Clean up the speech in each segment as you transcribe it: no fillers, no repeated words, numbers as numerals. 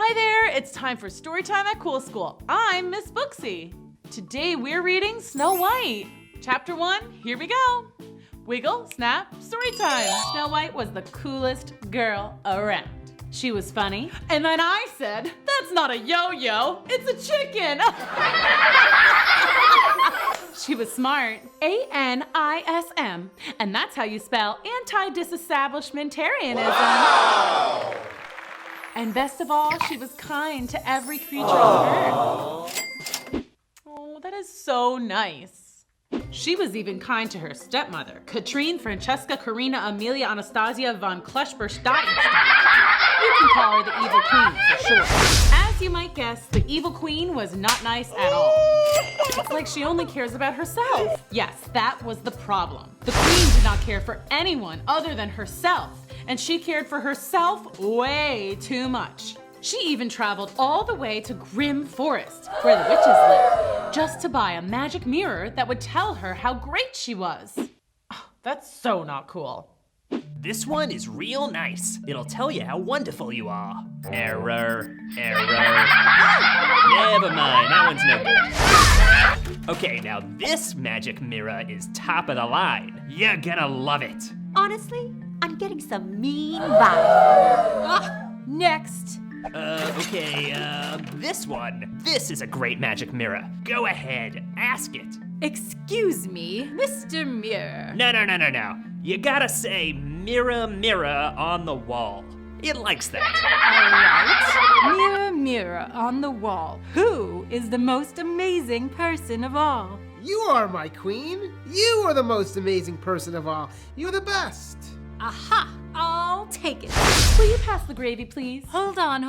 Hi there, it's time for Storytime at Cool School. I'm Miss Booksy. Today we're reading Snow White. Chapter 1, here we go. Wiggle, snap, story time. Snow White was the coolest girl around. She was funny, and then I said, that's not a yo-yo, it's a chicken. She was smart, A-N-I-S-M, and that's how you spell anti-disestablishmentarianism. Wow. And best of all, she was kind to every creature on Earth. Oh, that is so nice. She was even kind to her stepmother, Katrine Francesca Karina Amelia Anastasia von Kleschberg-Stottenstein. You can call her the Evil Queen for short. As you might guess, the Evil Queen was not nice at all. It's like she only cares about herself. Yes, that was the problem. The Queen did not care for anyone other than herself, and she cared for herself way too much. She even traveled all the way to Grim Forest, where the witches live, just to buy a magic mirror that would tell her how great she was. Oh, that's so not cool. This one is real nice. It'll tell you how wonderful you are. Error. Never mind, that one's no good. Okay, now this magic mirror is top of the line. You're gonna love it. Honestly, I'm getting some mean vibes. Next. This one. This is a great magic mirror. Go ahead, ask it. Excuse me, Mr. Mirror. No. You gotta say, mirror, mirror on the wall. It likes that. All right. Mirror, mirror on the wall, who is the most amazing person of all? You are my queen. You are the most amazing person of all. You're the best. Aha! I'll take it. Will you pass the gravy, please? Hold on.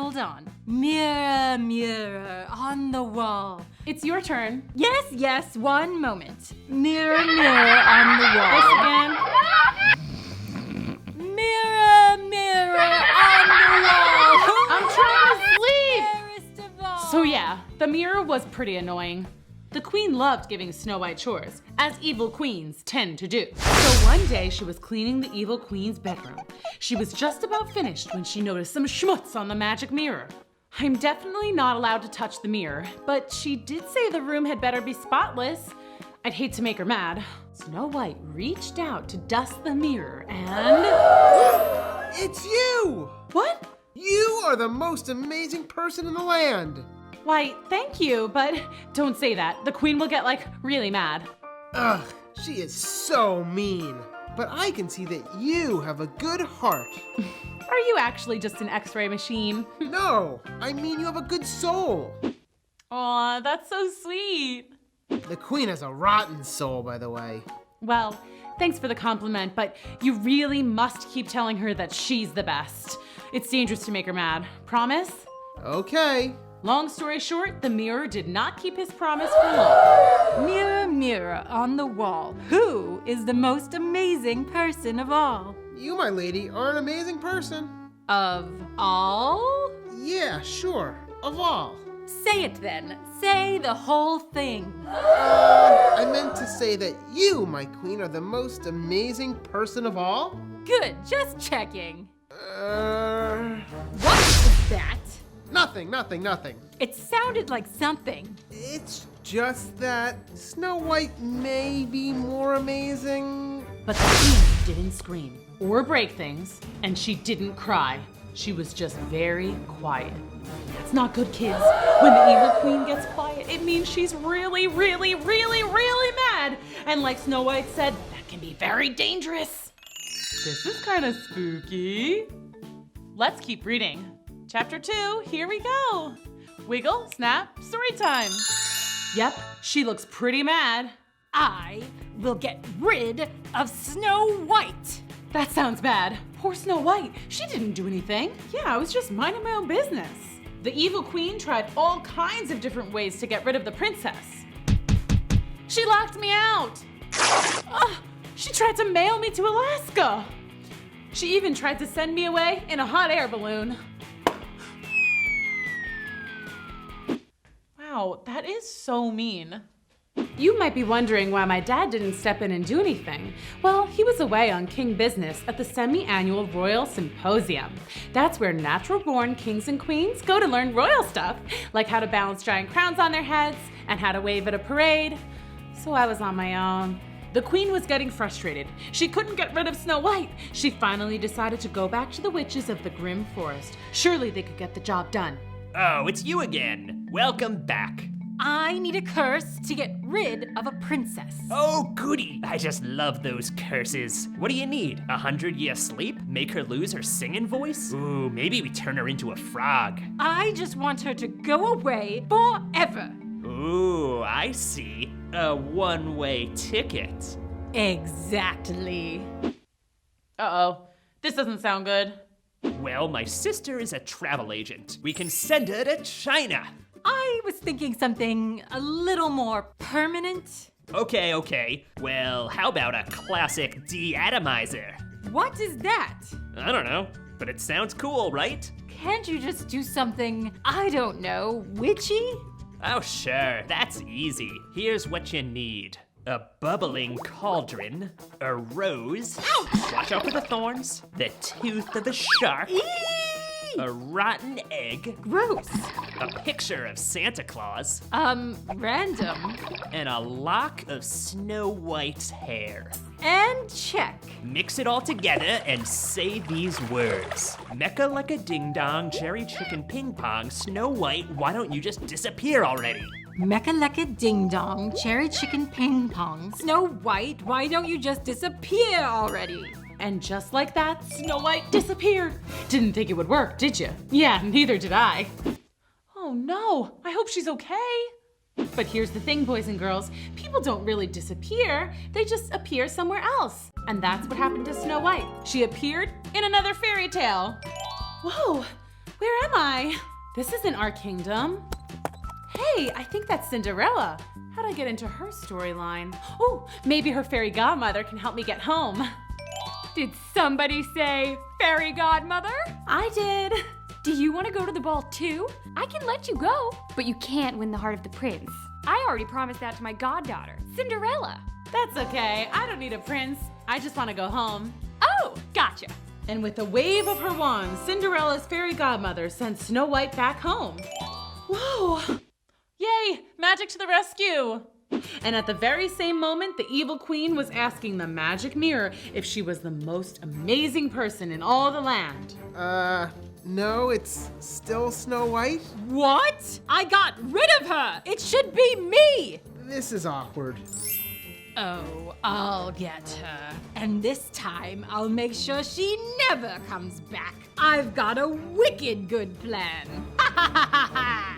Mirror, mirror on the wall. It's your turn. Yes, one moment. Mirror, mirror on the wall. This again. Mirror, mirror on the wall. I'm trying to sleep. Fairest of all. So yeah, the mirror was pretty annoying. The queen loved giving Snow White chores, as evil queens tend to do. So one day she was cleaning the evil queen's bedroom. She was just about finished when she noticed some schmutz on the magic mirror. I'm definitely not allowed to touch the mirror, but she did say the room had better be spotless. I'd hate to make her mad. Snow White reached out to dust the mirror and... It's you! What? You are the most amazing person in the land. Why, thank you, but don't say that. The queen will get, really mad. Ugh, she is so mean. But I can see that you have a good heart. Are you actually just an X-ray machine? No, I mean you have a good soul. Aw, that's so sweet. The queen has a rotten soul, by the way. Well, thanks for the compliment, but you really must keep telling her that she's the best. It's dangerous to make her mad. Promise? Okay. Long story short, the mirror did not keep his promise for long. Mirror, mirror on the wall, who is the most amazing person of all? You, my lady, are an amazing person. Of all? Yeah, sure. Of all. Say it then. Say the whole thing. I meant to say that you, my queen, are the most amazing person of all. Good, just checking. What was that? Nothing. It sounded like something. It's just that Snow White may be more amazing. But the queen didn't scream or break things, and she didn't cry. She was just very quiet. That's not good, kids. When the evil queen gets quiet, it means she's really mad. And like Snow White said, that can be very dangerous. This is kind of spooky. Let's keep reading. Chapter 2, here we go. Wiggle, snap, story time. Yep, she looks pretty mad. I will get rid of Snow White. That sounds bad. Poor Snow White. She didn't do anything. Yeah, I was just minding my own business. The evil queen tried all kinds of different ways to get rid of the princess. She locked me out. She tried to mail me to Alaska. She even tried to send me away in a hot air balloon. Wow, that is so mean. You might be wondering why my dad didn't step in and do anything. Well, he was away on king business at the semi-annual Royal Symposium. That's where natural-born kings and queens go to learn royal stuff, like how to balance giant crowns on their heads and how to wave at a parade. So I was on my own. The queen was getting frustrated. She couldn't get rid of Snow White. She finally decided to go back to the witches of the Grim Forest. Surely they could get the job done. Oh, it's you again. Welcome back. I need a curse to get rid of a princess. Oh, goody. I just love those curses. What do you need? 100-year sleep? Make her lose her singing voice? Ooh, maybe we turn her into a frog. I just want her to go away forever. Ooh, I see. A one-way ticket. Exactly. Uh-oh, this doesn't sound good. Well, my sister is a travel agent. We can send her to China. I was thinking something a little more permanent. Okay. Well, how about a classic de-atomizer? What is that? I don't know, but it sounds cool, right? Can't you just do something, I don't know, witchy? Oh, sure, that's easy. Here's what you need. A bubbling cauldron, a rose, watch out for the thorns, the tooth of a shark, a rotten egg, Gross. a picture of Santa Claus, Random. and a lock of Snow White's hair. And check. Mix it all together and say these words. Mecca like a ding-dong, cherry chicken ping-pong, Snow White, why don't you just disappear already? Mecca-lecca ding-dong, cherry chicken ping-pong. Snow White, why don't you just disappear already? And just like that, Snow White disappeared. Didn't think it would work, did you? Yeah, neither did I. Oh no, I hope she's okay. But here's the thing, boys and girls. People don't really disappear. They just appear somewhere else. And that's what happened to Snow White. She appeared in another fairy tale. Whoa, where am I? This isn't our kingdom. Hey, I think that's Cinderella. How'd I get into her storyline? Oh, maybe her fairy godmother can help me get home. Did somebody say fairy godmother? I did. Do you want to go to the ball too? I can let you go, but you can't win the heart of the prince. I already promised that to my goddaughter, Cinderella. That's okay. I don't need a prince. I just want to go home. Oh, gotcha. And with a wave of her wand, Cinderella's fairy godmother sent Snow White back home. Whoa! Yay! Magic to the rescue! And at the very same moment, the evil queen was asking the magic mirror if she was the most amazing person in all the land. No, it's still Snow White? What? I got rid of her! It should be me! This is awkward. Oh, I'll get her. And this time, I'll make sure she never comes back. I've got a wicked good plan. I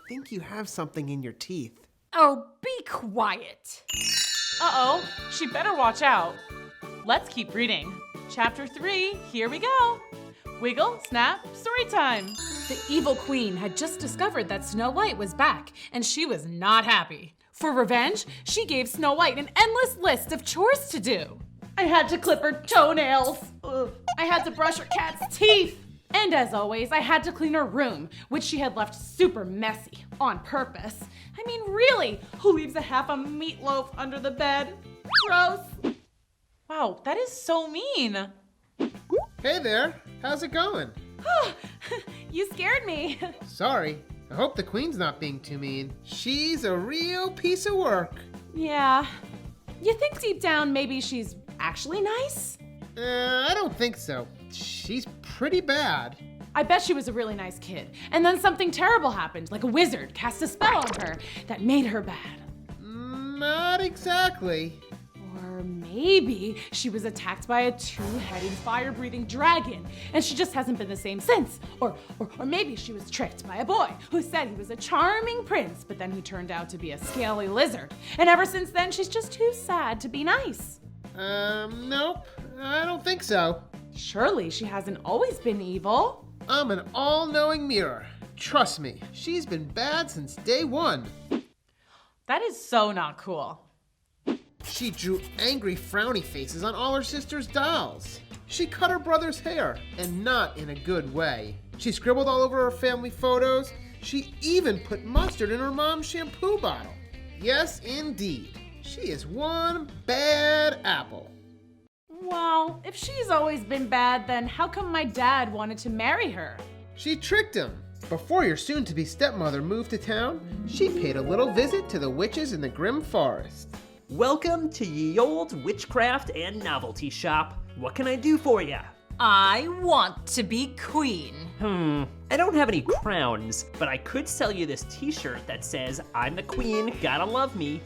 think you have something in your teeth. Oh, be quiet. Uh-oh, she better watch out. Let's keep reading. Chapter 3, here we go. Wiggle, snap, story time. The evil queen had just discovered that Snow White was back, and she was not happy. For revenge, she gave Snow White an endless list of chores to do. I had to clip her toenails. Ugh. I had to brush her cat's teeth. And as always, I had to clean her room, which she had left super messy on purpose. I mean, really, who leaves a half a meatloaf under the bed? Gross. Wow, that is so mean. Hey there, how's it going? You scared me. Sorry, I hope the queen's not being too mean. She's a real piece of work. Yeah. You think deep down maybe she's actually nice? I don't think so. She's pretty bad. I bet she was a really nice kid. And then something terrible happened, like a wizard cast a spell on her that made her bad. Not exactly. Or maybe she was attacked by a two-headed fire-breathing dragon and she just hasn't been the same since. Or maybe she was tricked by a boy who said he was a charming prince, but then he turned out to be a scaly lizard. And ever since then, she's just too sad to be nice. Nope, I don't think so. Surely she hasn't always been evil. I'm an all-knowing mirror. Trust me, she's been bad since day one. That is so not cool. She drew angry frowny faces on all her sister's dolls. She cut her brother's hair, and not in a good way. She scribbled all over her family photos. She even put mustard in her mom's shampoo bottle. Yes, indeed. She is one bad apple. Well, if she's always been bad, then how come my dad wanted to marry her? She tricked him. Before your soon-to-be stepmother moved to town, she paid a little visit to the witches in the grim forest. Welcome to ye old witchcraft and novelty shop. What can I do for ya? I want to be queen. I don't have any crowns, but I could sell you this t-shirt that says, I'm the queen, gotta love me.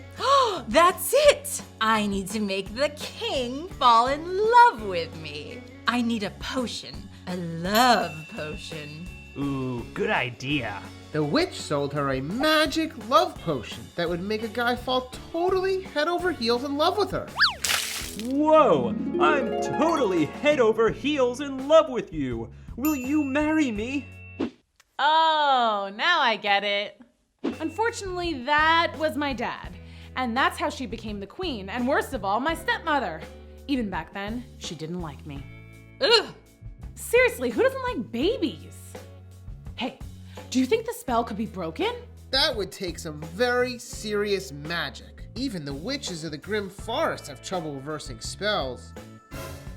That's it! I need to make the king fall in love with me. I need a potion, a love potion. Ooh, good idea. The witch sold her a magic love potion that would make a guy fall totally head over heels in love with her. Whoa, I'm totally head over heels in love with you. Will you marry me? Oh, now I get it. Unfortunately, that was my dad. And that's how she became the queen, and worst of all, my stepmother. Even back then, she didn't like me. Ugh! Seriously, who doesn't like babies? Hey, do you think the spell could be broken? That would take some very serious magic. Even the witches of the grim forest have trouble reversing spells.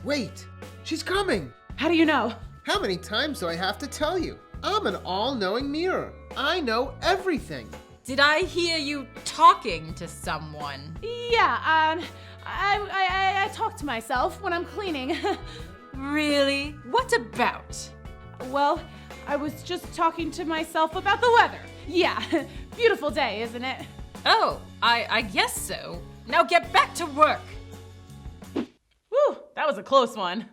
Wait, she's coming! How do you know? How many times do I have to tell you? I'm an all-knowing mirror. I know everything. Did I hear you talking to someone? Yeah, I talk to myself when I'm cleaning. Really? What about? Well, I was just talking to myself about the weather. Yeah, beautiful day, isn't it? Oh, I guess so. Now get back to work. Whew, that was a close one.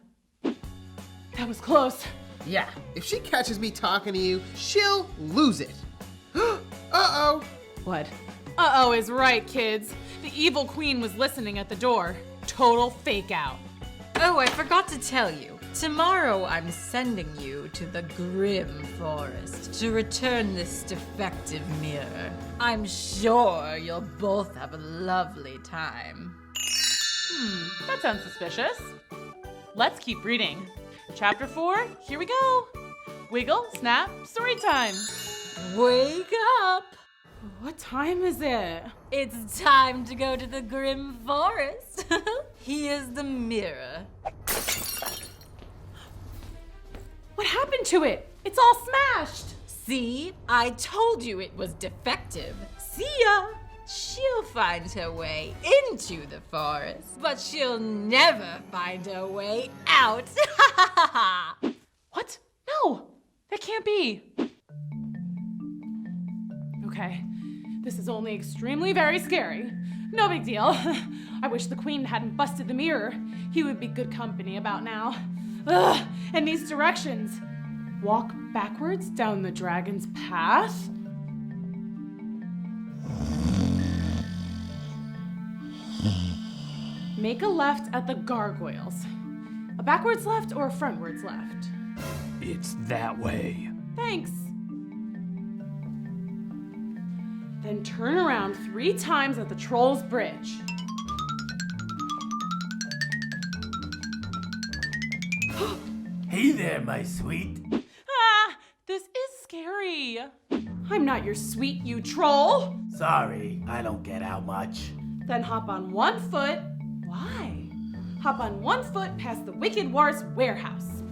That was close. Yeah, if she catches me talking to you, she'll lose it. Uh-oh. What? Uh-oh is right, kids. The evil queen was listening at the door. Total fake out. Oh, I forgot to tell you. Tomorrow I'm sending you to the grim forest to return this defective mirror. I'm sure you'll both have a lovely time. That sounds suspicious. Let's keep reading. Chapter 4, here we go. Wiggle, snap, story time. Wake up! What time is it? It's time to go to the grim forest. Here's the mirror. What happened to it? It's all smashed. See? I told you it was defective. See ya! She'll find her way into the forest, but she'll never find her way out. What? No, that can't be. Okay, this is only extremely very scary. No big deal. I wish the queen hadn't busted the mirror. He would be good company about now. Ugh, and these directions. Walk backwards down the dragon's path. Make a left at the gargoyles. A backwards left or a frontwards left? It's that way. Thanks. Then turn around 3 times at the Troll's Bridge. Hey there, my sweet. Ah, this is scary. I'm not your sweet, you troll. Sorry, I don't get out much. Then hop on 1 foot. Why? Hop on 1 foot past the Wicked War's warehouse.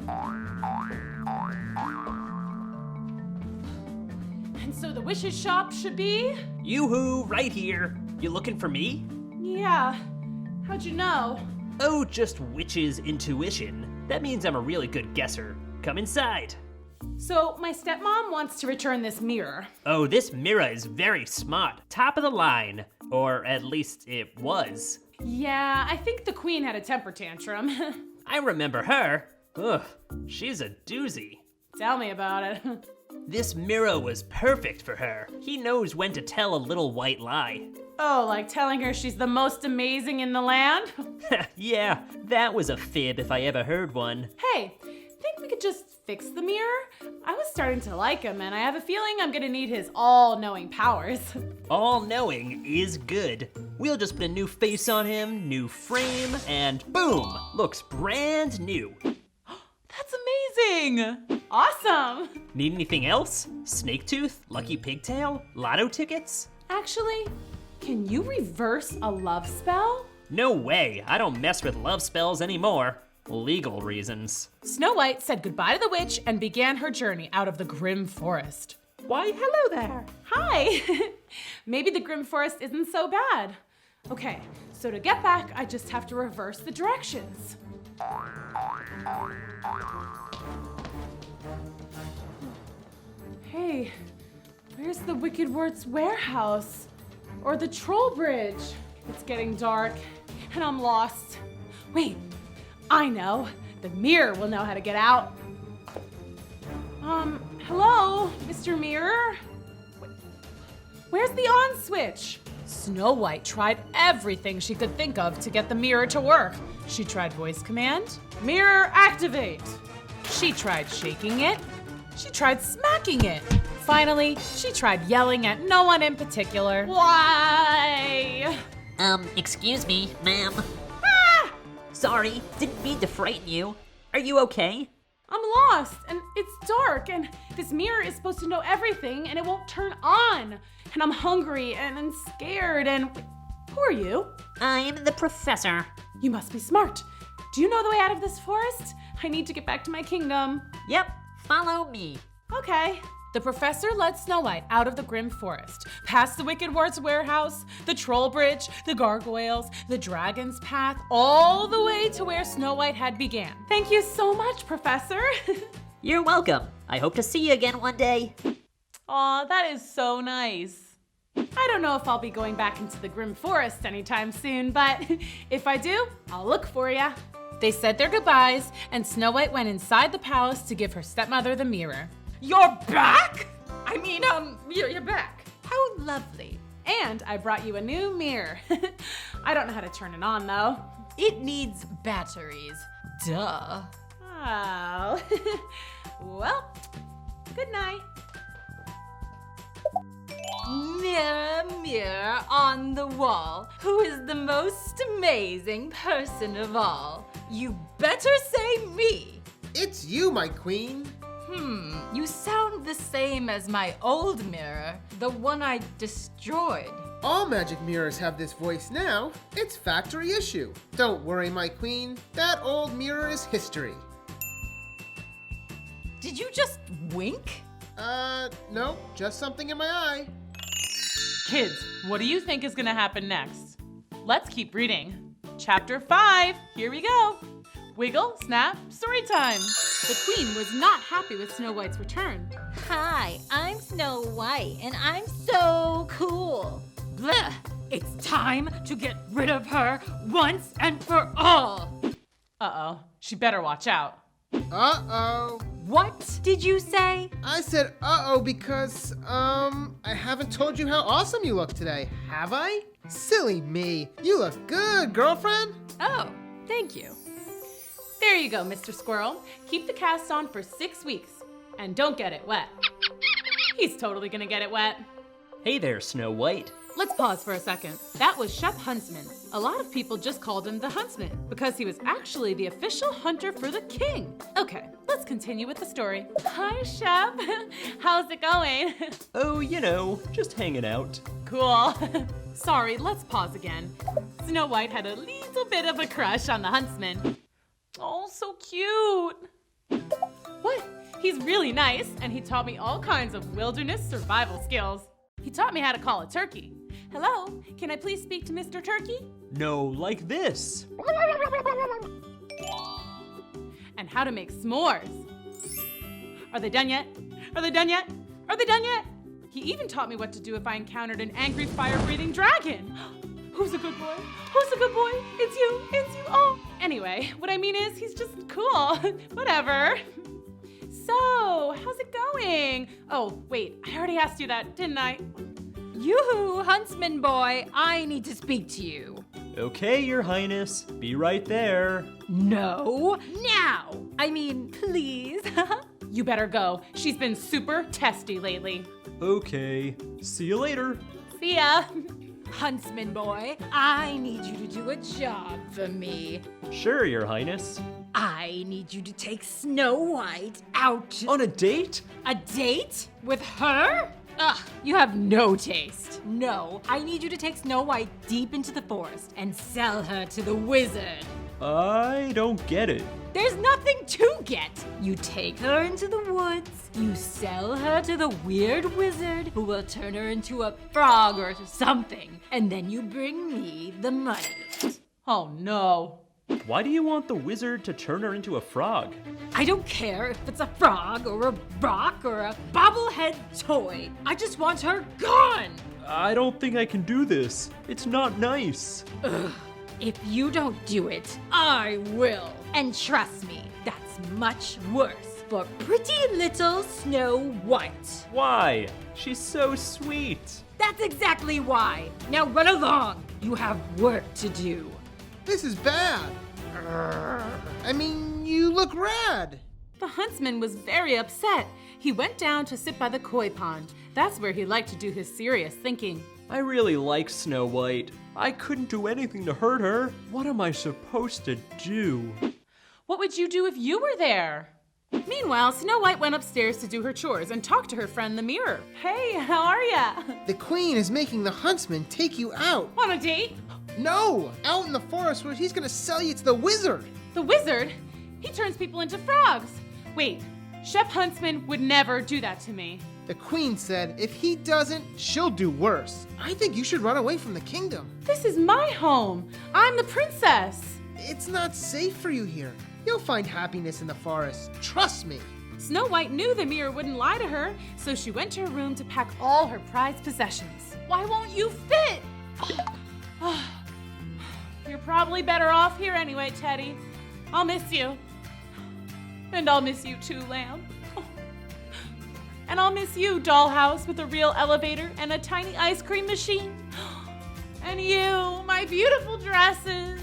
And so the wish's shop should be? Yoo-hoo, right here. You looking for me? Yeah. How'd you know? Oh, just witch's intuition. That means I'm a really good guesser. Come inside. So my stepmom wants to return this mirror. Oh, this mirror is very smart. Top of the line. Or at least it was. Yeah, I think the queen had a temper tantrum. I remember her. Ugh, she's a doozy. Tell me about it. This mirror was perfect for her. He knows when to tell a little white lie. Oh, like telling her she's the most amazing in the land? Yeah, that was a fib if I ever heard one. Hey, think we could just fix the mirror? I was starting to like him, and I have a feeling I'm gonna need his all-knowing powers. All-knowing is good. We'll just put a new face on him, new frame, and boom! Looks brand new. That's amazing! Awesome! Need anything else? Snake tooth? Lucky pigtail? Lotto tickets? Actually, Can you reverse a love spell? No way, I don't mess with love spells anymore. Legal reasons. Snow White said goodbye to the witch and began her journey out of the grim forest. Why, hello there. Hi. Maybe the grim forest isn't so bad. Okay, so to get back, I just have to reverse the directions. Hey, where's the Wicked Word's warehouse? Or the troll bridge? It's getting dark, and I'm lost. Wait, I know. The mirror will know how to get out. Hello, Mr. Mirror? Where's the on switch? Snow White tried everything she could think of to get the mirror to work. She tried voice command, mirror activate. She tried shaking it. She tried smacking it. Finally, she tried yelling at no one in particular. Why? Excuse me, ma'am. Ah! Sorry, didn't mean to frighten you. Are you okay? I'm lost, and it's dark, and this mirror is supposed to know everything, and it won't turn on. And I'm hungry and scared, and who are you? I'm the professor. You must be smart. Do you know the way out of this forest? I need to get back to my kingdom. Yep, follow me. Okay. The professor led Snow White out of the grim forest, past the Wicked Word's warehouse, the troll bridge, the gargoyles, the dragon's path, all the way to where Snow White had began. Thank you so much, Professor. You're welcome. I hope to see you again one day. Aw, that is so nice. I don't know if I'll be going back into the grim forest anytime soon, but if I do, I'll look for ya. They said their goodbyes, and Snow White went inside the palace to give her stepmother the mirror. You're back? I mean, you're back. How lovely. And I brought you a new mirror. I don't know how to turn it on, though. It needs batteries. Duh. Oh. Well, good night. Mirror, mirror on the wall, who is the most amazing person of all? You better say me. It's you, my queen. You sound the same as my old mirror, the one I destroyed. All magic mirrors have this voice now. It's factory issue. Don't worry, my queen. That old mirror is history. Did you just wink? No, just something in my eye. Kids, what do you think is gonna happen next? Let's keep reading. Chapter 5, here we go. Wiggle, snap, story time. The queen was not happy with Snow White's return. Hi, I'm Snow White, and I'm so cool. Blech! It's time to get rid of her once and for all. Uh-oh, she better watch out. Uh-oh. What did you say? I said uh-oh because, I haven't told you how awesome you look today, have I? Silly me. You look good, girlfriend. Oh, thank you. There you go, Mr. Squirrel. Keep the cast on for 6 weeks. And don't get it wet. He's totally gonna get it wet. Hey there, Snow White. Let's pause for a second. That was Shep Huntsman. A lot of people just called him the Huntsman because he was actually the official hunter for the king. Okay, let's continue with the story. Hi, Shep. How's it going? Oh, you know, just hanging out. Cool. Sorry, let's pause again. Snow White had a little bit of a crush on the Huntsman. Oh, so cute. What? He's really nice, and he taught me all kinds of wilderness survival skills. He taught me how to call a turkey. Hello, can I please speak to Mr. Turkey? No, like this. And how to make s'mores. Are they done yet? Are they done yet? Are they done yet? He even taught me what to do if I encountered an angry fire-breathing dragon. Who's a good boy? Who's a good boy? It's you, oh. Anyway, what I mean is he's just cool. Whatever. So, how's it going? Oh, wait, I already asked you that, didn't I? Yoo-hoo, Huntsman boy, I need to speak to you. Okay, Your Highness. Be right there. No, now. I mean, please. You better go. She's been super testy lately. Okay. See you later. See ya. Huntsman boy, I need you to do a job for me. Sure, Your Highness. I need you to take Snow White out. On a date? A date? With her? Ugh, you have no taste. No, I need you to take Snow White deep into the forest and sell her to the wizard. I don't get it. There's nothing to get. You take her into the woods, you sell her to the weird wizard who will turn her into a frog or something, and then you bring me the money. Oh no. Why do you want the wizard to turn her into a frog? I don't care if it's a frog or a rock or a bobblehead toy. I just want her gone. I don't think I can do this. It's not nice. Ugh. If you don't do it, I will. And trust me, that's much worse for pretty little Snow White. Why? She's so sweet. That's exactly why. Now run along. You have work to do. This is bad. I mean, you look rad. The huntsman was very upset. He went down to sit by the koi pond. That's where he liked to do his serious thinking. I really like Snow White. I couldn't do anything to hurt her. What am I supposed to do? What would you do if you were there? Meanwhile, Snow White went upstairs to do her chores and talk to her friend the mirror. Hey, how are ya? The queen is making the huntsman take you out. On a date? No, out in the forest where he's gonna sell you to the wizard. The wizard? He turns people into frogs. Wait, Chef Huntsman would never do that to me. The queen said if he doesn't, she'll do worse. I think you should run away from the kingdom. This is my home. I'm the princess. It's not safe for you here. You'll find happiness in the forest. Trust me. Snow White knew the mirror wouldn't lie to her, so she went to her room to pack all her prized possessions. Why won't you fit? You're probably better off here anyway, Teddy. I'll miss you. And I'll miss you too, Lamb. And I'll miss you, dollhouse with a real elevator and a tiny ice cream machine. And you, my beautiful dresses.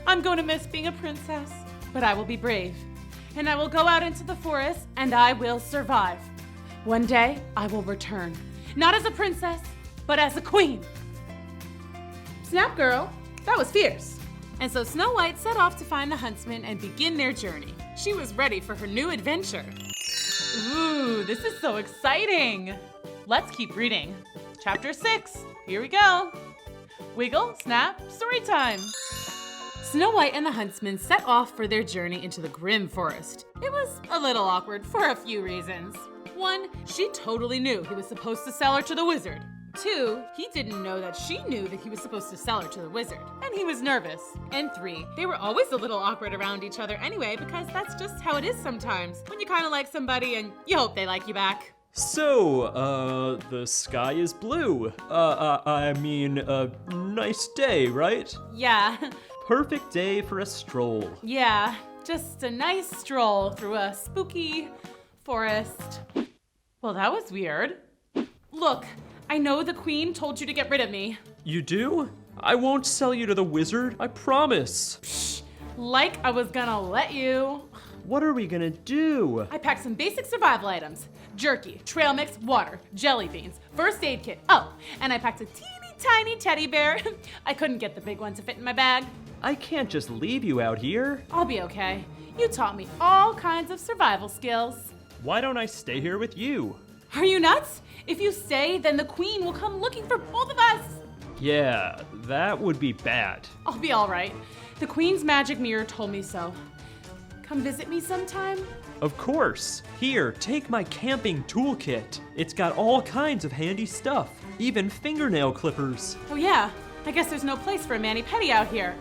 I'm going to miss being a princess, but I will be brave. And I will go out into the forest and I will survive. One day, I will return. Not as a princess, but as a queen. Snap, girl. That was fierce. And so Snow White set off to find the huntsman and begin their journey. She was ready for her new adventure. Ooh, this is so exciting. Let's keep reading. Chapter 6, here we go. Wiggle, snap, story time. Snow White and the huntsman set off for their journey into the grim forest. It was a little awkward for a few reasons. 1, she totally knew he was supposed to sell her to the wizard. 2, he didn't know that she knew that he was supposed to sell her to the wizard, and he was nervous. And 3, they were always a little awkward around each other anyway, because that's just how it is sometimes, when you kind of like somebody and you hope they like you back. So, the sky is blue. Nice day, right? Yeah, Perfect day for a stroll. yeah, just a nice stroll through a spooky forest. Well, that was weird. Look, I know the queen told you to get rid of me. You do? I won't sell you to the wizard, I promise. Like I was gonna let you. What are we gonna do? I packed some basic survival items. Jerky, trail mix, water, jelly beans, first aid kit. Oh, and I packed a teeny tiny teddy bear. I couldn't get the big one to fit in my bag. I can't just leave you out here. I'll be okay. You taught me all kinds of survival skills. Why don't I stay here with you? Are you nuts? If you stay, then the queen will come looking for both of us. Yeah, that would be bad. I'll be all right. The queen's magic mirror told me so. Come visit me sometime? Of course. Here, take my camping toolkit. It's got all kinds of handy stuff, even fingernail clippers. Oh yeah, I guess there's no place for a mani-pedi out here.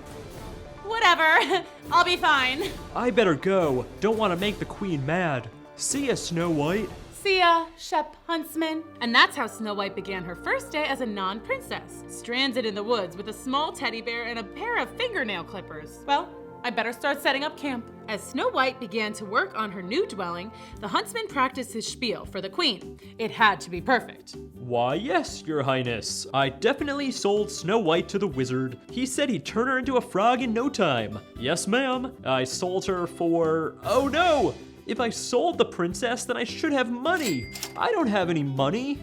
Whatever, I'll be fine. I better go. Don't want to make the queen mad. See ya, Snow White. See ya, Shep Huntsman. And that's how Snow White began her first day as a non-princess, stranded in the woods with a small teddy bear and a pair of fingernail clippers. Well, I better start setting up camp. As Snow White began to work on her new dwelling, the huntsman practiced his spiel for the queen. It had to be perfect. Why, yes, your highness. I definitely sold Snow White to the wizard. He said he'd turn her into a frog in no time. Yes, ma'am. I sold her for... Oh no! If I sold the princess, then I should have money. I don't have any money.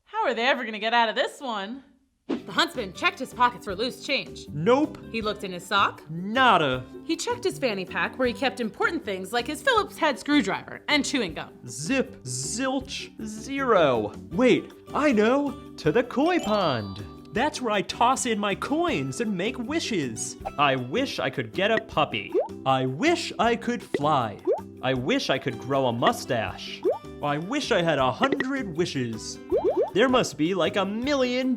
How are they ever gonna get out of this one? The huntsman checked his pockets for loose change. Nope. He looked in his sock. Nada. He checked his fanny pack where he kept important things like his Phillips head screwdriver and chewing gum. Zip, zilch, zero. Wait, I know. To the koi pond. That's where I toss in my coins and make wishes. I wish I could get a puppy. I wish I could fly. I wish I could grow a mustache. I wish I had 100 wishes. There must be like $1 million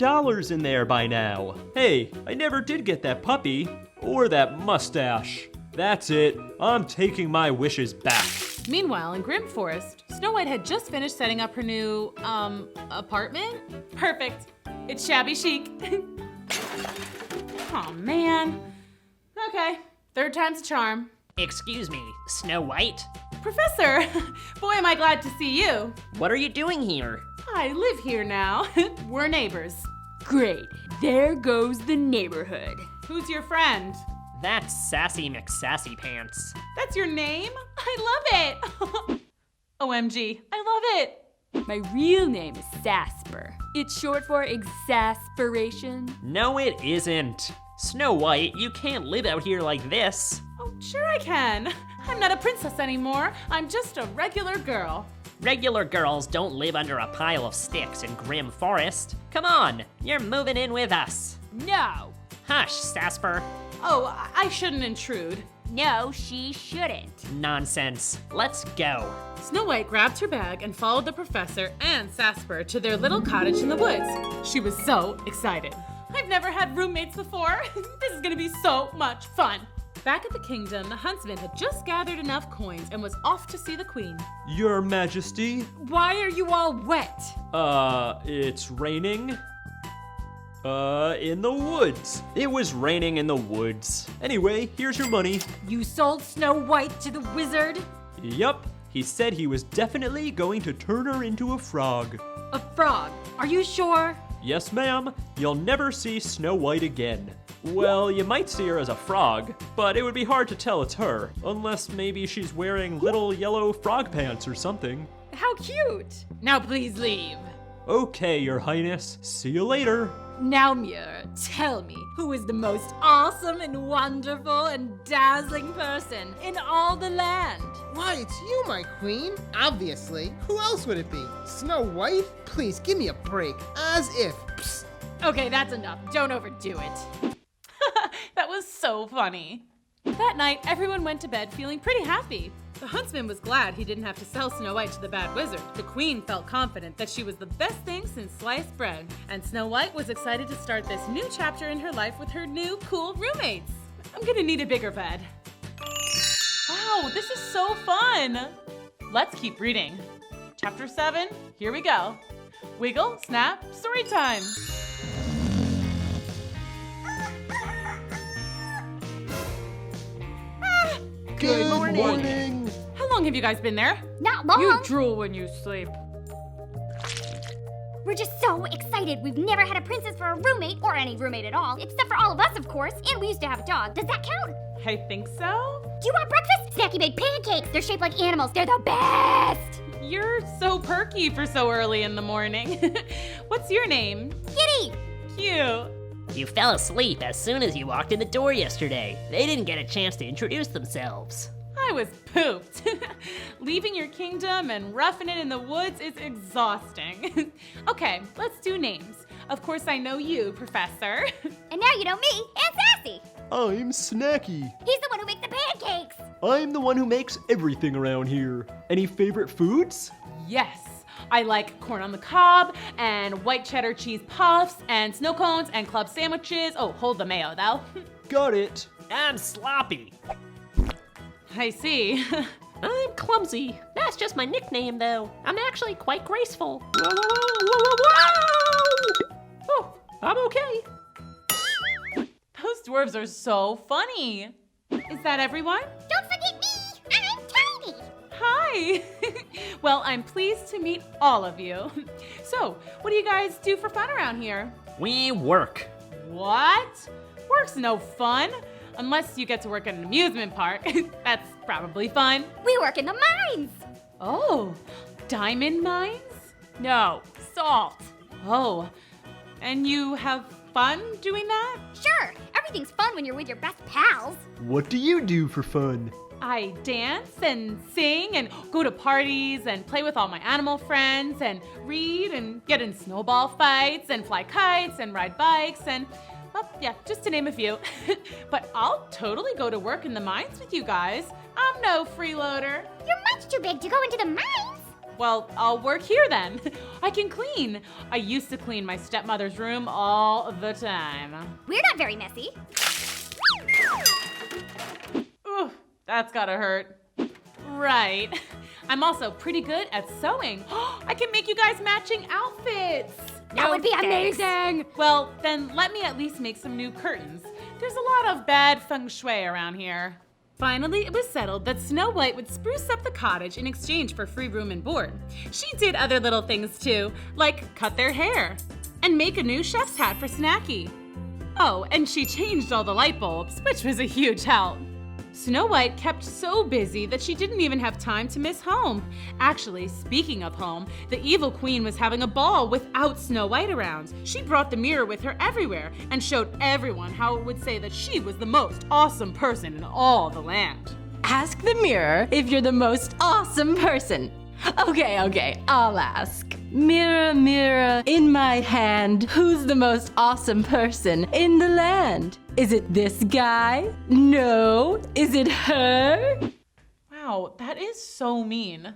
in there by now. Hey, I never did get that puppy or that mustache. That's it. I'm taking my wishes back. Meanwhile, in Grim Forest, Snow White had just finished setting up her new, apartment. Perfect. It's shabby chic. Oh man. Okay, third time's a charm. Excuse me, Snow White? Professor, boy am I glad to see you. What are you doing here? I live here now. We're neighbors. Great. There goes the neighborhood. Who's your friend? That's Sassy McSassy Pants. That's your name? I love it. OMG, I love it. My real name is Sasper. It's short for exasperation. No, it isn't. Snow White, you can't live out here like this. Oh, sure I can. I'm not a princess anymore. I'm just a regular girl. Regular girls don't live under a pile of sticks in Grim Forest. Come on, you're moving in with us. No. Hush, Sasper. Oh, I shouldn't intrude. No, she shouldn't. Nonsense. Let's go. Snow White grabbed her bag and followed the professor and Sasper to their little cottage in the woods. She was so excited. I've never had roommates before. This is gonna be so much fun. Back at the kingdom, the huntsman had just gathered enough coins and was off to see the queen. Your Majesty? Why are you all wet? It's raining. In the woods. It was raining in the woods. Anyway, here's your money. You sold Snow White to the wizard? Yup, he said he was definitely going to turn her into a frog. A frog? Are you sure? Yes, ma'am. You'll never see Snow White again. Well, you might see her as a frog, but it would be hard to tell it's her, unless maybe she's wearing little yellow frog pants or something. How cute. Now please leave. Okay, Your Highness. See you later. Now, Muir, tell me, who is the most awesome and wonderful and dazzling person in all the land? Why, it's you, my queen. Obviously. Who else would it be? Snow White? Please, give me a break. As if. Psst. Okay, that's enough. Don't overdo it. That was so funny. That night, everyone went to bed feeling pretty happy. The huntsman was glad he didn't have to sell Snow White to the bad wizard. The queen felt confident that she was the best thing since sliced bread. And Snow White was excited to start this new chapter in her life with her new cool roommates. I'm gonna need a bigger bed. Wow, this is so fun. Let's keep reading. Chapter 7, here we go. Wiggle, snap, story time. Good morning. How long have you guys been there? Not long. You drool when you sleep. We're just so excited. We've never had a princess for a roommate, or any roommate at all, except for all of us, of course. And we used to have a dog. Does that count? I think so. Do you want breakfast? Snacky made pancakes. They're shaped like animals. They're the best. You're so perky for so early in the morning. What's your name? Kitty. Cute. You fell asleep as soon as you walked in the door yesterday. They didn't get a chance to introduce themselves. I was pooped. Leaving your kingdom and roughing it in the woods is exhausting. Okay, let's do names. Of course I know you, Professor. And now you know me and Sassy. I'm Snacky. He's the one who makes the pancakes. I'm the one who makes everything around here. Any favorite foods? Yes, I like corn on the cob and white cheddar cheese puffs and snow cones and club sandwiches. Oh, hold the mayo though. Got it. I'm sloppy. I see. I'm clumsy. That's just my nickname, though. I'm actually quite graceful. Whoa, whoa, whoa, whoa, whoa! Oh, I'm okay. Those dwarves are so funny. Is that everyone? Don't forget me. I'm tiny. Hi. Well, I'm pleased to meet all of you. So, what do you guys do for fun around here? We work. What? Work's no fun. Unless you get to work at an amusement park. That's probably fun. We work in the mines. Oh, diamond mines? No, salt. Oh, and you have fun doing that? Sure, everything's fun when you're with your best pals. What do you do for fun? I dance and sing and go to parties and play with all my animal friends and read and get in snowball fights and fly kites and ride bikes and, well, yeah, just to name a few. But I'll totally go to work in the mines with you guys. I'm no freeloader. You're much too big to go into the mines. Well, I'll work here then. I can clean. I used to clean my stepmother's room all the time. We're not very messy. Ooh, that's gotta hurt. Right. I'm also pretty good at sewing. I can make you guys matching outfits. That would be amazing. Well, then let me at least make some new curtains. There's a lot of bad feng shui around here. Finally, it was settled that Snow White would spruce up the cottage in exchange for free room and board. She did other little things too, like cut their hair and make a new chef's hat for Snacky. Oh, and she changed all the light bulbs, which was a huge help. Snow White kept so busy that she didn't even have time to miss home. Actually, speaking of home, the evil queen was having a ball without Snow White around. She brought the mirror with her everywhere and showed everyone how it would say that she was the most awesome person in all the land. Ask the mirror if you're the most awesome person. Okay, I'll ask. Mirror, mirror, in my hand, who's the most awesome person in the land? Is it this guy? No. Is it her? Wow, that is so mean.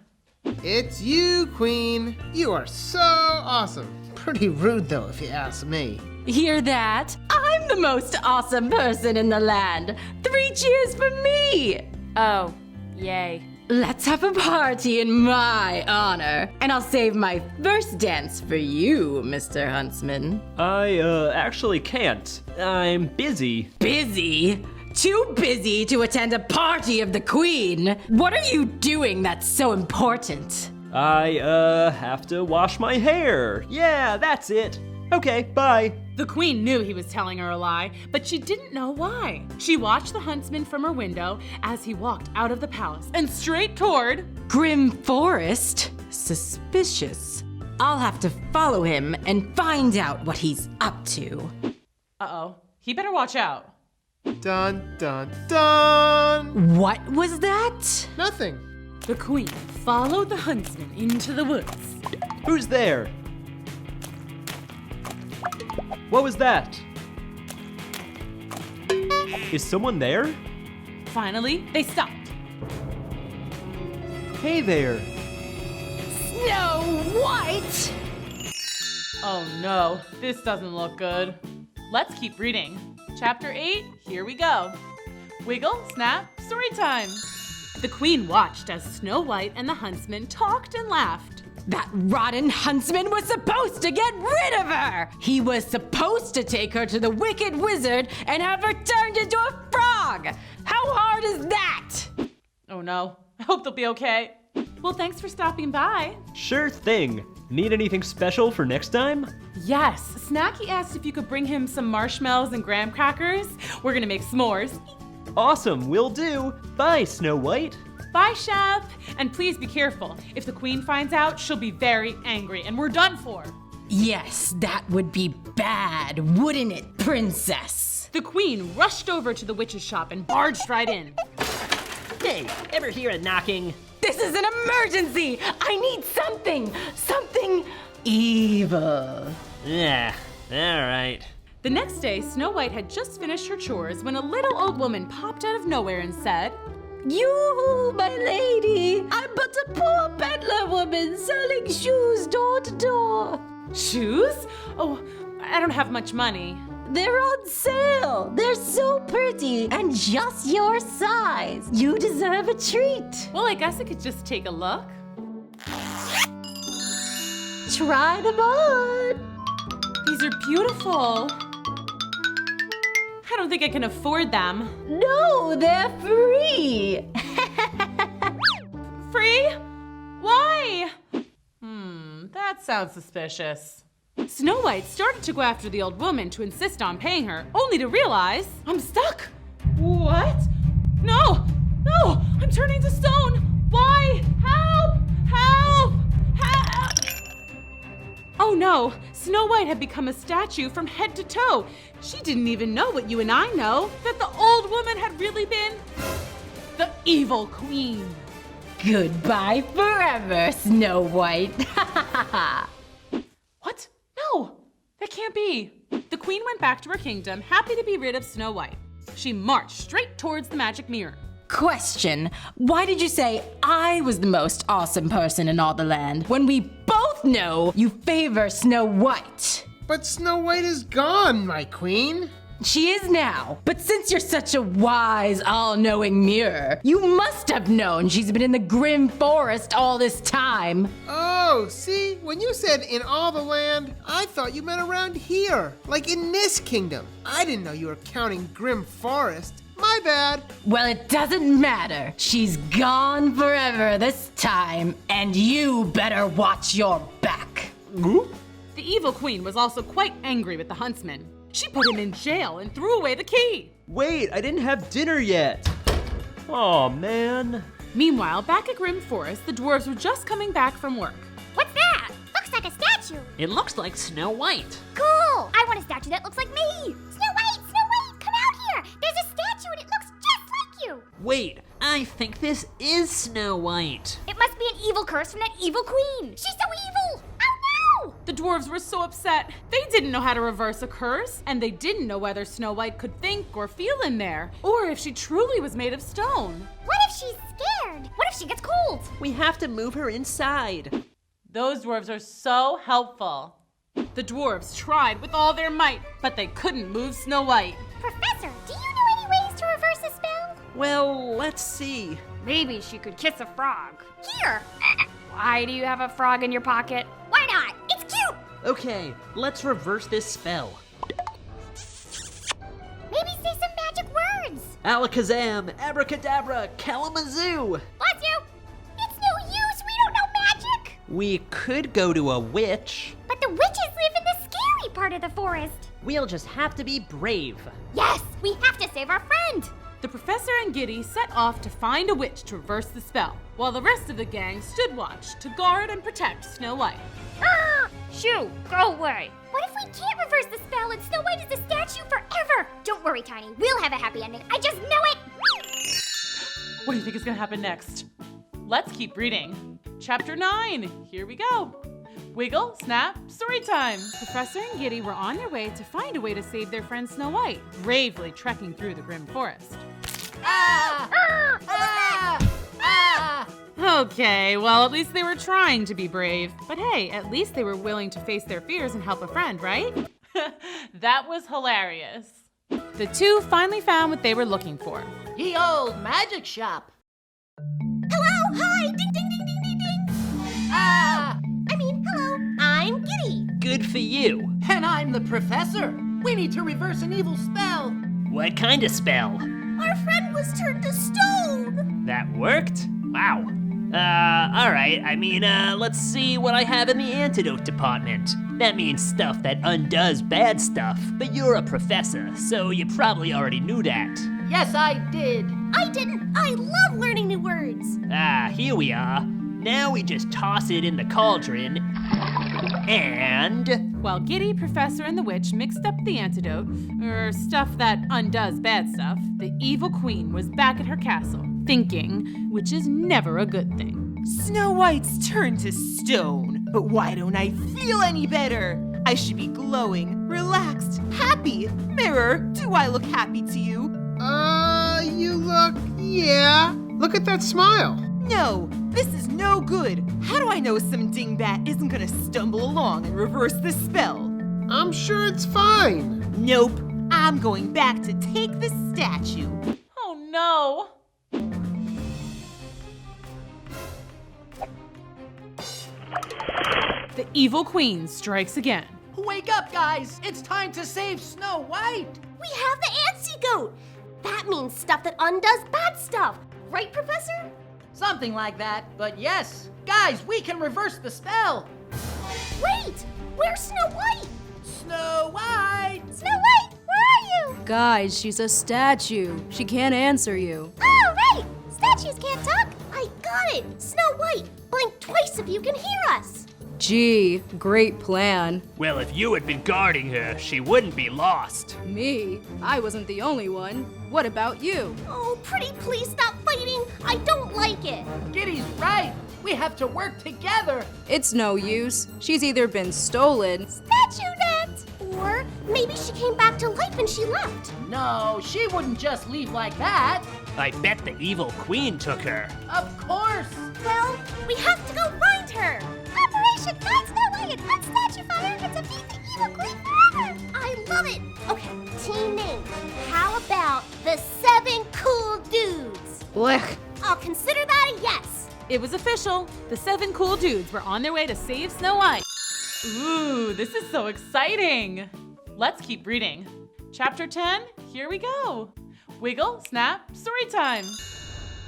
It's you, Queen. You are so awesome. Pretty rude, though, if you ask me. Hear that? I'm the most awesome person in the land. 3 cheers for me! Oh, yay. Let's have a party in my honor, and I'll save my first dance for you, Mr. Huntsman. I, actually can't. I'm busy. Busy? Too busy to attend a party of the Queen. What are you doing that's so important? I, have to wash my hair. Yeah, that's it. Okay, bye. The queen knew he was telling her a lie, but she didn't know why. She watched the huntsman from her window as he walked out of the palace and straight toward Grim Forest? Suspicious. I'll have to follow him and find out what he's up to. Uh-oh, he better watch out. Dun, dun, dun! What was that? Nothing. The queen followed the huntsman into the woods. Who's there? What was that? Is someone there? Finally, they stopped. Hey there. Snow White! Oh no, this doesn't look good. Let's keep reading. Chapter 8, here we go. Wiggle, snap, story time. The queen watched as Snow White and the huntsman talked and laughed. That rotten huntsman was supposed to get rid of her! He was supposed to take her to the wicked wizard and have her turned into a frog! How hard is that? Oh no, I hope they'll be okay. Well, thanks for stopping by. Sure thing. Need anything special for next time? Yes, Snacky asked if you could bring him some marshmallows and graham crackers. We're gonna make s'mores. Awesome, will do. Bye, Snow White. Bye, Chef. And please be careful. If the queen finds out, she'll be very angry and we're done for. Yes, that would be bad, wouldn't it, princess? The queen rushed over to the witch's shop and barged right in. Hey, ever hear a knocking? This is an emergency! I need something evil. Yeah, alright. The next day, Snow White had just finished her chores when a little old woman popped out of nowhere and said, You, my lady, I'm but a poor peddler woman selling shoes door to door. Shoes? Oh, I don't have much money. They're on sale. They're so pretty and just your size. You deserve a treat. Well, I guess I could just take a look. Try them on. These are beautiful. I don't think I can afford them. No, they're free. Free? Why? That sounds suspicious. Snow White started to go after the old woman to insist on paying her, only to realize, I'm stuck. What? No, I'm turning to stone. Why? Help! Oh no, Snow White had become a statue from head to toe. She didn't even know what you and I know, that the old woman had really been the evil queen. Goodbye forever, Snow White. What? No, that can't be. The queen went back to her kingdom, happy to be rid of Snow White. She marched straight towards the magic mirror. Question, why did you say I was the most awesome person in all the land when we both know you favor Snow White? But Snow White is gone, my queen. She is now, but since you're such a wise, all-knowing mirror, you must have known she's been in the grim forest all this time. Oh, see, when you said in all the land, I thought you meant around here, like in this kingdom. I didn't know you were counting grim forest. My bad. Well, it doesn't matter. She's gone forever this time, and you better watch your back. The evil queen was also quite angry with the huntsman. She put him in jail and threw away the key. Wait, I didn't have dinner yet. Oh man. Meanwhile, back at Grim Forest, the dwarves were just coming back from work. What's that? Looks like a statue. It looks like Snow White. Cool! I want a statue that looks like me. Snow White, come out here. There's a statue and it looks just like you. Wait, I think this is Snow White. It must be an evil curse from that evil queen. She's so evil. Oh no! The dwarves were so upset. They didn't know how to reverse a curse, and they didn't know whether Snow White could think or feel in there, or if she truly was made of stone. What if she's scared? What if she gets cold? We have to move her inside. Those dwarves are so helpful. The dwarves tried with all their might, but they couldn't move Snow White. Professor, do you know any ways to reverse a spell? Well, let's see. Maybe she could kiss a frog. Here. Why do you have a frog in your pocket? Why not? It's cute. Okay, let's reverse this spell. Maybe say some magic words. Alakazam, abracadabra, kalamazoo. Bless you. It's no use. We don't know magic. We could go to a witch. But the witches live in the scary part of the forest. We'll just have to be brave. Yes, we have to save our friend. The professor and Giddy set off to find a witch to reverse the spell, while the rest of the gang stood watch to guard and protect Snow White. Ah! Shoo, go away. What if we can't reverse the spell and Snow White is a statue forever? Don't worry, Tiny. We'll have a happy ending. I just know it. What do you think is going to happen next? Let's keep reading. Chapter 9. Here we go. Wiggle, snap, story time. Professor and Giddy were on their way to find a way to save their friend Snow White, bravely trekking through the grim forest. Okay, well, at least they were trying to be brave. But hey, at least they were willing to face their fears and help a friend, right? That was hilarious. The two finally found what they were looking for. Ye old magic shop. Hello, hi, ding, ding, ding, ding, ding, ding. Hello, I'm Giddy. Good for you. And I'm the professor. We need to reverse an evil spell. What kind of spell? Our friend was turned to stone. That worked? Wow. Alright, let's see what I have in the antidote department. That means stuff that undoes bad stuff, but you're a professor, so you probably already knew that. Yes, I did. I didn't. I love learning new words. Here we are. Now we just toss it in the cauldron, and... While Giddy, Professor, and the witch mixed up the antidote, or stuff that undoes bad stuff, the evil queen was back at her castle, thinking, which is never a good thing. Snow White's turned to stone, but why don't I feel any better? I should be glowing, relaxed, happy. Mirror, do I look happy to you? Yeah. Look at that smile. No, this is no good. How do I know some dingbat isn't gonna stumble along and reverse the spell? I'm sure it's fine. Nope, I'm going back to take the statue. Oh no! The evil queen strikes again. Wake up, guys. It's time to save Snow White. We have the antidote. That means stuff that undoes bad stuff. Right, Professor? Something like that, but yes. Guys, we can reverse the spell. Wait! Where's Snow White? Snow White! Snow White, where are you? Guys, she's a statue. She can't answer you. Oh, right! Statues can't talk. I got it. Snow White, blink twice if you can hear us. Gee, great plan. Well, if you had been guarding her, she wouldn't be lost. Me? I wasn't the only one. What about you? Oh, pretty please stop fighting. I don't like it. Giddy's right. We have to work together. It's no use. She's either been stolen, Statue net! Or maybe she came back to life and she left. No, she wouldn't just leave like that. I bet the evil queen took her. Of course. Well, we have to go find her. Operation Find Snow White and Statue Fire and defeat the evil queen forever. I love it. Okay, team name. How about the 7 cool dudes? Blech. I'll consider that a yes. It was official. The 7 cool dudes were on their way to save Snow White. Ooh, this is so exciting. Let's keep reading. Chapter 10, here we go. Wiggle, snap, story time.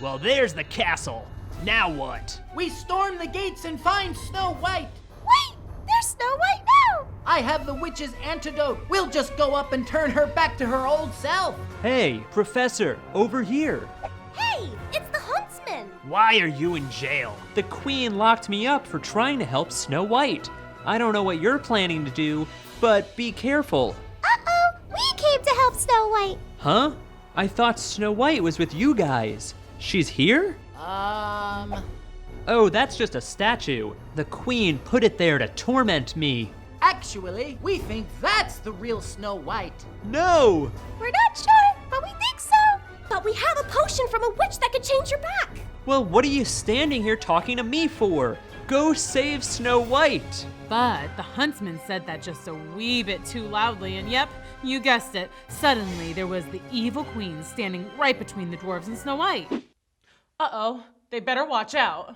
Well, there's the castle. Now what? We storm the gates and find Snow White. Wait, there's Snow White now. I have the witch's antidote. We'll just go up and turn her back to her old self. Hey, Professor, over here. Hey, it's the huntsman. Why are you in jail? The Queen locked me up for trying to help Snow White. I don't know what you're planning to do, but be careful. Uh-oh, we came to help Snow White. Huh? I thought Snow White was with you guys. She's here? Oh, that's just a statue. The Queen put it there to torment me. Actually, we think that's the real Snow White. No! We're not sure, but we think so. But we have a potion from a witch that could change your back. Well, what are you standing here talking to me for? Go save Snow White. But the huntsman said that just a wee bit too loudly, and yep, you guessed it. Suddenly, there was the evil queen standing right between the dwarves and Snow White. Uh-oh, they better watch out.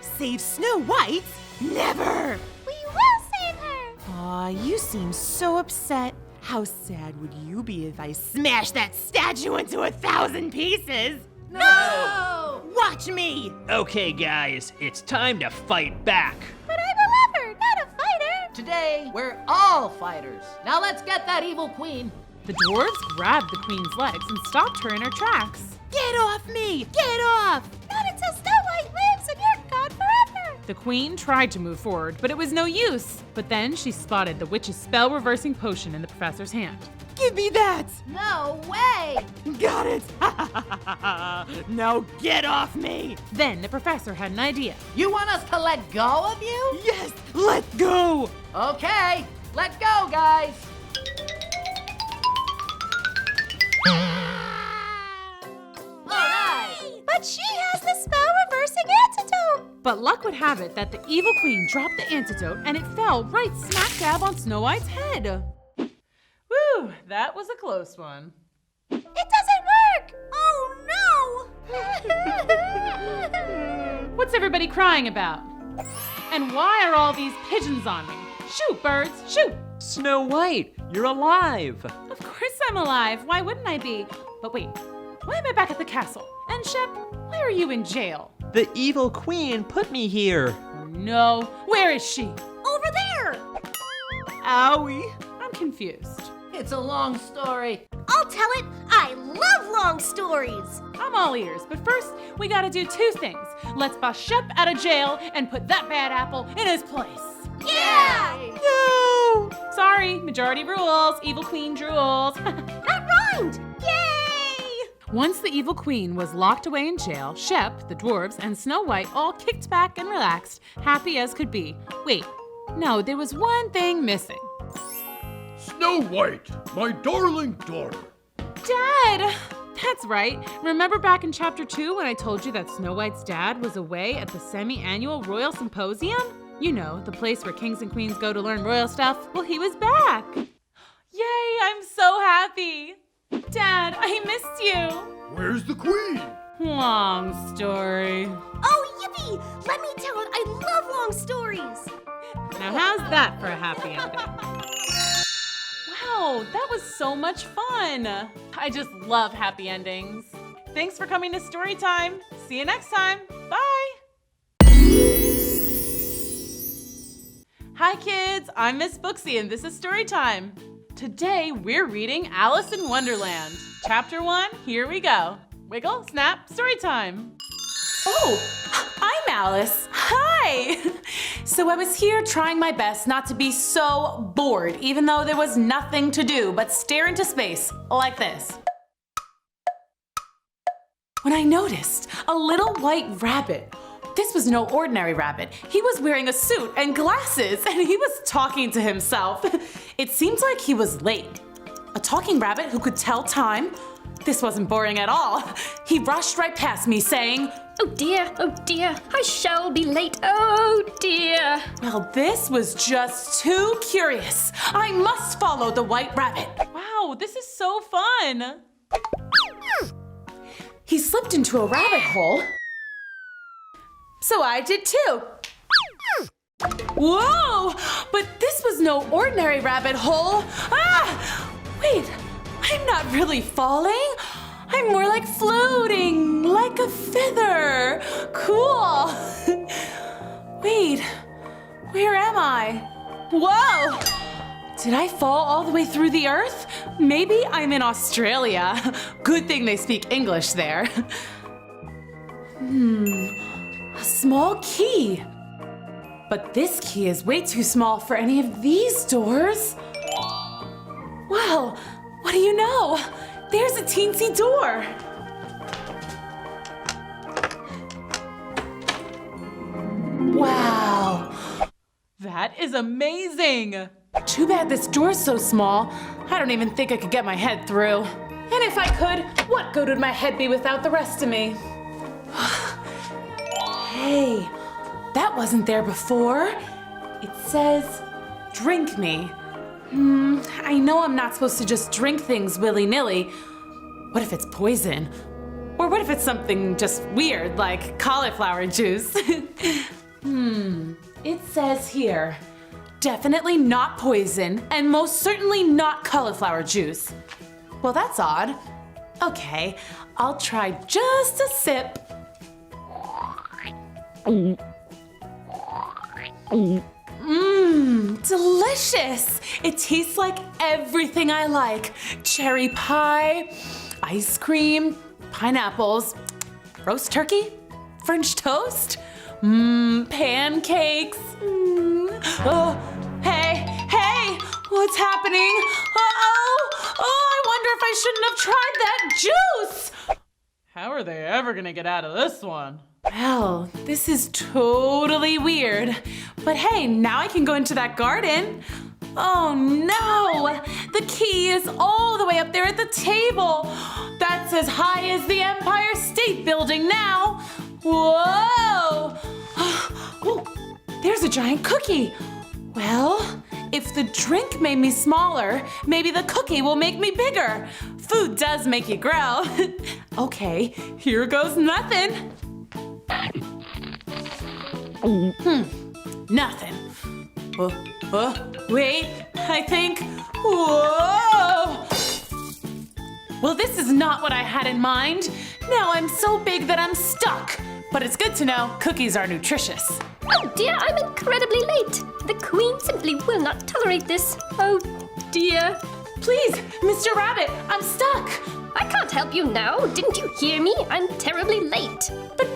Save Snow White? Never! We will save her. Aw, you seem so upset. How sad would you be if I smashed that statue into 1,000 pieces? No! Watch me! Okay, guys, it's time to fight back. But I'm a lover, not a fighter. Today, we're all fighters. Now let's get that evil queen. The dwarves grabbed the queen's legs and stopped her in her tracks. Get off me! Get off! Not until Snow White lives and you're gone forever. The queen tried to move forward, but it was no use. But then she spotted the witch's spell-reversing potion in the professor's hand. Give me that! No way! Got it! Now get off me! Then the professor had an idea. You want us to let go of you? Yes, let go! Okay, let go, guys. Alright! But she has the spell-reversing antidote. But luck would have it that the evil queen dropped the antidote and it fell right smack dab on Snow White's head. Whew, that was a close one. It doesn't work! Oh no! What's everybody crying about? And why are all these pigeons on me? Shoot, birds, shoot! Snow White, you're alive. Of course I'm alive. Why wouldn't I be? But wait, why am I back at the castle? And Shep, why are you in jail? The evil queen put me here. No, where is she? Over there! Owie! I'm confused. It's a long story. I'll tell it. I love long stories. I'm all ears, but first we gotta do 2 things. Let's bust Shep out of jail and put that bad apple in his place. Yeah! No! Sorry, majority rules, evil queen drools. That rhymed! Yay! Once the evil queen was locked away in jail, Shep, the dwarves, and Snow White all kicked back and relaxed, happy as could be. Wait, no, there was one thing missing. Snow White, my darling daughter. Dad! That's right. Remember back in chapter 2 when I told you that Snow White's dad was away at the semi-annual Royal Symposium? You know, the place where kings and queens go to learn royal stuff. Well, he was back. Yay, I'm so happy. Dad, I missed you. Where's the queen? Long story. Oh, yippee! Let me tell it. I love long stories. Now how's that for a happy ending? Wow, that was so much fun. I just love happy endings. Thanks for coming to Storytime. See you next time. Bye. Hi kids, I'm Miss Booksy and this is Storytime. Today we're reading Alice in Wonderland. Chapter 1, here we go. Wiggle, snap, Storytime. Oh, I'm Alice. Hi. So I was here trying my best not to be so bored, even though there was nothing to do but stare into space like this. When I noticed a little white rabbit. This was no ordinary rabbit. He was wearing a suit and glasses, and he was talking to himself. It seems like he was late. A talking rabbit who could tell time? This wasn't boring at all. He rushed right past me saying, oh dear, I shall be late, oh dear. Well, this was just too curious. I must follow the white rabbit. Wow, this is so fun. He slipped into a rabbit hole. So I did too. Whoa, but this was no ordinary rabbit hole. Ah, wait, I'm not really falling. I'm more like floating, like a feather. Cool. Wait, where am I? Whoa! Did I fall all the way through the earth? Maybe I'm in Australia. Good thing they speak English there. A small key. But this key is way too small for any of these doors. Well, what do you know? There's a teensy door. Wow. That is amazing. Too bad this door's so small. I don't even think I could get my head through. And if I could, what good would my head be without the rest of me? Hey, that wasn't there before. It says, drink me. I know I'm not supposed to just drink things willy-nilly. What if it's poison? Or what if it's something just weird, like cauliflower juice? It says here, definitely not poison, and most certainly not cauliflower juice. Well, that's odd. Okay, I'll try just a sip. Delicious! It tastes like everything I like. Cherry pie, ice cream, pineapples, roast turkey, French toast, pancakes. Oh, hey, what's happening? I wonder if I shouldn't have tried that juice. How are they ever gonna get out of this one? Well, this is totally weird. But hey, now I can go into that garden. Oh no! The key is all the way up there at the table. That's as high as the Empire State Building now. Whoa! Oh, there's a giant cookie. Well, if the drink made me smaller, maybe the cookie will make me bigger. Food does make you grow. Okay, here goes nothing. Nothing. Wait, I think. Whoa! Well, this is not what I had in mind. Now I'm so big that I'm stuck. But it's good to know cookies are nutritious. Oh dear, I'm incredibly late. The Queen simply will not tolerate this. Oh dear. Please, Mr. Rabbit, I'm stuck. I can't help you now. Didn't you hear me? I'm terribly late. But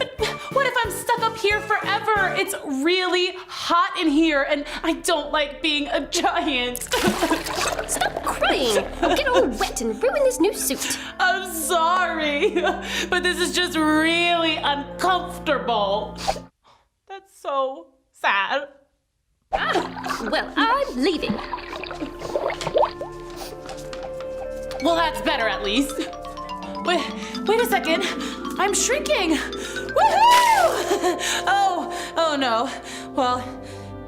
what if I'm stuck up here forever? It's really hot in here and I don't like being a giant. Stop crying. I'll get all wet and ruin this new suit. I'm sorry, but this is just really uncomfortable. That's so sad. Well, I'm leaving. Well, that's better at least. Wait a second. I'm shrinking. Woohoo! Oh no. Well,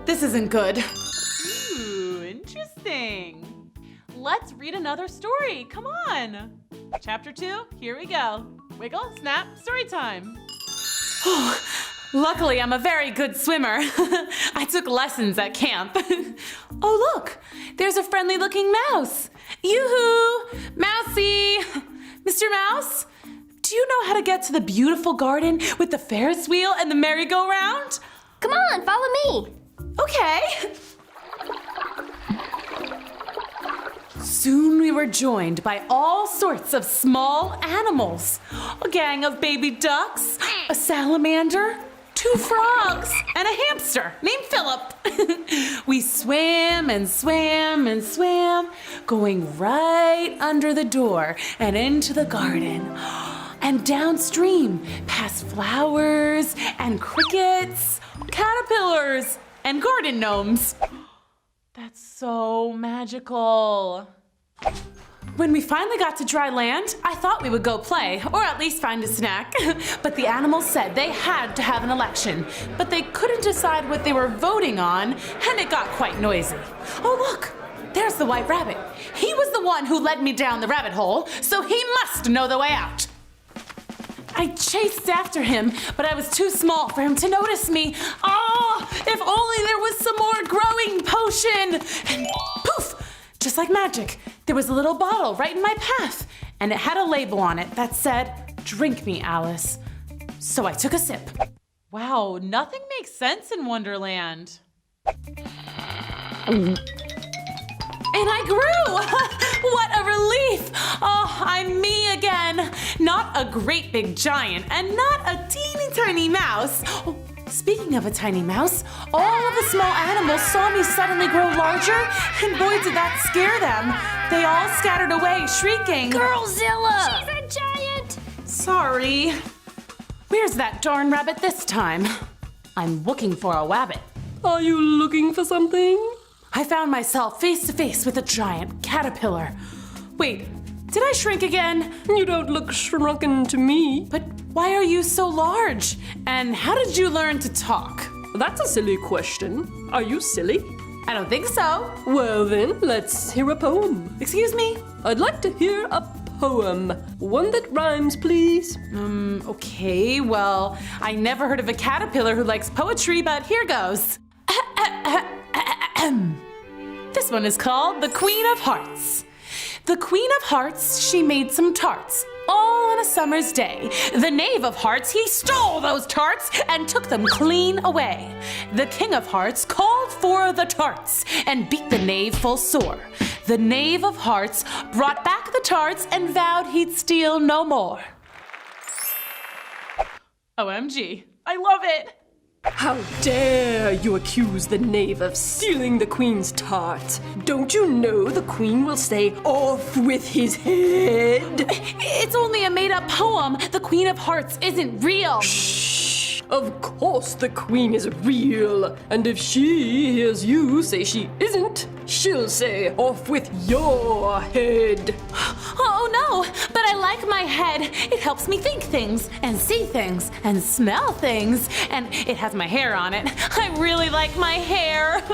this isn't good. Ooh, interesting. Let's read another story. Come on. Chapter 2, here we go. Wiggle, snap, story time. Luckily, I'm a very good swimmer. I took lessons at camp. Oh, look, there's a friendly looking mouse. Yoo-hoo, Mousy. Mr. Mouse, do you know how to get to the beautiful garden with the Ferris wheel and the merry-go-round? Come on, follow me. Okay. Soon we were joined by all sorts of small animals. A gang of baby ducks, a salamander, 2 frogs, and a hamster named Philip. We swam and swam and swam, going right under the door and into the garden. And downstream, past flowers and crickets, caterpillars and garden gnomes. That's so magical. When we finally got to dry land, I thought we would go play, or at least find a snack. But the animals said they had to have an election, but they couldn't decide what they were voting on, and it got quite noisy. Oh look, there's the white rabbit. He was the one who led me down the rabbit hole, so he must know the way out. I chased after him, but I was too small for him to notice me. Oh, if only there was some more growing potion! And poof! Just like magic, there was a little bottle right in my path, and it had a label on it that said, "Drink me, Alice." So I took a sip. Wow, nothing makes sense in Wonderland. And I grew! What a relief! Oh, I'm me again. Not a great big giant, and not a teeny tiny mouse. Oh, speaking of a tiny mouse, all of the small animals saw me suddenly grow larger, and boy did that scare them. They all scattered away, shrieking, Girlzilla! She's a giant! Sorry. Where's that darn rabbit this time? I'm looking for a wabbit. Are you looking for something? I found myself face to face with a giant caterpillar. Wait, did I shrink again? You don't look shrunken to me. But why are you so large? And how did you learn to talk? That's a silly question. Are you silly? I don't think so. Well then, let's hear a poem. Excuse me? I'd like to hear a poem. One that rhymes, please. Okay, well, I never heard of a caterpillar who likes poetry, but here goes. This one is called The Queen of Hearts. The Queen of Hearts, she made some tarts, all on a summer's day. The Knave of Hearts, he stole those tarts and took them clean away. The King of Hearts called for the tarts and beat the Knave full sore. The Knave of Hearts brought back the tarts and vowed he'd steal no more. OMG, I love it. How dare you accuse the knave of stealing the queen's tart? Don't you know the queen will say, "Off with his head"? It's only a made-up poem. The Queen of Hearts isn't real. Shh! Of course the queen is real. And if she hears you say she isn't, she'll say, "Off with your head." Oh no, but I like my head. It helps me think things and see things and smell things. And it has my hair on it. I really like my hair.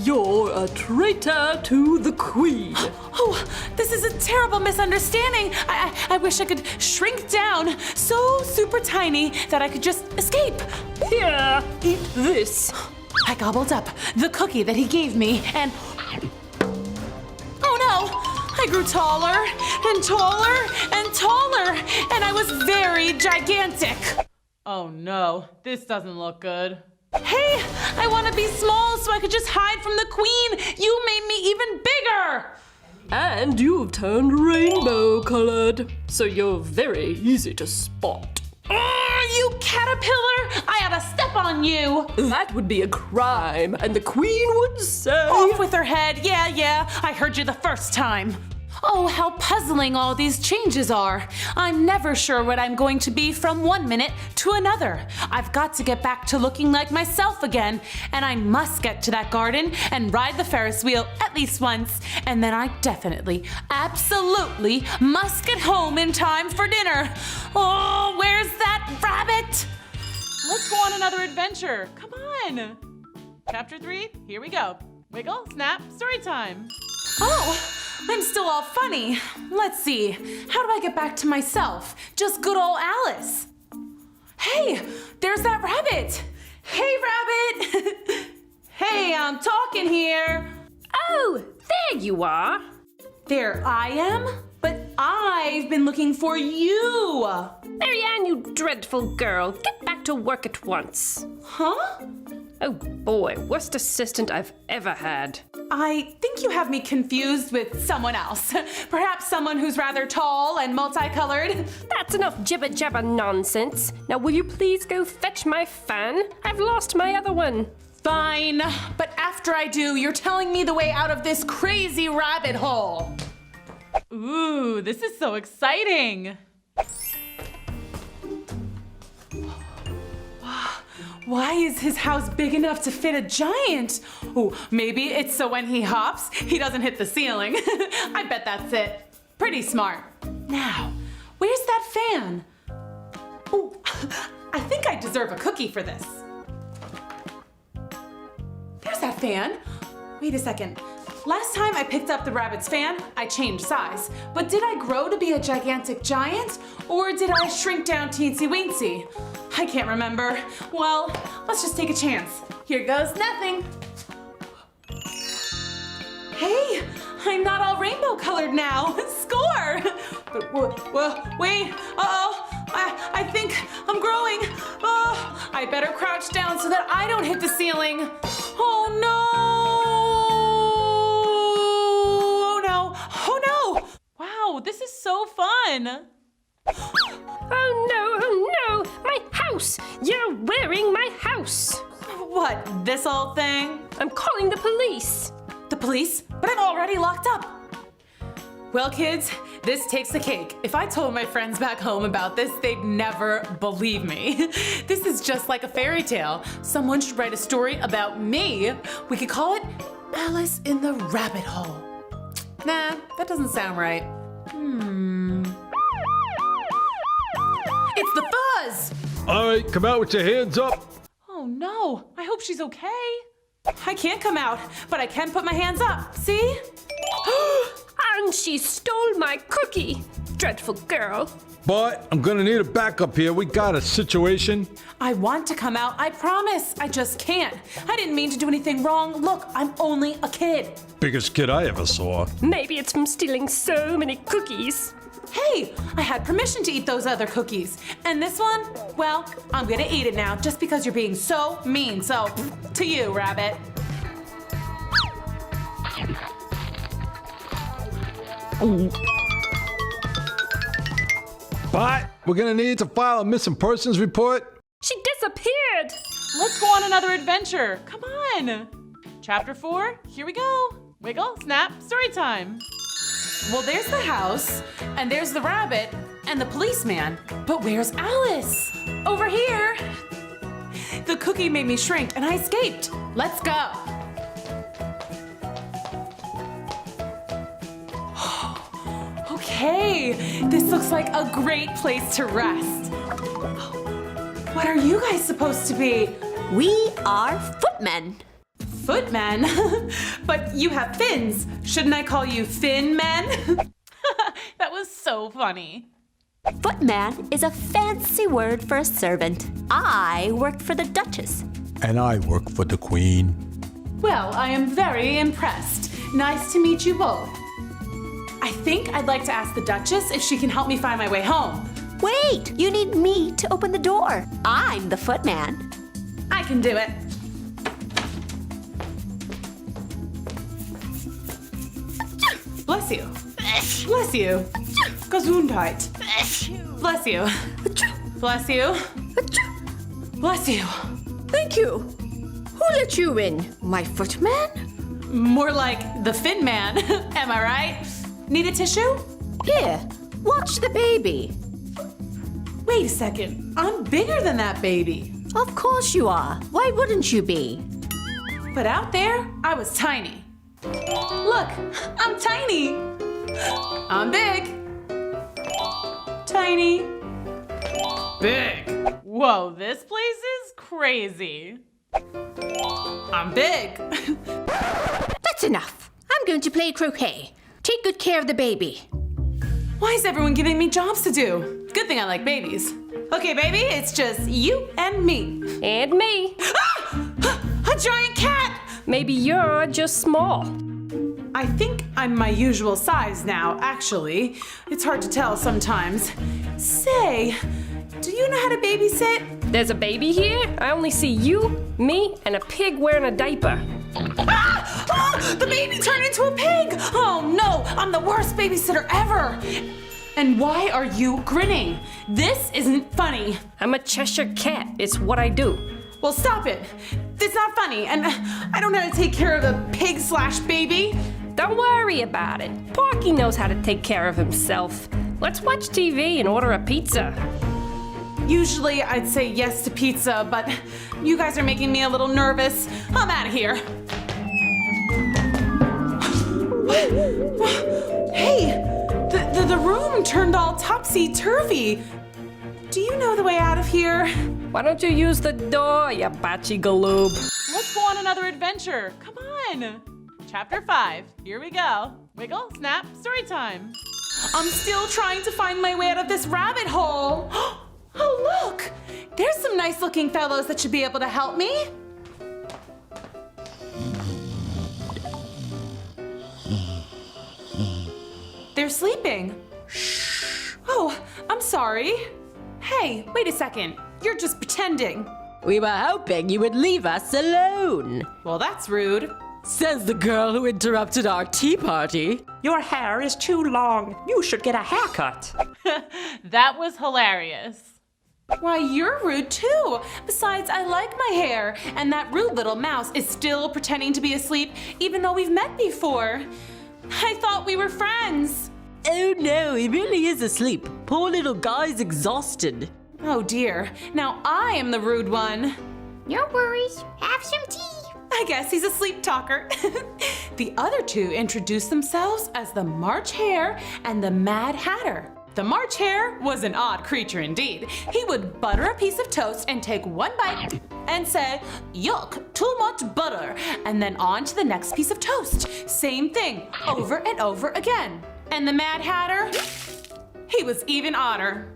You're a traitor to the queen. Oh, this is a terrible misunderstanding. I wish I could shrink down so super tiny that I could just escape. Here, eat this. I gobbled up the cookie that he gave me and... Oh no! I grew taller and taller and taller, and I was very gigantic. Oh no, this doesn't look good. Hey, I want to be small so I could just hide from the queen. You made me even bigger. And you've turned rainbow colored, so you're very easy to spot. You caterpillar! I ought to step on you! That would be a crime, and the queen would say... Off with her head, yeah, I heard you the first time. Oh, how puzzling all these changes are. I'm never sure what I'm going to be from one minute to another. I've got to get back to looking like myself again, and I must get to that garden and ride the Ferris wheel at least once, and then I definitely, absolutely must get home in time for dinner. Oh, where's that rabbit? Let's go on another adventure. Come on. Chapter 3, here we go. Wiggle, snap, story time. Oh, I'm still all funny. Let's see, how do I get back to myself? Just good old Alice. Hey, there's that rabbit. Hey, rabbit. Hey, I'm talking here. Oh, there you are. There I am? But I've been looking for you. Marianne, you dreadful girl. Get back to work at once. Huh? Oh boy, worst assistant I've ever had. I think you have me confused with someone else. Perhaps someone who's rather tall and multicolored. That's enough jibber jabber nonsense. Now will you please go fetch my fan? I've lost my other one. Fine, but after I do, you're telling me the way out of this crazy rabbit hole. Ooh, this is so exciting. Why is his house big enough to fit a giant? Oh, maybe it's so when he hops, he doesn't hit the ceiling. I bet that's it. Pretty smart. Now, where's that fan? Oh, I think I deserve a cookie for this. There's that fan. Wait a second. Last time I picked up the rabbit's fan, I changed size. But did I grow to be a gigantic giant? Or did I shrink down teensy weensy? I can't remember. Well, let's just take a chance. Here goes nothing. Hey, I'm not all rainbow colored now. Score! But wait, I think I'm growing. Oh, I better crouch down so that I don't hit the ceiling. Oh no! Wow, this is so fun. Oh no, my house! You're wearing my house! What, this old thing? I'm calling the police. The police? But I'm already locked up. Well, kids, this takes the cake. If I told my friends back home about this, they'd never believe me. This is just like a fairy tale. Someone should write a story about me. We could call it Alice in the Rabbit Hole. Nah, that doesn't sound right. It's the fuzz! All right, come out with your hands up. Oh no, I hope she's okay. I can't come out, but I can put my hands up. See? And she stole my cookie. Dreadful girl. But I'm gonna need a backup here. We got a situation. I want to come out, I promise. I just can't. I didn't mean to do anything wrong. Look, I'm only a kid. Biggest kid I ever saw. Maybe it's from stealing so many cookies. Hey, I had permission to eat those other cookies. And this one, well, I'm gonna eat it now just because you're being so mean. So, to you, Rabbit. But we're gonna need to file a missing persons report. She disappeared. Let's go on another adventure. Come on. Chapter 4, here we go. Wiggle, snap, story time. Well, there's the house, and there's the rabbit, and the policeman. But where's Alice? Over here. The cookie made me shrink, and I escaped. Let's go. Okay, this looks like a great place to rest. What are you guys supposed to be? We are footmen. Footmen? But you have fins. Shouldn't I call you Fin Men? That was so funny. Footman is a fancy word for a servant. I work for the Duchess. And I work for the Queen. Well, I am very impressed. Nice to meet you both. I think I'd like to ask the Duchess if she can help me find my way home. Wait, you need me to open the door. I'm the footman. I can do it. Bless you. Bless you. Gesundheit. Bless you. Bless you. Bless you. Thank you. Who let you in? My footman? More like the Fin Man. Am I right? Need a tissue? Here, watch the baby. Wait a second. I'm bigger than that baby. Of course you are. Why wouldn't you be? But out there, I was tiny. Look, I'm tiny. I'm big. Tiny. Big. Whoa, this place is crazy. I'm big. That's enough. I'm going to play croquet. Take good care of the baby. Why is everyone giving me jobs to do? Good thing I like babies. Okay, baby, it's just you and me. And me. Ah! A giant cat! Maybe you're just small. I think I'm my usual size now, actually. It's hard to tell sometimes. Say, do you know how to babysit? There's a baby here? I only see you, me, and a pig wearing a diaper. Ah! The baby turned into a pig! Oh no, I'm the worst babysitter ever! And why are you grinning? This isn't funny. I'm a Cheshire cat. It's what I do. Well, stop it. It's not funny, and I don't know how to take care of a pig/baby. Don't worry about it. Porky knows how to take care of himself. Let's watch TV and order a pizza. Usually I'd say yes to pizza, but you guys are making me a little nervous. I'm out of here. Hey, the room turned all topsy-turvy. Do you know the way out of here? Why don't you use the door, you batchy galoob? Let's go on another adventure. Come on. Chapter 5. Here we go. Wiggle, snap, story time. I'm still trying to find my way out of this rabbit hole. Oh, look! There's some nice-looking fellows that should be able to help me. They're sleeping. Shh. Oh, I'm sorry. Hey, wait a second. You're just pretending. We were hoping you would leave us alone. Well, that's rude. Says the girl who interrupted our tea party. Your hair is too long. You should get a haircut. That was hilarious. Why, you're rude too. Besides, I like my hair, and that rude little mouse is still pretending to be asleep even though we've met before. I thought we were friends. Oh no, he really is asleep. Poor little guy's exhausted. Oh dear, now I am the rude one. No worries. Have some tea. I guess he's a sleep talker. The other two introduced themselves as the March Hare and the Mad Hatter. The March Hare was an odd creature indeed. He would butter a piece of toast and take one bite and say, "Yuck, too much butter," and then on to the next piece of toast. Same thing, over and over again. And the Mad Hatter? He was even odder.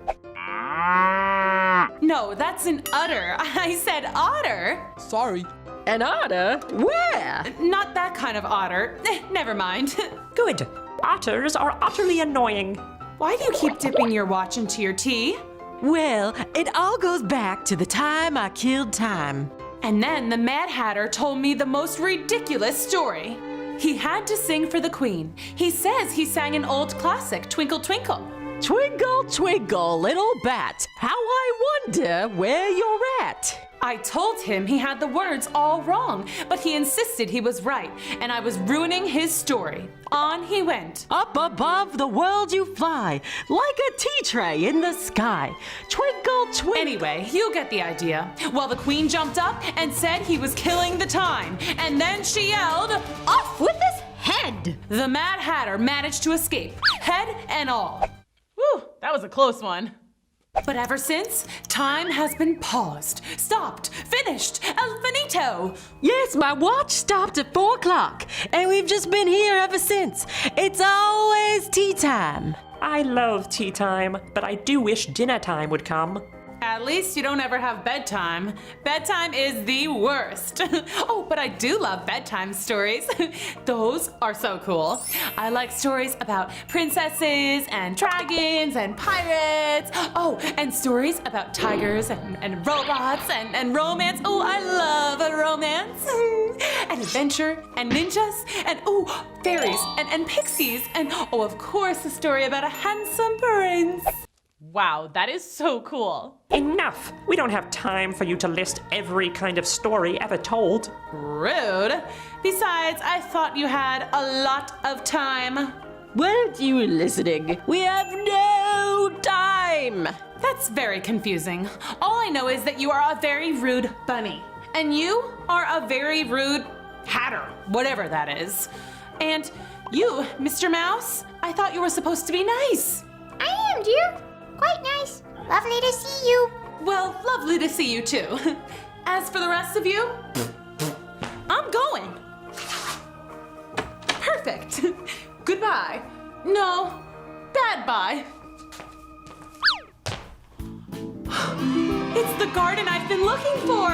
No, that's an udder. I said otter. Sorry. An otter? Where? Not that kind of otter. Never mind. Good. Otters are utterly annoying. Why do you keep dipping your watch into your tea? Well, it all goes back to the time I killed time. And then the Mad Hatter told me the most ridiculous story. He had to sing for the Queen. He says he sang an old classic, Twinkle Twinkle. Twinkle, twinkle, little bat, how I wonder where you're at. I told him he had the words all wrong, but he insisted he was right, and I was ruining his story. On he went. Up above the world you fly, like a tea tray in the sky. Twinkle, twinkle. Anyway, you get the idea. Well, the Queen jumped up and said he was killing the time, and then she yelled, "Off with his head!" The Mad Hatter managed to escape, head and all. Whew, that was a close one. But ever since, time has been paused, stopped, finished, el finito. Yes, my watch stopped at 4 o'clock, and we've just been here ever since. It's always tea time. I love tea time, but I do wish dinner time would come. At least you don't ever have bedtime. Bedtime is the worst. Oh, but I do love bedtime stories. Those are so cool. I like stories about princesses and dragons and pirates. Oh, and stories about tigers and robots and romance. Oh, I love a romance. And adventure and ninjas and oh, fairies and pixies. And oh, of course, a story about a handsome prince. Wow, that is so cool. Enough! We don't have time for you to list every kind of story ever told. Rude. Besides, I thought you had a lot of time. Weren't you listening? We have no time. That's very confusing. All I know is that you are a very rude bunny. And you are a very rude hatter, whatever that is. And you, Mr. Mouse, I thought you were supposed to be nice. I am, dear. Quite nice. Lovely to see you. Well, lovely to see you too. As for the rest of you, I'm going. Perfect. Goodbye. No, bad bye. It's the garden I've been looking for.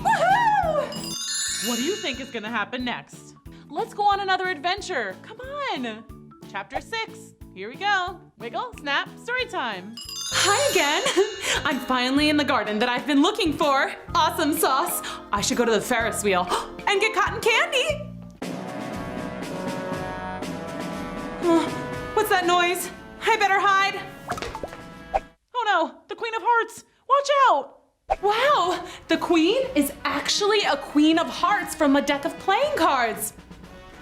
Woohoo! What do you think is gonna happen next? Let's go on another adventure. Come on. Chapter 6. Here we go. Wiggle, snap, story time. Hi again. I'm finally in the garden that I've been looking for. Awesome sauce. I should go to the Ferris wheel and get cotton candy. What's that noise? I better hide. Oh no, the Queen of Hearts. Watch out. Wow, the Queen is actually a Queen of Hearts from a deck of playing cards.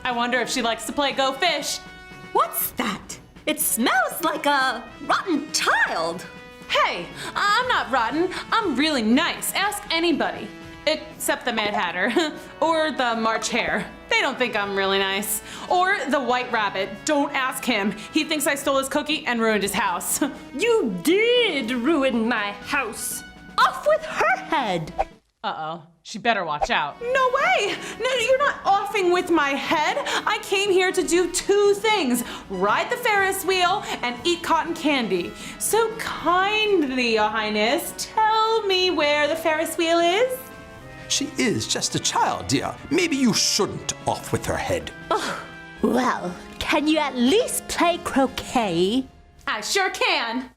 I wonder if she likes to play Go Fish. What's that? It smells like a rotten child. Hey, I'm not rotten. I'm really nice. Ask anybody. Except the Mad Hatter. Or the March Hare. They don't think I'm really nice. Or the White Rabbit. Don't ask him. He thinks I stole his cookie and ruined his house. You did ruin my house. Off with her head. Uh-oh. She better watch out. No way! No, you're not offing with my head. I came here to do two things. Ride the Ferris wheel and eat cotton candy. So kindly, Your Highness, tell me where the Ferris wheel is? She is just a child, dear. Maybe you shouldn't off with her head. Oh, well, can you at least play croquet? I sure can.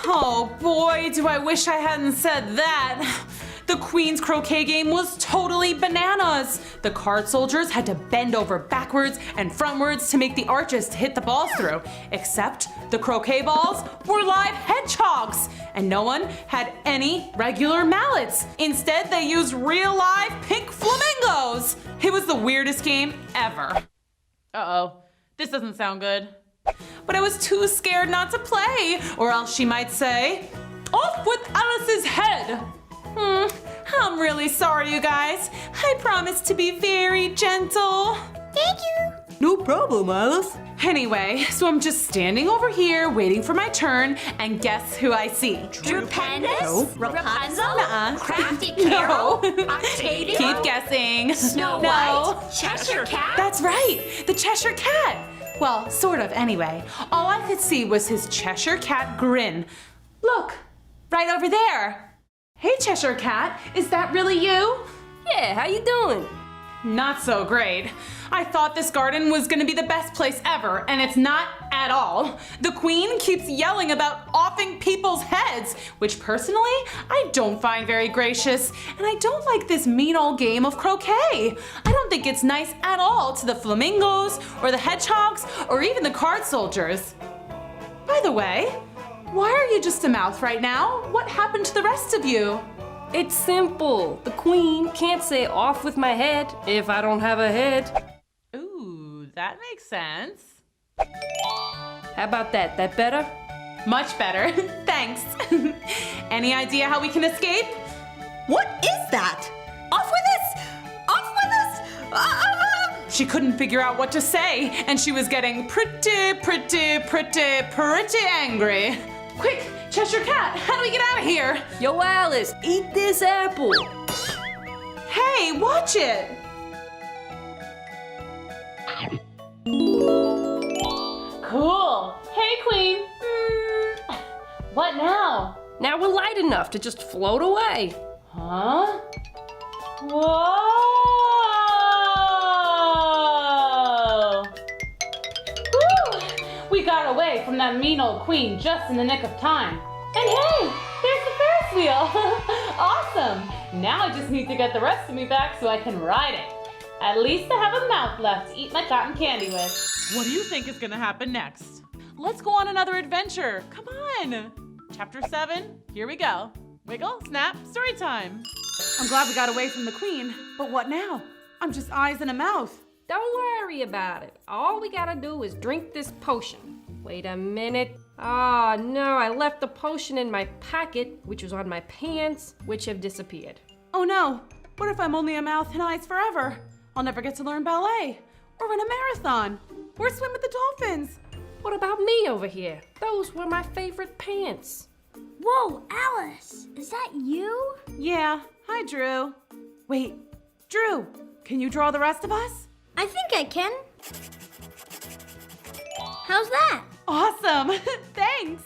Oh boy, do I wish I hadn't said that. The Queen's croquet game was totally bananas. The card soldiers had to bend over backwards and frontwards to make the arches to hit the balls through. Except the croquet balls were live hedgehogs, and no one had any regular mallets. Instead, they used real live pink flamingos. It was the weirdest game ever. Uh-oh, this doesn't sound good. But I was too scared not to play, or else she might say, "Off with Alice's head!" I'm really sorry, you guys. I promise to be very gentle. Thank you. No problem, Alice. Anyway, so I'm just standing over here waiting for my turn, and guess who I see? Stupendous? Rapunzel? Crafty No. Carol? Octavia? Keep guessing. Snow No. White? Cheshire Cat? That's right, the Cheshire Cat. Well, sort of anyway. All I could see was his Cheshire Cat grin. Look, right over there. Hey, Cheshire Cat, is that really you? Yeah, how you doing? Not so great. I thought this garden was gonna be the best place ever, and it's not at all. The Queen keeps yelling about offing people's heads, which personally, I don't find very gracious, and I don't like this mean old game of croquet. I don't think it's nice at all to the flamingos, or the hedgehogs, or even the card soldiers. By the way, why are you just a mouth right now? What happened to the rest of you? It's simple. The Queen can't say off with my head if I don't have a head. Ooh, that makes sense. How about that? That better? Much better. Thanks. Any idea how we can escape? What is that? Off with us! Off with us! She couldn't figure out what to say, and she was getting pretty angry. Quick, Cheshire Cat, how do we get out of here? Yo, Alice, eat this apple. Hey, watch it. Cool. Hey, Queen. What now? Now we're light enough to just float away. Huh? Whoa! Woo! We got away from that mean old Queen just in the nick of time. And hey, there's the Ferris wheel. Awesome. Now I just need to get the rest of me back so I can ride it. At least I have a mouth left to eat my cotton candy with. What do you think is gonna happen next? Let's go on another adventure. Come on. Chapter 7, here we go. Wiggle, snap, story time. I'm glad we got away from the Queen, but what now? I'm just eyes and a mouth. Don't worry about it. All we gotta do is drink this potion. Wait a minute. Oh no, I left the potion in my pocket, which was on my pants, which have disappeared. Oh no, what if I'm only a mouth and eyes forever? I'll never get to learn ballet, or run a marathon, or swim with the dolphins. What about me over here? Those were my favorite pants. Whoa, Alice, is that you? Yeah, hi Drew. Wait, Drew, can you draw the rest of us? I think I can. How's that? Awesome, thanks.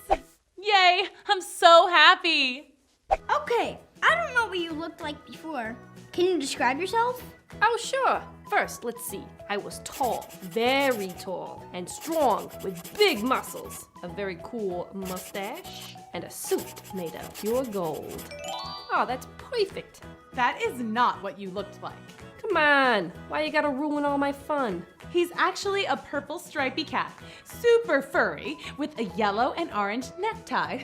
Yay, I'm so happy. Okay, I don't know what you looked like before. Can you describe yourself? Oh, sure. First, let's see. I was tall, very tall, and strong with big muscles, a very cool mustache, and a suit made of pure gold. Oh, that's perfect. That is not what you looked like. Come on, why you gotta ruin all my fun? He's actually a purple stripy cat, super furry, with a yellow and orange necktie,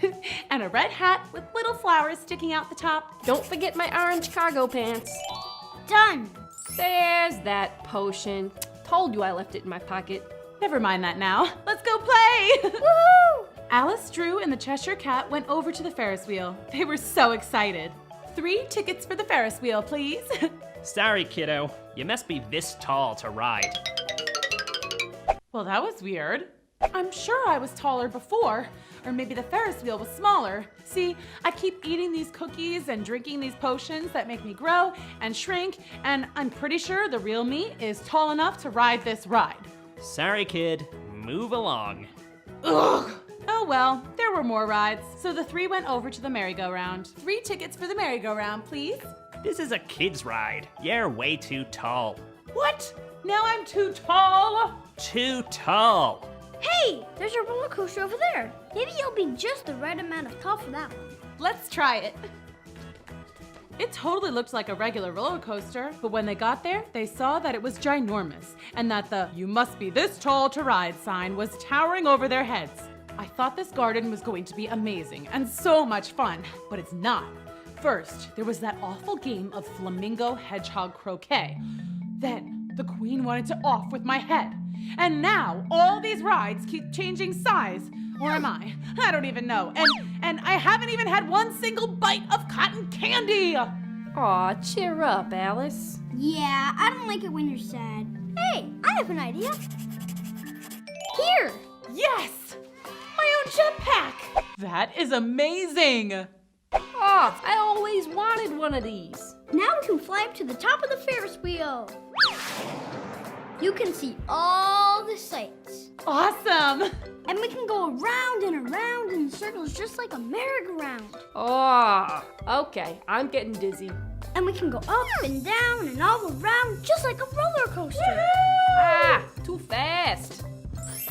and a red hat with little flowers sticking out the top. Don't forget my orange cargo pants. Done. There's that potion. Told you I left it in my pocket. Never mind that now. Let's go play! Woohoo! Alice, Drew, and the Cheshire Cat went over to the Ferris wheel. They were so excited. 3 tickets for the Ferris wheel, please. Sorry, kiddo. You must be this tall to ride. Well, that was weird. I'm sure I was taller before, or maybe the Ferris wheel was smaller. See, I keep eating these cookies and drinking these potions that make me grow and shrink, and I'm pretty sure the real me is tall enough to ride this ride. Sorry, kid. Move along. Ugh! Oh well, there were more rides, so the 3 went over to the merry-go-round. 3 tickets for the merry-go-round, please. This is a kid's ride. You're way too tall. What? Now I'm too tall? Too tall. Hey, there's a roller coaster over there. Maybe you'll be just the right amount of tall for that one. Let's try it. It totally looked like a regular roller coaster, but when they got there, they saw that it was ginormous and that the "you must be this tall to ride" sign was towering over their heads. I thought this garden was going to be amazing and so much fun, but it's not. First, there was that awful game of flamingo hedgehog croquet. Then, the queen wanted to off with my head. And now, all these rides keep changing size. Or am I? I don't even know. And I haven't even had one single bite of cotton candy! Aw, cheer up, Alice. Yeah, I don't like it when you're sad. Hey, I have an idea. Here! Yes! My own jetpack! That is amazing! Oh, I always wanted one of these. Now we can fly up to the top of the Ferris wheel. You can see all the sights. Awesome! And we can go around and around in circles just like a merry-go-round. Oh, okay, I'm getting dizzy. And we can go up and down and all around just like a roller coaster. Woo-hoo! Ah, too fast.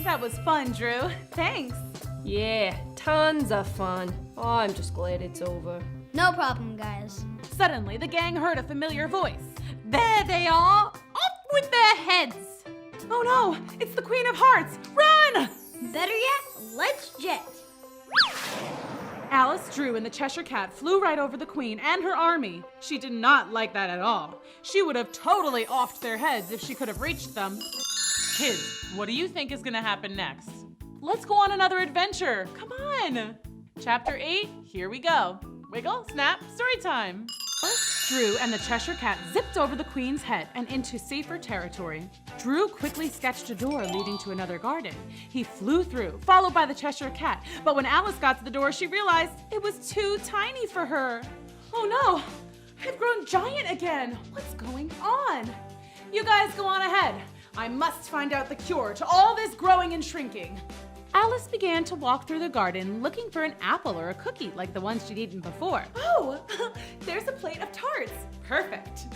That was fun, Drew. Thanks. Yeah, tons of fun. Oh, I'm just glad it's over. No problem, guys. Suddenly, the gang heard a familiar voice. There they are! Off with their heads! Oh no, it's the Queen of Hearts! Run! Better yet, let's jet. Alice, Drew, and the Cheshire Cat flew right over the Queen and her army. She did not like that at all. She would have totally offed their heads if she could have reached them. Kids, what do you think is gonna happen next? Let's go on another adventure. Come on. Chapter 8, here we go. Wiggle, snap, story time. First, Drew and the Cheshire Cat zipped over the Queen's head and into safer territory. Drew quickly sketched a door leading to another garden. He flew through, followed by the Cheshire Cat, but when Alice got to the door, she realized it was too tiny for her. Oh no, I've grown giant again. What's going on? You guys go on ahead. I must find out the cure to all this growing and shrinking. Alice began to walk through the garden looking for an apple or a cookie like the ones she'd eaten before. Oh, there's a plate of tarts. Perfect.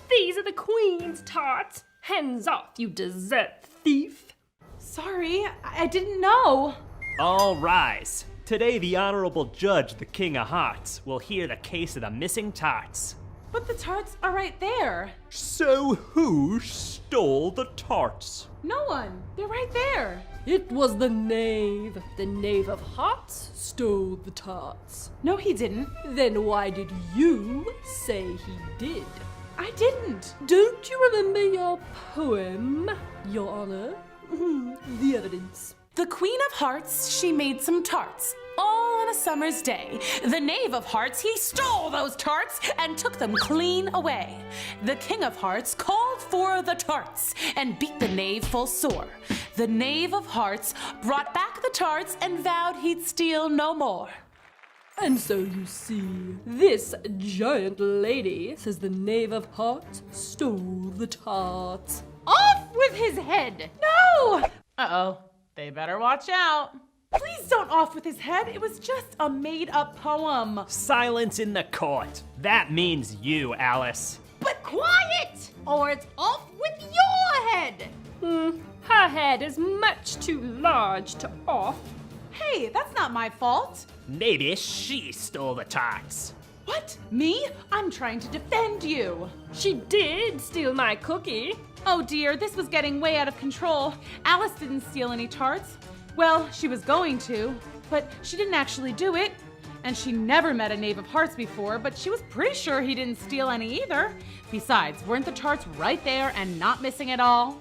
These are the Queen's tarts. Hands off, you dessert thief. Sorry, I didn't know. All rise. Today, the Honorable Judge, the King of Hearts, will hear the case of the missing tarts. But the tarts are right there. So who stole the tarts? No one. They're right there. It was the knave. The knave of hearts stole the tarts. No, he didn't. Then why did you say he did? I didn't. Don't you remember your poem, Your Honor? The evidence. The Queen of Hearts, she made some tarts. All on a summer's day. The Knave of Hearts, he stole those tarts and took them clean away. The King of Hearts called for the tarts and beat the Knave full sore. The Knave of Hearts brought back the tarts and vowed he'd steal no more. And so you see, this giant lady says the Knave of Hearts stole the tarts. Off with his head! No! Uh-oh, they better watch out. Please don't off with his head. It was just a made-up poem. Silence in the court. That means you, Alice. But quiet, or it's off with your head. Her head is much too large to off. Hey, that's not my fault. Maybe she stole the tarts. What? Me? I'm trying to defend you. She did steal my cookie. Oh dear, this was getting way out of control. Alice didn't steal any tarts. Well, she was going to, but she didn't actually do it. And she never met a Knave of Hearts before, but she was pretty sure he didn't steal any either. Besides, weren't the tarts right there and not missing at all?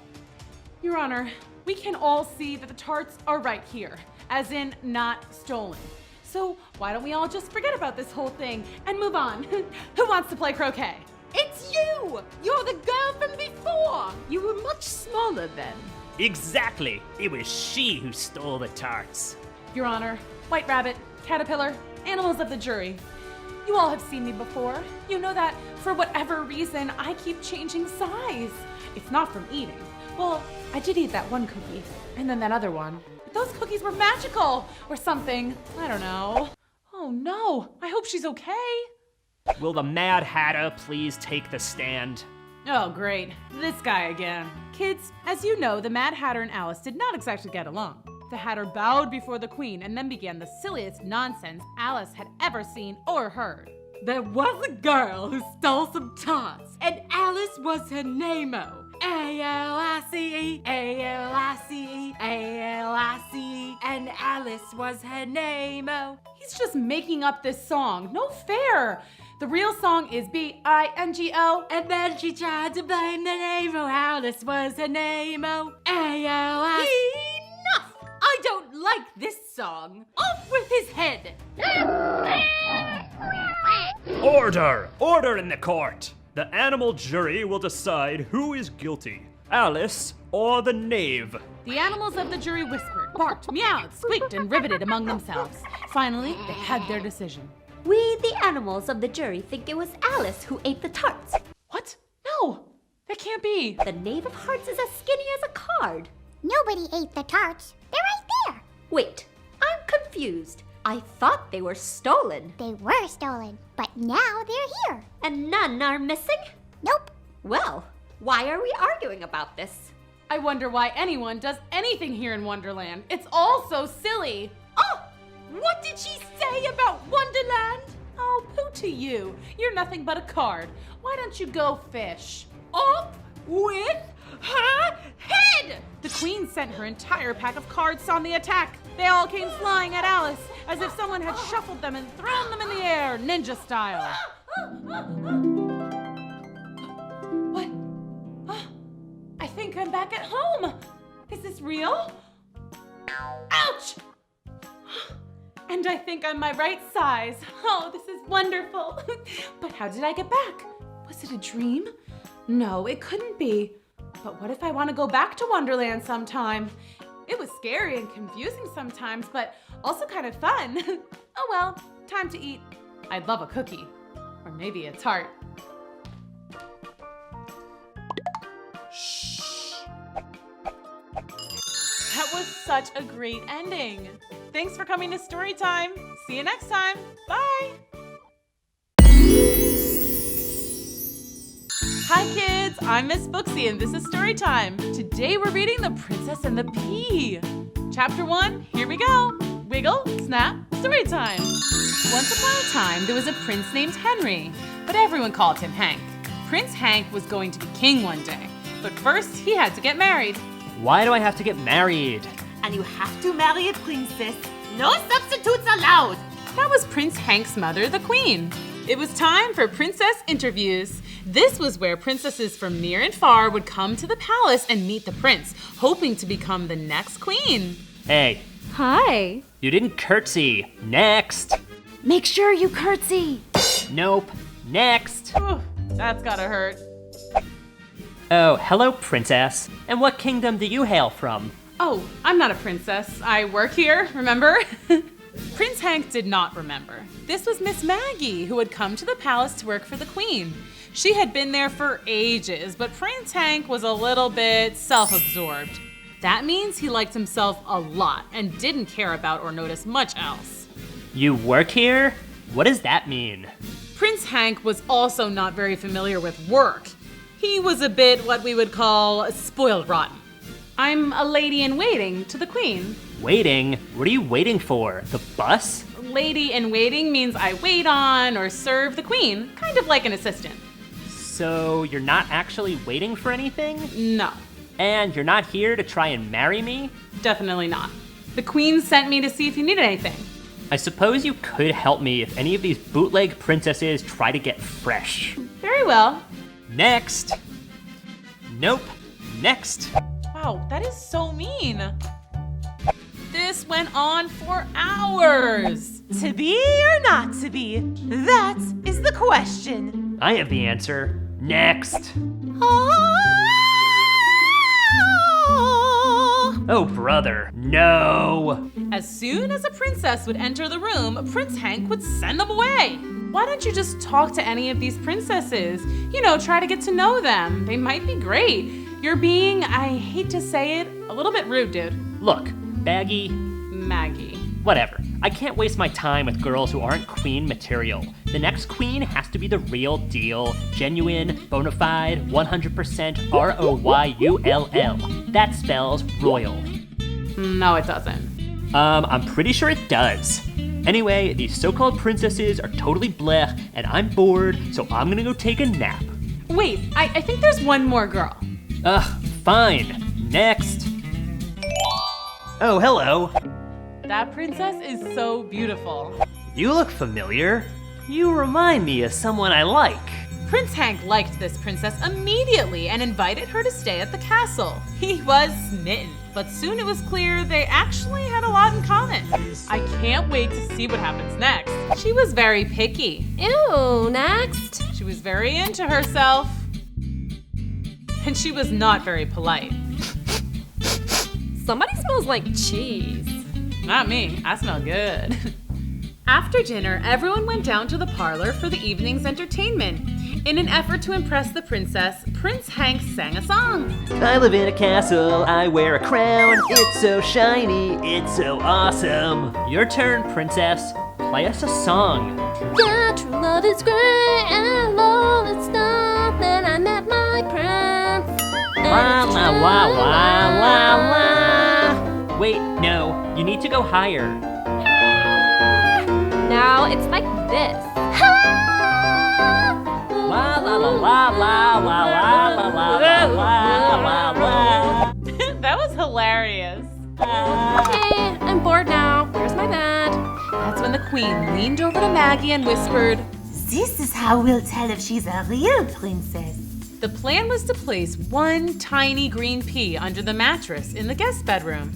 Your Honor, we can all see that the tarts are right here, as in not stolen. So why don't we all just forget about this whole thing and move on? Who wants to play croquet? It's you! You're the girl from before! You were much smaller then. Exactly. It was she who stole the tarts. Your Honor, White Rabbit, Caterpillar, animals of the jury. You all have seen me before. You know that for whatever reason, I keep changing size. It's not from eating. Well, I did eat that one cookie, and then that other one. But those cookies were magical, or something. I don't know. Oh no, I hope she's okay. Will the Mad Hatter please take the stand? Oh great, this guy again. Kids, as you know, the Mad Hatter and Alice did not exactly get along. The Hatter bowed before the Queen and then began the silliest nonsense Alice had ever seen or heard. There was a girl who stole some tarts, and Alice was her name-o. A-L-I-C-E, A-L-I-C-E, A-L-I-C-E, and Alice was her name-o. He's just making up this song. No fair. The real song is B-I-N-G-O. And then she tried to blame the name-o. Alice was her name-o. A-L-I-C-E. Enough! I don't like this song. Off with his head! Order! Order in the court! The animal jury will decide who is guilty, Alice or the knave. The animals of the jury whispered, barked, meowed, squeaked, and riveted among themselves. Finally, they had their decision. We, the animals of the jury, think it was Alice who ate the tarts. What? No, that can't be. The Knave of Hearts is as skinny as a card. Nobody ate the tarts. They're right there. Wait, I'm confused. I thought they were stolen. They were stolen, but now they're here. And none are missing? Nope. Well, why are we arguing about this? I wonder why anyone does anything here in Wonderland. It's all so silly. Oh! What did she say about Wonderland? Oh, pooh to you. You're nothing but a card. Why don't you go fish? Up with her head! The Queen sent her entire pack of cards on the attack. They all came flying at Alice, as if someone had shuffled them and thrown them in the air, ninja style. What? I think I'm back at home. Is this real? Ouch! And I think I'm my right size. Oh, this is wonderful. But how did I get back? Was it a dream? No, it couldn't be. But what if I want to go back to Wonderland sometime? It was scary and confusing sometimes, but also kind of fun. Oh well, time to eat. I'd love a cookie. Or maybe a tart. Shh. That was such a great ending. Thanks for coming to Storytime. See you next time. Bye. Hi kids, I'm Miss Booksy and this is Storytime. Today we're reading The Princess and the Pea. Chapter 1, here we go. Wiggle, snap, Storytime. Once upon a time, there was a prince named Henry, but everyone called him Hank. Prince Hank was going to be king one day, but first he had to get married. Why do I have to get married? And you have to marry a princess. No substitutes allowed. That was Prince Hank's mother, the Queen. It was time for princess interviews. This was where princesses from near and far would come to the palace and meet the prince, hoping to become the next queen. Hey. Hi. You didn't curtsy. Next. Make sure you curtsy. Nope. Next. Ooh, that's gotta hurt. Oh, hello, princess. And what kingdom do you hail from? Oh, I'm not a princess. I work here, remember? Prince Hank did not remember. This was Miss Maggie, who had come to the palace to work for the Queen. She had been there for ages, but Prince Hank was a little bit self-absorbed. That means he liked himself a lot and didn't care about or notice much else. You work here? What does that mean? Prince Hank was also not very familiar with work. He was a bit what we would call spoiled rotten. I'm a lady in waiting to the Queen. Waiting? What are you waiting for? The bus? Lady-in-waiting means I wait on or serve the queen, kind of like an assistant. So you're not actually waiting for anything? No. And you're not here to try and marry me? Definitely not. The queen sent me to see if you needed anything. I suppose you could help me if any of these bootleg princesses try to get fresh. Very well. Next. Nope. Next. Wow, that is so mean. This went on for hours. To be or not to be? That is the question. I have the answer. Next. Oh, brother, no. As soon as a princess would enter the room, Prince Hank would send them away. Why don't you just talk to any of these princesses? You know, try to get to know them. They might be great. You're being, I hate to say it, a little bit rude, dude. Look, Maggie. Whatever. I can't waste my time with girls who aren't queen material. The next queen has to be the real deal. Genuine, bona fide, 100% ROYULL. That spells royal. No, it doesn't. I'm pretty sure it does. Anyway, these so-called princesses are totally bleh, and I'm bored, so I'm gonna go take a nap. Wait, I think there's one more girl. Fine. Next. Oh, hello. That princess is so beautiful. You look familiar. You remind me of someone I like. Prince Hank liked this princess immediately and invited her to stay at the castle. He was smitten, but soon it was clear they actually had a lot in common. I can't wait to see what happens next. She was very picky. Ew, next. She was very into herself. And she was not very polite. Somebody smells like cheese. Not me, I smell good. After dinner, everyone went down to the parlor for the evening's entertainment. In an effort to impress the princess, Prince Hank sang a song. I live in a castle, I wear a crown. It's so shiny, it's so awesome. Your turn, princess. Play us a song. Yeah, true love is great and love is stuff. Then I met my prince. La la la la la la. Wait, no, you need to go higher. Now it's like this. La la la la la la la la la la la. That was hilarious. Okay, I'm bored now. Where's my bed? That's when the queen leaned over to Maggie and whispered, "This is how we'll tell if she's a real princess." The plan was to place one tiny green pea under the mattress in the guest bedroom.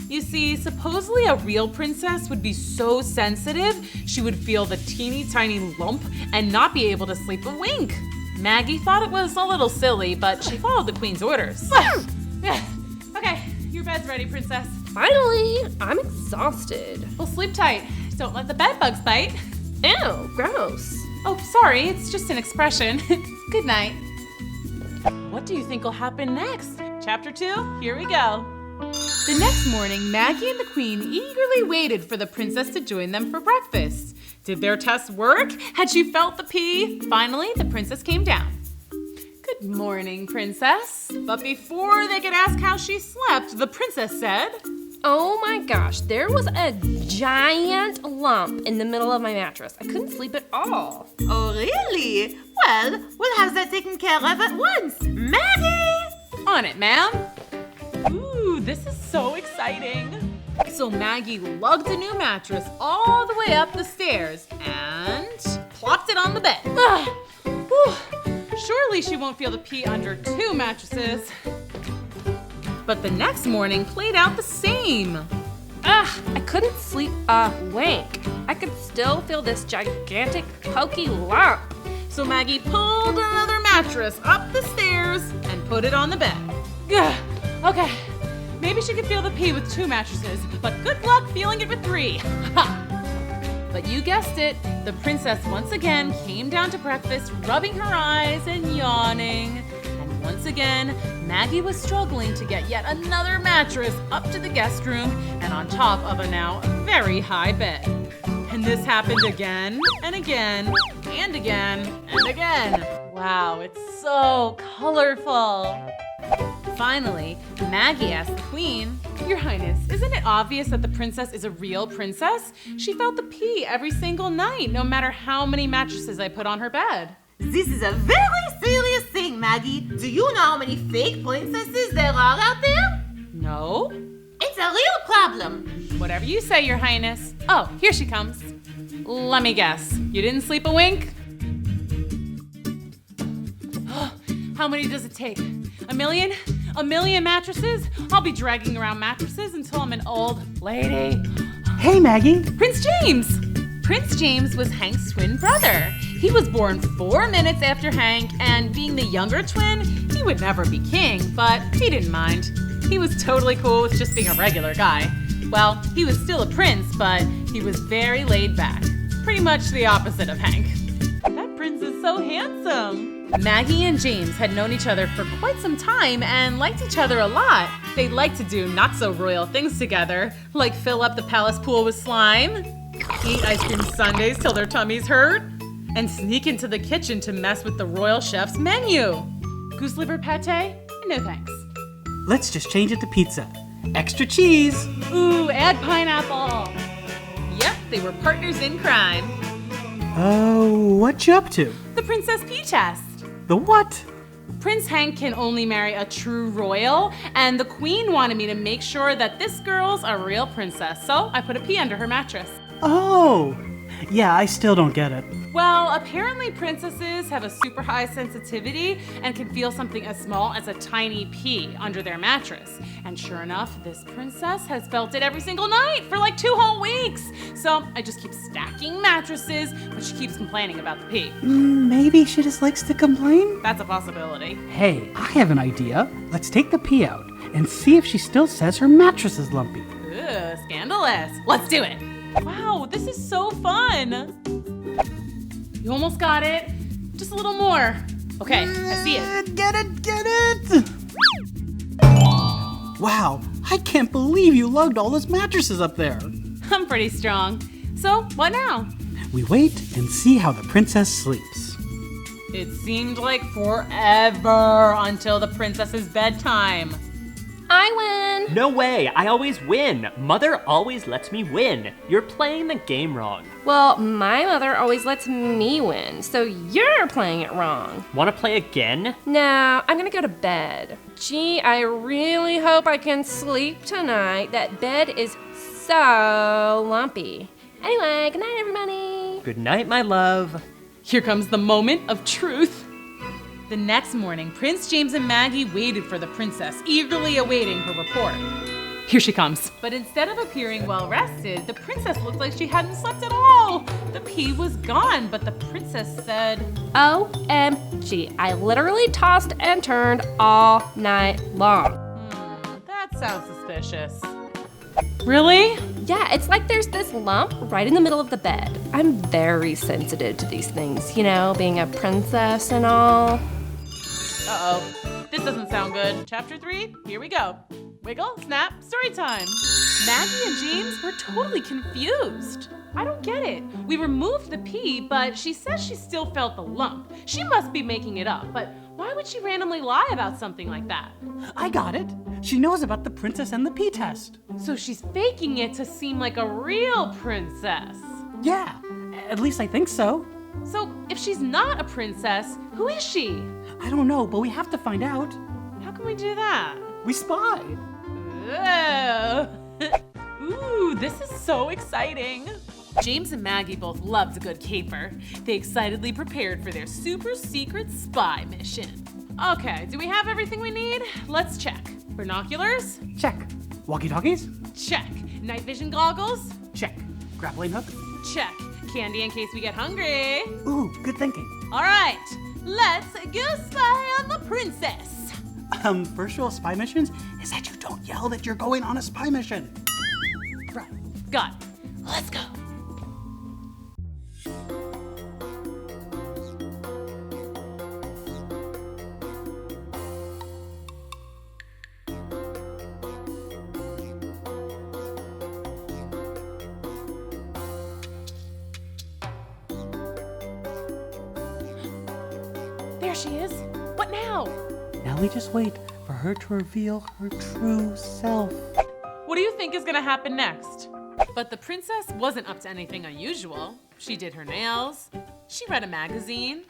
You see, supposedly a real princess would be so sensitive, she would feel the teeny tiny lump and not be able to sleep a wink. Maggie thought it was a little silly, but she followed the queen's orders. Okay, your bed's ready, princess. Finally, I'm exhausted. Well, sleep tight. Don't let the bed bugs bite. Ew, gross. Oh, sorry, it's just an expression. Good night. What do you think will happen next? Chapter 2, here we go. The next morning, Maggie and the queen eagerly waited for the princess to join them for breakfast. Did their test work? Had she felt the pea? Finally, the princess came down. Good morning, princess. But before they could ask how she slept, the princess said, "Oh my gosh, there was a giant lump in the middle of my mattress. I couldn't sleep at all." Oh, really? Well, we'll have that taken care of at once. Maggie! On it, ma'am. Ooh, this is so exciting. So Maggie lugged a new mattress all the way up the stairs and plopped it on the bed. Surely she won't feel the pee under 2 mattresses. But the next morning played out the same. I couldn't sleep a wink. I could still feel this gigantic pokey lump. So Maggie pulled another mattress up the stairs and put it on the bed. Okay, maybe she could feel the pee with 2 mattresses, but good luck feeling it with 3. But you guessed it, the princess once again came down to breakfast, rubbing her eyes and yawning. And once again, Maggie was struggling to get yet another mattress up to the guest room and on top of a now very high bed. And this happened again and again and again and again. Wow, it's so colorful. Finally, Maggie asked the queen, "Your Highness, isn't it obvious that the princess is a real princess? She felt the pee every single night, no matter how many mattresses I put on her bed." This is a very serious thing, Maggie. Do you know how many fake princesses there are out there? No. It's a real problem. Whatever you say, Your Highness. Oh, here she comes. Let me guess. You didn't sleep a wink? How many does it take? A million? A million mattresses? I'll be dragging around mattresses until I'm an old lady. Hey, Maggie. Prince James! Prince James was Hank's twin brother. He was born 4 minutes after Hank, and being the younger twin, he would never be king, but he didn't mind. He was totally cool with just being a regular guy. Well, he was still a prince, but he was very laid back. Pretty much the opposite of Hank. That prince is so handsome. Maggie and James had known each other for quite some time and liked each other a lot. They liked to do not so royal things together, like fill up the palace pool with slime, eat ice cream sundaes till their tummies hurt, and sneak into the kitchen to mess with the royal chef's menu. Goose liver pate? No thanks. Let's just change it to pizza. Extra cheese. Ooh, add pineapple. Yep, they were partners in crime. Oh, what you up to? The Princess Pea test. The what? Prince Hank can only marry a true royal, and the queen wanted me to make sure that this girl's a real princess, so I put a pea under her mattress. Oh, yeah, I still don't get it. Well, apparently princesses have a super high sensitivity and can feel something as small as a tiny pea under their mattress. And sure enough, this princess has felt it every single night for like 2 whole weeks. So I just keep stacking mattresses, but she keeps complaining about the pea. Maybe she just likes to complain? That's a possibility. Hey, I have an idea. Let's take the pea out and see if she still says her mattress is lumpy. Ugh, scandalous. Let's do it. Wow, this is so fun. You almost got it. Just a little more. Okay, I see it. Get it! Wow, I can't believe you lugged all those mattresses up there. I'm pretty strong. So, what now? We wait and see how the princess sleeps. It seemed like forever until the princess's bedtime. I win! No way, I always win. Mother always lets me win. You're playing the game wrong. Well, my mother always lets me win, so you're playing it wrong. Wanna play again? No, I'm gonna go to bed. Gee, I really hope I can sleep tonight. That bed is so lumpy. Anyway, good night, everybody. Good night, my love. Here comes the moment of truth. The next morning, Prince James and Maggie waited for the princess, eagerly awaiting her report. Here she comes. But instead of appearing well rested, the princess looked like she hadn't slept at all. The pea was gone, but the princess said, OMG, I literally tossed and turned all night long. That sounds suspicious. Really? Yeah, it's like there's this lump right in the middle of the bed. I'm very sensitive to these things, you know, being a princess and all. Uh-oh, this doesn't sound good. Chapter 3, here we go. Wiggle, snap, story time. Maggie and James were totally confused. I don't get it. We removed the pea, but she says she still felt the lump. She must be making it up, but why would she randomly lie about something like that? I got it. She knows about the princess and the pea test. So she's faking it to seem like a real princess. Yeah, at least I think so. So if she's not a princess, who is she? I don't know, but we have to find out. How can we do that? We spy. Ooh, this is so exciting. James and Maggie both loved a good caper. They excitedly prepared for their super secret spy mission. Okay, do we have everything we need? Let's check. Binoculars? Check. Walkie-talkies? Check. Night vision goggles? Check. Grappling hook? Check. Candy in case we get hungry. Ooh, good thinking. All right, let's go spy on the princess. First rule of spy missions is that you don't yell that you're going on a spy mission. Right, got it. Let's go. There she is. What now? Now we just wait for her to reveal her true self. What do you think is gonna happen next? But the princess wasn't up to anything unusual. She did her nails, she read a magazine,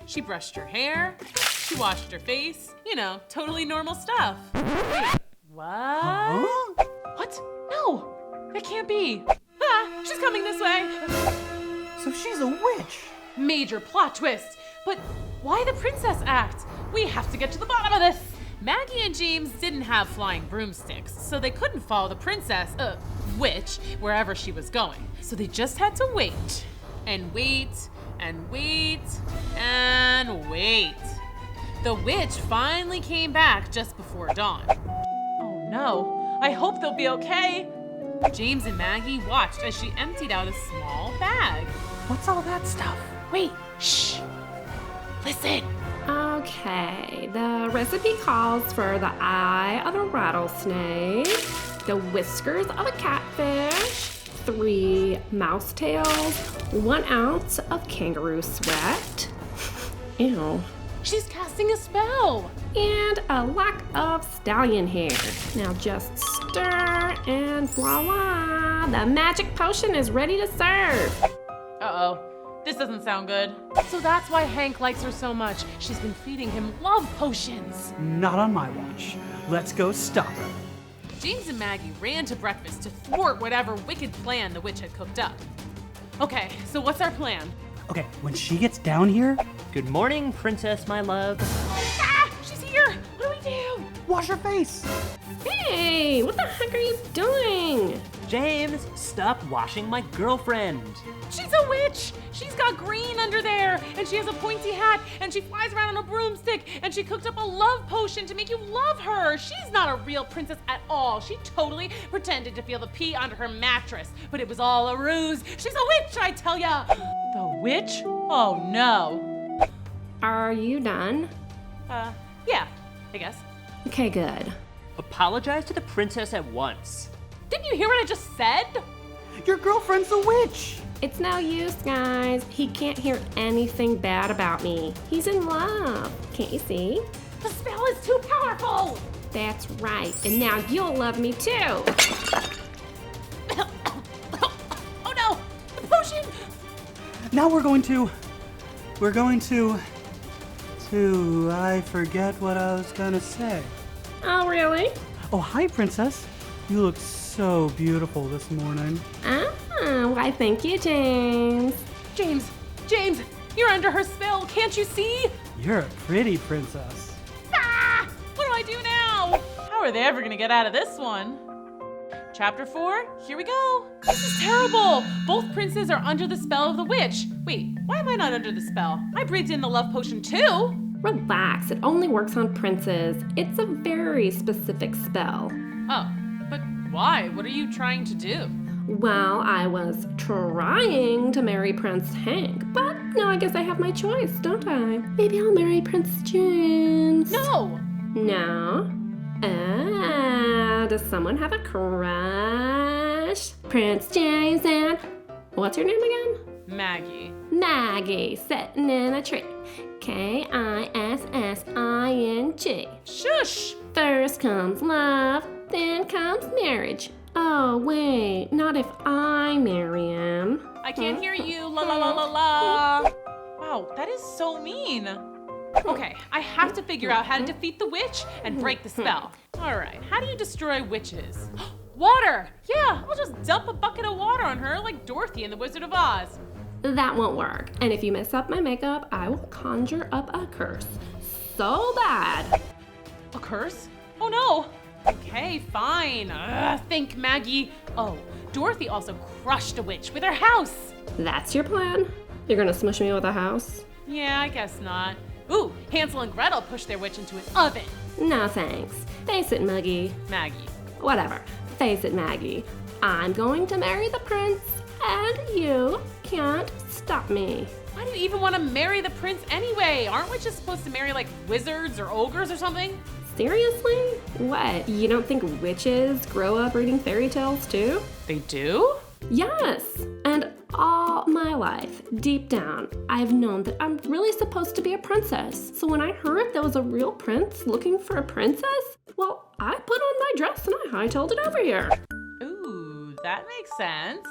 she brushed her hair, she washed her face. You know, totally normal stuff. Wait, what? Huh? What? No, that can't be. Ah, she's coming this way. So she's a witch. Major plot twist. But why the princess act? We have to get to the bottom of this. Maggie and James didn't have flying broomsticks, so they couldn't follow the princess, witch, wherever she was going. So they just had to wait, and wait, and wait, and wait. The witch finally came back just before dawn. Oh no, I hope they'll be okay. James and Maggie watched as she emptied out a small bag. What's all that stuff? Wait, shh, listen. Okay, the recipe calls for the eye of a rattlesnake, the whiskers of a catfish, 3 mouse tails, 1 ounce of kangaroo sweat. Ew. She's casting a spell. And a lock of stallion hair. Now just stir and voila, the magic potion is ready to serve. Uh-oh. This doesn't sound good. So that's why Hank likes her so much. She's been feeding him love potions. Not on my watch. Let's go stop her. James and Maggie ran to breakfast to thwart whatever wicked plan the witch had cooked up. Okay, so what's our plan? Okay, when she gets down here... Good morning, princess, my love. Ah! She's here! What do we do? Wash her face! Hey, what the heck are you doing? James, stop washing my girlfriend. She's a witch! She's got green under there, and she has a pointy hat, and she flies around on a broomstick, and she cooked up a love potion to make you love her. She's not a real princess at all. She totally pretended to feel the pee under her mattress, but it was all a ruse. She's a witch, I tell ya! The witch? Oh no. Are you done? Yeah, I guess. Okay, good. Apologize to the princess at once. Didn't you hear what I just said? Your girlfriend's a witch! It's no use, guys. He can't hear anything bad about me. He's in love. Can't you see? The spell is too powerful! That's right. And now you'll love me too. Oh no! The potion! Now we're going to... I forget what I was gonna say. Oh, really? Oh, hi, princess. You look so beautiful this morning. Why, thank you, James. James, you're under her spell. Can't you see? You're a pretty princess. Ah! What do I do now? How are they ever gonna get out of this one? Chapter 4, here we go. This is terrible. Both princes are under the spell of the witch. Wait, why am I not under the spell? I breathed in the love potion too. Relax, it only works on princes. It's a very specific spell. Oh, but why? What are you trying to do? Well, I was trying to marry Prince Hank, but now I guess I have my choice, don't I? Maybe I'll marry Prince James. No! No? Does someone have a crush? Prince James and... What's her name again? Maggie. Maggie, sitting in a tree. K-I-S-S-I-N-G. Shush! First comes love, then comes marriage. Oh, wait, not if I marry him. I can't hear you, la la la la la. Wow, that is so mean. Okay, I have to figure out how to defeat the witch and break the spell. All right, how do you destroy witches? Water! Yeah, I'll just dump a bucket of water on her like Dorothy in The Wizard of Oz. That won't work. And if you mess up my makeup, I will conjure up a curse. So bad. A curse? Oh no. Okay, fine. Think, Maggie. Oh, Dorothy also crushed a witch with her house. That's your plan? You're gonna smush me with a house? Yeah, I guess not. Ooh, Hansel and Gretel pushed their witch into an oven. No thanks. Face it, Maggie. Whatever. Face it, Maggie. I'm going to marry the prince, and you can't stop me. Why do you even want to marry the prince anyway? Aren't witches supposed to marry like wizards or ogres or something? Seriously? What? You don't think witches grow up reading fairy tales too? They do? Yes. And All my life, deep down, I've known that I'm really supposed to be a princess. So when I heard there was a real prince looking for a princess, well, I put on my dress and I hightailed it over here. Ooh, that makes sense.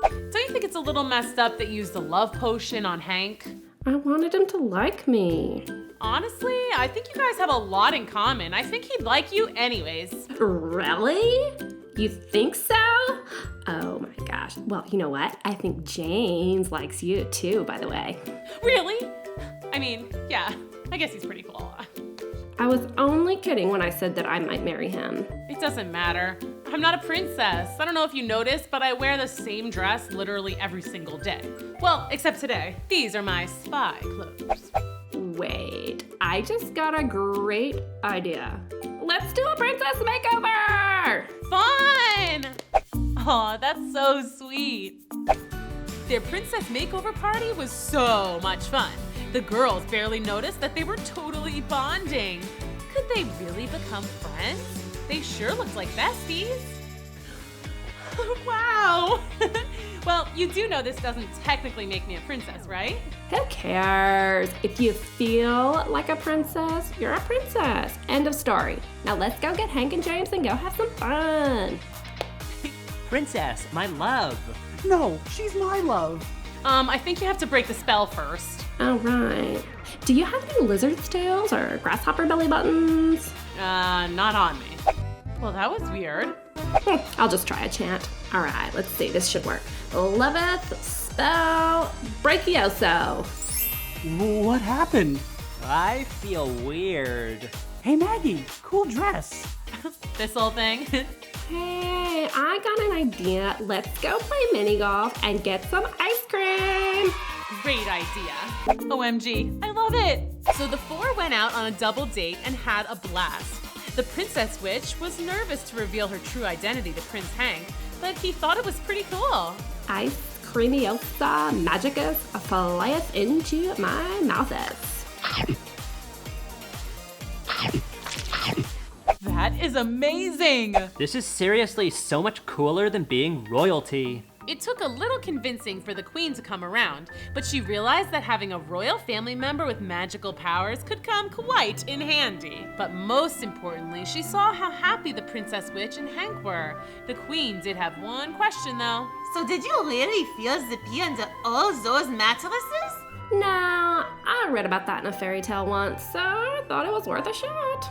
Don't you think it's a little messed up that you used the love potion on Hank? I wanted him to like me. Honestly, I think you guys have a lot in common. I think he'd like you anyways. Really? You think so? Oh my gosh. Well, you know what? I think James likes you too, by the way. Really? I mean, yeah, I guess he's pretty cool. I was only kidding when I said that I might marry him. It doesn't matter. I'm not a princess. I don't know if you noticed, but I wear the same dress literally every single day. Well, except today. These are my spy clothes. Wait, I just got a great idea. Let's do a princess makeover! Fun! Aw, that's so sweet. Their princess makeover party was so much fun. The girls barely noticed that they were totally bonding. Could they really become friends? They sure looked like besties. Wow! Well, you do know this doesn't technically make me a princess, right? Who cares? If you feel like a princess, you're a princess. End of story. Now let's go get Hank and James and go have some fun. Princess, my love. No, she's my love. I think you have to break the spell first. All right. Do you have any lizard's tails or grasshopper belly buttons? Not on me. Well, that was weird. I'll just try a chant. All right, let's see. This should work. Loveth spell Breakioso. What happened? I feel weird. Hey, Maggie, cool dress. This whole thing? Hey, I got an idea. Let's go play mini golf and get some ice cream. Great idea. OMG, I love it. So the four went out on a double date and had a blast. The Princess Witch was nervous to reveal her true identity to Prince Hank, but he thought it was pretty cool. Ice creamiosa magicus flyeth into my mouths. That is amazing! This is seriously so much cooler than being royalty. It took a little convincing for the queen to come around, but she realized that having a royal family member with magical powers could come quite in handy. But most importantly, she saw how happy the Princess Witch and Hank were. The queen did have one question though. So did you really feel zippy under all those mattresses? No, I read about that in a fairy tale once, so I thought it was worth a shot.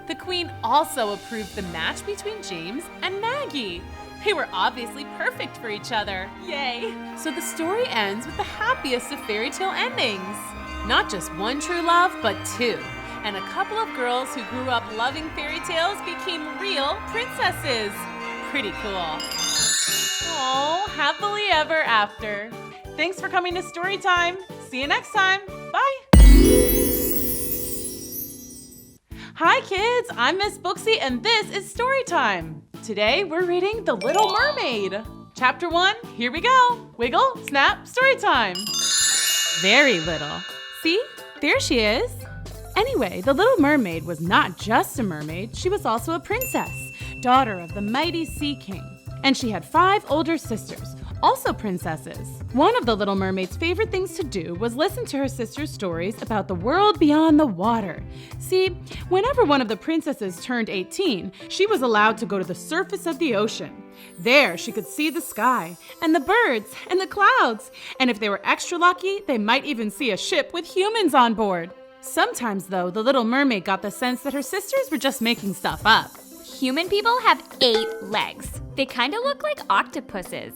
The queen also approved the match between James and Maggie. They were obviously perfect for each other. Yay! So the story ends with the happiest of fairy tale endings. Not just one true love, but two. And a couple of girls who grew up loving fairy tales became real princesses. Pretty cool. Oh, happily ever after. Thanks for coming to Storytime. See you next time. Bye. Hi kids, I'm Miss Booksy and this is Storytime. Today we're reading The Little Mermaid. Chapter 1, here we go. Wiggle, snap, story time. Very little. See, there she is. Anyway, the Little Mermaid was not just a mermaid, she was also a princess, daughter of the mighty Sea King. And she had 5 older sisters, also princesses. One of the Little Mermaid's favorite things to do was listen to her sister's stories about the world beyond the water. See, whenever one of the princesses turned 18, she was allowed to go to the surface of the ocean. There, she could see the sky, and the birds, and the clouds. And if they were extra lucky, they might even see a ship with humans on board. Sometimes, though, the Little Mermaid got the sense that her sisters were just making stuff up. Human people have 8 legs. They kind of look like octopuses.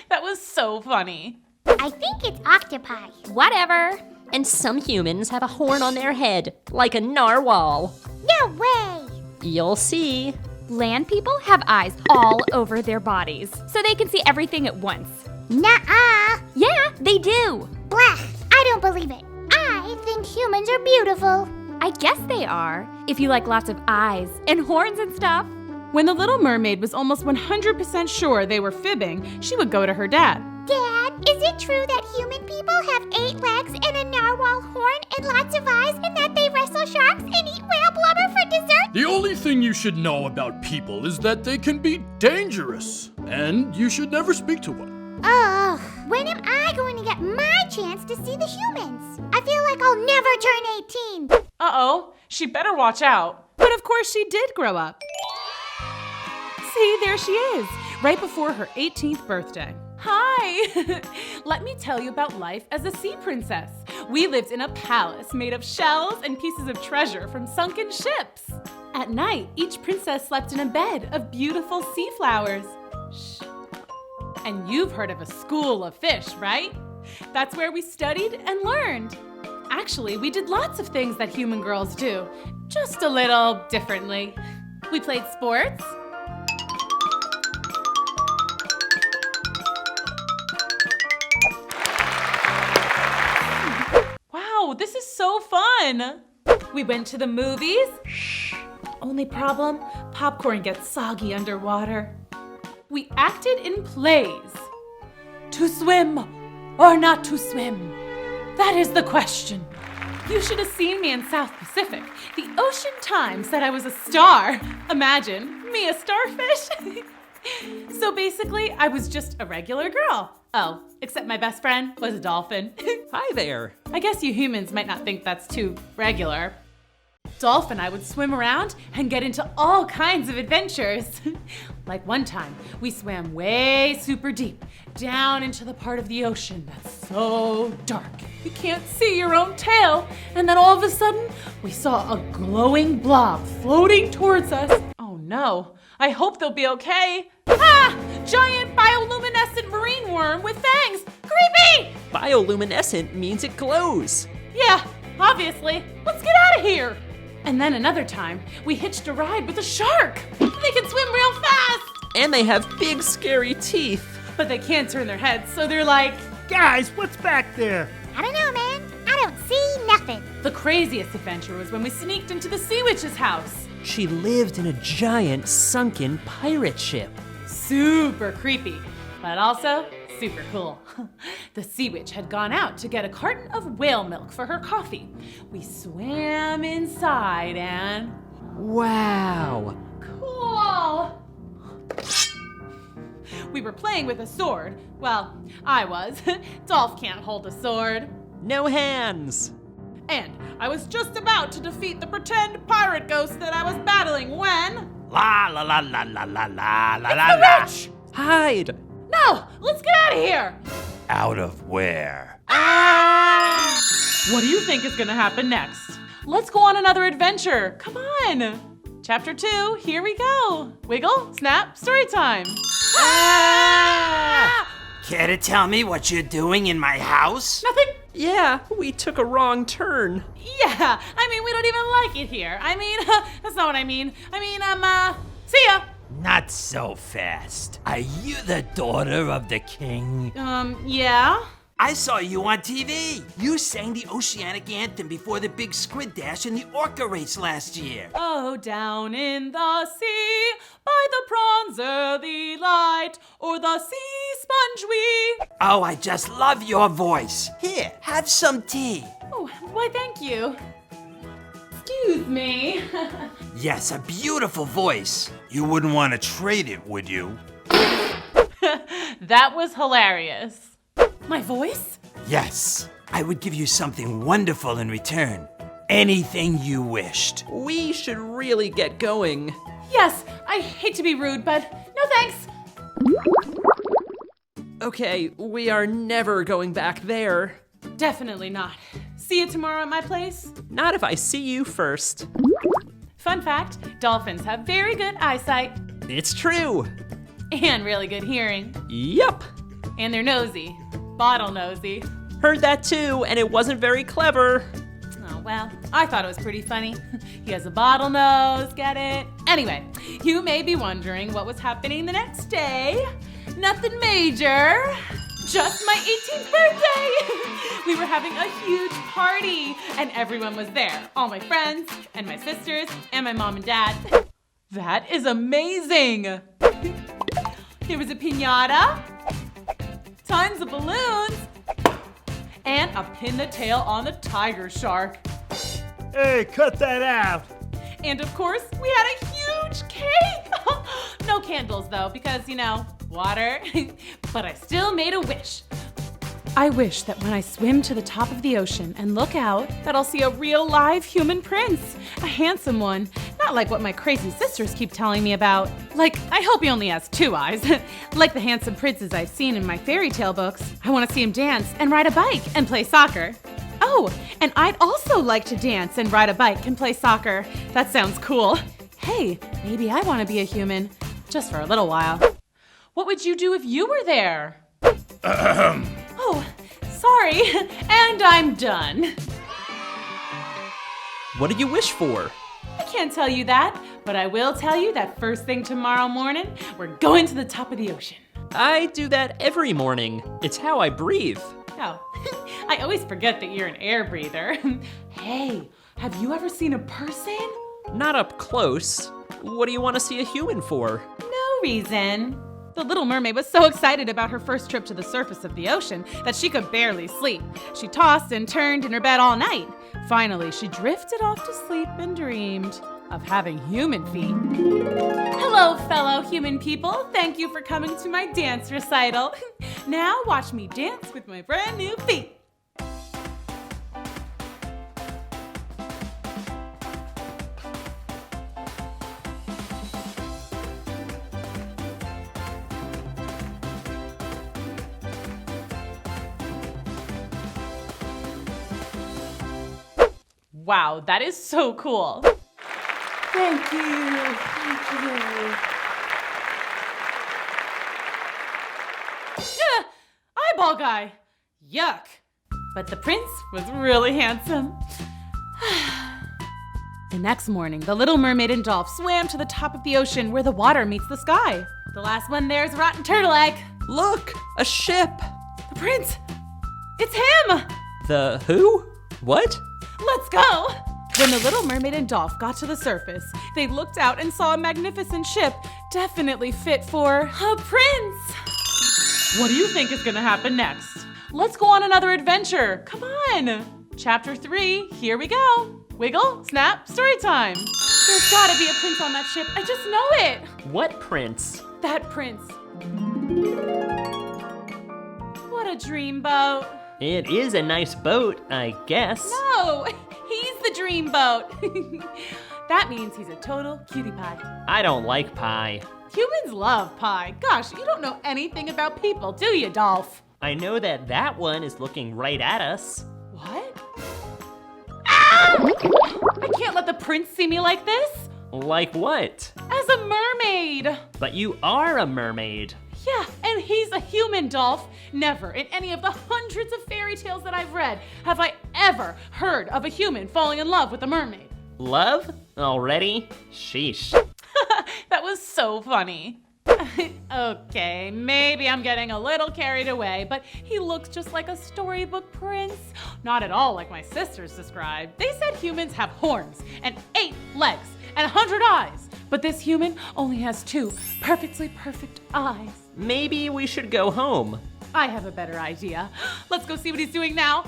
That was so funny. I think it's octopi. Whatever. And some humans have a horn on their head, like a narwhal. No way! You'll see. Land people have eyes all over their bodies, so they can see everything at once. Nuh-uh. Yeah, they do. Blah, I don't believe it. I think humans are beautiful. I guess they are, if you like lots of eyes and horns and stuff. When the Little Mermaid was almost 100% sure they were fibbing, she would go to her dad. Dad, is it true that human people have 8 legs and a narwhal horn and lots of eyes and that they wrestle sharks and eat whale blubber for dessert? The only thing you should know about people is that they can be dangerous, and you should never speak to one. Oh, when am I going to get my chance to see the humans? I feel like I'll never turn 18. Uh-oh, she better watch out. But of course she did grow up. See, there she is, right before her 18th birthday. Hi! Let me tell you about life as a sea princess. We lived in a palace made of shells and pieces of treasure from sunken ships. At night, each princess slept in a bed of beautiful sea flowers. Shh. And you've heard of a school of fish, right? That's where we studied and learned. Actually, we did lots of things that human girls do, just a little differently. We played sports. Wow, this is so fun. We went to the movies. Only problem, popcorn gets soggy underwater. We acted in plays. To swim or not to swim? That is the question. You should have seen me in South Pacific. The Ocean Times said I was a star. Imagine, me a starfish? So basically, I was just a regular girl. Oh, except my best friend was a dolphin. Hi there. I guess you humans might not think that's too regular. Dolph and I would swim around and get into all kinds of adventures. Like one time, we swam way super deep, down into the part of the ocean that's so dark you can't see your own tail. And then all of a sudden, we saw a glowing blob floating towards us. Oh no, I hope they'll be okay. Ah! Giant bioluminescent marine worm with fangs! Creepy! Bioluminescent means it glows. Yeah, obviously. Let's get out of here. And then another time, we hitched a ride with a shark. They can swim real fast. And they have big, scary teeth. But they can't turn their heads, so they're like, guys, what's back there? I don't know, man. I don't see nothing. The craziest adventure was when we sneaked into the sea witch's house. She lived in a giant, sunken pirate ship. Super creepy, but also super cool. The sea witch had gone out to get a carton of whale milk for her coffee. We swam inside and... Wow! Cool! We were playing with a sword. Well, I was. Dolph can't hold a sword. No hands! And I was just about to defeat the pretend pirate ghost that I was battling when... La la la la la la la la It's la the la. witch! Hide! No! Let's get out of here! Out of where? Ah! What do you think is gonna happen next? Let's go on another adventure. Come on! Chapter 2, here we go. Wiggle, snap, story time. Ah! Care to tell me what you're doing in my house? Nothing. Yeah, we took a wrong turn. Yeah, I mean, we don't even like it here. I mean, that's not what I mean. I mean, see ya. Not so fast. Are you the daughter of the king? Yeah. I saw you on TV. You sang the Oceanic Anthem before the big squid dash in the orca race last year. Oh, down in the sea, by the prawns early light, or the sea sponge we... Oh, I just love your voice. Here, have some tea. Oh, why thank you. Excuse me. Yes, a beautiful voice. You wouldn't want to trade it, would you? That was hilarious. My voice? Yes. I would give you something wonderful in return. Anything you wished. We should really get going. Yes, I hate to be rude, but no thanks. Okay, we are never going back there. Definitely not. See you tomorrow at my place? Not if I see you first. Fun fact, dolphins have very good eyesight. It's true. And really good hearing. Yup. And they're nosy. Bottle nosy. Heard that too, and it wasn't very clever. Oh, well, I thought it was pretty funny. He has a bottle nose, get it? Anyway, you may be wondering what was happening the next day. Nothing major. Just my 18th birthday! We were having a huge party, and everyone was there. All my friends, and my sisters, and my mom and dad. That is amazing! There was a piñata, tons of balloons, and a pin the tail on the tiger shark. Hey, cut that out! And of course, we had a huge cake! No candles though, because, you know, water, but I still made a wish. I wish that when I swim to the top of the ocean and look out, that I'll see a real live human prince. A handsome one. Not like what my crazy sisters keep telling me about. Like, I hope he only has 2 eyes. Like the handsome princes I've seen in my fairy tale books. I want to see him dance and ride a bike and play soccer. Oh, and I'd also like to dance and ride a bike and play soccer. That sounds cool. Hey, maybe I want to be a human. Just for a little while. What would you do if you were there? Oh, sorry, and I'm done. What did you wish for? I can't tell you that, but I will tell you that first thing tomorrow morning, we're going to the top of the ocean. I do that every morning. It's how I breathe. Oh, I always forget that you're an air breather. Hey, have you ever seen a person? Not up close. What do you want to see a human for? No reason. The Little Mermaid was so excited about her first trip to the surface of the ocean that she could barely sleep. She tossed and turned in her bed all night. Finally, she drifted off to sleep and dreamed of having human feet. Hello, fellow human people. Thank you for coming to my dance recital. Now watch me dance with my brand new feet. Wow, that is so cool. Thank you. Thank you. Eyeball guy. Yuck. But the prince was really handsome. The next morning, the Little Mermaid and Dolph swam to the top of the ocean where the water meets the sky. The last one there is a rotten turtle egg. Look, a ship. The prince. It's him. The who? What? Let's go! When the Little Mermaid and Dolph got to the surface, they looked out and saw a magnificent ship, definitely fit for a prince. What do you think is gonna happen next? Let's go on another adventure. Come on. Chapter 3, here we go. Wiggle, snap, story time. There's gotta be a prince on that ship. I just know it. What prince? That prince. What a dreamboat. It is a nice boat, I guess. No, he's the dreamboat. That means he's a total cutie pie. I don't like pie. Humans love pie. Gosh, you don't know anything about people, do you, Dolph? I know that one is looking right at us. What? Ow! I can't let the prince see me like this. Like what? As a mermaid. But you are a mermaid. Yeah, and he's a human, Dolph. Never in any of the hundreds of fairy tales that I've read have I ever heard of a human falling in love with a mermaid. Love? Already? Sheesh. That was so funny. Okay, maybe I'm getting a little carried away, but he looks just like a storybook prince. Not at all like my sisters described. They said humans have horns and 8 legs and 100 eyes, but this human only has 2 perfectly perfect eyes. Maybe we should go home. I have a better idea. Let's go see what he's doing now.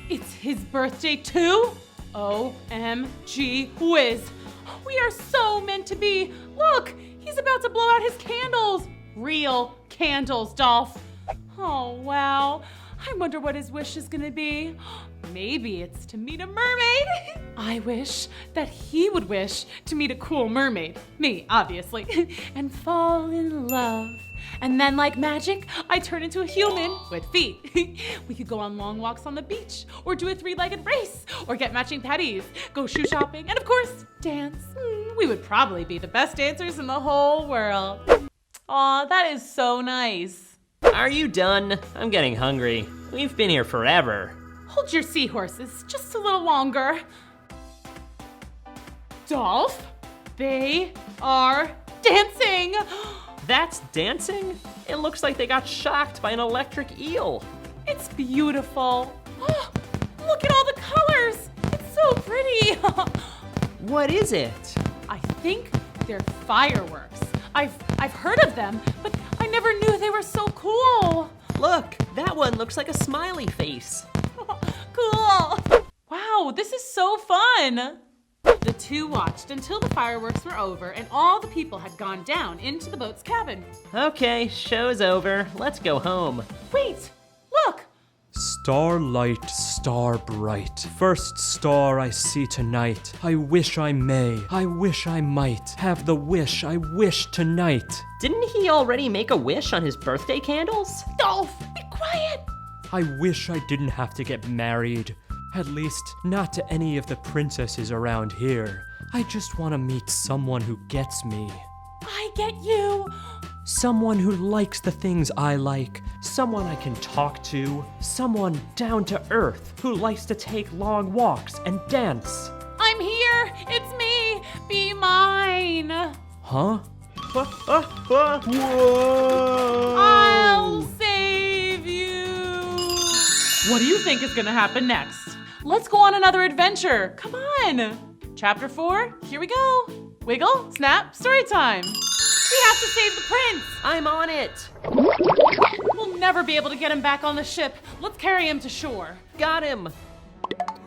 It's his birthday too? OMG whiz. We are so meant to be. Look, he's about to blow out his candles. Real candles, Dolph. Oh, wow. I wonder what his wish is gonna be. Maybe it's to meet a mermaid. I wish that he would wish to meet a cool mermaid. Me, obviously. And fall in love. And then, like magic, I turn into a human with feet. We could go on long walks on the beach, or do a 3-legged race, or get matching patties, go shoe shopping, and of course, dance. We would probably be the best dancers in the whole world. Aw, that is so nice. Are you done? I'm getting hungry. We've been here forever. Hold your seahorses just a little longer. Dolph, they are dancing. That's dancing? It looks like they got shocked by an electric eel. It's beautiful. Oh, look at all the colors. It's so pretty. What is it? I think they're fireworks. I've heard of them, but I never knew they were so cool. Look, that one looks like a smiley face. Cool. Wow, this is so fun. The two watched until the fireworks were over and all the people had gone down into the boat's cabin. Okay, show's over. Let's go home. Wait, look! Starlight, star bright, first star I see tonight. I wish I may, I wish I might, have the wish I wish tonight. Didn't he already make a wish on his birthday candles? Dolph, be quiet! I wish I didn't have to get married. At least, not to any of the princesses around here. I just want to meet someone who gets me. I get you! Someone who likes the things I like. Someone I can talk to. Someone down to earth who likes to take long walks and dance. I'm here! It's me! Be mine! Huh? Whoa! I'll save you! What do you think is gonna happen next? Let's go on another adventure. Come on! Chapter 4, here we go. Wiggle, snap, story time. We have to save the prince! I'm on it! We'll never be able to get him back on the ship. Let's carry him to shore. Got him!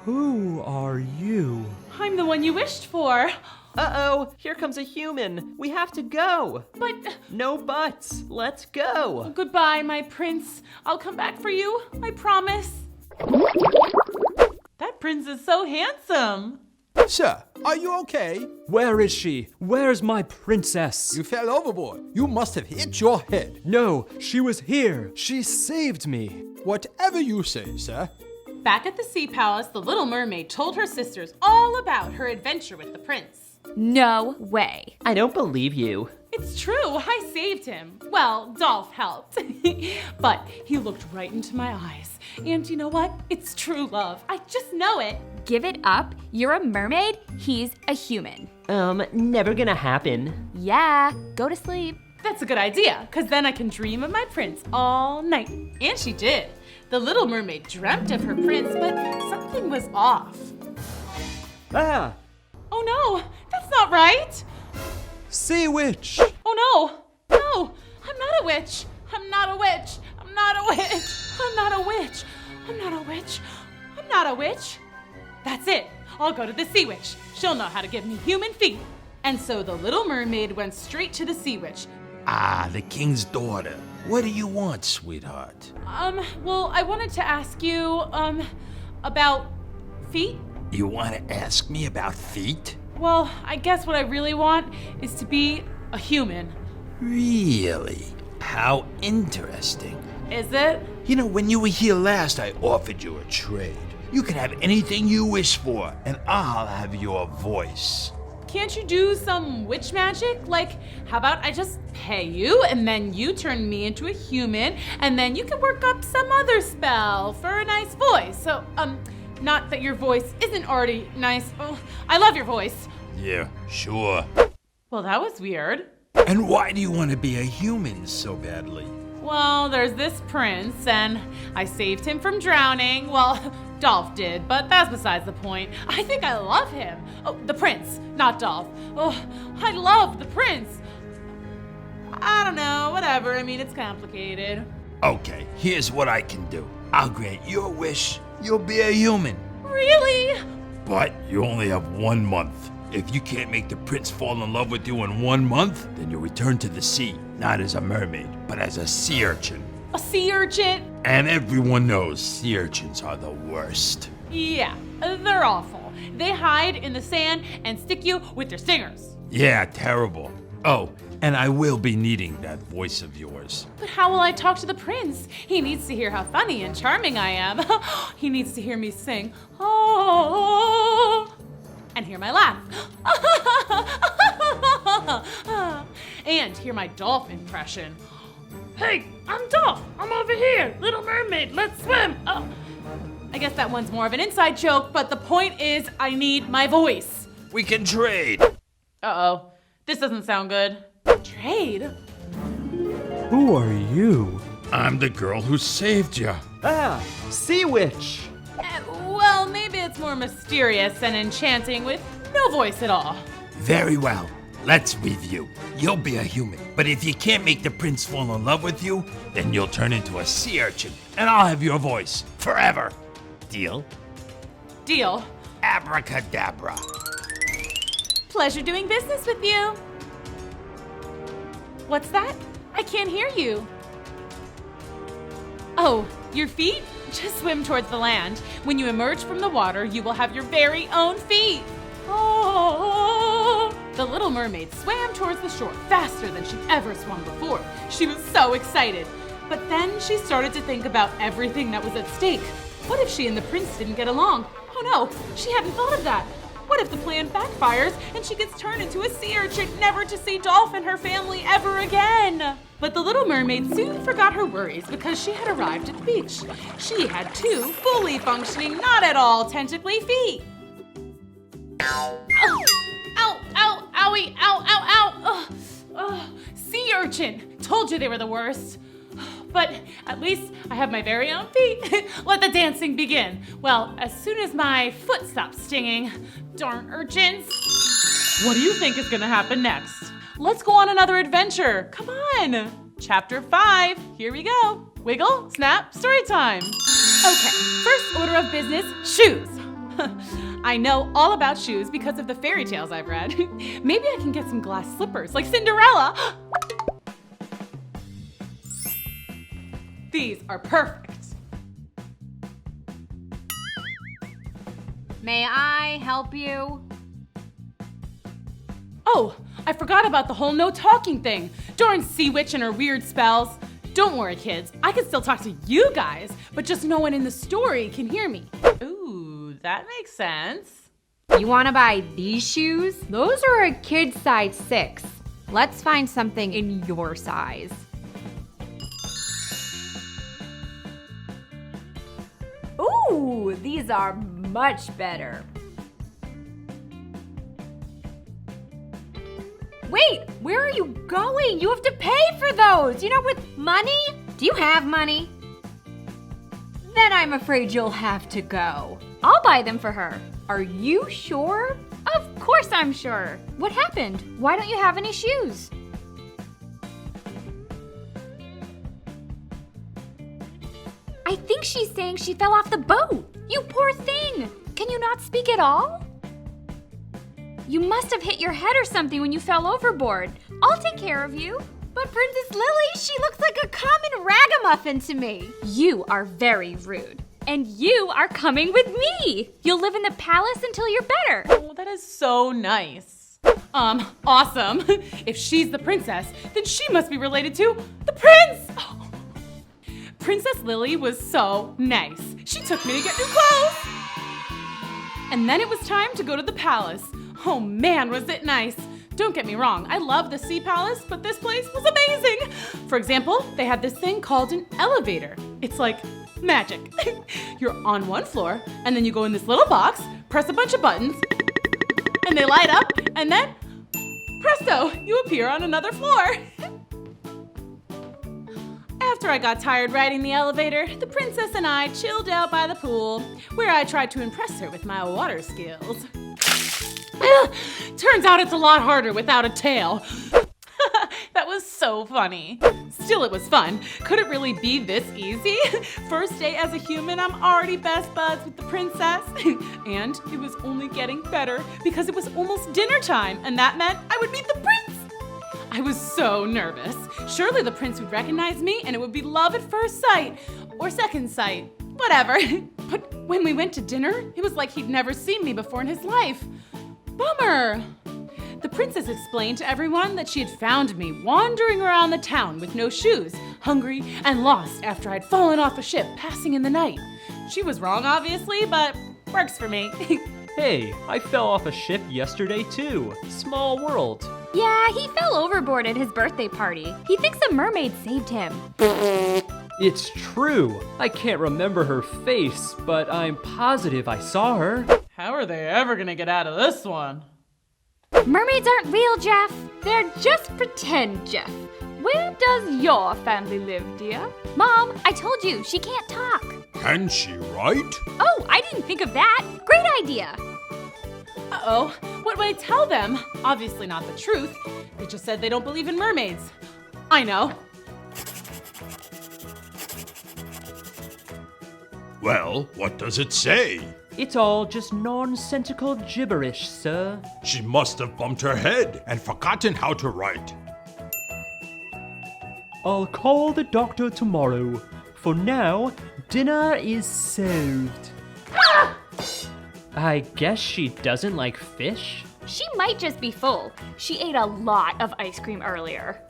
Who are you? I'm the one you wished for. Uh-oh, here comes a human. We have to go. But... No buts. Let's go. Goodbye, my prince. I'll come back for you. I promise. That prince is so handsome. Sir, are you okay? Where is she? Where's my princess? You fell overboard. You must have hit your head. No, she was here. She saved me. Whatever you say, sir. Back at the Sea Palace, the Little Mermaid told her sisters all about her adventure with the prince. No way. I don't believe you. It's true, I saved him. Well, Dolph helped. But he looked right into my eyes. And you know what? It's true love. I just know it. Give it up. You're a mermaid. He's a human. Never gonna happen. Yeah, go to sleep. That's a good idea, because then I can dream of my prince all night. And she did. The Little Mermaid dreamt of her prince, but something was off. Ah! Oh no, that's not right. Sea witch! Oh no, no, I'm not a witch. I'm not a witch. I'm not a witch. I'm not a witch. I'm not a witch. I'm not a witch. That's it. I'll go to the sea witch. She'll know how to give me human feet. And so the Little Mermaid went straight to the sea witch. Ah, the king's daughter. What do you want, sweetheart? Well, I wanted to ask you, about feet? You want to ask me about feet? Well, I guess what I really want is to be a human. Really? How interesting. Is it? You know, when you were here last, I offered you a trade. You can have anything you wish for, and I'll have your voice. Can't you do some witch magic? Like, how about I just pay you, and then you turn me into a human, and then you can work up some other spell for a nice voice. So, not that your voice isn't already nice. Oh, I love your voice. Yeah, sure. Well, that was weird. And why do you want to be a human so badly? Well, there's this prince, and I saved him from drowning. Well, Dolph did, but that's besides the point. I think I love him. Oh, the prince, not Dolph. Oh, I love the prince. I don't know, whatever. I mean, it's complicated. Okay, here's what I can do. I'll grant your wish. You'll be a human. Really? But you only have 1 month. If you can't make the prince fall in love with you in 1 month, then you'll return to the sea, not as a mermaid, but as a sea urchin. A sea urchin? And everyone knows sea urchins are the worst. Yeah, they're awful. They hide in the sand and stick you with their stingers. Yeah, terrible. Oh, and I will be needing that voice of yours. But how will I talk to the prince? He needs to hear how funny and charming I am. He needs to hear me sing. Oh. And hear my laugh. And hear my Dolph impression. Hey, I'm Dolph. I'm over here. Little Mermaid, let's swim. Oh. I guess that one's more of an inside joke, but the point is I need my voice. We can trade. Uh-oh. This doesn't sound good. Trade? Who are you? I'm the girl who saved you. Ah, sea witch. Well, maybe it's more mysterious and enchanting with no voice at all. Very well. Let's review. You'll be a human, but if you can't make the prince fall in love with you, then you'll turn into a sea urchin, and I'll have your voice forever. Deal? Deal. Abracadabra. Pleasure doing business with you. What's that? I can't hear you. Oh, your feet? Just swim towards the land. When you emerge from the water, you will have your very own feet. Oh! The Little Mermaid swam towards the shore faster than she'd ever swum before. She was so excited. But then she started to think about everything that was at stake. What if she and the prince didn't get along? Oh no, she hadn't thought of that. What if the plan backfires and she gets turned into a sea urchin, never to see Dolph and her family ever again? But the Little Mermaid soon forgot her worries because she had arrived at the beach. She had 2 fully functioning, not at all tentacly feet. Ow, ow, ow, owie, ow, ow, ow. Sea urchin. Told you they were the worst. But at least I have my very own feet. Let the dancing begin. Well, as soon as my foot stops stinging. Darn urchins. What do you think is gonna happen next? Let's go on another adventure. Come on. Chapter 5. Here we go. Wiggle, snap, story time. Okay, first order of business, shoes. I know all about shoes because of the fairy tales I've read. Maybe I can get some glass slippers like Cinderella. These are perfect. May I help you? Oh, I forgot about the whole no talking thing. Darn sea witch and her weird spells. Don't worry, kids. I can still talk to you guys, but just no one in the story can hear me. Ooh, that makes sense. You want to buy these shoes? Those are a kid size 6. Let's find something in your size. Ooh, these are much better. Wait, where are you going? You have to pay for those. You know, with money? Do you have money? Then I'm afraid you'll have to go. I'll buy them for her. Are you sure? Of course I'm sure. What happened? Why don't you have any shoes? I think she's saying she fell off the boat. You poor thing. Can you not speak at all? You must have hit your head or something when you fell overboard. I'll take care of you. But Princess Lily, she looks like a common ragamuffin to me. You are very rude. And you are coming with me. You'll live in the palace until you're better. Oh, that is so nice. Awesome. If she's the princess, then she must be related to the prince. Oh. Princess Lily was so nice. She took me to get new clothes. And then it was time to go to the palace. Oh man, was it nice. Don't get me wrong, I love the Sea Palace, but this place was amazing. For example, they had this thing called an elevator. It's like magic. You're on one floor, and then you go in this little box, press a bunch of buttons, and they light up, and then, presto, you appear on another floor. After I got tired riding the elevator, the princess and I chilled out by the pool, where I tried to impress her with my water skills. Turns out it's a lot harder without a tail. That was so funny. Still, it was fun. Could it really be this easy? First day as a human, I'm already best buds with the princess. And it was only getting better because it was almost dinner time, and that meant I would meet the prince. I was so nervous. Surely the prince would recognize me and it would be love at first sight. Or second sight. Whatever. But when we went to dinner, it was like he'd never seen me before in his life. Bummer. The princess explained to everyone that she had found me wandering around the town with no shoes, hungry and lost after I'd fallen off a ship passing in the night. She was wrong, obviously, but works for me. Hey, I fell off a ship yesterday too. Small world. Yeah, he fell overboard at his birthday party. He thinks a mermaid saved him. It's true. I can't remember her face, but I'm positive I saw her. How are they ever gonna get out of this one? Mermaids aren't real, Jeff. They're just pretend, Jeff. Where does your family live, dear? Mom, I told you, she can't talk. Can she write? Oh, I didn't think of that. Great idea. Uh-oh, what would I tell them? Obviously not the truth. They just said they don't believe in mermaids. I know. Well, what does it say? It's all just nonsensical gibberish, sir. She must have bumped her head and forgotten how to write. I'll call the doctor tomorrow. For now, dinner is served. I guess she doesn't like fish? She might just be full. She ate a lot of ice cream earlier.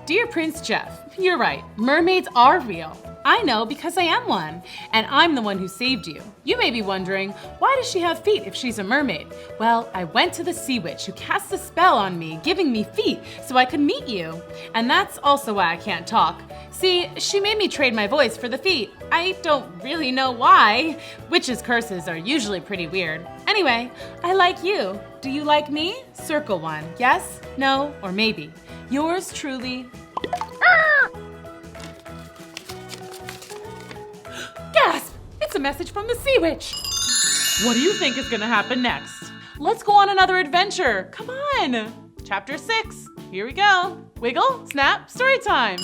Dear Prince Jeff, you're right. Mermaids are real. I know because I am one, and I'm the one who saved you. You may be wondering, why does she have feet if she's a mermaid? Well, I went to the sea witch who cast a spell on me, giving me feet so I could meet you. And that's also why I can't talk. See, she made me trade my voice for the feet. I don't really know why. Witches' curses are usually pretty weird. Anyway, I like you. Do you like me? Circle one. Yes, no, or maybe. Yours truly. Gasp! It's a message from the sea witch. What do you think is gonna happen next? Let's go on another adventure. Come on. Chapter 6. Here we go. Wiggle, snap, story time.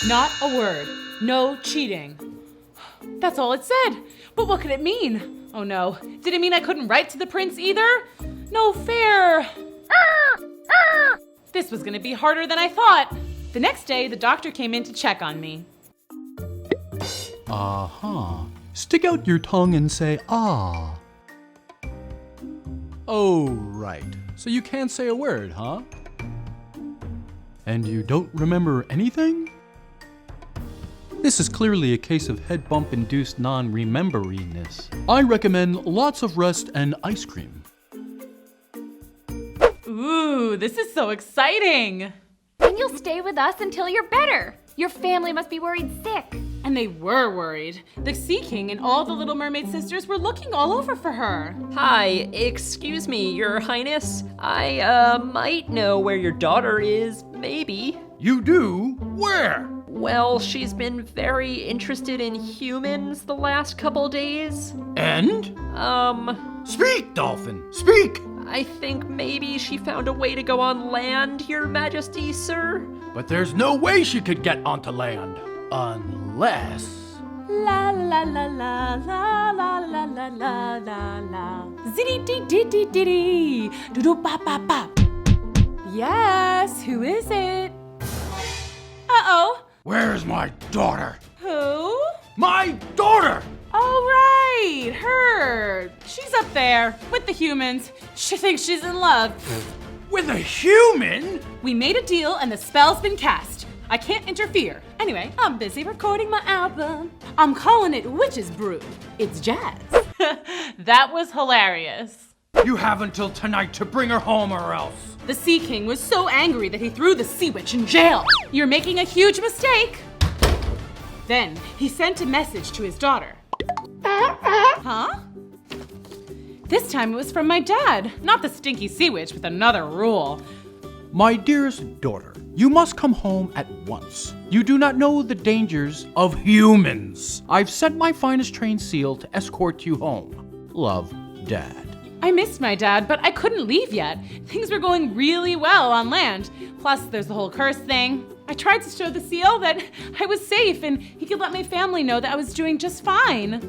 Not a word. No cheating. That's all it said. But what could it mean? Oh no. Did it mean I couldn't write to the prince either? No fair. This was gonna be harder than I thought. The next day, the doctor came in to check on me. Uh-huh. Stick out your tongue and say, ah. Oh, right. So you can't say a word, huh? And you don't remember anything? This is clearly a case of head bump-induced non-rememberiness. I recommend lots of rest and ice cream. Ooh, this is so exciting. And you'll stay with us until you're better. Your family must be worried sick. And they were worried. The Sea King and all the Little Mermaid sisters were looking all over for her. Hi, excuse me, Your Highness. I, might know where your daughter is, maybe. You do? Where? Well, she's been very interested in humans the last couple days. And? Speak, Dolphin, speak! I think maybe she found a way to go on land, Your Majesty, sir. But there's no way she could get onto land. Unless... La la la la la la la la la la la. Zitty dee dee dee dee dee. Doo doo ba ba ba. Yes, who is it? Uh-oh. Where's my daughter? Who? My daughter! Oh, right, her. She's up there with the humans. She thinks she's in love. With a human? We made a deal and the spell's been cast. I can't interfere. Anyway, I'm busy recording my album. I'm calling it Witch's Brew. It's jazz. That was hilarious. You have until tonight to bring her home or else. The Sea King was so angry that he threw the Sea Witch in jail. You're making a huge mistake. Then he sent a message to his daughter. Huh? This time it was from my dad, not the stinky Sea Witch with another rule. My dearest daughter, you must come home at once. You do not know the dangers of humans. I've sent my finest trained seal to escort you home. Love, Dad. I missed my dad, but I couldn't leave yet. Things were going really well on land. Plus, there's the whole curse thing. I tried to show the seal that I was safe and he could let my family know that I was doing just fine.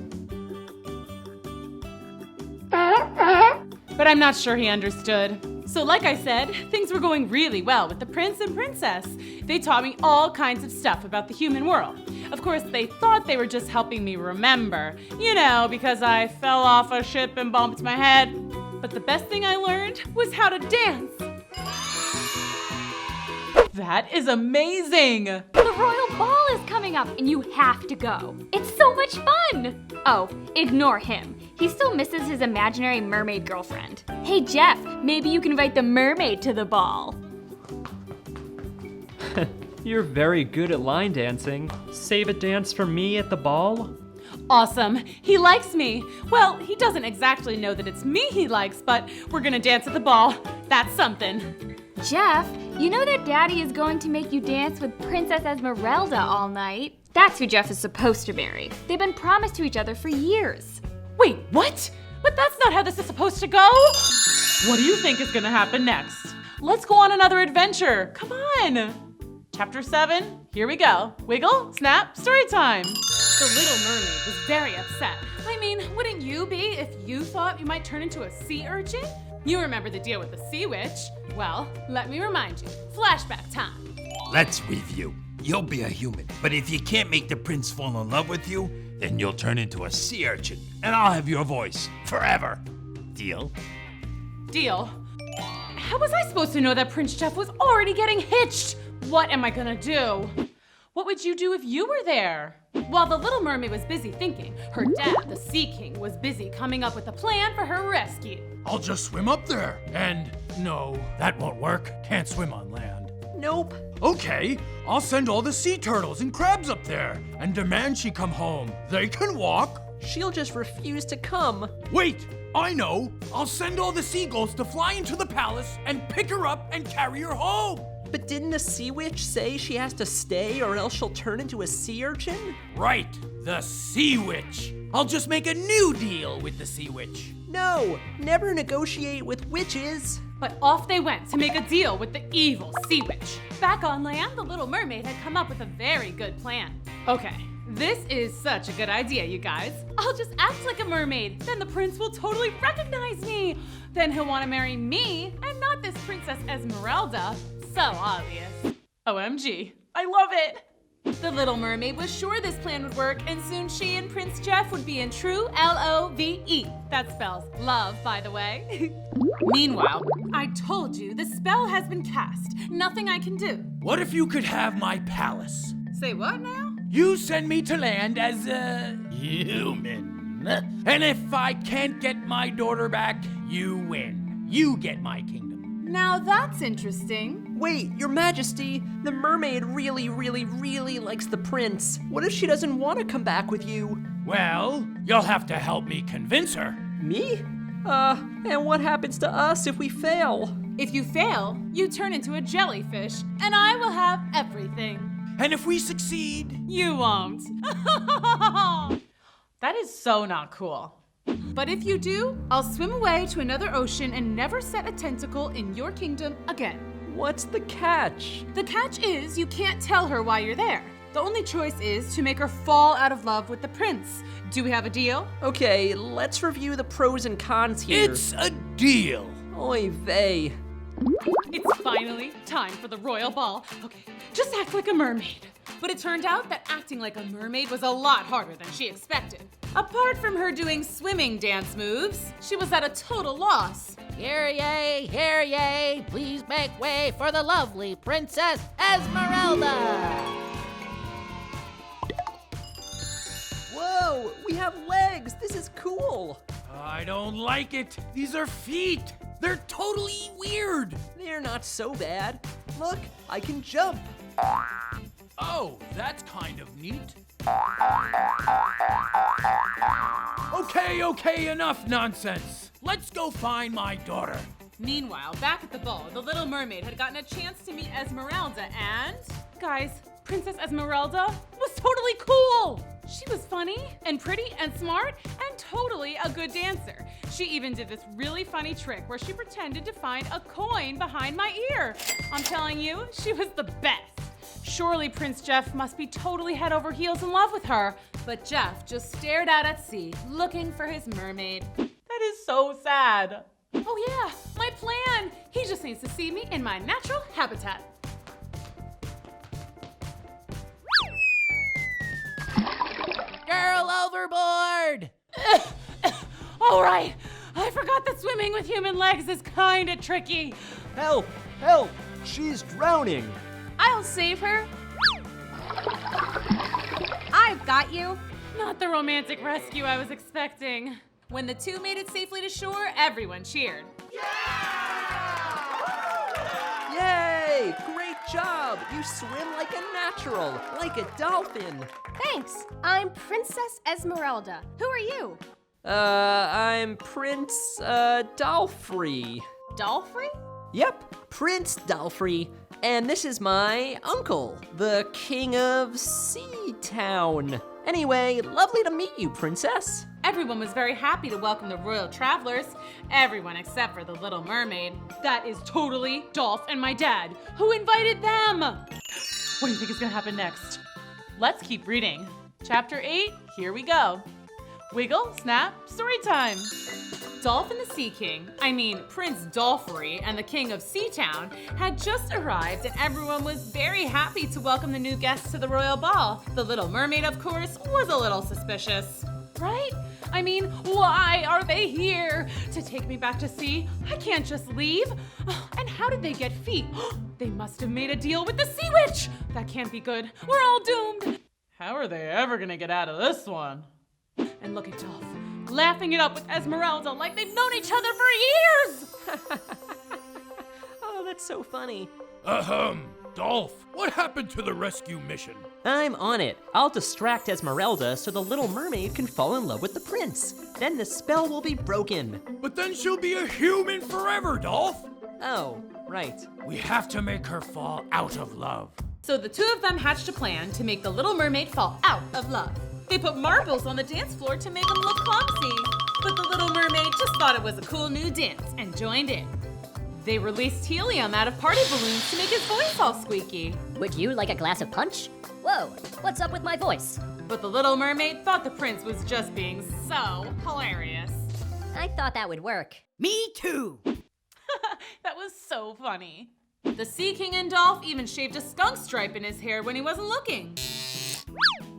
But I'm not sure he understood. So like I said, things were going really well with the prince and princess. They taught me all kinds of stuff about the human world. Of course, they thought they were just helping me remember, you know, because I fell off a ship and bumped my head. But the best thing I learned was how to dance. That is amazing! The royal ball is coming up and you have to go. It's so much fun! Oh, ignore him. He still misses his imaginary mermaid girlfriend. Hey Jeff, maybe you can invite the mermaid to the ball. You're very good at line dancing. Save a dance for me at the ball? Awesome. He likes me. Well, he doesn't exactly know that it's me he likes, but we're gonna dance at the ball. That's something. Jeff, you know that Daddy is going to make you dance with Princess Esmeralda all night? That's who Jeff is supposed to marry. They've been promised to each other for years. Wait, what? But that's not how this is supposed to go. What do you think is gonna happen next? Let's go on another adventure. Come on. Chapter 7, here we go. Wiggle, snap, story time. The Little Mermaid was very upset. My mean, wouldn't you be if you thought you might turn into a sea urchin? You remember the deal with the sea witch. Well, let me remind you. Flashback time. Let's review. You'll be a human, but if you can't make the prince fall in love with you, then you'll turn into a sea urchin, and I'll have your voice forever. Deal? Deal. How was I supposed to know that Prince Jeff was already getting hitched? What am I gonna do? What would you do if you were there? While the Little Mermaid was busy thinking, her dad, the Sea King, was busy coming up with a plan for her rescue. I'll just swim up there. And no, that won't work. Can't swim on land. Nope. Okay, I'll send all the sea turtles and crabs up there and demand she come home. They can walk. She'll just refuse to come. Wait, I know. I'll send all the seagulls to fly into the palace and pick her up and carry her home. But didn't the sea witch say she has to stay or else she'll turn into a sea urchin? Right, the sea witch. I'll just make a new deal with the sea witch. No, never negotiate with witches. But off they went to make a deal with the evil sea witch. Back on land, the Little Mermaid had come up with a very good plan. Okay, this is such a good idea, you guys. I'll just act like a mermaid, then the prince will totally recognize me. Then he'll want to marry me and not this Princess Esmeralda. So obvious. OMG, I love it. The Little Mermaid was sure this plan would work, and soon she and Prince Jeff would be in true L-O-V-E. That spells love, by the way. Meanwhile, I told you the spell has been cast. Nothing I can do. What if you could have my palace? Say what now? You send me to land as a human. And if I can't get my daughter back, you win. You get my kingdom. Now that's interesting. Wait, Your Majesty, the mermaid really likes the prince. What if she doesn't want to come back with you? Well, you'll have to help me convince her. Me? And what happens to us if we fail? If you fail, you turn into a jellyfish, and I will have everything. And if we succeed? You won't. That is so not cool. But if you do, I'll swim away to another ocean and never set a tentacle in your kingdom again. What's the catch? The catch is you can't tell her why you're there. The only choice is to make her fall out of love with the prince. Do we have a deal? Okay, let's review the pros and cons here. It's a deal. Oy vey. It's finally time for the royal ball. Okay, just act like a mermaid. But it turned out that acting like a mermaid was a lot harder than she expected. Apart from her doing swimming dance moves, she was at a total loss. Here ye, please make way for the lovely Princess Esmeralda. Whoa, we have legs. This is cool. I don't like it. These are feet. They're totally weird. They're not so bad. Look, I can jump. Oh, that's kind of neat. Okay, enough nonsense. Let's go find my daughter. Meanwhile, back at the ball, the Little Mermaid had gotten a chance to meet Esmeralda and... Guys, Princess Esmeralda was totally cool! She was funny and pretty and smart and totally a good dancer. She even did this really funny trick where she pretended to find a coin behind my ear. I'm telling you, she was the best. Surely Prince Jeff must be totally head over heels in love with her. But Jeff just stared out at sea, looking for his mermaid. That is so sad. Oh yeah, my plan. He just needs to see me in my natural habitat. Girl overboard! All right, I forgot that swimming with human legs is kinda tricky. Help! She's drowning! I'll save her. I've got you. Not the romantic rescue I was expecting. When the two made it safely to shore, everyone cheered. Yay! Great job! You swim like a natural, like a dolphin. Thanks. I'm Princess Esmeralda. Who are you? I'm Prince, Dalfrey. Dalfrey? Yep, Prince Dalfrey. And this is my uncle, the King of Sea Town. Anyway, lovely to meet you, Princess. Everyone was very happy to welcome the royal travelers. Everyone except for the Little Mermaid. That is totally Dolph and my dad. Who invited them? What do you think is gonna happen next? Let's keep reading. Chapter 8, here we go. Wiggle, snap, story time. Dolph and the Sea King, Prince Dolphery and the King of Seatown, had just arrived and everyone was very happy to welcome the new guests to the royal ball. The Little Mermaid, of course, was a little suspicious. Right? Why are they here? To take me back to sea? I can't just leave. And how did they get feet? They must have made a deal with the Sea Witch. That can't be good. We're all doomed. How are they ever gonna get out of this one? And look at Dolph, laughing it up with Esmeralda like they've known each other for years! Oh, that's so funny. Dolph, what happened to the rescue mission? I'm on it. I'll distract Esmeralda so the Little Mermaid can fall in love with the prince. Then the spell will be broken. But then she'll be a human forever, Dolph! Oh, right. We have to make her fall out of love. So the two of them hatched a plan to make the Little Mermaid fall out of love. They put marbles on the dance floor to make them look clumsy. But the Little Mermaid just thought it was a cool new dance and joined in. They released helium out of party balloons to make his voice all squeaky. Would you like a glass of punch? Whoa, what's up with my voice? But the Little Mermaid thought the prince was just being so hilarious. I thought that would work. Me too. That was so funny. The Sea King and Dolph even shaved a skunk stripe in his hair when he wasn't looking.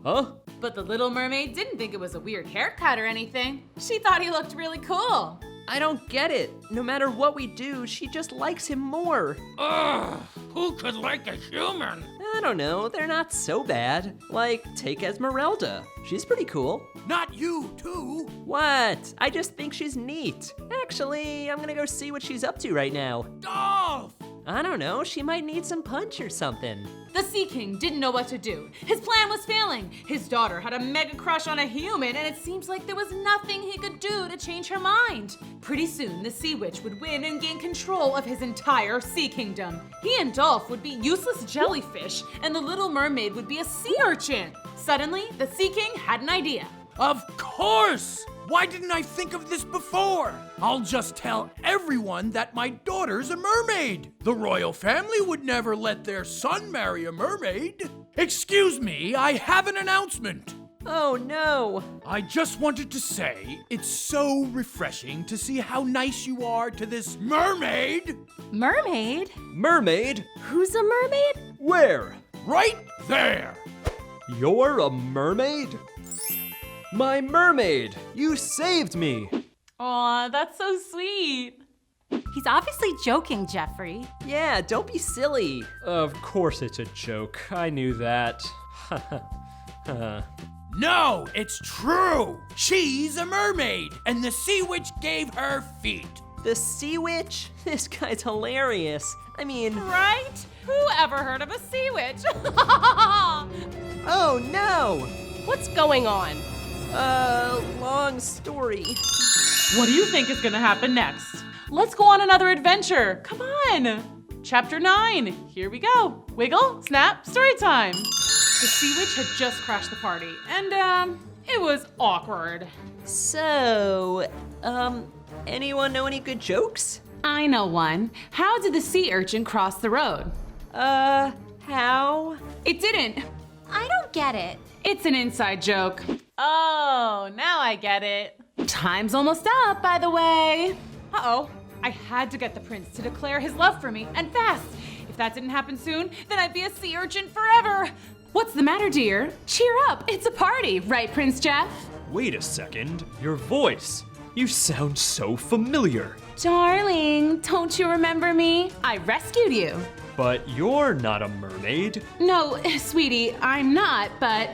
Huh? But the Little Mermaid didn't think it was a weird haircut or anything. She thought he looked really cool. I don't get it. No matter what we do, she just likes him more. Ugh, who could like a human? I don't know, they're not so bad. Like, take Esmeralda. She's pretty cool. Not you, too. What? I just think she's neat. Actually, I'm gonna go see what she's up to right now. Dolph! I don't know, she might need some punch or something. The Sea King didn't know what to do. His plan was failing. His daughter had a mega crush on a human, and it seems like there was nothing he could do to change her mind. Pretty soon, the Sea Witch would win and gain control of his entire sea kingdom. He and Dolph would be useless jellyfish, and the Little Mermaid would be a sea urchin. Suddenly, the Sea King had an idea. Of course! Why didn't I think of this before? I'll just tell everyone that my daughter's a mermaid. The royal family would never let their son marry a mermaid. Excuse me, I have an announcement. Oh no! I just wanted to say, it's so refreshing to see how nice you are to this mermaid. Mermaid? Mermaid? Who's a mermaid? Where? Right there. You're a mermaid? My mermaid! You saved me! Aw, that's so sweet. He's obviously joking, Jeffrey. Yeah, don't be silly. Of course it's a joke. I knew that. No, it's true. She's a mermaid, and the Sea Witch gave her feet. The Sea Witch? This guy's hilarious. I mean... Right? Who ever heard of a Sea Witch? Oh no! What's going on? Long story. What do you think is gonna happen next? Let's go on another adventure. Come on. Chapter 9. Here we go. Wiggle, snap, story time. The Sea Witch had just crashed the party, and it was awkward. So, anyone know any good jokes? I know one. How did the sea urchin cross the road? How? It didn't. I don't get it. It's an inside joke. Oh, now I get it. Time's almost up, by the way. Uh-oh. I had to get the prince to declare his love for me, and fast. If that didn't happen soon, then I'd be a sea urchin forever. What's the matter, dear? Cheer up. It's a party, right, Prince Jeff? Wait a second. Your voice. You sound so familiar. Darling, don't you remember me? I rescued you. But you're not a mermaid. No, sweetie, I'm not, but...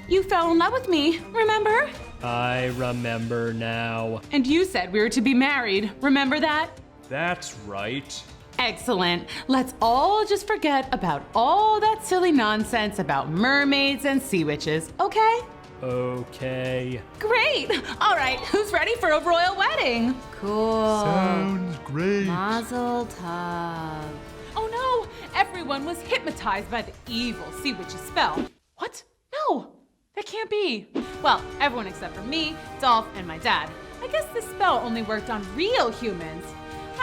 You fell in love with me, remember? I remember now. And you said we were to be married, remember that? That's right. Excellent. Let's all just forget about all that silly nonsense about mermaids and sea witches, okay? Okay. Great! All right, who's ready for a royal wedding? Cool. Sounds great. Mazel tov. Oh no! Everyone was hypnotized by the evil sea witch's spell. What? No! That can't be. Well, everyone except for me, Dolph, and my dad. I guess this spell only worked on real humans.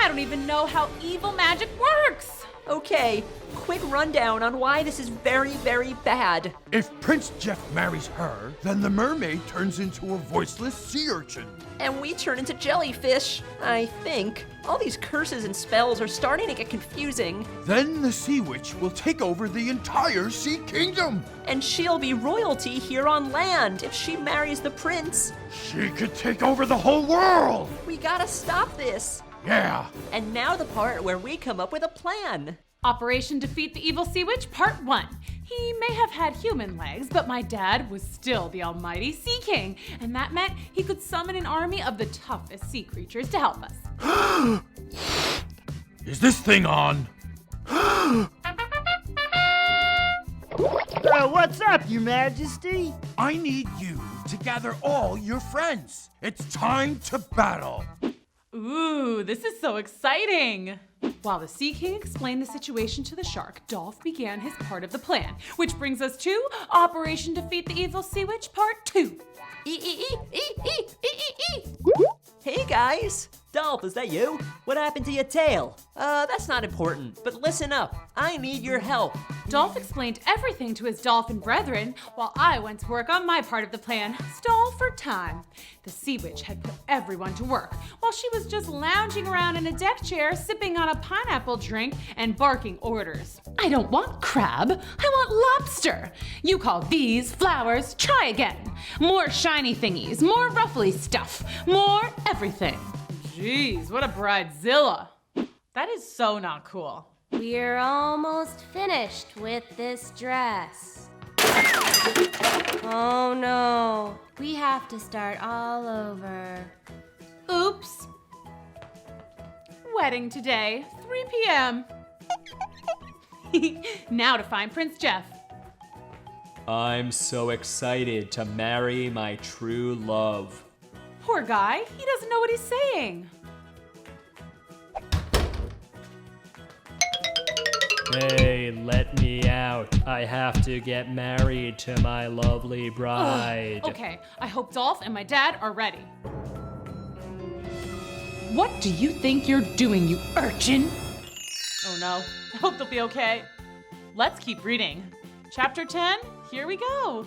I don't even know how evil magic works. Okay, quick rundown on why this is very, very bad. If Prince Jeff marries her, then the mermaid turns into a voiceless sea urchin. And we turn into jellyfish, I think. All these curses and spells are starting to get confusing. Then the sea witch will take over the entire sea kingdom. And she'll be royalty here on land if she marries the prince. She could take over the whole world. We gotta stop this. Yeah. And now the part where we come up with a plan. Operation Defeat the Evil Sea Witch, Part 1. He may have had human legs, but my dad was still the almighty Sea King, and that meant he could summon an army of the toughest sea creatures to help us. Is this thing on? What's up, Your Majesty? I need you to gather all your friends. It's time to battle. Ooh, this is so exciting! While the Sea King explained the situation to the shark, Dolph began his part of the plan, which brings us to Operation Defeat the Evil Sea Witch Part 2. Hey guys! Dolph, is that you? What happened to your tail? That's not important, but listen up. I need your help. Dolph explained everything to his dolphin brethren while I went to work on my part of the plan, stall for time. The Sea Witch had put everyone to work while she was just lounging around in a deck chair, sipping on a pineapple drink and barking orders. I don't want crab, I want lobster. You call these flowers, try again. More shiny thingies, more ruffly stuff, more everything. Jeez, what a bridezilla. That is so not cool. We're almost finished with this dress. Oh no, we have to start all over. Oops. Wedding today, 3 p.m. Now to find Prince Jeff. I'm so excited to marry my true love. Poor guy, he doesn't know what he's saying. Hey, let me out. I have to get married to my lovely bride. Okay, I hope Dolph and my dad are ready. What do you think you're doing, you urchin? Oh no, I hope they'll be okay. Let's keep reading. Chapter 10, here we go.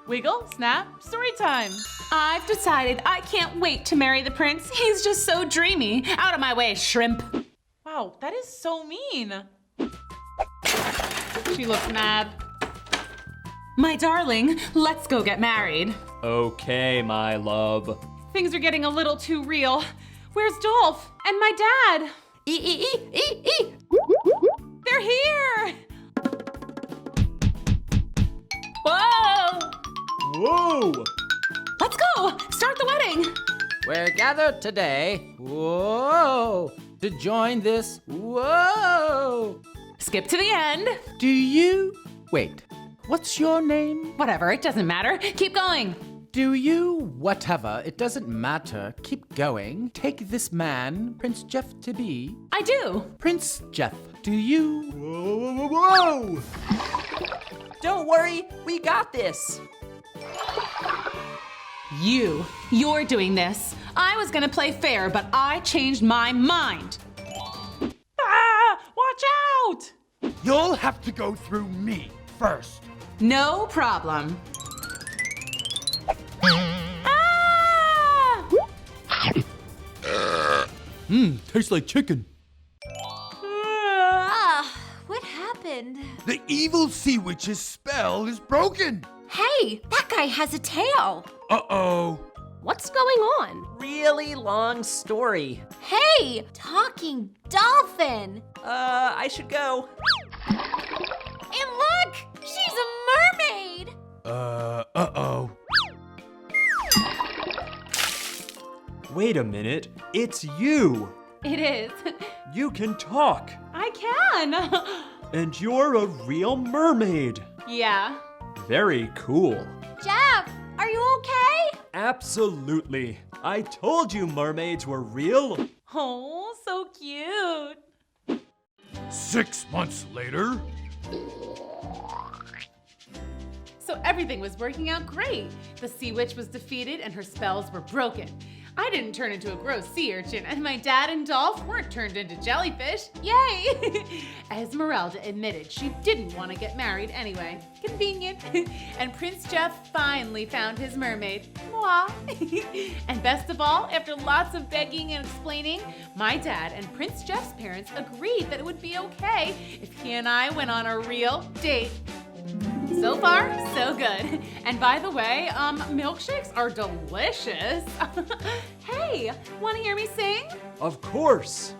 Wiggle, snap, story time. I've decided I can't wait to marry the prince. He's just so dreamy. Out of my way, shrimp. Wow, that is so mean. She looks mad. My darling, let's go get married. Okay, my love. Things are getting a little too real. Where's Dolph? And my dad? They're here! Whoa! Whoa! Let's go! Start the wedding! We're gathered today, whoa, to join this, whoa. Skip to the end. Do you, wait, what's your name? Whatever, it doesn't matter. Keep going. Do you, whatever, it doesn't matter, keep going, take this man, Prince Jeff, to be? I do. Prince Jeff, do you? Whoa, whoa, whoa! Don't worry, we got this. You're doing this. I was gonna play fair, but I changed my mind. Ah! Watch out! You'll have to go through me first. No problem. Tastes like chicken. What happened? The evil sea witch's spell is broken. Hey, that guy has a tail. Uh-oh. What's going on? Really long story. Hey, talking dolphin. I should go. And look, she's a mermaid. Uh-oh. Wait a minute, it's you! It is. You can talk! I can! And you're a real mermaid! Yeah. Very cool. Jeff, are you okay? Absolutely. I told you mermaids were real. Oh, so cute. 6 months later. So everything was working out great. The sea witch was defeated and her spells were broken. I didn't turn into a gross sea urchin, and my dad and Dolph weren't turned into jellyfish. Yay! Esmeralda admitted she didn't want to get married anyway. Convenient. And Prince Jeff finally found his mermaid. Mwah. And best of all, after lots of begging and explaining, my dad and Prince Jeff's parents agreed that it would be okay if he and I went on a real date. So far, so good. And by the way, milkshakes are delicious. Hey, want to hear me sing? Of course.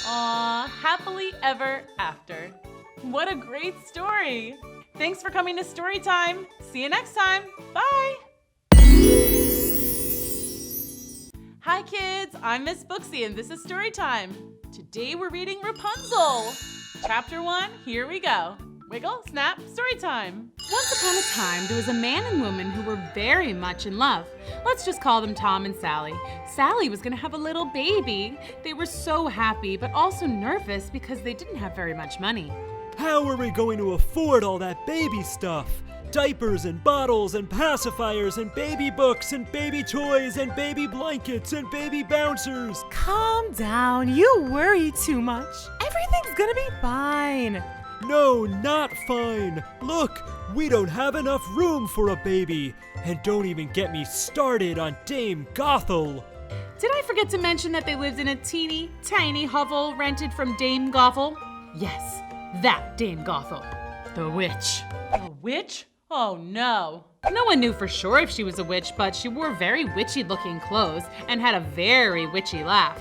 Aw, happily ever after. What a great story. Thanks for coming to Storytime. See you next time. Bye. Hi kids, I'm Miss Booksy and this is Storytime. Today we're reading Rapunzel. Chapter 1, here we go. Wiggle, snap, Storytime. Once upon a time, there was a man and woman who were very much in love. Let's just call them Tom and Sally. Sally was gonna have a little baby. They were so happy, but also nervous because they didn't have very much money. How are we going to afford all that baby stuff? Diapers and bottles and pacifiers and baby books and baby toys and baby blankets and baby bouncers. Calm down, you worry too much. Everything's gonna be fine. No, not fine. Look, we don't have enough room for a baby. And don't even get me started on Dame Gothel. Did I forget to mention that they lived in a teeny tiny hovel rented from Dame Gothel? Yes, that Dame Gothel. The witch. A witch? Oh no. No one knew for sure if she was a witch, but she wore very witchy looking clothes and had a very witchy laugh.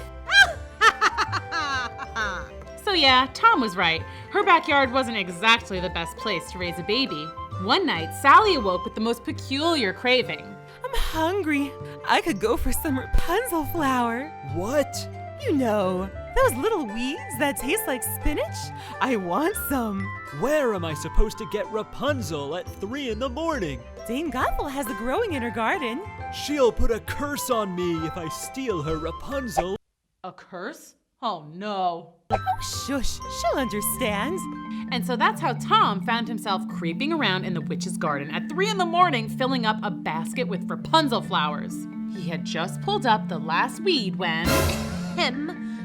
So yeah, Tom was right. Her backyard wasn't exactly the best place to raise a baby. One night, Sally awoke with the most peculiar craving. I'm hungry. I could go for some Rapunzel flower. What? You know, those little weeds that taste like spinach? I want some. Where am I supposed to get Rapunzel at 3 in the morning? Dame Gothel has it growing in her garden. She'll put a curse on me if I steal her Rapunzel. A curse? Oh no. Oh shush, she'll understand. And so that's how Tom found himself creeping around in the witch's garden at 3 in the morning, filling up a basket with Rapunzel flowers. He had just pulled up the last weed when...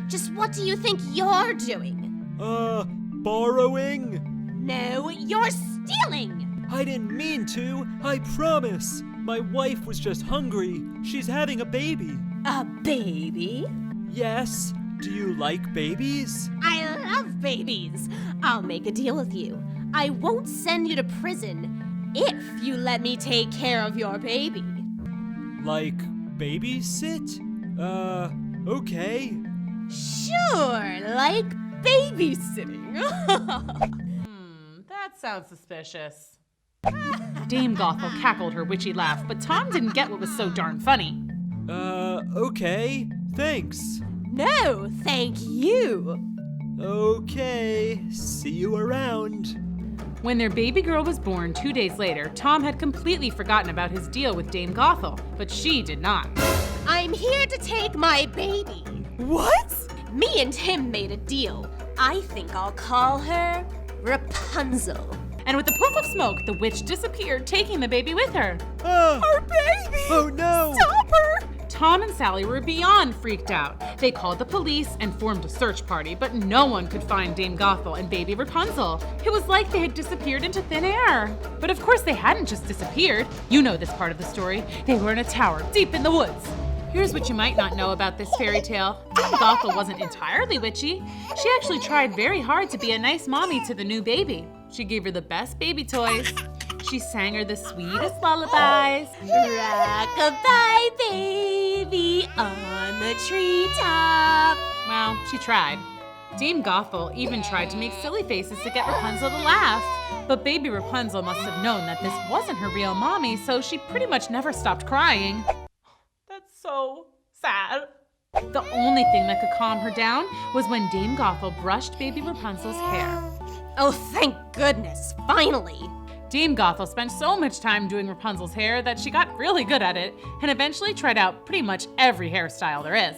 Just what do you think you're doing? Borrowing? No, you're stealing! I didn't mean to, I promise. My wife was just hungry. She's having a baby. A baby? Yes. Do you like babies? I love babies. I'll make a deal with you. I won't send you to prison if you let me take care of your baby. Like babysit? Okay. Sure, like babysitting. That sounds suspicious. Dame Gothel cackled her witchy laugh, but Tom didn't get what was so darn funny. Okay. Thanks. No, thank you. Okay, see you around. When their baby girl was born 2 days later, Tom had completely forgotten about his deal with Dame Gothel, but she did not. I'm here to take my baby. What? Me and him made a deal. I think I'll call her Rapunzel. And with a puff of smoke, the witch disappeared, taking the baby with her. Our baby! Oh no! Stop her! Tom and Sally were beyond freaked out. They called the police and formed a search party, but no one could find Dame Gothel and baby Rapunzel. It was like they had disappeared into thin air. But of course they hadn't just disappeared. You know this part of the story. They were in a tower deep in the woods. Here's what you might not know about this fairy tale. Dame Gothel wasn't entirely witchy. She actually tried very hard to be a nice mommy to the new baby. She gave her the best baby toys. She sang her the sweetest lullabies. Rock-a-bye, baby, on the treetop. Well, she tried. Dame Gothel even tried to make silly faces to get Rapunzel to laugh. But baby Rapunzel must have known that this wasn't her real mommy, so she pretty much never stopped crying. That's so sad. The only thing that could calm her down was when Dame Gothel brushed baby Rapunzel's hair. Oh, thank goodness, finally. Dame Gothel spent so much time doing Rapunzel's hair that she got really good at it and eventually tried out pretty much every hairstyle there is.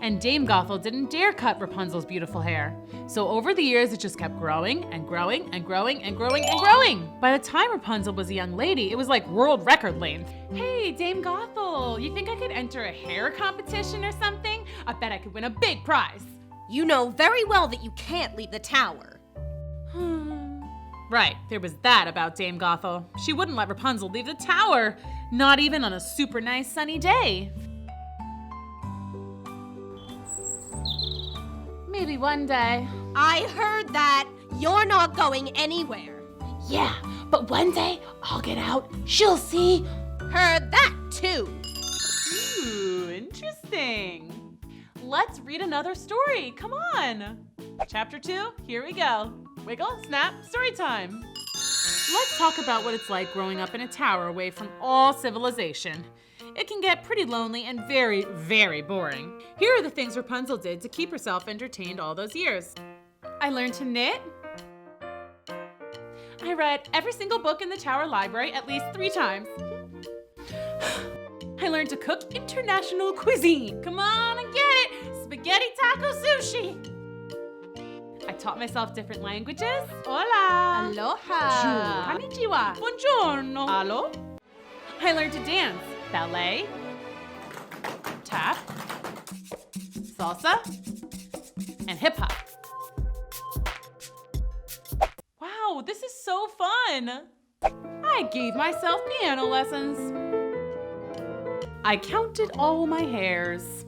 And Dame Gothel didn't dare cut Rapunzel's beautiful hair. So over the years, it just kept growing and growing and growing and growing and growing. By the time Rapunzel was a young lady, it was like world record length. Hey, Dame Gothel, you think I could enter a hair competition or something? I bet I could win a big prize. You know very well that you can't leave the tower. Right, there was that about Dame Gothel. She wouldn't let Rapunzel leave the tower, not even on a super nice sunny day. Maybe one day. I heard that. You're not going anywhere. Yeah, but one day I'll get out. She'll see. Heard that too. Ooh, interesting. Let's read another story. Come on. Chapter 2, here we go. Wiggle, snap, story time. Let's talk about what it's like growing up in a tower away from all civilization. It can get pretty lonely and very, very boring. Here are the things Rapunzel did to keep herself entertained all those years. I learned to knit. I read every single book in the tower library at least 3 times. I learned to cook international cuisine. Come on and get it! Spaghetti, taco, sushi. I taught myself different languages. Hola. Aloha. Konnichiwa. Buongiorno. Allo. I learned to dance. Ballet, tap, salsa, and hip hop. Wow, this is so fun. I gave myself piano lessons. I counted all my hairs.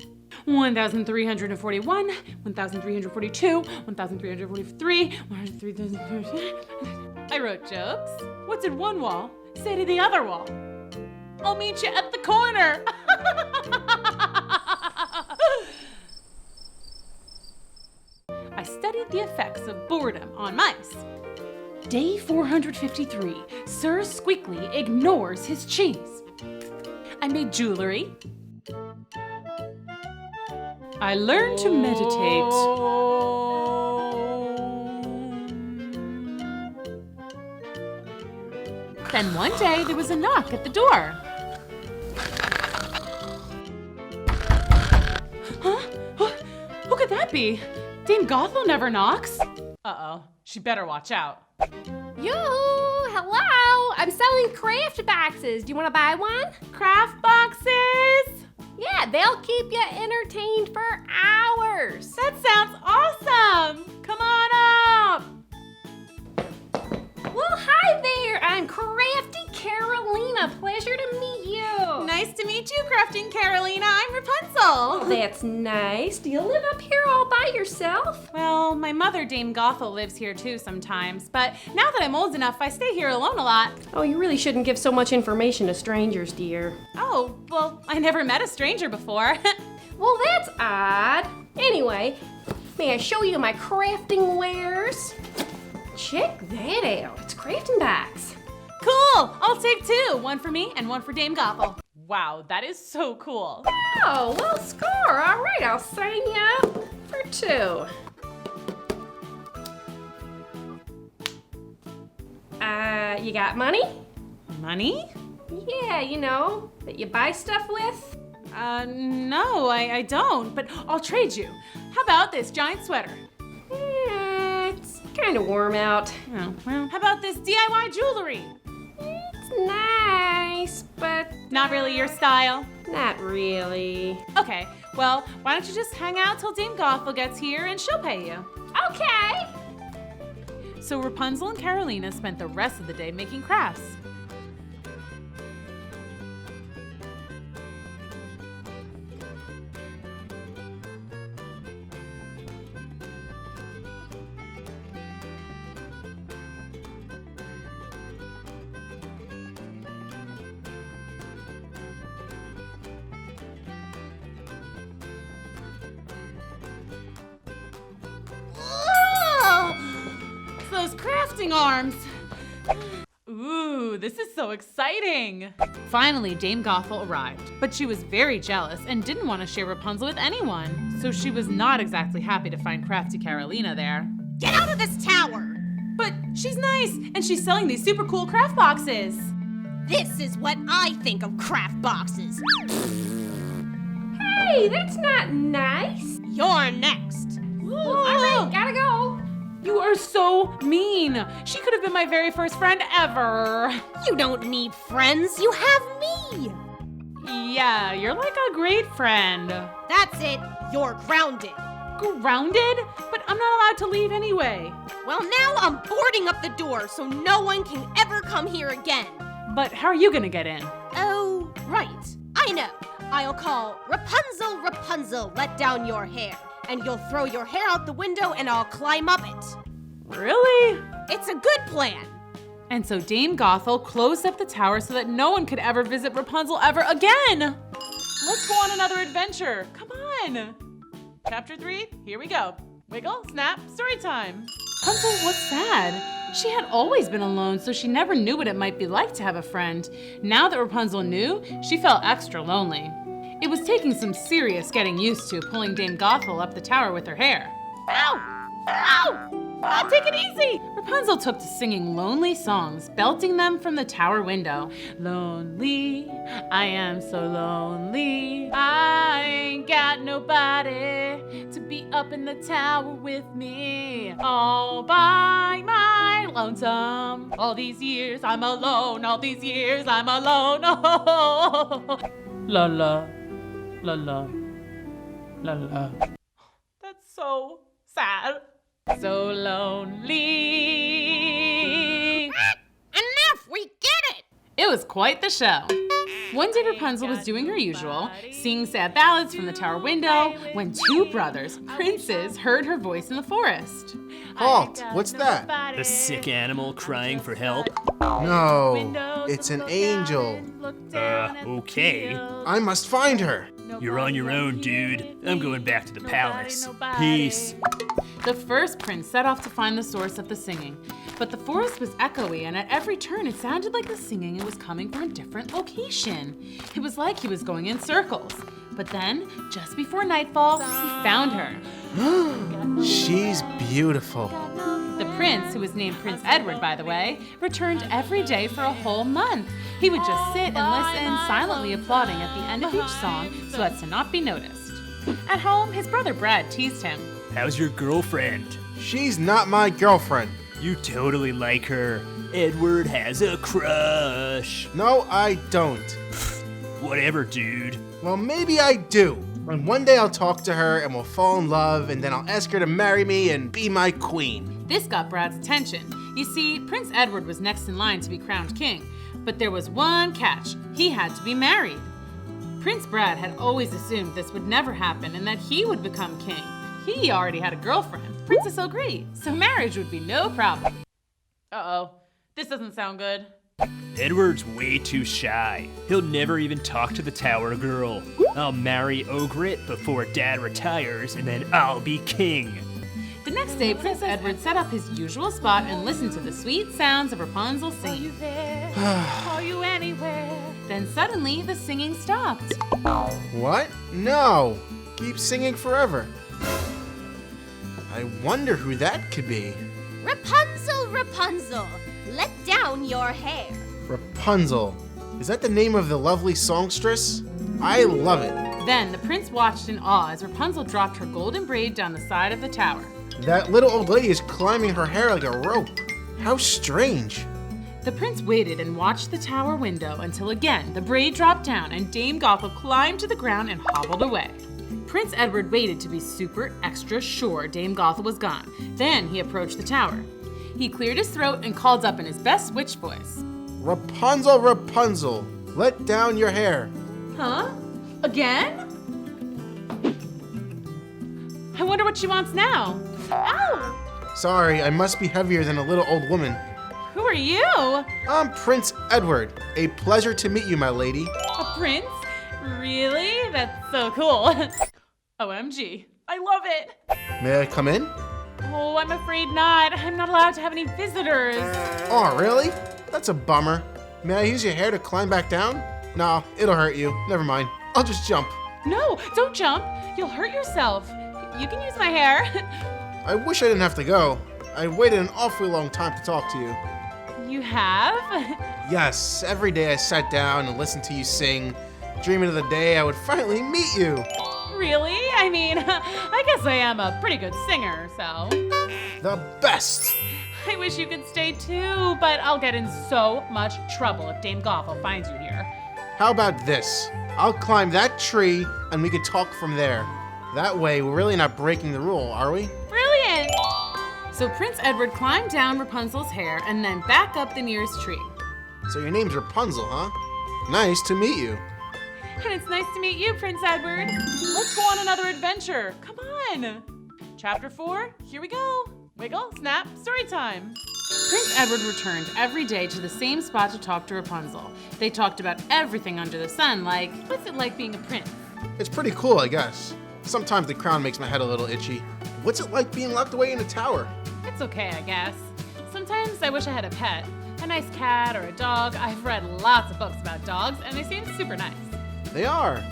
1,341, 1,342, 1,343, 1,343. I wrote jokes. What did one wall say to the other wall? I'll meet you at the corner. I studied the effects of boredom on mice. Day 453, Sir Squeakly ignores his cheese. I made jewelry. I learned to meditate. Then one day there was a knock at the door. Huh? Who could that be? Dame Gothel never knocks. Uh-oh, she better watch out. Yoo-hoo! Hello! I'm selling craft boxes. Do you want to buy one? Craft boxes? Yeah, they'll keep you entertained for hours. That sounds awesome! Come on up! Well, hi there. I'm Crafty Carolina. Pleasure to meet you. Nice to meet you, Crafting Carolina. I'm Rapunzel. Oh, that's nice. Do you live up here all by yourself? Well, my mother, Dame Gothel, lives here too sometimes, but now that I'm old enough, I stay here alone a lot. Oh, you really shouldn't give so much information to strangers, dear. Oh, well, I never met a stranger before. Well, that's odd. Anyway, may I show you my crafting wares? Check that out. It's crafting box. Cool! I'll take 2. One for me and one for Dame Gothel. Wow, that is so cool. Oh, well, score. All right, I'll sign you up for 2. You got money? Money? Yeah, you know, that you buy stuff with. No, I don't, but I'll trade you. How about this giant sweater? It's kind of warm out. Oh, well, how about this DIY jewelry? It's nice, but... Not really your style? Not really. Okay, well, why don't you just hang out till Dame Gothel gets here and she'll pay you. Okay. So Rapunzel and Carolina spent the rest of the day making crafts. Those crafting arms. Ooh, this is so exciting. Finally, Dame Gothel arrived, but she was very jealous and didn't want to share Rapunzel with anyone. So she was not exactly happy to find crafty Carolina there. Get out of this tower! But she's nice and she's selling these super cool craft boxes. This is what I think of craft boxes. Hey, Hey, that's not nice. You're next. All right, gotta go. You are so mean. She could have been my very first friend ever. You don't need friends. You have me. Yeah, you're like a great friend. That's it. You're grounded. Grounded? But I'm not allowed to leave anyway. Well, now I'm boarding up the door so no one can ever come here again. But how are you gonna get in? Oh, right. I know. I'll call Rapunzel, Rapunzel, let down your hair. And you'll throw your hair out the window and I'll climb up it. Really? It's a good plan. And so Dame Gothel closed up the tower so that no one could ever visit Rapunzel ever again. Let's go on another adventure. Come on. Chapter 3, here we go. Wiggle, snap, story time. Rapunzel was sad. She had always been alone, so she never knew what it might be like to have a friend. Now that Rapunzel knew, she felt extra lonely. It was taking some serious getting used to pulling Dame Gothel up the tower with her hair. Ow! Ow! Oh, take it easy! Rapunzel took to singing lonely songs, belting them from the tower window. Lonely, I am so lonely. I ain't got nobody to be up in the tower with me. All by my lonesome. All these years I'm alone. All these years I'm alone. Oh. La la, la la, la la. That's so sad. So lonely. Enough, we get it. It was quite the show. One day Rapunzel was doing her usual, singing sad ballads from the tower window, when two brothers, princes, heard her voice in the forest. Halt! What's that? A sick animal crying for help? No, it's an angel. Okay. I must find her. You're on your own, dude. I'm going back to the palace. Peace. The first prince set off to find the source of the singing, but the forest was echoey, and at every turn it sounded like the singing was coming from a different location. It was like he was going in circles. But then, just before nightfall, he found her. She's beautiful. The prince, who was named Prince Edward, by the way, returned every day for a whole month. He would just sit and listen, silently applauding at the end of each song so as to not be noticed. At home, his brother Brad teased him. How's your girlfriend? She's not my girlfriend. You totally like her. Edward has a crush. No, I don't. Whatever, dude. Well, maybe I do. And one day I'll talk to her and we'll fall in love, and then I'll ask her to marry me and be my queen. This got Brad's attention. You see, Prince Edward was next in line to be crowned king, but there was one catch. He had to be married. Prince Brad had always assumed this would never happen and that he would become king. He already had a girlfriend, Princess O'Gree, so marriage would be no problem. Uh-oh, this doesn't sound good. Edward's way too shy. He'll never even talk to the tower girl. I'll marry Ogret before Dad retires, and then I'll be king. The next day, Prince Edward set up his usual spot and listened to the sweet sounds of Rapunzel singing. Are you there? Are you anywhere? Then suddenly, the singing stopped. What? No. Keep singing forever. I wonder who that could be. Rapunzel, Rapunzel, let down your hair. Rapunzel. Is that the name of the lovely songstress? I love it. Then the prince watched in awe as Rapunzel dropped her golden braid down the side of the tower. That little old lady is climbing her hair like a rope. How strange. The prince waited and watched the tower window until again the braid dropped down and Dame Gothel climbed to the ground and hobbled away. Prince Edward waited to be super extra sure Dame Gothel was gone. Then he approached the tower. He cleared his throat and called up in his best witch voice. Rapunzel, Rapunzel, let down your hair. Huh? Again? I wonder what she wants now. Ow! Sorry, I must be heavier than a little old woman. Who are you? I'm Prince Edward. A pleasure to meet you, my lady. A prince? Really? That's so cool. OMG. I love it. May I come in? Oh, I'm afraid not. I'm not allowed to have any visitors. Oh, really? That's a bummer. May I use your hair to climb back down? No, it'll hurt you. Never mind. I'll just jump. No, don't jump. You'll hurt yourself. You can use my hair. I wish I didn't have to go. I waited an awfully long time to talk to you. You have? Yes, every day I sat down and listened to you sing, dreaming of the day I would finally meet you. Really? I mean, I guess I am a pretty good singer, so. The best! I wish you could stay too, but I'll get in so much trouble if Dame Gothel finds you here. How about this? I'll climb that tree and we could talk from there. That way, we're really not breaking the rule, are we? Brilliant! So Prince Edward climbed down Rapunzel's hair and then back up the nearest tree. So your name's Rapunzel, huh? Nice to meet you. And it's nice to meet you, Prince Edward. Let's go on another adventure. Come on. Chapter 4, here we go. Wiggle, snap, story time. Prince Edward returned every day to the same spot to talk to Rapunzel. They talked about everything under the sun, like, what's it like being a prince? It's pretty cool, I guess. Sometimes the crown makes my head a little itchy. What's it like being locked away in a tower? It's okay, I guess. Sometimes I wish I had a pet. A nice cat or a dog. I've read lots of books about dogs, and they seem super nice. They are.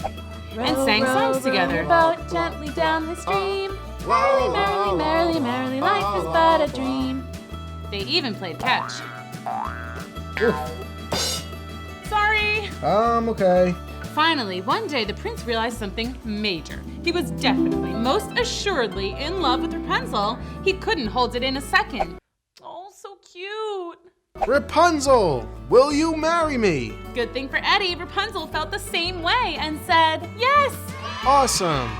And sang songs together. Boat gently down the stream. Merrily, merrily, merrily, merrily, life is but a dream. They even played catch. Oof. Sorry. Okay. Finally, one day the prince realized something major. He was definitely, most assuredly in love with Rapunzel. He couldn't hold it in a second. Oh, so cute. Rapunzel, will you marry me? Good thing for Eddie, Rapunzel felt the same way and said, yes. Awesome.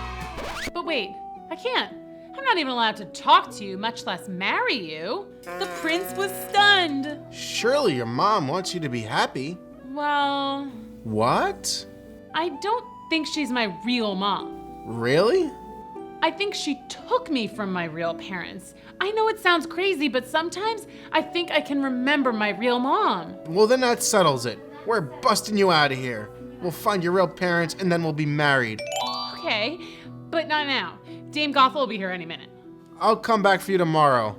But wait, I can't. I'm not even allowed to talk to you, much less marry you. The prince was stunned. Surely your mom wants you to be happy. Well... What? I don't think she's my real mom. Really? I think she took me from my real parents. I know it sounds crazy, but sometimes I think I can remember my real mom. Well, then that settles it. We're busting you out of here. We'll find your real parents and then we'll be married. Okay, but not now. Dame Gothel will be here any minute. I'll come back for you tomorrow.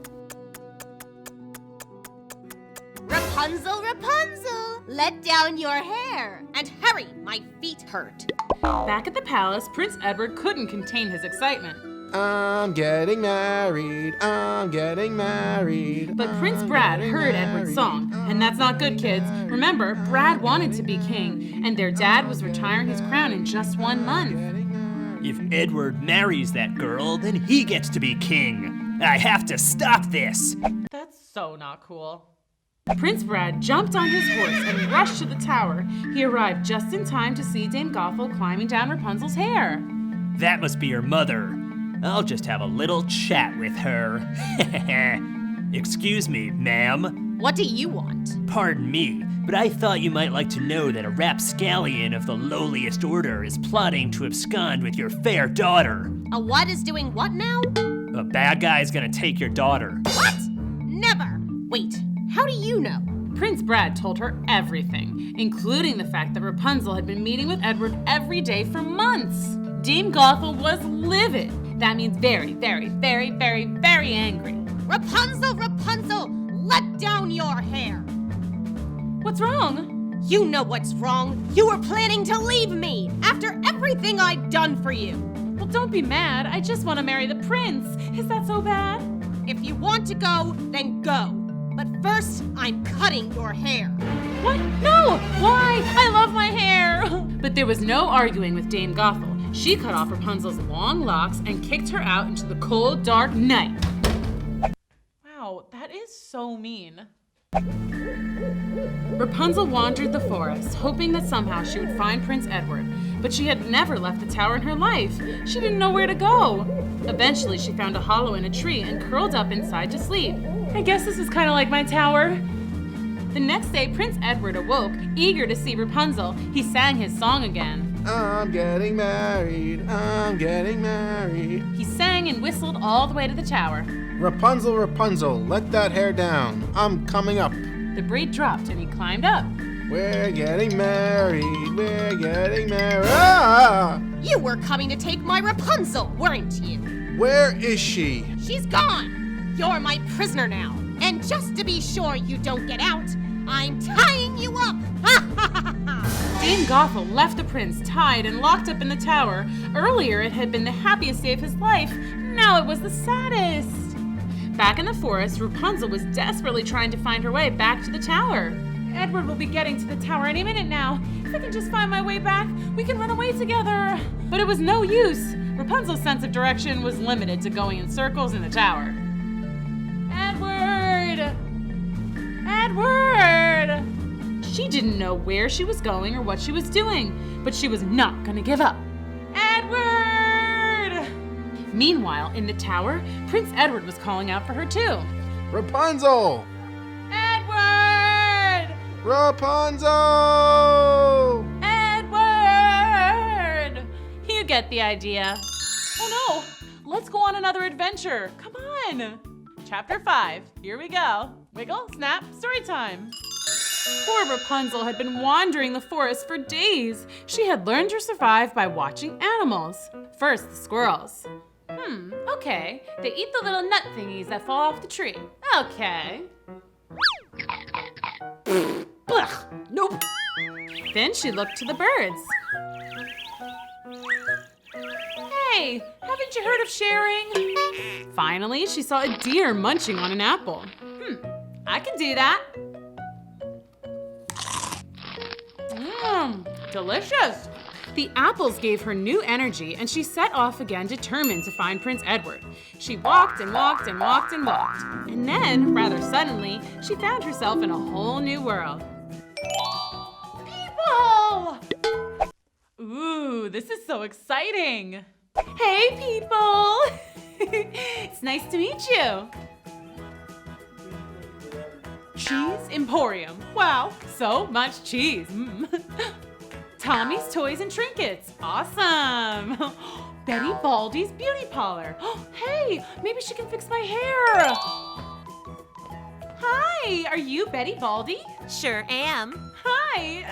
Rapunzel, Rapunzel, let down your hair. And hurry, my feet hurt. Back at the palace, Prince Edward couldn't contain his excitement. I'm getting married, I'm getting married. But Prince Brad heard Edward's song, and that's not good, kids. Remember, Brad wanted to be king, and their dad was retiring his crown in just 1 month. If Edward marries that girl, then he gets to be king. I have to stop this. That's so not cool. Prince Brad jumped on his horse and rushed to the tower. He arrived just in time to see Dame Gothel climbing down Rapunzel's hair. That must be your mother. I'll just have a little chat with her. Excuse me, ma'am. What do you want? Pardon me, but I thought you might like to know that a rapscallion of the lowliest order is plotting to abscond with your fair daughter. A what is doing what now? A bad guy's gonna take your daughter. What? Never. Wait, how do you know? Prince Brad told her everything, including the fact that Rapunzel had been meeting with Edward every day for months. Dame Gothel was livid. That means very, very, very, very, very angry. Rapunzel, Rapunzel, let down your hair. What's wrong? You know what's wrong. You were planning to leave me after everything I'd done for you. Well, don't be mad. I just want to marry the prince. Is that so bad? If you want to go, then go. But first, I'm cutting your hair. What? No! Why? I love my hair! But there was no arguing with Dame Gothel. She cut off Rapunzel's long locks and kicked her out into the cold, dark night. Wow, that is so mean. Rapunzel wandered the forest, hoping that somehow she would find Prince Edward, but she had never left the tower in her life. She didn't know where to go. Eventually, she found a hollow in a tree and curled up inside to sleep. I guess this is kind of like my tower. The next day, Prince Edward awoke, eager to see Rapunzel. He sang his song again. I'm getting married, I'm getting married. He sang and whistled all the way to the tower. Rapunzel, Rapunzel, let that hair down. I'm coming up. The braid dropped and he climbed up. We're getting married, we're getting married. Ah! You were coming to take my Rapunzel, weren't you? Where is she? She's gone. You're my prisoner now. And just to be sure you don't get out, I'm tying you up. Dame Gothel left the prince tied and locked up in the tower. Earlier, it had been the happiest day of his life. Now it was the saddest. Back in the forest, Rapunzel was desperately trying to find her way back to the tower. Edward will be getting to the tower any minute now. Is I can just find my way back, we can run away together. But it was no use. Rapunzel's sense of direction was limited to going in circles in the tower. Edward! Edward! She didn't know where she was going or what she was doing, but she was not gonna give up. Edward! Meanwhile, in the tower, Prince Edward was calling out for her too. Rapunzel! Edward! Rapunzel! Edward! You get the idea. Oh no! Let's go on another adventure. Come on! Chapter 5. Here we go. Wiggle, snap, story time. Poor Rapunzel had been wandering the forest for days. She had learned to survive by watching animals. First, the squirrels. Okay. They eat the little nut thingies that fall off the tree. Okay. Ugh, nope. Then she looked to the birds. Hey, haven't you heard of sharing? Finally, she saw a deer munching on an apple. I can do that. Delicious. The apples gave her new energy, and she set off again, determined to find Prince Edward. She walked and walked and walked and walked. And then, rather suddenly, she found herself in a whole new world. People! Ooh, this is so exciting. Hey, people! It's nice to meet you. Cheese Emporium. Wow, so much cheese. Tommy's Toys and Trinkets. Awesome. Betty Baldy's Beauty Parlor. Hey, maybe she can fix my hair. Hi, are you Betty Baldy? Sure am. Hi,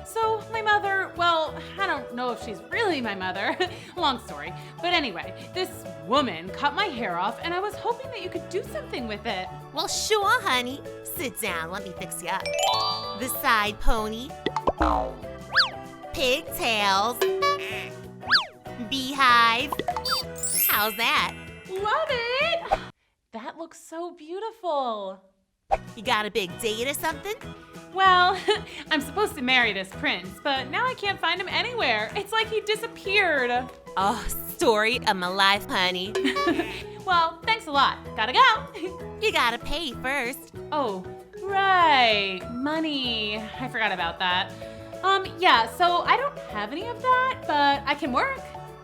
so my mother, well, I don't know if she's really my mother. Long story. But anyway, this woman cut my hair off and I was hoping that you could do something with it. Well, sure, honey. Sit down, let me fix you up. The side pony. Pigtails. Beehive. How's that? Love it! That looks so beautiful. You got a big date or something? Well, I'm supposed to marry this prince, but now I can't find him anywhere. It's like he disappeared. Oh, story of my life, honey. Well, thanks a lot. Gotta go. You gotta pay first. Oh, right. Money. I forgot about that. Yeah, so I don't have any of that, but I can work.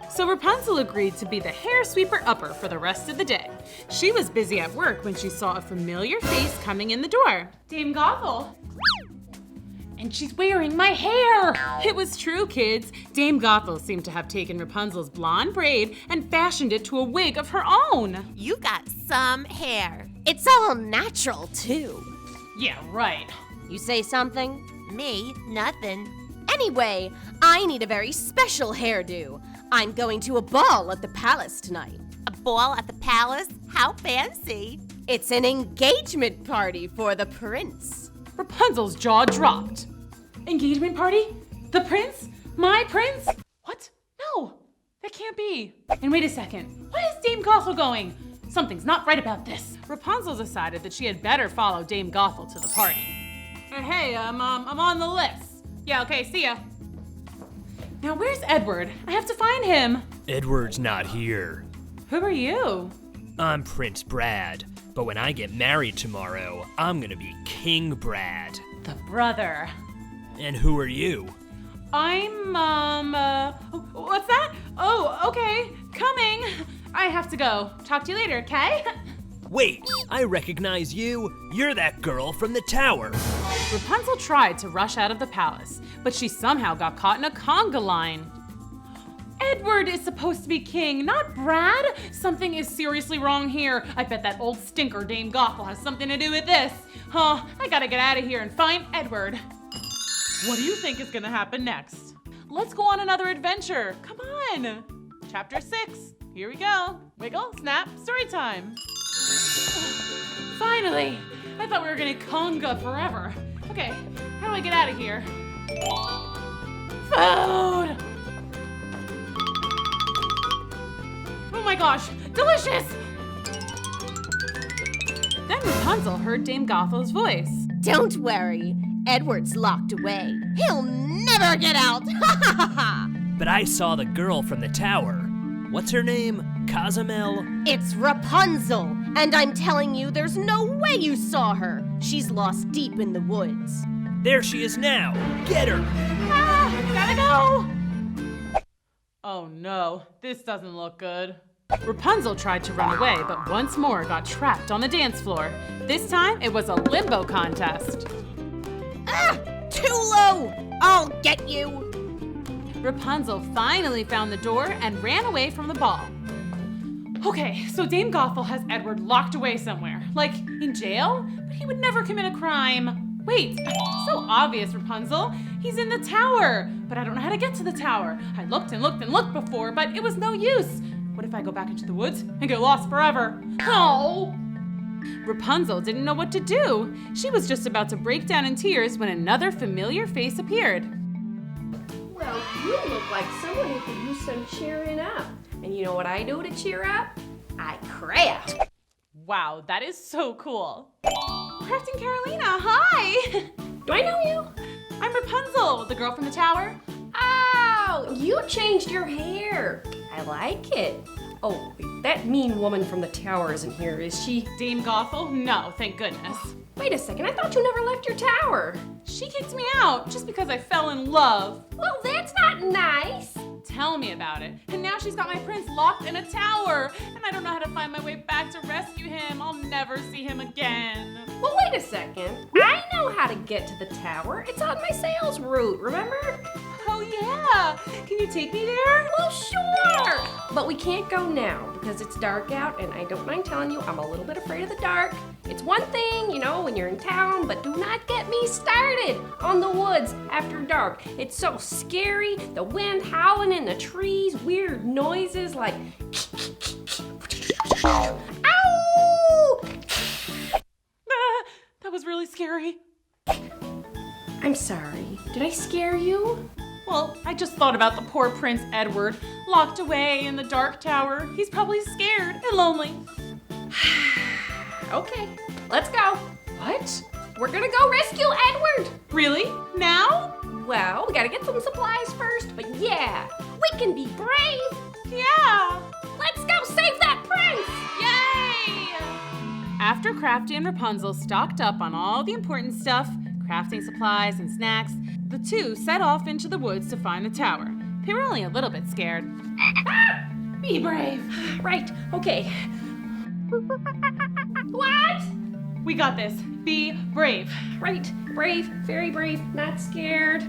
So Rapunzel agreed to be the hair sweeper upper for the rest of the day. She was busy at work when she saw a familiar face coming in the door. Dame Gothel. And she's wearing my hair! It was true, kids. Dame Gothel seemed to have taken Rapunzel's blonde braid and fashioned it to a wig of her own. You got some hair. It's all natural, too. Yeah, right. You say something? Me? Nothing. Anyway, I need a very special hairdo. I'm going to a ball at the palace tonight. A ball at the palace? How fancy. It's an engagement party for the prince. Rapunzel's jaw dropped. Engagement party? The prince? My prince? What? No, that can't be. And wait a second, where is Dame Gothel going? Something's not right about this. Rapunzel decided that she had better follow Dame Gothel to the party. Hey, I'm on the list. Yeah, okay, see ya. Now where's Edward? I have to find him. Edward's not here. Who are you? I'm Prince Brad, but when I get married tomorrow, I'm gonna be King Brad. The brother. And who are you? I'm, what's that? Oh, okay, coming. I have to go. Talk to you later, okay? Wait, I recognize you. You're that girl from the tower. Rapunzel tried to rush out of the palace, but she somehow got caught in a conga line. Edward is supposed to be king, not Brad. Something is seriously wrong here. I bet that old stinker Dame Gothel has something to do with this. I gotta get out of here and find Edward. What do you think is gonna happen next? Let's go on another adventure. Come on. Chapter 6. Here we go. Wiggle, snap, story time. Finally. I thought we were gonna conga forever. Okay, how do I get out of here? Food! Oh my gosh, delicious! Then Rapunzel heard Dame Gothel's voice. Don't worry, Edward's locked away. He'll never never get out! But I saw the girl from the tower. What's her name? Cozumel? It's Rapunzel, and I'm telling you, there's no way you saw her. She's lost deep in the woods. There she is now. Get her. Gotta go. Oh no, this doesn't look good. Rapunzel tried to run away, but once more got trapped on the dance floor. This time, it was a limbo contest. Too low! I'll get you! Rapunzel finally found the door and ran away from the ball. Okay, so Dame Gothel has Edward locked away somewhere. Like, in jail? But he would never commit a crime. Wait, so obvious, Rapunzel. He's in the tower, but I don't know how to get to the tower. I looked and looked and looked before, but it was no use. What if I go back into the woods and get lost forever? Oh! Rapunzel didn't know what to do. She was just about to break down in tears when another familiar face appeared. Well, you look like someone who could use some cheering up. And you know what I do to cheer up? I craft. Wow, that is so cool. Crafting Carolina, hi! Do I know you? I'm Rapunzel, the girl from the tower. Oh, you changed your hair. I like it. Oh, wait, that mean woman from the tower isn't here, is she? Dame Gothel? No, thank goodness. Wait a second, I thought you never left your tower. She kicked me out just because I fell in love. Well, that's not nice. Tell me about it. And now she's got my prince locked in a tower, and I don't know how to find my way back to rescue him. I'll never see him again. Well, wait a second. I know how to get to the tower. It's on my sales route, remember? Oh yeah, can you take me there? Well, sure. But we can't go now because it's dark out, and I don't mind telling you, I'm a little bit afraid of the dark. It's one thing, you know, when you're in town, but do not get me started on the woods after dark. It's so scary, the wind howling in the trees, weird noises like ow! That was really scary. I'm sorry. Did I scare you? Well, I just thought about the poor Prince Edward, locked away in the dark tower. He's probably scared and lonely. Okay, let's go. What? We're gonna go rescue Edward. Really? Now? Well, we gotta get some supplies first, but yeah, we can be brave. Yeah. Let's go save that prince. Yay! After Crafty and Rapunzel stocked up on all the important stuff, crafting supplies and snacks, the two set off into the woods to find the tower. They were only a little bit scared. Be brave. Right, okay. What? We got this. Be brave. Right, brave, very brave, not scared.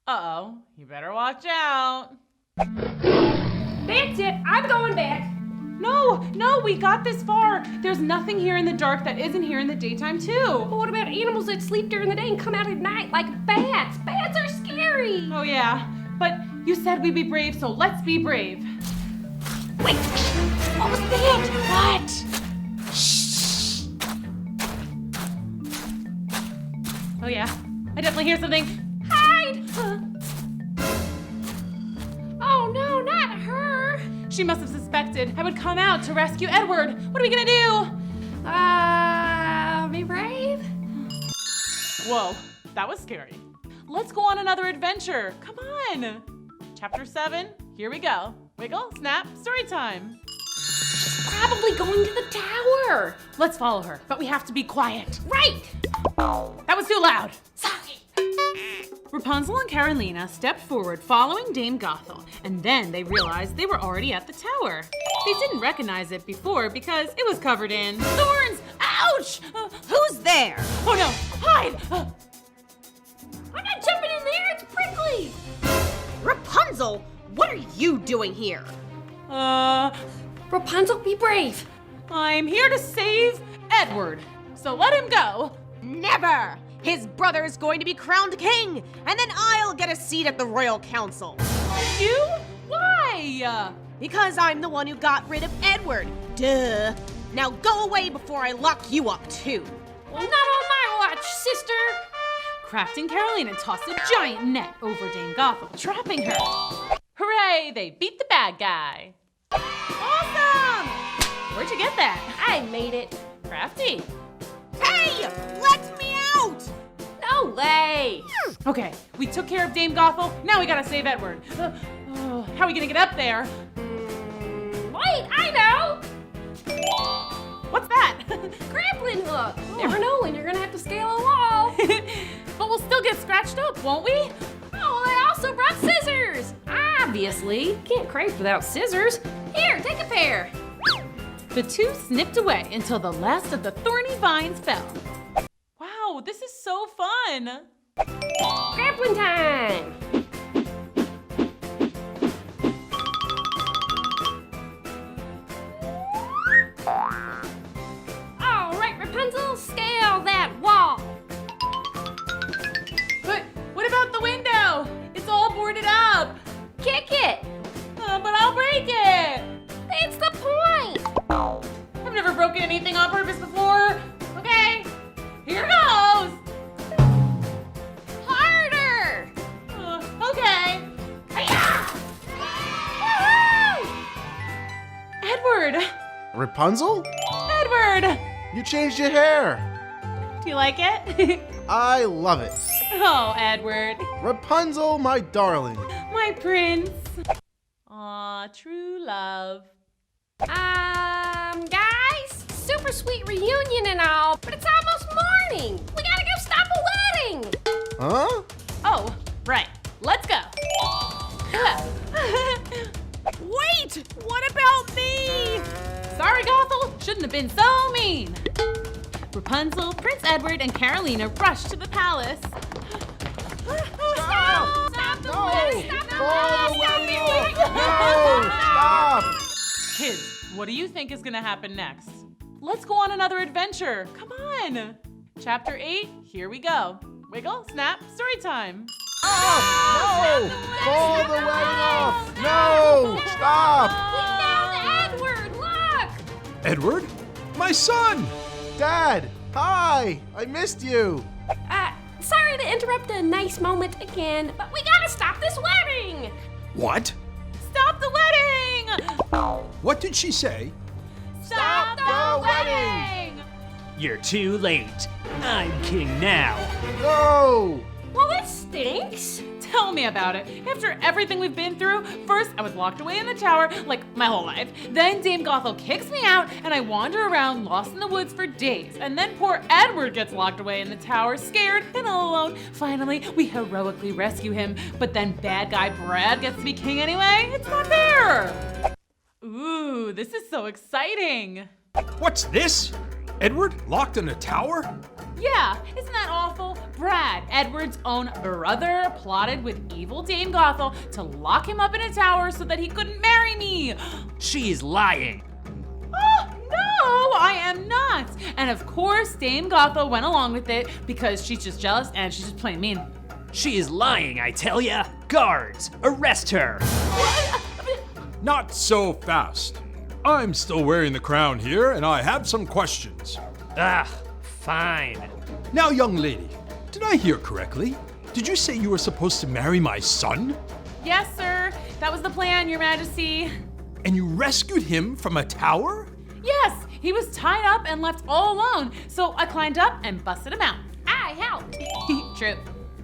Uh-oh, you better watch out. That's it, I'm going back. No, we got this far. There's nothing here in the dark that isn't here in the daytime too. But what about animals that sleep during the day and come out at night, like bats? Bats are scary. Oh yeah, but you said we'd be brave, so let's be brave. Wait, what was that? What? Shh. Oh yeah, I definitely hear something. Hide! Oh no, not her. She must have suspected I would come out to rescue Edward. What are we gonna do? Be brave. Whoa, that was scary. Let's go on another adventure. Come on. Chapter 7, here we go. Wiggle, snap, story time. She's probably going to the tower. Let's follow her, but we have to be quiet. Right. That was too loud. Sorry. Rapunzel and Carolina stepped forward following Dame Gothel, and then they realized they were already at the tower. They didn't recognize it before because it was covered in thorns. Ouch! Who's there? Oh no, hide! I'm not jumping in there, it's prickly. Rapunzel, what are you doing here? Rapunzel, be brave. I'm here to save Edward, so let him go. Never! His brother's going to be crowned king, and then I'll get a seat at the royal council. You? Why? Because I'm the one who got rid of Edward. Duh. Now go away before I lock you up too. Well, not on my watch, sister. Crafting Carolina tossed a giant net over Dame Gothel, trapping her. Hooray, they beat the bad guy. Awesome! Where'd you get that? I made it. Crafty. Hey, let me out! No, No way! Okay, we took care of Dame Gothel. Now we gotta save Edward. How are we gonna get up there? Wait, I know! What's that? Grappling hook. Never know when you're gonna have to scale a wall. But we'll still get scratched up, won't we? Oh, well, I also brought scissors. Obviously, can't craft without scissors. Here, take a pair. The two snipped away until the last of the thorny vines fell. Wow, this is so fun. Grappling time. All right, Rapunzel, scale that wall. But what about the window? It's all boarded up. Kick it. But I'll break it. It's the point. I've never broken anything on purpose before. Okay, here goes. Harder. Okay. Edward. Rapunzel? Edward. You changed your hair. Do you like it? I love it. Oh, Edward. Rapunzel, my darling. My prince. Aw, true love. Guys, super sweet reunion and all, but it's almost morning. We gotta go stop a wedding. Huh? Oh, right. Let's go. Wait! What about me? Sorry, Gothel. Shouldn't have been so mean. Rapunzel, Prince Edward, and Carolina rushed to the palace. Stop! Stop the No! wedding! Stop the Call the wedding! wedding off! No! Stop! Kids, what do you think is gonna happen next? Let's go on another adventure. Come on. Chapter 8, here we go. Wiggle, snap, story time. No! Call the wedding off! No! Stop! We found Edward, look! Edward? My son! Dad! Hi! I missed you! Sorry to interrupt a nice moment again, but we gotta stop this wedding! What? Stop the wedding! What did she say? Stop the wedding! You're too late. I'm king now. No! Well, this stinks. Tell me about it. After everything we've been through, first I was locked away in the tower, like my whole life. Then Dame Gothel kicks me out, and I wander around lost in the woods for days. And then poor Edward gets locked away in the tower, scared and all alone. Finally, we heroically rescue him, but then bad guy Brad gets to be king anyway. It's not fair. Ooh, this is so exciting. What's this? Edward locked in a tower? Yeah, isn't that awful? Brad, Edward's own brother, plotted with evil Dame Gothel to lock him up in a tower so that he couldn't marry me. She's lying. Oh, no, I am not. And of course, Dame Gothel went along with it because she's just jealous and she's just plain mean. She is lying, I tell ya. Guards, arrest her. Not so fast. I'm still wearing the crown here, and I have some questions. Ah, fine. Now, young lady, did I hear correctly? Did you say you were supposed to marry my son? Yes, sir. That was the plan, Your Majesty. And you rescued him from a tower? Yes, he was tied up and left all alone, so I climbed up and busted him out. I helped. True.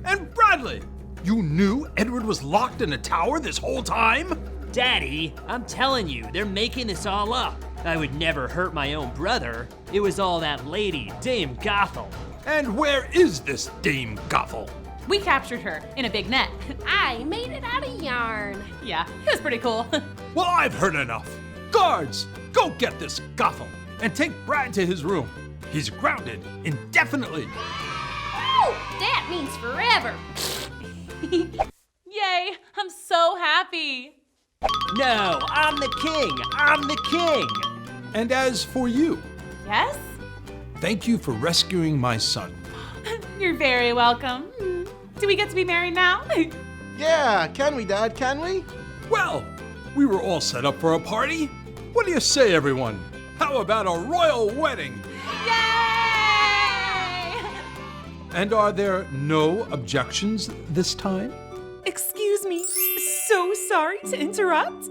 And Bradley, you knew Edward was locked in a tower this whole time? Daddy, I'm telling you, they're making this all up. I would never hurt my own brother. It was all that lady, Dame Gothel. And where is this Dame Gothel? We captured her in a big net. I made it out of yarn. Yeah, it was pretty cool. Well, I've heard enough. Guards, go get this Gothel and take Brad to his room. He's grounded indefinitely. Oh, that means forever. Yay, I'm so happy. No, I'm the king. I'm the king. And as for you, Yes? thank you for rescuing my son. You're very welcome. Do we get to be married now? Yeah, can we, Dad? Can we? Well, we were all set up for a party. What do you say, everyone? How about a royal wedding? Yay! And are there no objections this time? Excuse me. So sorry to interrupt.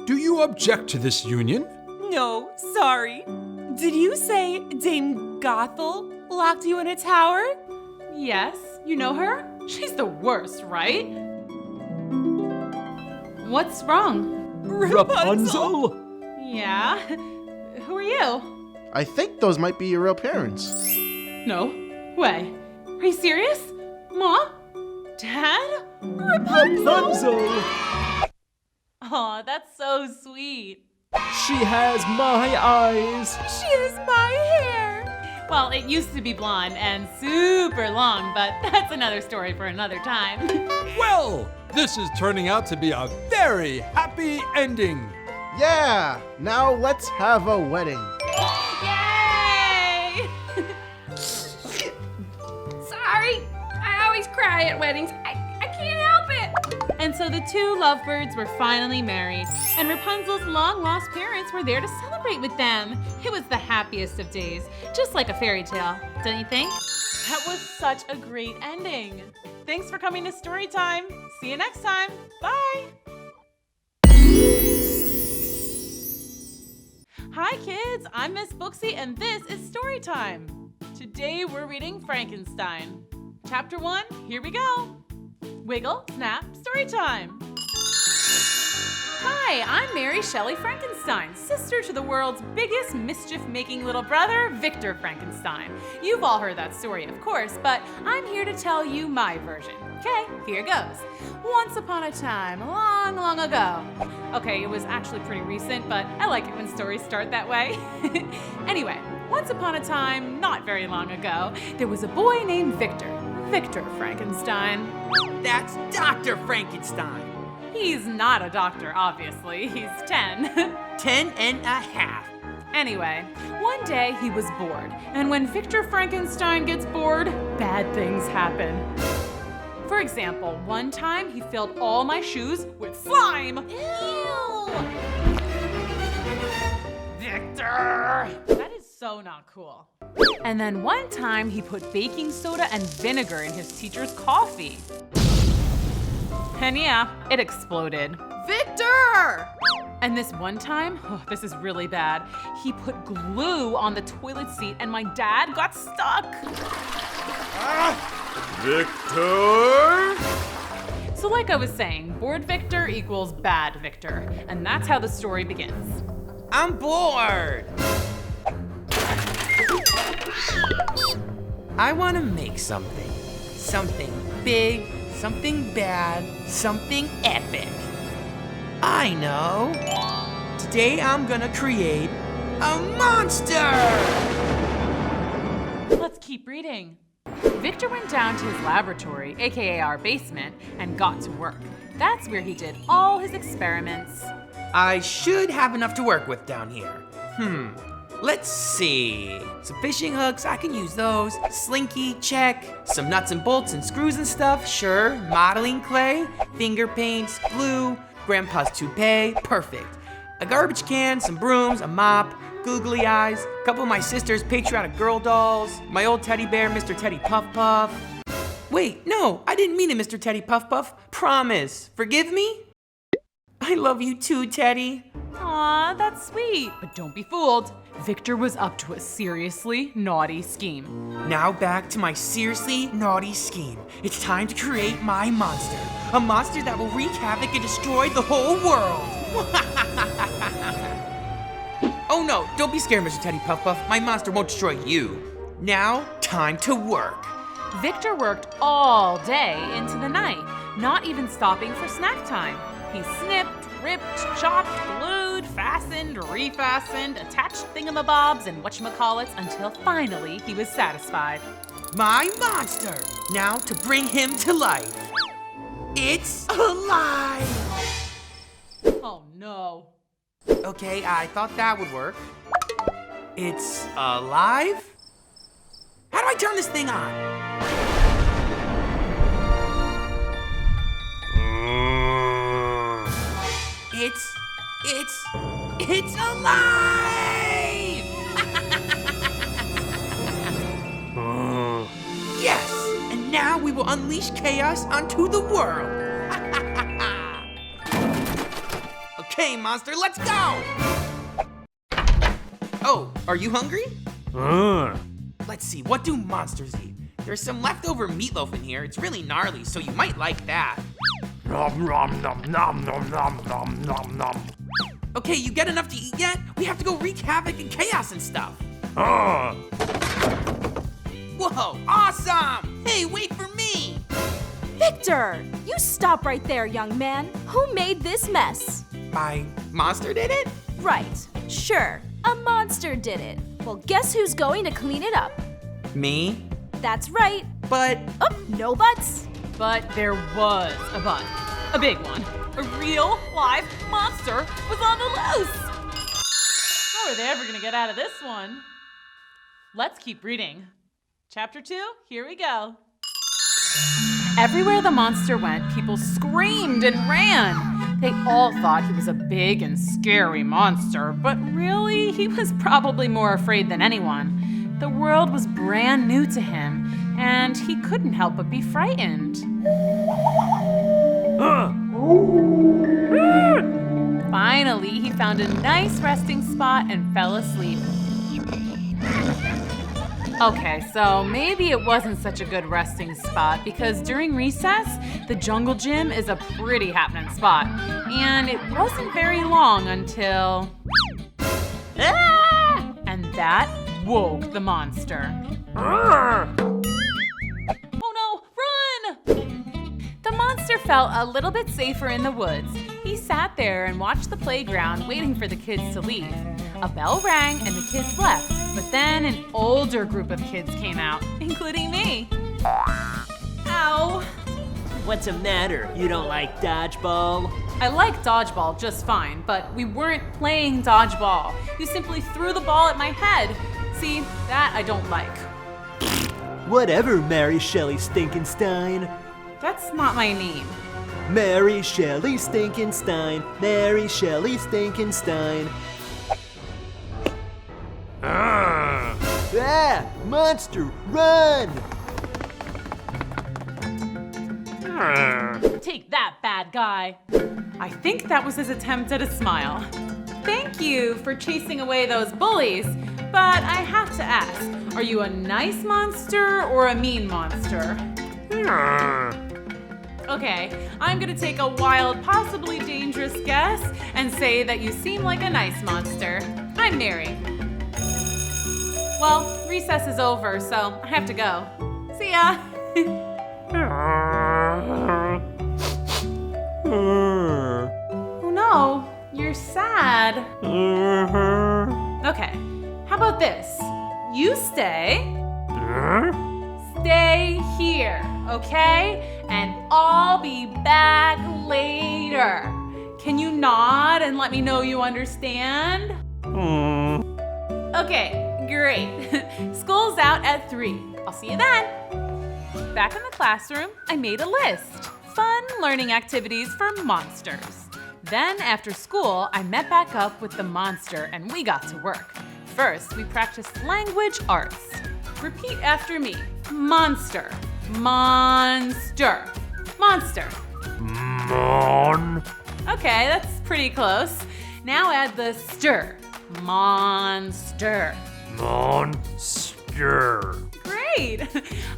Do you object to this union? No, sorry. Did you say Dame Gothel locked you in a tower? Yes, You know her? She's the worst, right? What's wrong? Rapunzel? Yeah? Who are you? I think those might be your real parents. No way. Are you serious? Ma? Dad? Rapunzel? Aw, that's so sweet. She has my eyes. She has my hair. Well, it used to be blonde and super long, but that's another story for another time. Well, this is turning out to be a very happy ending. Yeah, now let's have a wedding. Yay! Sorry, I always cry at weddings. I can't help it. And so the two lovebirds were finally married, and Rapunzel's long-lost parents were there to celebrate with them. It was the happiest of days, just like a fairy tale, don't you think? That was such a great ending. Thanks for coming to Storytime. See you next time. Bye. Hi kids, I'm Miss Booksy and this is Storytime. Today we're reading Frankenstein. Chapter 1, here we go. Wiggle, snap, Storytime. Hi, I'm Mary Shelley Frankenstein, sister to the world's biggest mischief-making little brother, Victor Frankenstein. You've all heard that story, of course, but I'm here to tell you my version. Okay, here goes. Once upon a time, long, long ago. Okay, it was actually pretty recent, but I like it when stories start that way. Anyway, once upon a time, not very long ago, there was a boy named Victor. Victor Frankenstein. That's Dr. Frankenstein. He's not a doctor, obviously. He's 10. 10 and a half. Anyway, one day he was bored, and when Victor Frankenstein gets bored, bad things happen. For example, one time he filled all my shoes with slime. Ew! Victor! That is so not cool. And then one time he put baking soda and vinegar in his teacher's coffee. And yeah, it exploded. Victor! And this one time, this is really bad, he put glue on the toilet seat and my dad got stuck. Victor! So like I was saying, bored Victor equals bad Victor. And that's how the story begins. I'm bored. I want to make something. Something big, something bad, something epic. I know. Today I'm gonna create a monster! Let's keep reading. Victor went down to his laboratory, aka our basement, and got to work. That's where he did all his experiments. I should have enough to work with down here. Let's see. Some fishing hooks, I can use those. Slinky, check. Some nuts and bolts and screws and stuff, sure. Modeling clay, finger paints, glue, grandpa's toupee, perfect. A garbage can, some brooms, a mop, googly eyes, a couple of my sister's patriotic girl dolls, my old teddy bear, Mr. Teddy Puff Puff. Wait, no, I didn't mean it, Mr. Teddy Puff Puff. Promise. Forgive me? I love you too, Teddy. Aw, that's sweet. But don't be fooled. Victor was up to a seriously naughty scheme. Now back to my seriously naughty scheme. It's time to create my monster. A monster that will wreak havoc and destroy the whole world. Oh no, don't be scared, Mr. Teddy Puff Puff. My monster won't destroy you. Now, time to work. Victor worked all day into the night, not even stopping for snack time. He snipped, ripped, chopped, glued, fastened, refastened, attached thingamabobs and whatchamacallits until finally he was satisfied. My monster! Now to bring him to life. It's alive! Oh no. Okay, I thought that would work. It's alive? How do I turn this thing on? It's alive! Yes! And now we will unleash chaos onto the world. Okay, monster, let's go! Oh, are you hungry? Let's see, what do monsters eat? There's some leftover meatloaf in here. It's really gnarly, so you might like that. Nom nom nom nom nom nom nom nom nom. Okay, you get enough to eat yet? We have to go wreak havoc and chaos and stuff. Whoa, awesome! Hey, wait for me! Victor, you stop right there, young man. Who made this mess? Monster did it? Right, sure, a monster did it. Well, guess who's going to clean it up? Me? That's right. But... Oh, no buts. But there was a but. A big one. A real, live monster was on the loose. How are they ever gonna get out of this one? Let's keep reading. Chapter 2, here we go. Everywhere the monster went, people screamed and ran. They all thought he was a big and scary monster, but really, he was probably more afraid than anyone. The world was brand new to him, and he couldn't help but be frightened. Finally, he found a nice resting spot and fell asleep. Okay, so maybe it wasn't such a good resting spot because during recess, the jungle gym is a pretty happening spot. And it wasn't very long until... Ah! And that woke the monster. Oh no, run! The monster felt a little bit safer in the woods. He sat there and watched the playground waiting for the kids to leave. A bell rang and the kids left, but then an older group of kids came out, including me. Ow! What's the matter? You don't like dodgeball? I like dodgeball just fine, but we weren't playing dodgeball. You simply threw the ball at my head. See, that I don't like. Whatever, Mary Shelley Stinkenstein. That's not my name. Mary Shelley Stinkenstein. Mary Shelley Stinkenstein. Ah! Monster, run! Take that, bad guy. I think that was his attempt at a smile. Thank you for chasing away those bullies, but I have to ask, are you a nice monster or a mean monster? Okay, I'm gonna take a wild, possibly dangerous guess and say that you seem like a nice monster. I'm Mary. Well, recess is over, so I have to go. See ya! Oh no, you're sad. Okay, how about this? You stay. Stay here, okay? And I'll be back later. Can you nod and let me know you understand? Okay, great. School's out at 3. I'll see you then. Back in the classroom, I made a list. Fun learning activities for monsters. Then after school, I met back up with the monster and we got to work. First, we practiced language arts. Repeat after me. Monster, monster, monster. Mon. Okay, that's pretty close. Now add the stir. Monster. Monster. Great.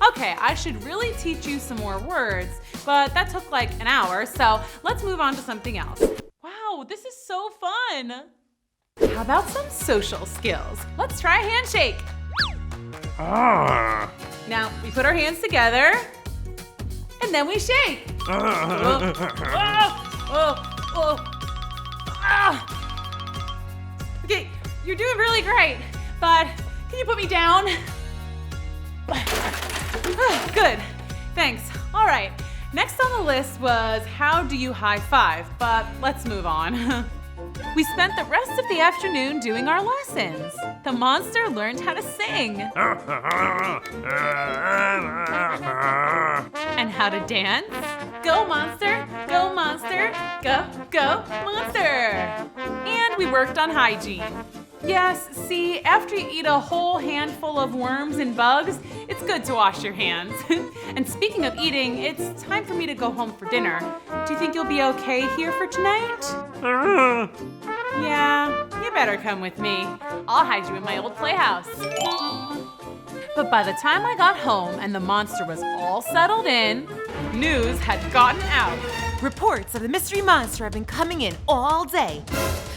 Okay, I should really teach you some more words, but that took like an hour, so let's move on to something else. Wow, this is so fun. How about some social skills? Let's try a handshake. Now, we put our hands together, and then we shake. Okay, you're doing really great, but can you put me down? Good, thanks. All right, next on the list was how do you high five, but let's move on. We spent the rest of the afternoon doing our lessons. The monster learned how to sing. And how to dance. Go monster, go monster, go, go monster. And we worked on hygiene. Yes, see, after you eat a whole handful of worms and bugs, it's good to wash your hands. And speaking of eating, it's time for me to go home for dinner. Do you think you'll be okay here for tonight? Yeah, you better come with me. I'll hide you in my old playhouse. But by the time I got home and the monster was all settled in, news had gotten out. Reports of the mystery monster have been coming in all day.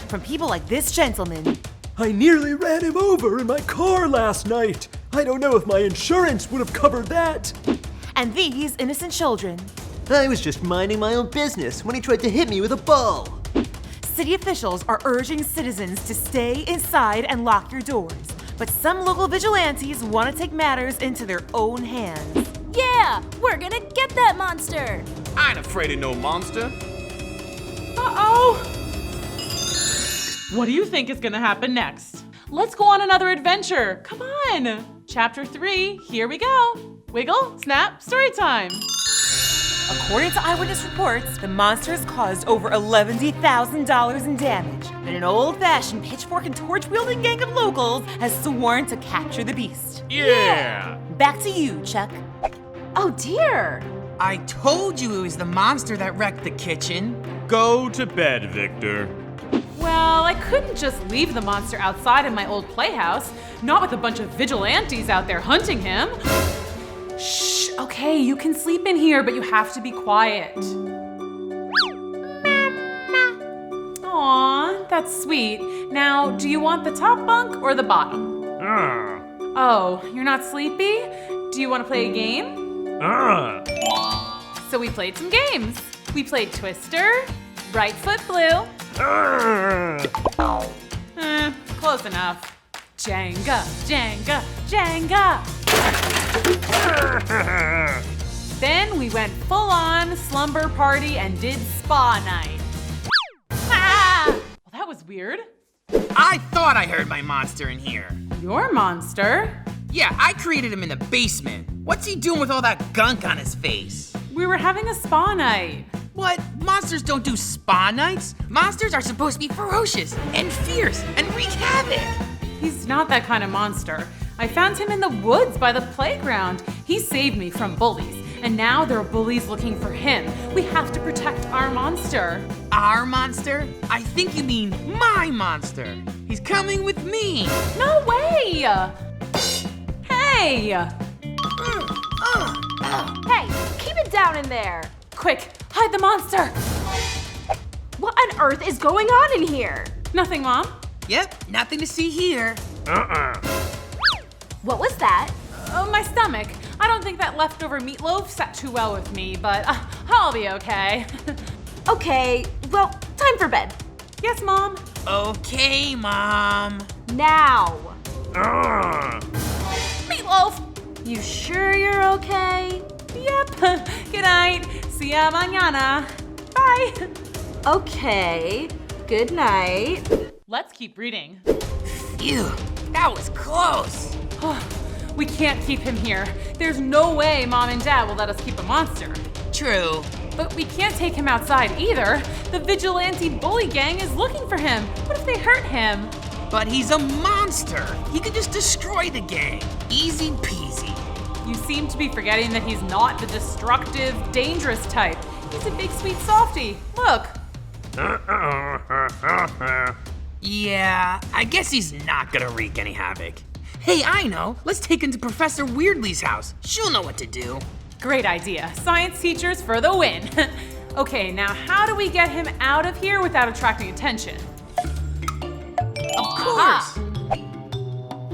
From people like this gentleman. I nearly ran him over in my car last night. I don't know if my insurance would have covered that. And these innocent children. I was just minding my own business when he tried to hit me with a ball. City officials are urging citizens to stay inside and lock your doors. But some local vigilantes want to take matters into their own hands. Yeah, we're gonna get that monster. I ain't afraid of no monster. Uh-oh. What do you think is gonna happen next? Let's go on another adventure. Come on. Chapter 3, here we go. Wiggle, snap, story time. According to eyewitness reports, the monster has caused over $11,000 in damage. And an old-fashioned pitchfork and torch-wielding gang of locals has sworn to capture the beast. Yeah! Back to you, Chuck. Oh dear. I told you it was the monster that wrecked the kitchen. Go to bed, Victor. Well, I couldn't just leave the monster outside in my old playhouse, not with a bunch of vigilantes out there hunting him. Shh, okay, you can sleep in here, but you have to be quiet. Aw, that's sweet. Now, do you want the top bunk or the bottom? Oh, you're not sleepy? Do you want to play a game? So we played some games. We played Twister, Right Foot Blue. Close enough. Jenga, Jenga, Jenga. Then we went full on slumber party and did spa night. Well, that was weird. I thought I heard my monster in here. Your monster? Yeah, I created him in the basement. What's he doing with all that gunk on his face? We were having a spa night. What? Monsters don't do spa nights. Monsters are supposed to be ferocious and fierce and wreak havoc. He's not that kind of monster. I found him in the woods by the playground. He saved me from bullies, and now there are bullies looking for him. We have to protect our monster. Our monster? I think you mean my monster. He's coming with me. No way! Hey! Hey, keep it down in there. Quick, hide the monster. What on earth is going on in here? Nothing, Mom. Yep, nothing to see here. What was that? Oh, my stomach. I don't think that leftover meatloaf sat too well with me, but I'll be okay. Okay, well, time for bed. Yes, Mom. Okay, Mom. Now. Meatloaf! You sure you're okay? Yep. Good night. See ya mañana. Bye. Okay. Good night. Let's keep reading. Phew, that was close. We can't keep him here. There's no way Mom and Dad will let us keep a monster. True. But we can't take him outside either. The vigilante bully gang is looking for him. What if they hurt him? But he's a monster. He could just destroy the gang. Easy peasy. You seem to be forgetting that he's not the destructive, dangerous type. He's a big, sweet softie. Look. Yeah, I guess he's not gonna wreak any havoc. Hey, I know. Let's take him to Professor Weirdly's house. She'll know what to do. Great idea. Science teachers for the win. Okay, now how do we get him out of here without attracting attention? Of course.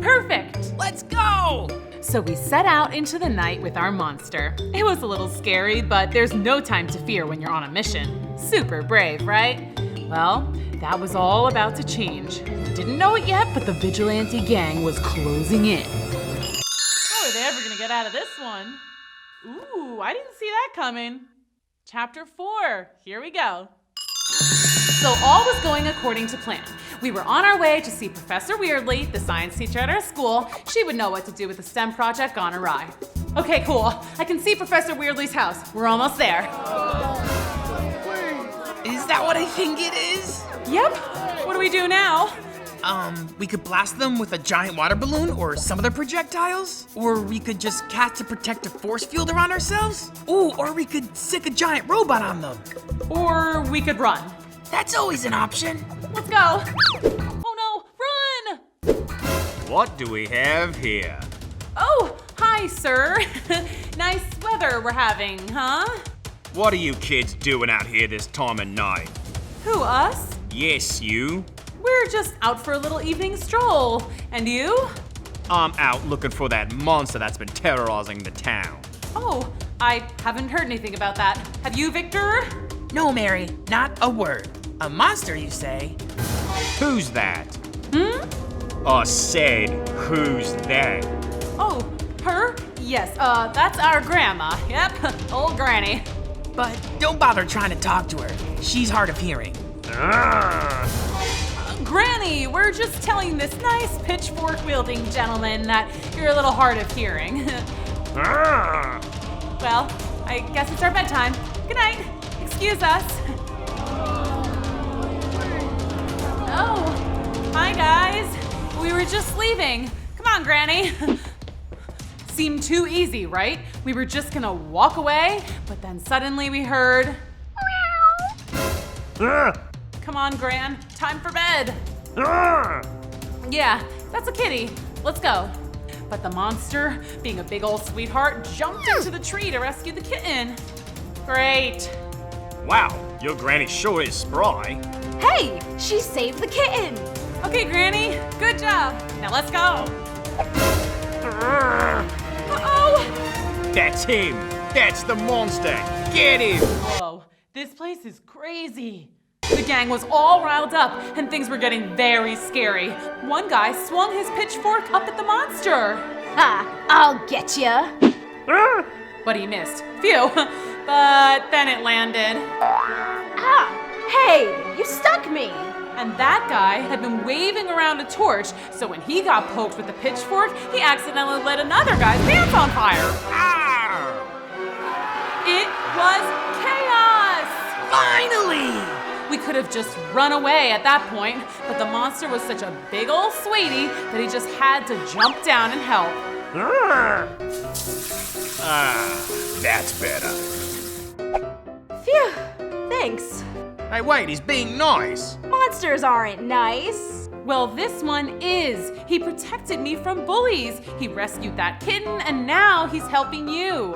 Perfect. Let's go. So we set out into the night with our monster. It was a little scary, but there's no time to fear when you're on a mission. Super brave, right? Well, that was all about to change. We didn't know it yet, but the vigilante gang was closing in. How are they ever gonna get out of this one? Ooh, I didn't see that coming. Chapter 4, here we go. So all was going according to plan. We were on our way to see Professor Weirdly, the science teacher at our school. She would know what to do with the STEM project gone awry. Okay, cool. I can see Professor Weirdly's house. We're almost there. Is that what I think it is? Yep. What do we do now? We could blast them with a giant water balloon or some other projectiles. Or we could just cast a protective force field around ourselves. Ooh, or we could sick a giant robot on them. Or we could run. That's always an option. Let's go. Oh no, run! What do we have here? Oh, hi, sir. Nice weather we're having, huh? What are you kids doing out here this time of night? Who, us? Yes, you. We're just out for a little evening stroll. And you? I'm out looking for that monster that's been terrorizing the town. Oh, I haven't heard anything about that. Have you, Victor? No, Mary, not a word. A monster, you say? Who's that? I said, who's that? Oh, her? Yes, that's our grandma. Yep, old granny. But don't bother trying to talk to her. She's hard of hearing. Granny, we're just telling this nice pitchfork-wielding gentleman that you're a little hard of hearing. Well, I guess it's our bedtime. Good night. Excuse us. Oh, hi guys. We were just leaving. Come on, Granny. Seemed too easy, right? We were just gonna walk away, but then suddenly we heard... Come on, Gran. Time for bed. Yeah, that's a kitty. Let's go. But the monster, being a big old sweetheart, jumped into the tree to rescue the kitten. Great. Wow, your granny sure is spry. Hey, she saved the kitten. Okay, Granny, good job. Now let's go. Uh-oh. That's him. That's the monster. Get him. Whoa, this place is crazy. The gang was all riled up and things were getting very scary. One guy swung his pitchfork up at the monster. Ha, I'll get ya. But he missed. Phew. But then it landed. Ah, hey, you stuck me. And that guy had been waving around a torch, so when he got poked with the pitchfork, he accidentally lit another guy's pants on fire. It was chaos! Finally! We could have just run away at that point, but the monster was such a big old sweetie that he just had to jump down and help. That's better. Phew, thanks. Hey, wait, he's being nice. Monsters aren't nice. Well, this one is. He protected me from bullies. He rescued that kitten, and now he's helping you.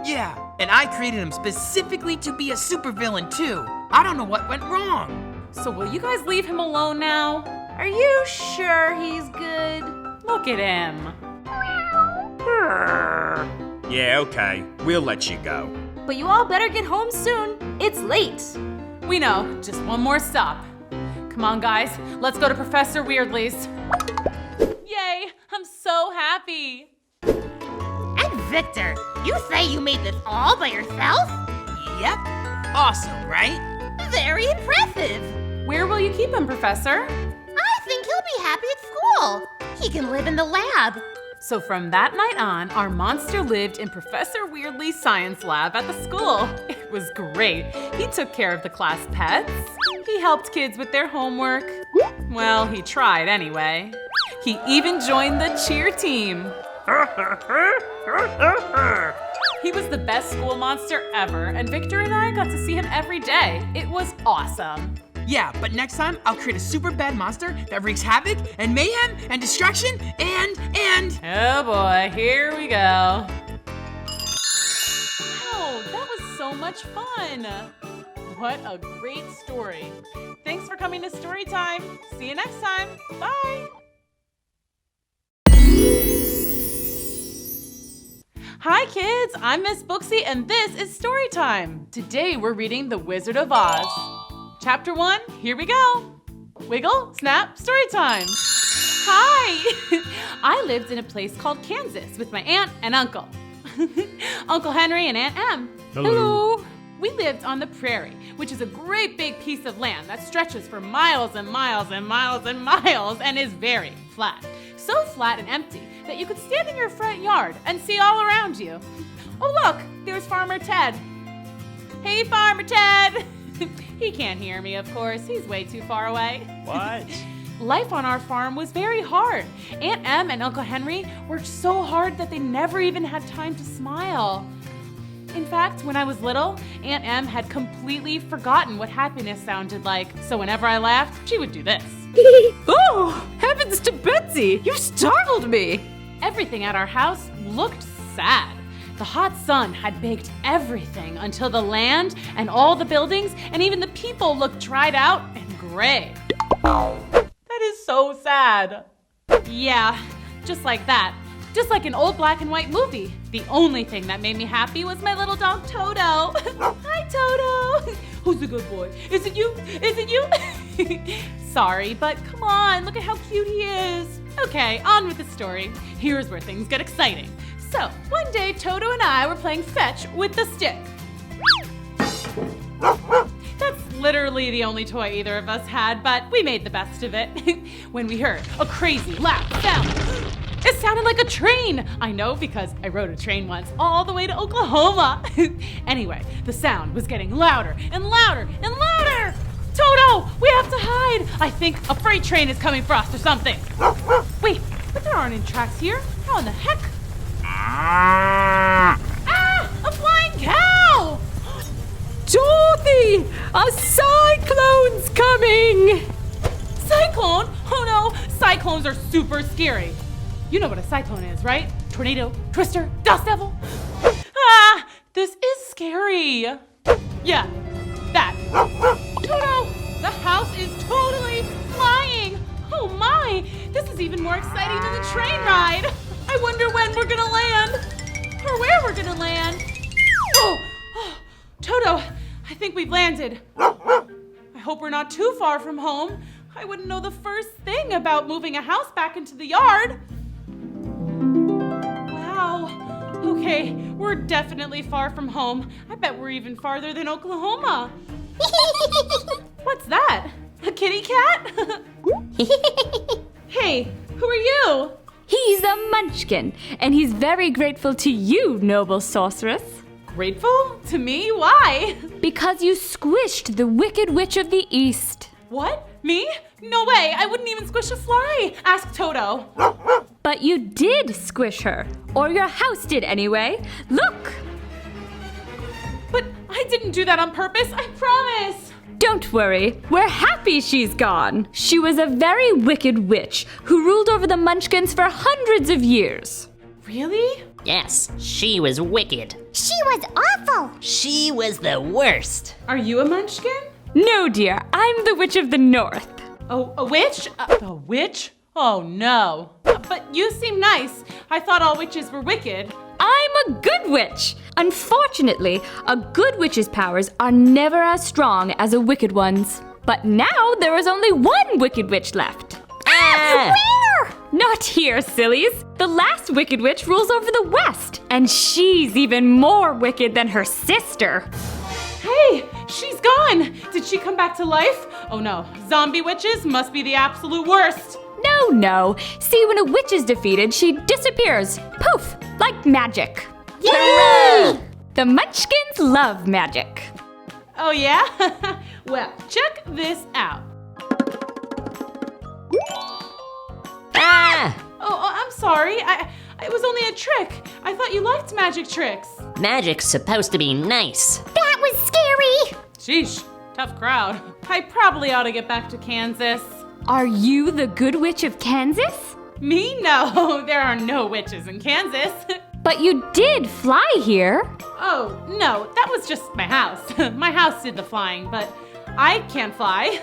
Yeah, and I created him specifically to be a supervillain too. I don't know what went wrong. So will you guys leave him alone now? Are you sure he's good? Look at him. Yeah, okay. We'll let you go. But you all better get home soon. It's late. We know. Just one more stop. Come on, guys. Let's go to Professor Weirdly's. Yay! I'm so happy. And Victor, you say you made this all by yourself? Yep. Awesome, right? Very impressive. Where will you keep him, Professor? I think he'll be happy at school. He can live in the lab. So from that night on, our monster lived in Professor Weirdly's science lab at the school. It was great. He took care of the class pets. He helped kids with their homework. Well, he tried anyway. He even joined the cheer team. He was the best school monster ever, and Victor and I got to see him every day. It was awesome. Yeah, but next time I'll create a super bad monster that wreaks havoc and mayhem and destruction and... Oh boy, here we go. Wow, that was so much fun. What a great story. Thanks for coming to Storytime. See you next time. Bye. Hi kids, I'm Miss Booksy and this is Storytime. Today we're reading The Wizard of Oz. Chapter 1, here we go. Wiggle, snap, story time. Hi! I lived in a place called Kansas with my aunt and uncle. Uncle Henry and Aunt Em. Hello. We lived on the prairie, which is a great big piece of land that stretches for miles and miles and miles and miles and is very flat. So flat and empty that you could stand in your front yard and see all around you. Oh look, there's Farmer Ted. Hey Farmer Ted! He can't hear me, of course. He's way too far away. What? Life on our farm was very hard. Aunt Em and Uncle Henry worked so hard that they never even had time to smile. In fact, when I was little, Aunt Em had completely forgotten what happiness sounded like. So whenever I laughed, she would do this. Oh, heavens to Betsy! You startled me! Everything at our house looked sad. The hot sun had baked everything until the land and all the buildings and even the people looked dried out and gray. That is so sad. Yeah, just like that. Just like an old black and white movie. The only thing that made me happy was my little dog Toto. Hi, Toto. Who's the good boy? Is it you? Is it you? Sorry, but come on, look at how cute he is. Okay, on with the story. Here's where things get exciting. So, one day Toto and I were playing fetch with the stick. That's literally the only toy either of us had, but we made the best of it. When we heard a crazy loud sound. It sounded like a train. I know because I rode a train once all the way to Oklahoma. Anyway, the sound was getting louder and louder and louder. Toto, we have to hide. I think a freight train is coming for us or something. Wait, but there aren't any tracks here. How in the heck? Ah, a flying cow! Dorothy! A cyclone's coming! Cyclone? Oh no, cyclones are super scary. You know what a cyclone is, right? Tornado, twister, dust devil. Ah, this is scary. Yeah, that. Toto, the house is totally flying. Oh my, this is even more exciting than the train ride. I wonder when we're gonna land, or where we're gonna land. Oh, Toto, I think we've landed. I hope we're not too far from home. I wouldn't know the first thing about moving a house back into the yard. Wow. Okay, we're definitely far from home. I bet we're even farther than Oklahoma. What's that? A kitty cat? Hey, who are you? He's a munchkin, and he's very grateful to you, noble sorceress. Grateful? To me? Why? Because you squished the Wicked Witch of the East. What? Me? No way, I wouldn't even squish a fly. Ask Toto. But you did squish her, or your house did anyway. Look! But I didn't do that on purpose, I promise. Don't worry, we're happy she's gone. She was a very wicked witch who ruled over the Munchkins for hundreds of years. Really? Yes, she was wicked. She was awful. She was the worst. Are you a munchkin? No, dear, I'm the Witch of the North. Oh, a witch? A witch? Oh, no. But you seem nice. I thought all witches were wicked. I'm a good witch. Unfortunately, a good witch's powers are never as strong as a wicked one's. But now there is only one wicked witch left. Ah! Where? Not here, sillies. The last wicked witch rules over the West, and she's even more wicked than her sister. Hey, she's gone. Did she come back to life? Oh no, zombie witches must be the absolute worst. No. See, when a witch is defeated, she disappears. Poof, like magic. Yay! The Munchkins love magic. Oh yeah? Well, check this out. Ah! Oh, I'm sorry. It was only a trick. I thought you liked magic tricks. Magic's supposed to be nice. That was scary. Sheesh, tough crowd. I probably ought to get back to Kansas. Are you the good witch of Kansas? Me? No, there are no witches in Kansas. But you did fly here. Oh, no, that was just my house. My house did the flying, but I can't fly.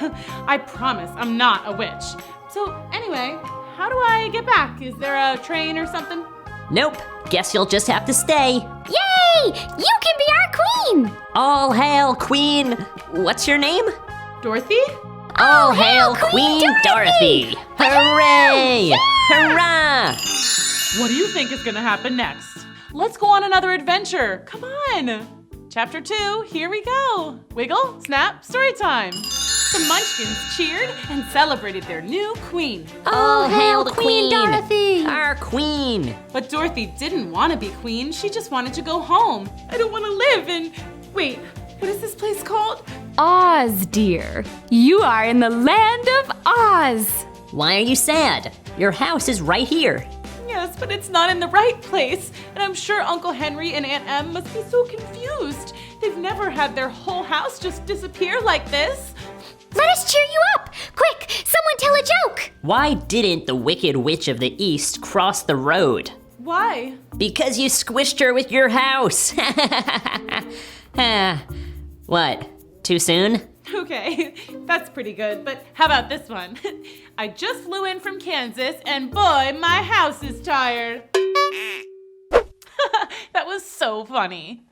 I promise I'm not a witch. So anyway, how do I get back? Is there a train or something? Nope. Guess you'll just have to stay. Yay! You can be our queen. All hail, Queen. What's your name? Dorothy? All hail, Queen Dorothy! Hooray! Hurrah! What do you think is gonna happen next? Let's go on another adventure. Come on. Chapter 2, here we go. Wiggle, snap, story time. The Munchkins cheered and celebrated their new queen. All hail the Queen Dorothy. Our queen! But Dorothy didn't want to be queen. She just wanted to go home. I don't want to live in... Wait, what is this place called? Oz, dear. You are in the land of Oz. Why are you sad? Your house is right here. Yes, but it's not in the right place. And I'm sure Uncle Henry and Aunt Em must be so confused. They've never had their whole house just disappear like this. Let us cheer you up! Quick, someone tell a joke! Why didn't the Wicked Witch of the East cross the road? Why? Because you squished her with your house. What? Too soon? Okay, that's pretty good, but how about this one? I just flew in from Kansas, and boy, my house is tired. That was so funny.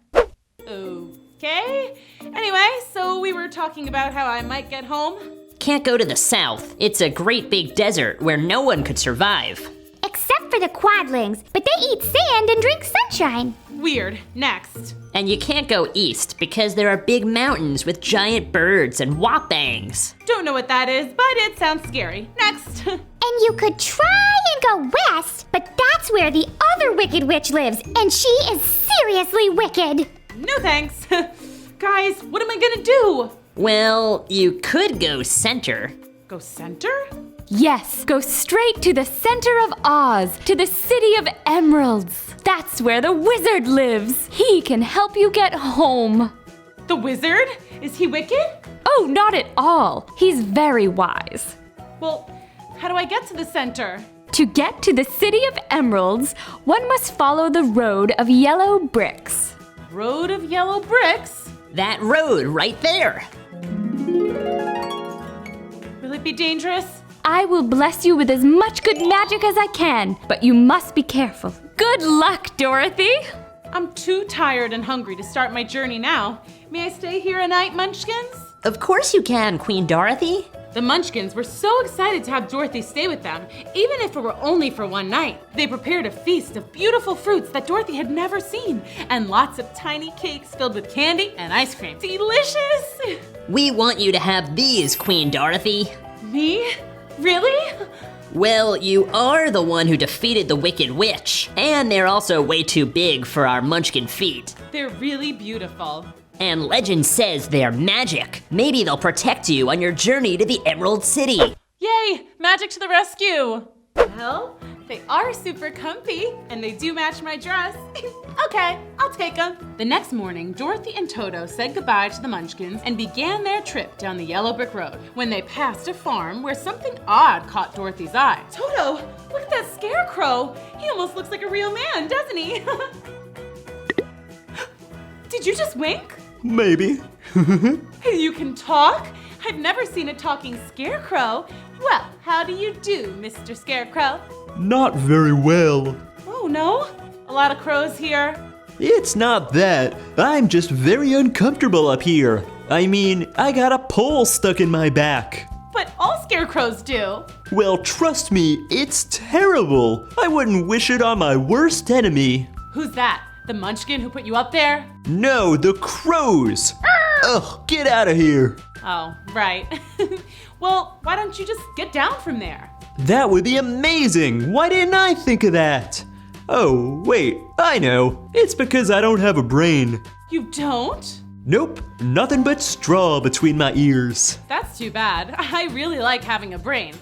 Okay. Anyway, so we were talking about how I might get home. Can't go to the south. It's a great big desert where no one could survive. Except for the quadlings, but they eat sand and drink sunshine. Weird. Next. And you can't go east because there are big mountains with giant birds and whoppangs. Don't know what that is, but it sounds scary. Next. And you could try and go west, but that's where the other Wicked Witch lives, and she is seriously wicked. No thanks. Guys, what am I gonna do? Well, you could go center. Go center? Yes, go straight to the center of Oz, to the City of Emeralds. That's where the wizard lives. He can help you get home. The wizard? Is he wicked? Oh, not at all. He's very wise. Well, how do I get to the center? To get to the City of Emeralds, one must follow the road of yellow bricks. Road of yellow bricks? That road right there. Will it be dangerous? I will bless you with as much good magic as I can, but you must be careful. Good luck, Dorothy! I'm too tired and hungry to start my journey now. May I stay here a night, Munchkins? Of course you can, Queen Dorothy. The Munchkins were so excited to have Dorothy stay with them, even if it were only for one night. They prepared a feast of beautiful fruits that Dorothy had never seen, and lots of tiny cakes filled with candy and ice cream. Delicious! We want you to have these, Queen Dorothy. Me? Really? Well, you are the one who defeated the Wicked Witch, and they're also way too big for our Munchkin feet. They're really beautiful. And legend says they're magic. Maybe they'll protect you on your journey to the Emerald City. Yay! Magic to the rescue! Well, they are super comfy, and they do match my dress. Okay, I'll take them. The next morning, Dorothy and Toto said goodbye to the Munchkins and began their trip down the yellow brick road when they passed a farm where something odd caught Dorothy's eye. Toto, look at that scarecrow. He almost looks like a real man, doesn't he? Did you just wink? Maybe. You can talk? I've never seen a talking scarecrow. Well, how do you do, Mr. Scarecrow? Not very well. Oh, no? A lot of crows here? It's not that. I'm just very uncomfortable up here. I mean, I got a pole stuck in my back. But all scarecrows do. Well, trust me, it's terrible. I wouldn't wish it on my worst enemy. Who's that? The Munchkin who put you up there? No, the crows. Ugh, get out of here. Oh, right. Well, why don't you just get down from there? That would be amazing. Why didn't I think of that? Oh, wait, I know. It's because I don't have a brain. You don't? Nope, nothing but straw between my ears. That's too bad. I really like having a brain.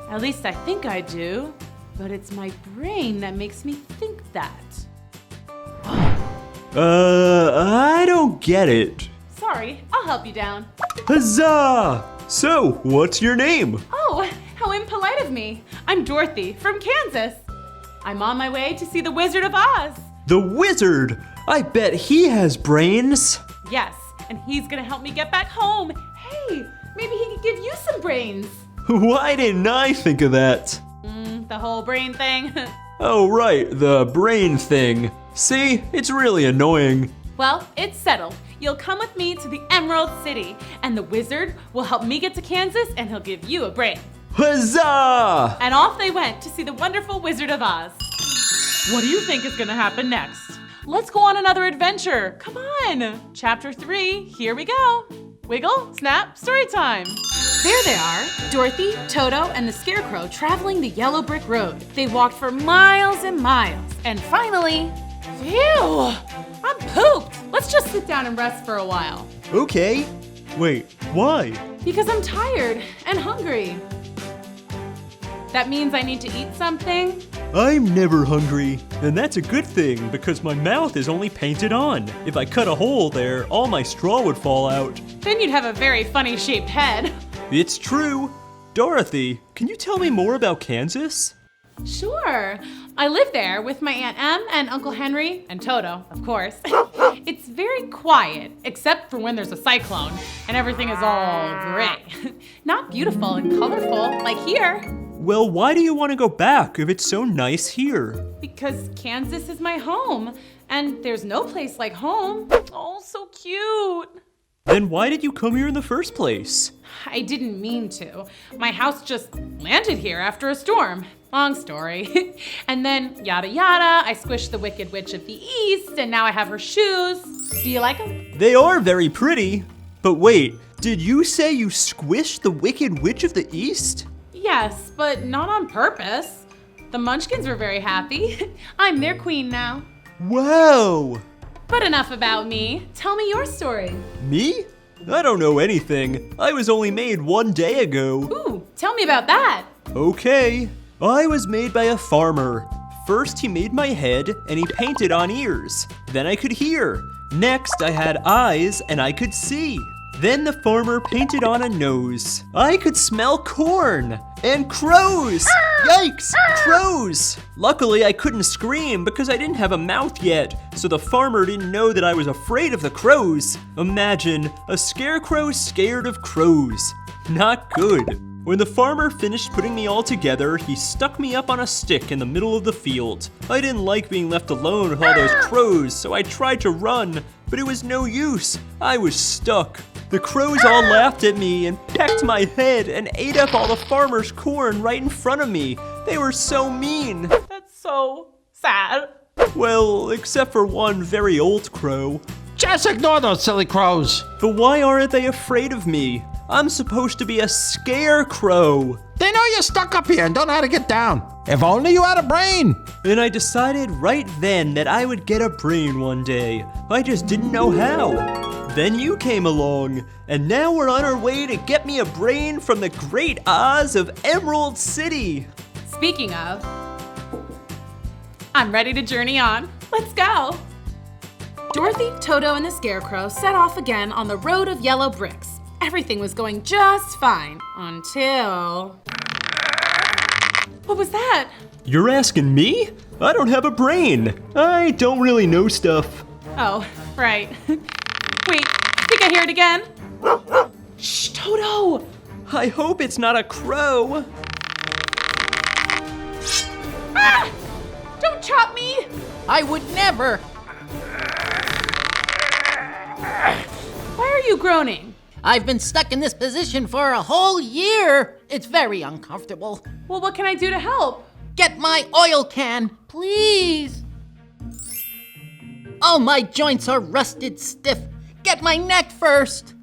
At least I think I do. But it's my brain that makes me think that. I don't get it. Sorry, I'll help you down. Huzzah! So, what's your name? Oh, how impolite of me. I'm Dorothy from Kansas. I'm on my way to see the Wizard of Oz. The Wizard! I bet he has brains. Yes, and he's gonna help me get back home. Hey, maybe he could give you some brains. Why didn't I think of that? The whole brain thing. Oh, right, the brain thing. See, it's really annoying. Well, it's settled. You'll come with me to the Emerald City, and the wizard will help me get to Kansas, and he'll give you a brain. Huzzah! And off they went to see the wonderful Wizard of Oz. What do you think is gonna happen next? Let's go on another adventure. Come on. Chapter 3, here we go. Wiggle, snap, story time. There they are, Dorothy, Toto, and the Scarecrow traveling the yellow brick road. They walked for miles and miles, and finally, phew, I'm pooped. Let's just sit down and rest for a while. Okay. Wait, why? Because I'm tired and hungry. That means I need to eat something? I'm never hungry, and that's a good thing because my mouth is only painted on. If I cut a hole there, all my straw would fall out. Then you'd have a very funny shaped head. It's true. Dorothy, can you tell me more about Kansas? Sure. I live there with my Aunt Em and Uncle Henry and Toto, of course. It's very quiet, except for when there's a cyclone and everything is all gray. Not beautiful and colorful like here. Well, why do you want to go back if it's so nice here? Because Kansas is my home, and there's no place like home. Oh, so cute. Then why did you come here in the first place? I didn't mean to. My house just landed here after a storm. Long story. And then, yada yada, I squished the Wicked Witch of the East, and now I have her shoes. Do you like them? They are very pretty. But wait, did you say you squished the Wicked Witch of the East? Yes, but not on purpose. The Munchkins were very happy. I'm their queen now. Wow! But enough about me. Tell me your story. Me? I don't know anything. I was only made 1 day ago. Ooh, tell me about that. Okay. I was made by a farmer. First, he made my head and he painted on ears. Then I could hear. Next, I had eyes and I could see. Then the farmer painted on a nose. I could smell corn and crows. Yikes, crows. Luckily, I couldn't scream because I didn't have a mouth yet, so the farmer didn't know that I was afraid of the crows. Imagine a scarecrow scared of crows. Not good. When the farmer finished putting me all together, he stuck me up on a stick in the middle of the field. I didn't like being left alone with all those crows, so I tried to run, but it was no use. I was stuck. The crows all laughed at me and pecked my head and ate up all the farmer's corn right in front of me. They were so mean. That's so sad. Well, except for one very old crow. Just ignore those silly crows. But why aren't they afraid of me? I'm supposed to be a scarecrow. They know you're stuck up here and don't know how to get down. If only you had a brain. And I decided right then that I would get a brain one day. I just didn't know how. Then you came along, and now we're on our way to get me a brain from the great Oz of Emerald City. Speaking of, I'm ready to journey on. Let's go. Dorothy, Toto, and the Scarecrow set off again on the road of yellow bricks. Everything was going just fine until... What was that? You're asking me? I don't have a brain. I don't really know stuff. Oh, right. Wait, I think I hear it again. Shh, Toto! I hope it's not a crow. Ah! Don't chop me! I would never. Why are you groaning? I've been stuck in this position for a whole year. It's very uncomfortable. Well, what can I do to help? Get my oil can, please. Oh, my joints are rusted stiff. Get my neck first.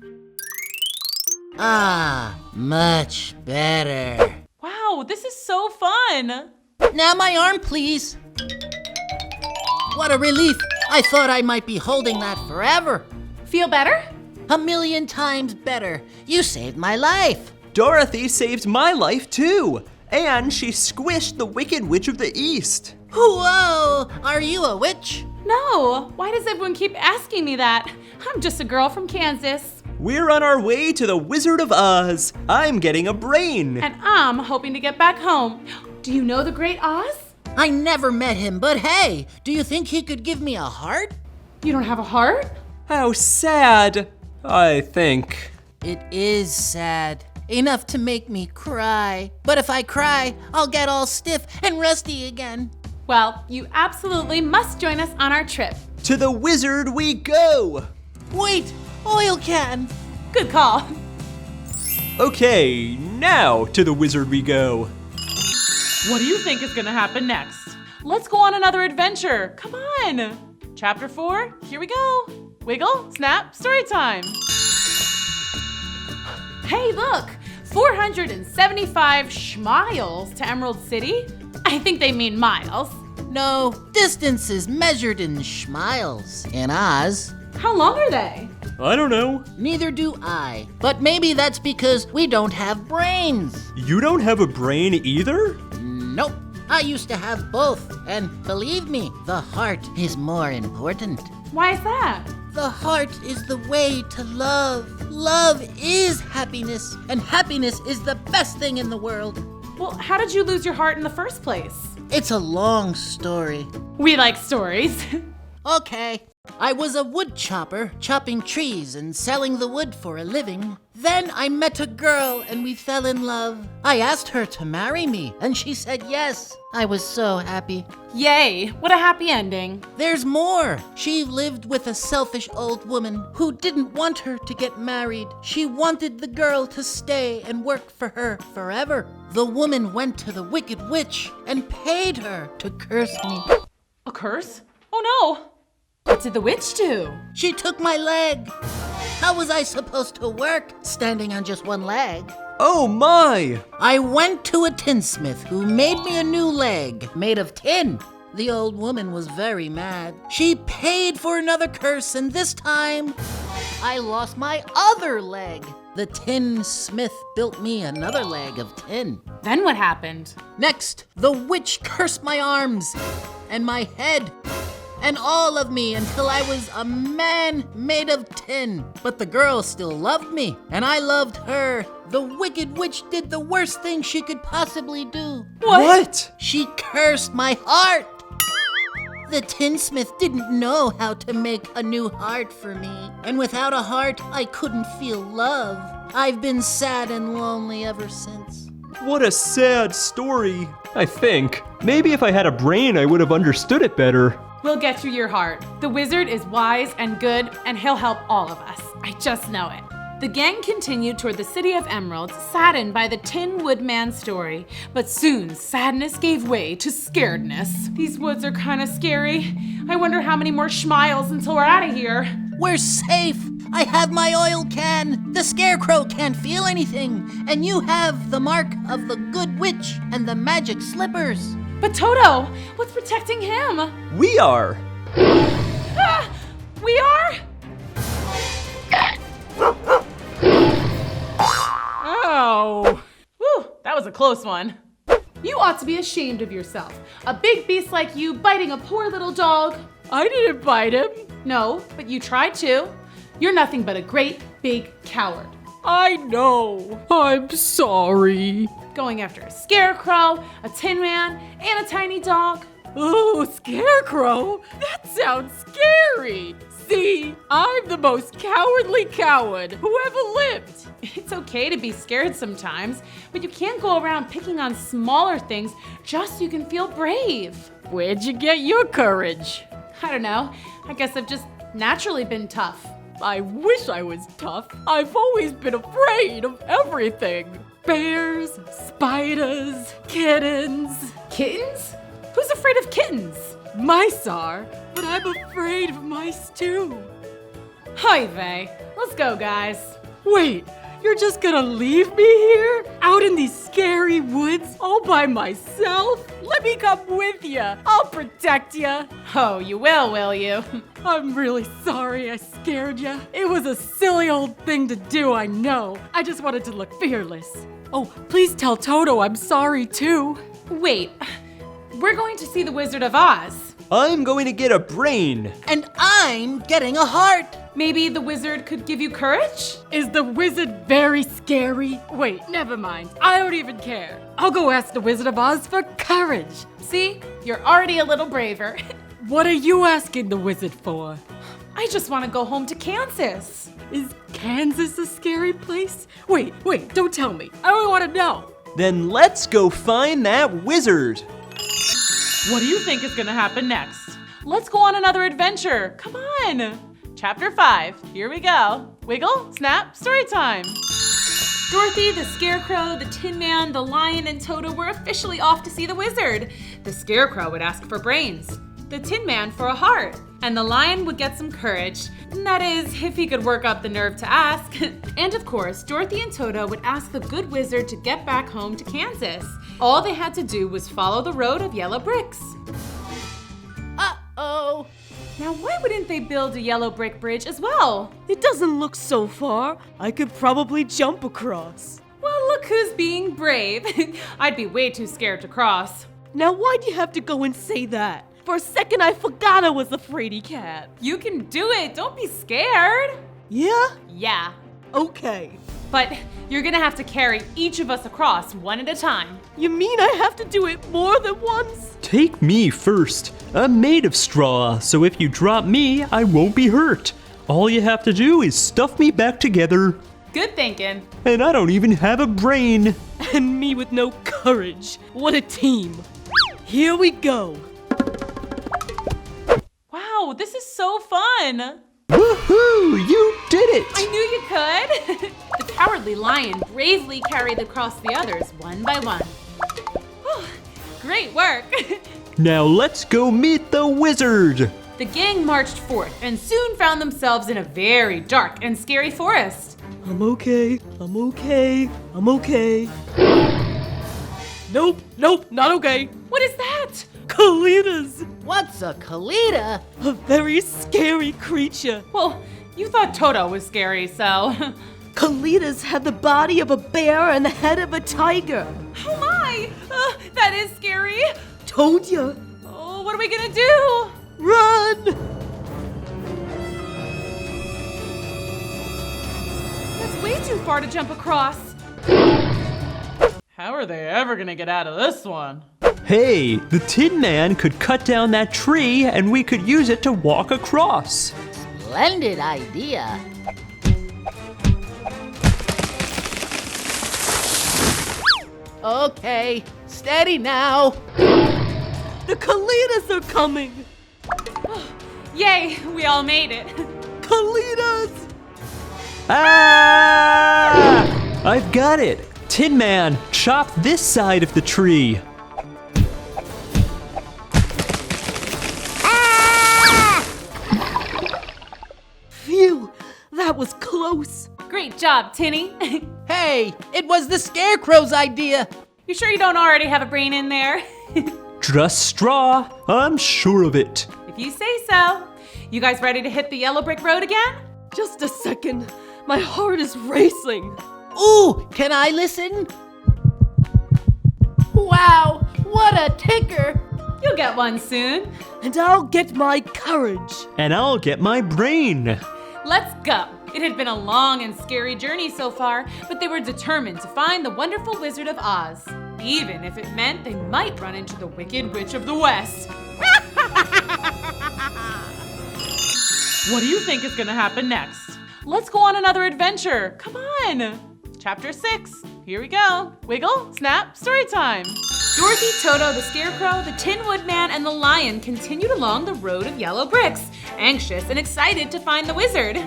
Ah, much better. Wow, this is so fun. Now my arm, please. What a relief. I thought I might be holding that forever. Feel better? 1,000,000 times better. You saved my life. Dorothy saved my life too. And she squished the Wicked Witch of the East. Whoa, are you a witch? No, why does everyone keep asking me that? I'm just a girl from Kansas. We're on our way to the Wizard of Oz. I'm getting a brain. And I'm hoping to get back home. Do you know the Great Oz? I never met him, but hey, do you think he could give me a heart? You don't have a heart? How sad, I think. It is sad. Enough to make me cry. But if I cry, I'll get all stiff and rusty again. Well, you absolutely must join us on our trip. To the wizard we go! Wait, oil can. Good call. Okay, now to the wizard we go. What do you think is gonna happen next? Let's go on another adventure. Come on. Chapter 4, here we go. Wiggle, snap, story time. Hey, look, 475 schmiles to Emerald City. I think they mean miles. No, distance is measured in schmiles in Oz. How long are they? I don't know. Neither do I. But maybe that's because we don't have brains. You don't have a brain either? Nope. I used to have both. And believe me, the heart is more important. Why is that? The heart is the way to love. Love is happiness, and happiness is the best thing in the world. Well, how did you lose your heart in the first place? It's a long story. We like stories. Okay. I was a wood chopper, chopping trees and selling the wood for a living. Then I met a girl and we fell in love. I asked her to marry me and she said yes. I was so happy. Yay, what a happy ending. There's more. She lived with a selfish old woman who didn't want her to get married. She wanted the girl to stay and work for her forever. The woman went to the wicked witch and paid her to curse me. A curse? Oh no! What did the witch do? She took my leg. How was I supposed to work standing on just one leg? Oh my! I went to a tinsmith who made me a new leg made of tin. The old woman was very mad. She paid for another curse, and this time I lost my other leg. The tinsmith built me another leg of tin. Then what happened? Next, the witch cursed my arms and my head and all of me until I was a man made of tin. But the girl still loved me, and I loved her. The wicked witch did the worst thing she could possibly do. What? She cursed my heart. The tinsmith didn't know how to make a new heart for me, and without a heart, I couldn't feel love. I've been sad and lonely ever since. What a sad story. I think. Maybe if I had a brain, I would have understood it better. We'll get you your heart. The wizard is wise and good, and he'll help all of us. I just know it. The gang continued toward the city of emeralds, saddened by the Tin Woodman's story. But soon, sadness gave way to scaredness. These woods are kind of scary. I wonder how many more schmiles until we're out of here. We're safe. I have my oil can. The scarecrow can't feel anything. And you have the mark of the good witch and the magic slippers. But Toto, what's protecting him? We are. Ah, we are? Oh. Whew, that was a close one. You ought to be ashamed of yourself. A big beast like you biting a poor little dog. I didn't bite him. No, but you tried to. You're nothing but a great big coward. I know. I'm sorry. Going after a scarecrow, a tin man, and a tiny dog. Oh, scarecrow? That sounds scary. See, I'm the most cowardly coward who ever lived. It's okay to be scared sometimes, but you can't go around picking on smaller things just so you can feel brave. Where'd you get your courage? I don't know. I guess I've just naturally been tough. I wish I was tough. I've always been afraid of everything. Bears, spiders, kittens. Kittens? Who's afraid of kittens? Mice are, but I'm afraid of mice too. Hi, vey. Let's go, guys. Wait, you're just gonna leave me here? Out in these scary woods all by myself? Let me come with you. I'll protect you. Oh, you will you? I'm really sorry I scared you. It was a silly old thing to do, I know. I just wanted to look fearless. Oh, please tell Toto I'm sorry too. Wait, we're going to see the Wizard of Oz. I'm going to get a brain. And I'm getting a heart. Maybe the wizard could give you courage? Is the wizard very scary? Wait, never mind. I don't even care. I'll go ask the Wizard of Oz for courage. See, you're already a little braver. What are you asking the wizard for? I just want to go home to Kansas. Is Kansas a scary place? Wait, don't tell me. I don't want to know. Then let's go find that wizard. What do you think is gonna happen next? Let's go on another adventure. Come on. Chapter 5, here we go. Wiggle, snap, story time. Dorothy, the Scarecrow, the Tin Man, the Lion, and Toto were officially off to see the wizard. The Scarecrow would ask for brains, the Tin Man for a heart, and the Lion would get some courage. That is, if he could work up the nerve to ask. And of course, Dorothy and Toto would ask the good wizard to get back home to Kansas. All they had to do was follow the road of yellow bricks. Uh-oh. Now, why wouldn't they build a yellow brick bridge as well? It doesn't look so far. I could probably jump across. Well, look who's being brave. I'd be way too scared to cross. Now, why'd you have to go and say that? For a second, I forgot I was a fraidy cat. You can do it. Don't be scared. Yeah? Yeah. Okay. But you're gonna have to carry each of us across one at a time. You mean I have to do it more than once? Take me first. I'm made of straw, so if you drop me, I won't be hurt. All you have to do is stuff me back together. Good thinking. And I don't even have a brain. And me with no courage. What a team. Here we go. Wow, this is so fun. Woohoo! You did it! I knew you could. The cowardly lion bravely carried across the others one by one. Whew, great work. Now let's go meet the wizard. The gang marched forth and soon found themselves in a very dark and scary forest. I'm okay. I'm okay. I'm okay. Nope, not okay. What is that? Kalitas. What's a Kalita? A very scary creature. Well, you thought Toto was scary, so. Kalitas have the body of a bear and the head of a tiger. Oh my! That is scary. Told ya. Oh, what are we gonna do? Run! That's way too far to jump across. How are they ever gonna get out of this one? Hey, the Tin Man could cut down that tree and we could use it to walk across. Splendid idea. Okay, steady now. The Kalitas are coming. Yay, we all made it. Kalitas! Ah! I've got it. Tin Man, chop this side of the tree. Phew, that was close. Great job, Tinny. Hey, it was the Scarecrow's idea. You sure you don't already have a brain in there? Just straw, I'm sure of it. If you say so. You guys ready to hit the yellow brick road again? Just a second. My heart is racing. Ooh, can I listen? Wow, what a ticker. You'll get one soon. And I'll get my courage. And I'll get my brain. Let's go. It had been a long and scary journey so far, but they were determined to find the wonderful Wizard of Oz, even if it meant they might run into the Wicked Witch of the West. What do you think is gonna happen next? Let's go on another adventure. Come on. Chapter 6. Here we go. Wiggle, snap, story time. Dorothy, Toto, the Scarecrow, the Tin Woodman, and the Lion continued along the road of yellow bricks, anxious and excited to find the wizard.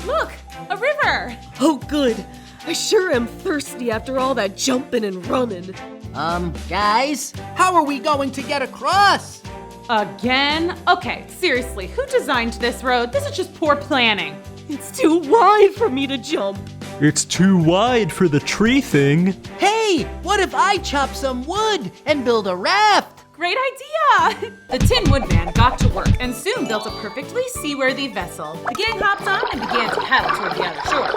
Look, a river. Oh, good. I sure am thirsty after all that jumping and running. Guys, how are we going to get across? Again? Okay, seriously, who designed this road? This is just poor planning. It's too wide for me to jump. It's too wide for the tree thing. Hey, what if I chop some wood and build a raft? Great idea! The Tin Woodman got to work and soon built a perfectly seaworthy vessel. The gang hopped on and began to paddle toward the other shore.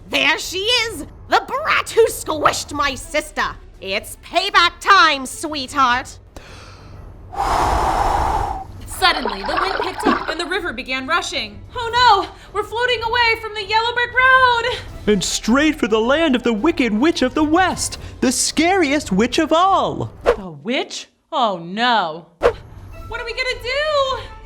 There she is, the brat who squished my sister. It's payback time, sweetheart. Suddenly, the wind picked up and the river began rushing. Oh no, we're floating away from the yellow brick road. And straight for the land of the Wicked Witch of the West, the scariest witch of all. A witch? Oh no. What are we gonna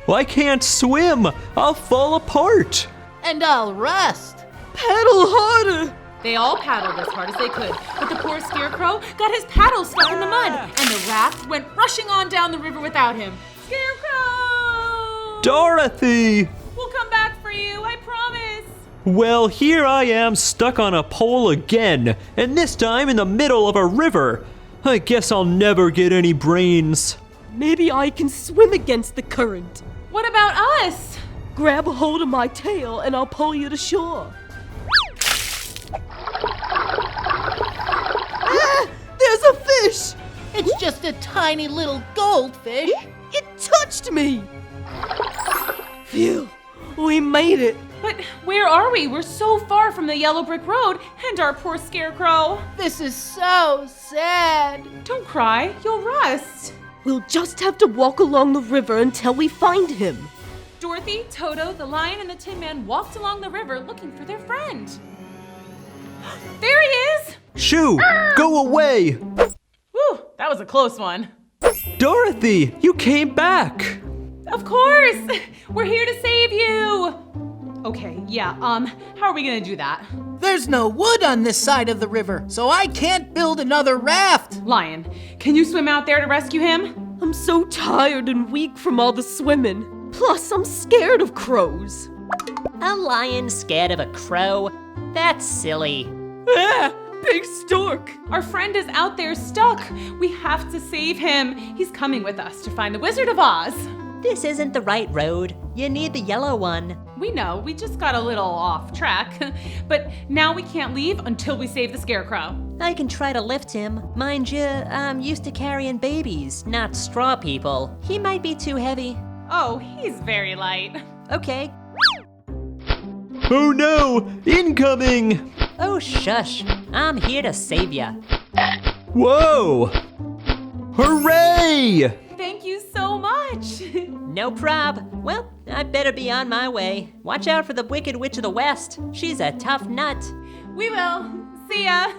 do? I can't swim. I'll fall apart. And I'll rust. Paddle harder. They all paddled as hard as they could, but the poor Scarecrow got his paddle stuck in the mud, and the raft went rushing on down the river without him. Scarecrow! Dorothy! We'll come back for you, I promise. Well, here I am stuck on a pole again, and this time in the middle of a river. I guess I'll never get any brains. Maybe I can swim against the current. What about us? Grab a hold of my tail and I'll pull you to shore. Ah! There's a fish! It's just a tiny little goldfish. It touched me! Phew, we made it. But where are we? We're so far from the yellow brick road and our poor Scarecrow. This is so sad. Don't cry, you'll rust. We'll just have to walk along the river until we find him. Dorothy, Toto, the lion, and the Tin Man walked along the river looking for their friend. There he is! Shoo! Go away! Whew, that was a close one. Dorothy, you came back! Of course! We're here to save you! Okay, yeah, how are we gonna do that? There's no wood on this side of the river, so I can't build another raft. Lion, can you swim out there to rescue him? I'm so tired and weak from all the swimming. Plus, I'm scared of crows. A lion scared of a crow? That's silly. Ah, big stork! Our friend is out there stuck. We have to save him. He's coming with us to find the Wizard of Oz. This isn't the right road. You need the yellow one. We know, we just got a little off track. But now we can't leave until we save the Scarecrow. I can try to lift him. Mind you, I'm used to carrying babies, not straw people. He might be too heavy. Oh, he's very light. Okay. Oh no! Incoming! Oh, shush. I'm here to save ya. Whoa! Hooray! Thank you so much. No prob. Well, I better be on my way. Watch out for the Wicked Witch of the West. She's a tough nut. We will. See ya.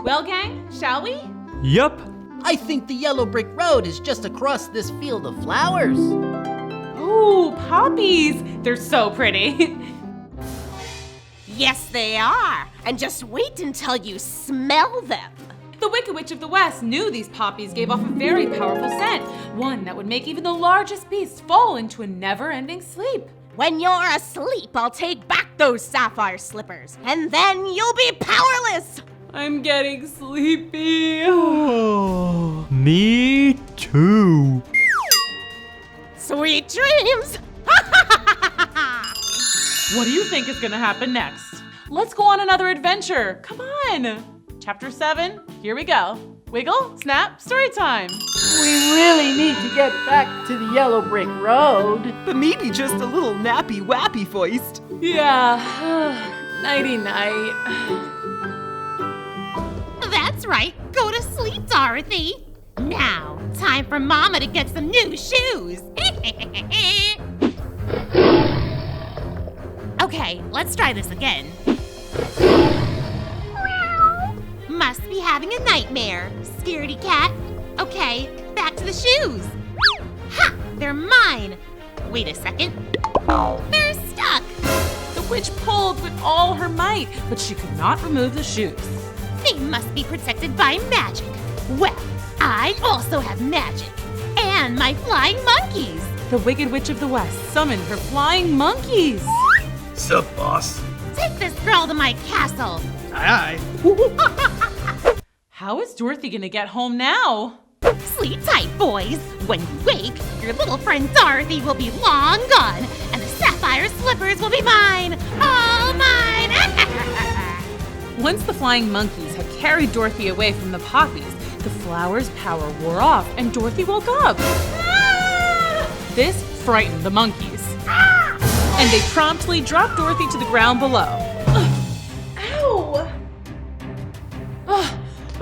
Well, gang, shall we? Yup. I think the yellow brick road is just across this field of flowers. Ooh, poppies. They're so pretty. Yes, they are. And just wait until you smell them. The Wicked Witch of the West knew these poppies gave off a very powerful scent, one that would make even the largest beast fall into a never-ending sleep. When you're asleep, I'll take back those sapphire slippers, and then you'll be powerless. I'm getting sleepy. Oh, me too. Sweet dreams. What do you think is gonna happen next? Let's go on another adventure. Come on. Chapter 7, here we go. Wiggle, snap, story time. We really need to get back to the yellow brick road. But maybe just a little nappy wappy foist. Yeah, nighty-night. That's right. Go to sleep, Dorothy. Now, time for Mama to get some new shoes. Okay, let's try this again. Must be having a nightmare, scaredy cat. Okay, back to the shoes. Ha! They're mine. Wait a second. They're stuck. The witch pulled with all her might, but she could not remove the shoes. They must be protected by magic. Well, I also have magic. And my flying monkeys. The Wicked Witch of the West summoned her flying monkeys. Sup, boss? Take this girl to my castle. Aye. How is Dorothy gonna get home now? Sleep tight, boys. When you wake, your little friend Dorothy will be long gone, and the sapphire slippers will be mine. All mine. Once the flying monkeys had carried Dorothy away from the poppies, the flower's power wore off and Dorothy woke up. This frightened the monkeys. And they promptly dropped Dorothy to the ground below. Ow!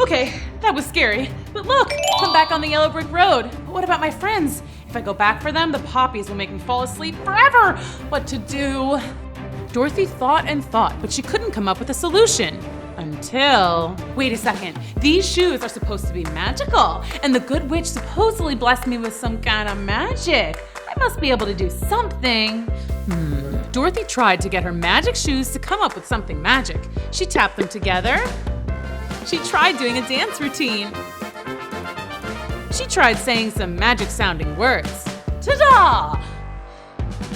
Okay, that was scary. But look, I'm back on the yellow brick road. But what about my friends? If I go back for them, the poppies will make me fall asleep forever. What to do? Dorothy thought and thought, but she couldn't come up with a solution. Until, wait a second, these shoes are supposed to be magical, and the good witch supposedly blessed me with some kind of magic. I must be able to do something. Dorothy tried to get her magic shoes to come up with something magic. She tapped them together. She tried doing a dance routine. She tried saying some magic sounding words. Ta-da!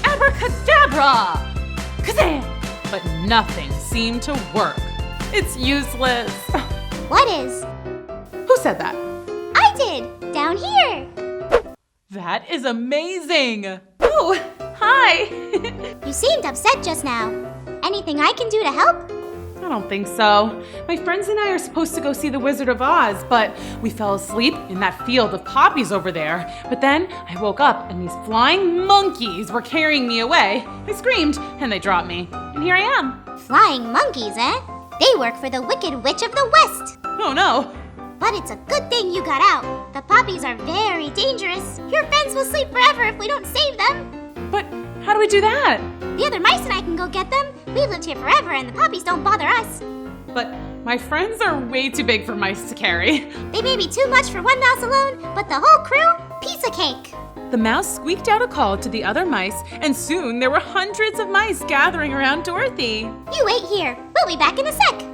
Abracadabra! Kazam! But nothing seemed to work. It's useless. What is? Who said that? I did, down here. That is amazing. Oh, hi. You seemed upset just now. Anything I can do to help? I don't think so. My friends and I are supposed to go see the Wizard of Oz, but we fell asleep in that field of poppies over there. But then I woke up and these flying monkeys were carrying me away. I screamed and they dropped me. And here I am. Flying monkeys, eh? They work for the Wicked Witch of the West. Oh no. But it's a good thing you got out. The poppies are very dangerous. Your friends will sleep forever if we don't save them. But how do we do that? The other mice and I can go get them. We've lived here forever and the poppies don't bother us. But my friends are way too big for mice to carry. They may be too much for one mouse alone, but the whole crew, piece of cake. The mouse squeaked out a call to the other mice, and soon there were hundreds of mice gathering around Dorothy. You wait here. We'll be back in a sec.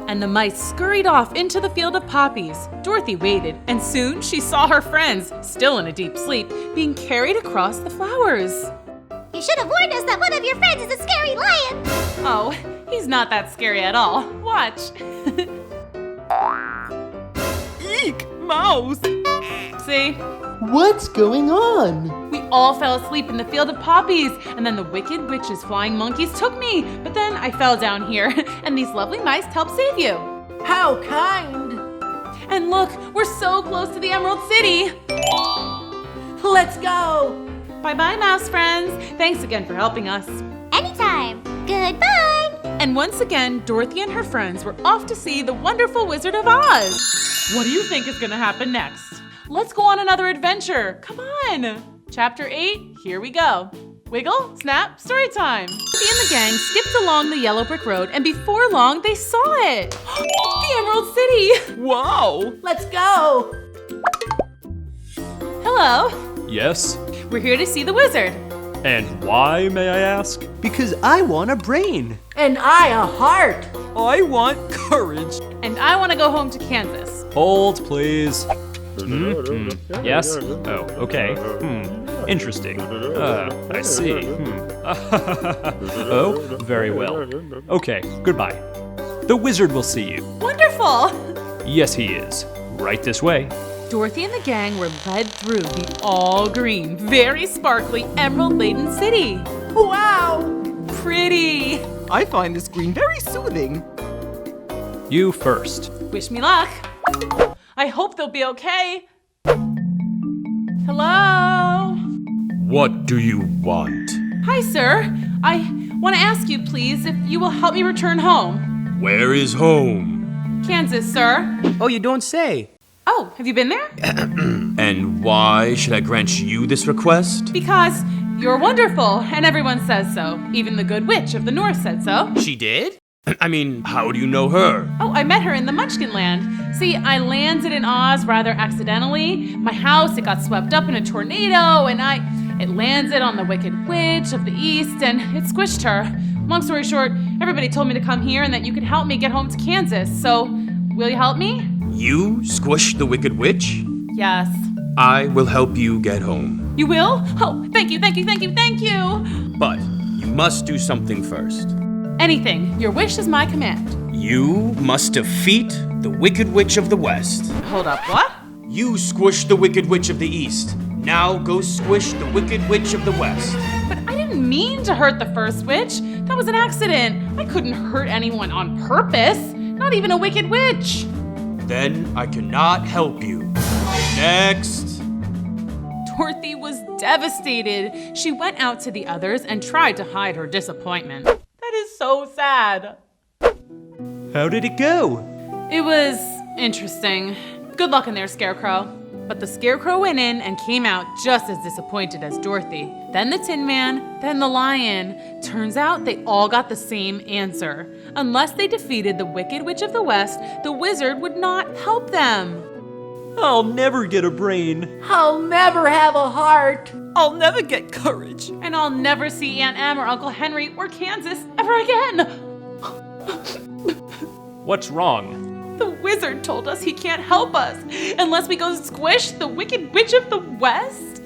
And the mice scurried off into the field of poppies. Dorothy waited, and soon she saw her friends, still in a deep sleep, being carried across the flowers. You should have warned us that one of your friends is a scary lion. Oh, he's not that scary at all. Watch. Eek, mouse. See? What's going on? We all fell asleep in the field of poppies, and then the wicked witch's flying monkeys took me. But then I fell down here, and these lovely mice helped save you. How kind. And look, we're so close to the Emerald City. Let's go. Bye-bye, mouse friends. Thanks again for helping us. Anytime. Goodbye. And once again, Dorothy and her friends were off to see the wonderful Wizard of Oz. What do you think is gonna happen next? Let's go on another adventure. Come on. Chapter 8, here we go. Wiggle, snap, story time. Dorothy and the gang skipped along the yellow brick road, and before long, they saw it. The Emerald City. Wow. Let's go. Hello. Yes? We're here to see the wizard. And why, may I ask? Because I want a brain. And I a heart. I want courage. And I want to go home to Kansas. Hold, please. Yes? Oh, okay. Interesting. I see. Oh, very well. Okay, goodbye. The wizard will see you. Wonderful! Yes, he is. Right this way. Dorothy and the gang were led through the all-green, very sparkly, emerald-laden city. Wow! Pretty. I find this green very soothing. You first. Wish me luck. I hope they'll be okay. Hello? What do you want? Hi, sir. I want to ask you, please, if you will help me return home. Where is home? Kansas, sir. Oh, you don't say. Oh, have you been there? And why should I grant you this request? Because you're wonderful, and everyone says so. Even the good witch of the north said so. She did? I mean, how do you know her? Oh, I met her in the Munchkin Land. See, I landed in Oz rather accidentally. My house, it got swept up in a tornado, and it landed on the Wicked Witch of the East, and it squished her. Long story short, everybody told me to come here and that you could help me get home to Kansas. So, will you help me? You squished the Wicked Witch? Yes. I will help you get home. You will? Oh, thank you, thank you, thank you, thank you! But you must do something first. Anything. Your wish is my command. You must defeat the Wicked Witch of the West. Hold up, what? You squished the Wicked Witch of the East. Now go squish the Wicked Witch of the West. But I didn't mean to hurt the first witch. That was an accident. I couldn't hurt anyone on purpose. Not even a Wicked Witch. Then I cannot help you. Next. Dorothy was devastated. She went out to the others and tried to hide her disappointment. That is so sad. How did it go? It was interesting. Good luck in there, Scarecrow. But the Scarecrow went in and came out just as disappointed as Dorothy. Then the Tin Man, then the Lion. Turns out they all got the same answer. Unless they defeated the Wicked Witch of the West, the wizard would not help them. I'll never get a brain. I'll never have a heart. I'll never get courage. And I'll never see Aunt Em or Uncle Henry or Kansas ever again. What's wrong? The wizard told us he can't help us unless we go squish the Wicked Witch of the West.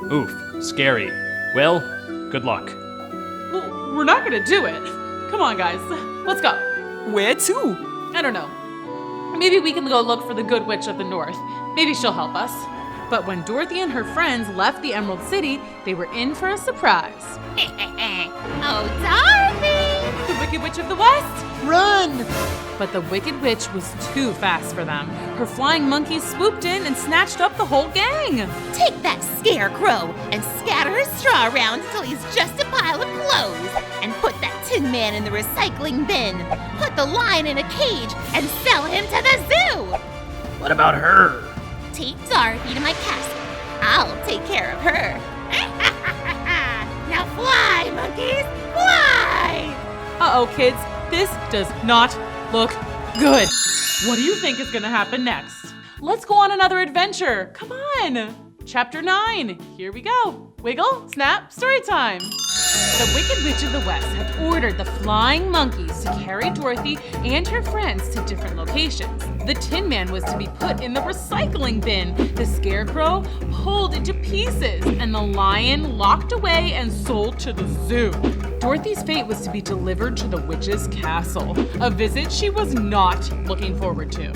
Oof, scary. Well, good luck. Well, we're not gonna do it. Come on, guys. Let's go. Where to? I don't know. Maybe we can go look for the Good Witch of the North. Maybe she'll help us. But when Dorothy and her friends left the Emerald City, they were in for a surprise. Oh, Dorothy! The Wicked Witch of the West? Run! But the Wicked Witch was too fast for them. Her flying monkeys swooped in and snatched up the whole gang. Take that Scarecrow and scatter his straw around until he's just a pile of clothes. And put that Tin Man in the recycling bin. Put the Lion in a cage and sell him to the zoo. What about her? Take Dorothy to my castle. I'll take care of her. Now fly, monkeys, fly! Uh-oh, kids, this does not look good. What do you think is gonna happen next? Let's go on another adventure. Come on. Chapter 9, here we go. Wiggle, snap, story time. The Wicked Witch of the West had ordered the flying monkeys to carry Dorothy and her friends to different locations. The Tin Man was to be put in the recycling bin, the Scarecrow pulled into pieces, and the lion locked away and sold to the zoo. Dorothy's fate was to be delivered to the witch's castle, a visit she was not looking forward to.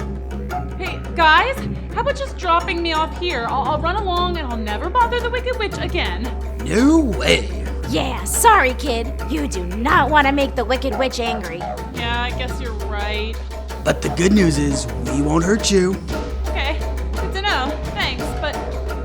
Hey, guys, how about just dropping me off here? I'll run along and I'll never bother the Wicked Witch again. No way. Yeah, sorry, kid. You do not want to make the Wicked Witch angry. Yeah, I guess you're right. But the good news is, we won't hurt you. Okay, good to know. Thanks, but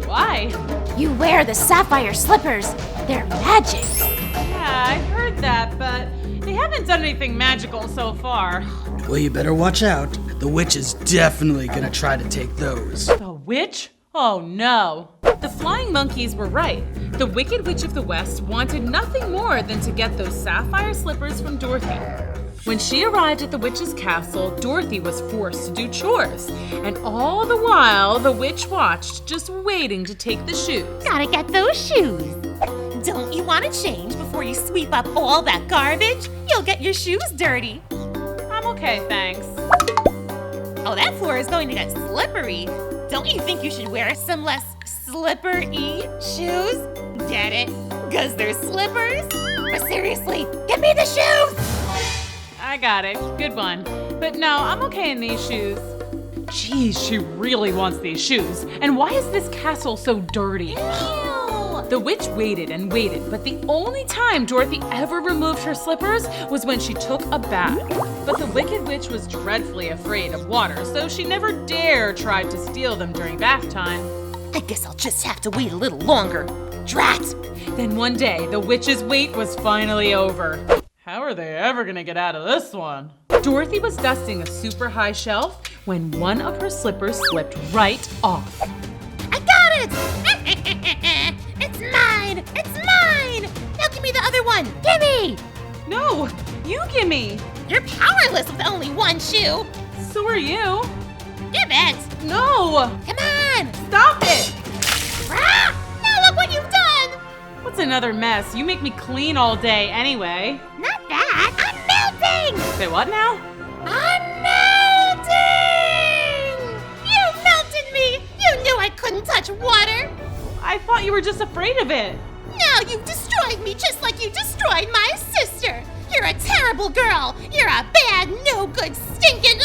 why? You wear the sapphire slippers. They're magic. Yeah, I've heard that, but they haven't done anything magical so far. Well, you better watch out. The witch is definitely gonna try to take those. The witch? Oh no. The flying monkeys were right. The Wicked Witch of the West wanted nothing more than to get those sapphire slippers from Dorothy. When she arrived at the witch's castle, Dorothy was forced to do chores. And all the while, the witch watched, just waiting to take the shoes. Gotta get those shoes. Don't you want to change before you sweep up all that garbage? You'll get your shoes dirty. I'm okay, thanks. Oh, that floor is going to get slippery. Don't you think you should wear some less slippery shoes? Get it? 'Cause they're slippers? But seriously, give me the shoes! I got it. Good one. But no, I'm okay in these shoes. Geez, she really wants these shoes. And why is this castle so dirty? Ew. The witch waited and waited, but the only time Dorothy ever removed her slippers was when she took a bath. But the Wicked Witch was dreadfully afraid of water, so she never dare tried to steal them during bath time. I guess I'll just have to wait a little longer. Drat! Then one day, the witch's wait was finally over. How are they ever gonna get out of this one? Dorothy was dusting a super high shelf when one of her slippers slipped right off. I got it! It's mine! It's mine! Now give me the other one! Gimme! No, you gimme! You're powerless with only one shoe! So are you. Give it! No! Come on! Stop it! Ah! Now look what you've done! What's another mess? You make me clean all day anyway. Not that! I'm melting! Say what now? I'm melting! You melted me! You knew I couldn't touch water! I thought you were just afraid of it. Now you've destroyed me just like you destroyed my sister! You're a terrible girl! You're a bad, no good, stinking...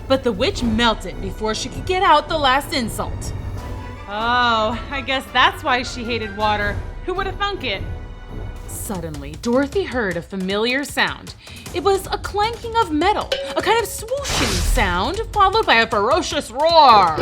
But the witch melted before she could get out the last insult. Oh, I guess that's why she hated water. Who would have thunk it? Suddenly, Dorothy heard a familiar sound. It was a clanking of metal, a kind of swooshing sound, followed by a ferocious roar.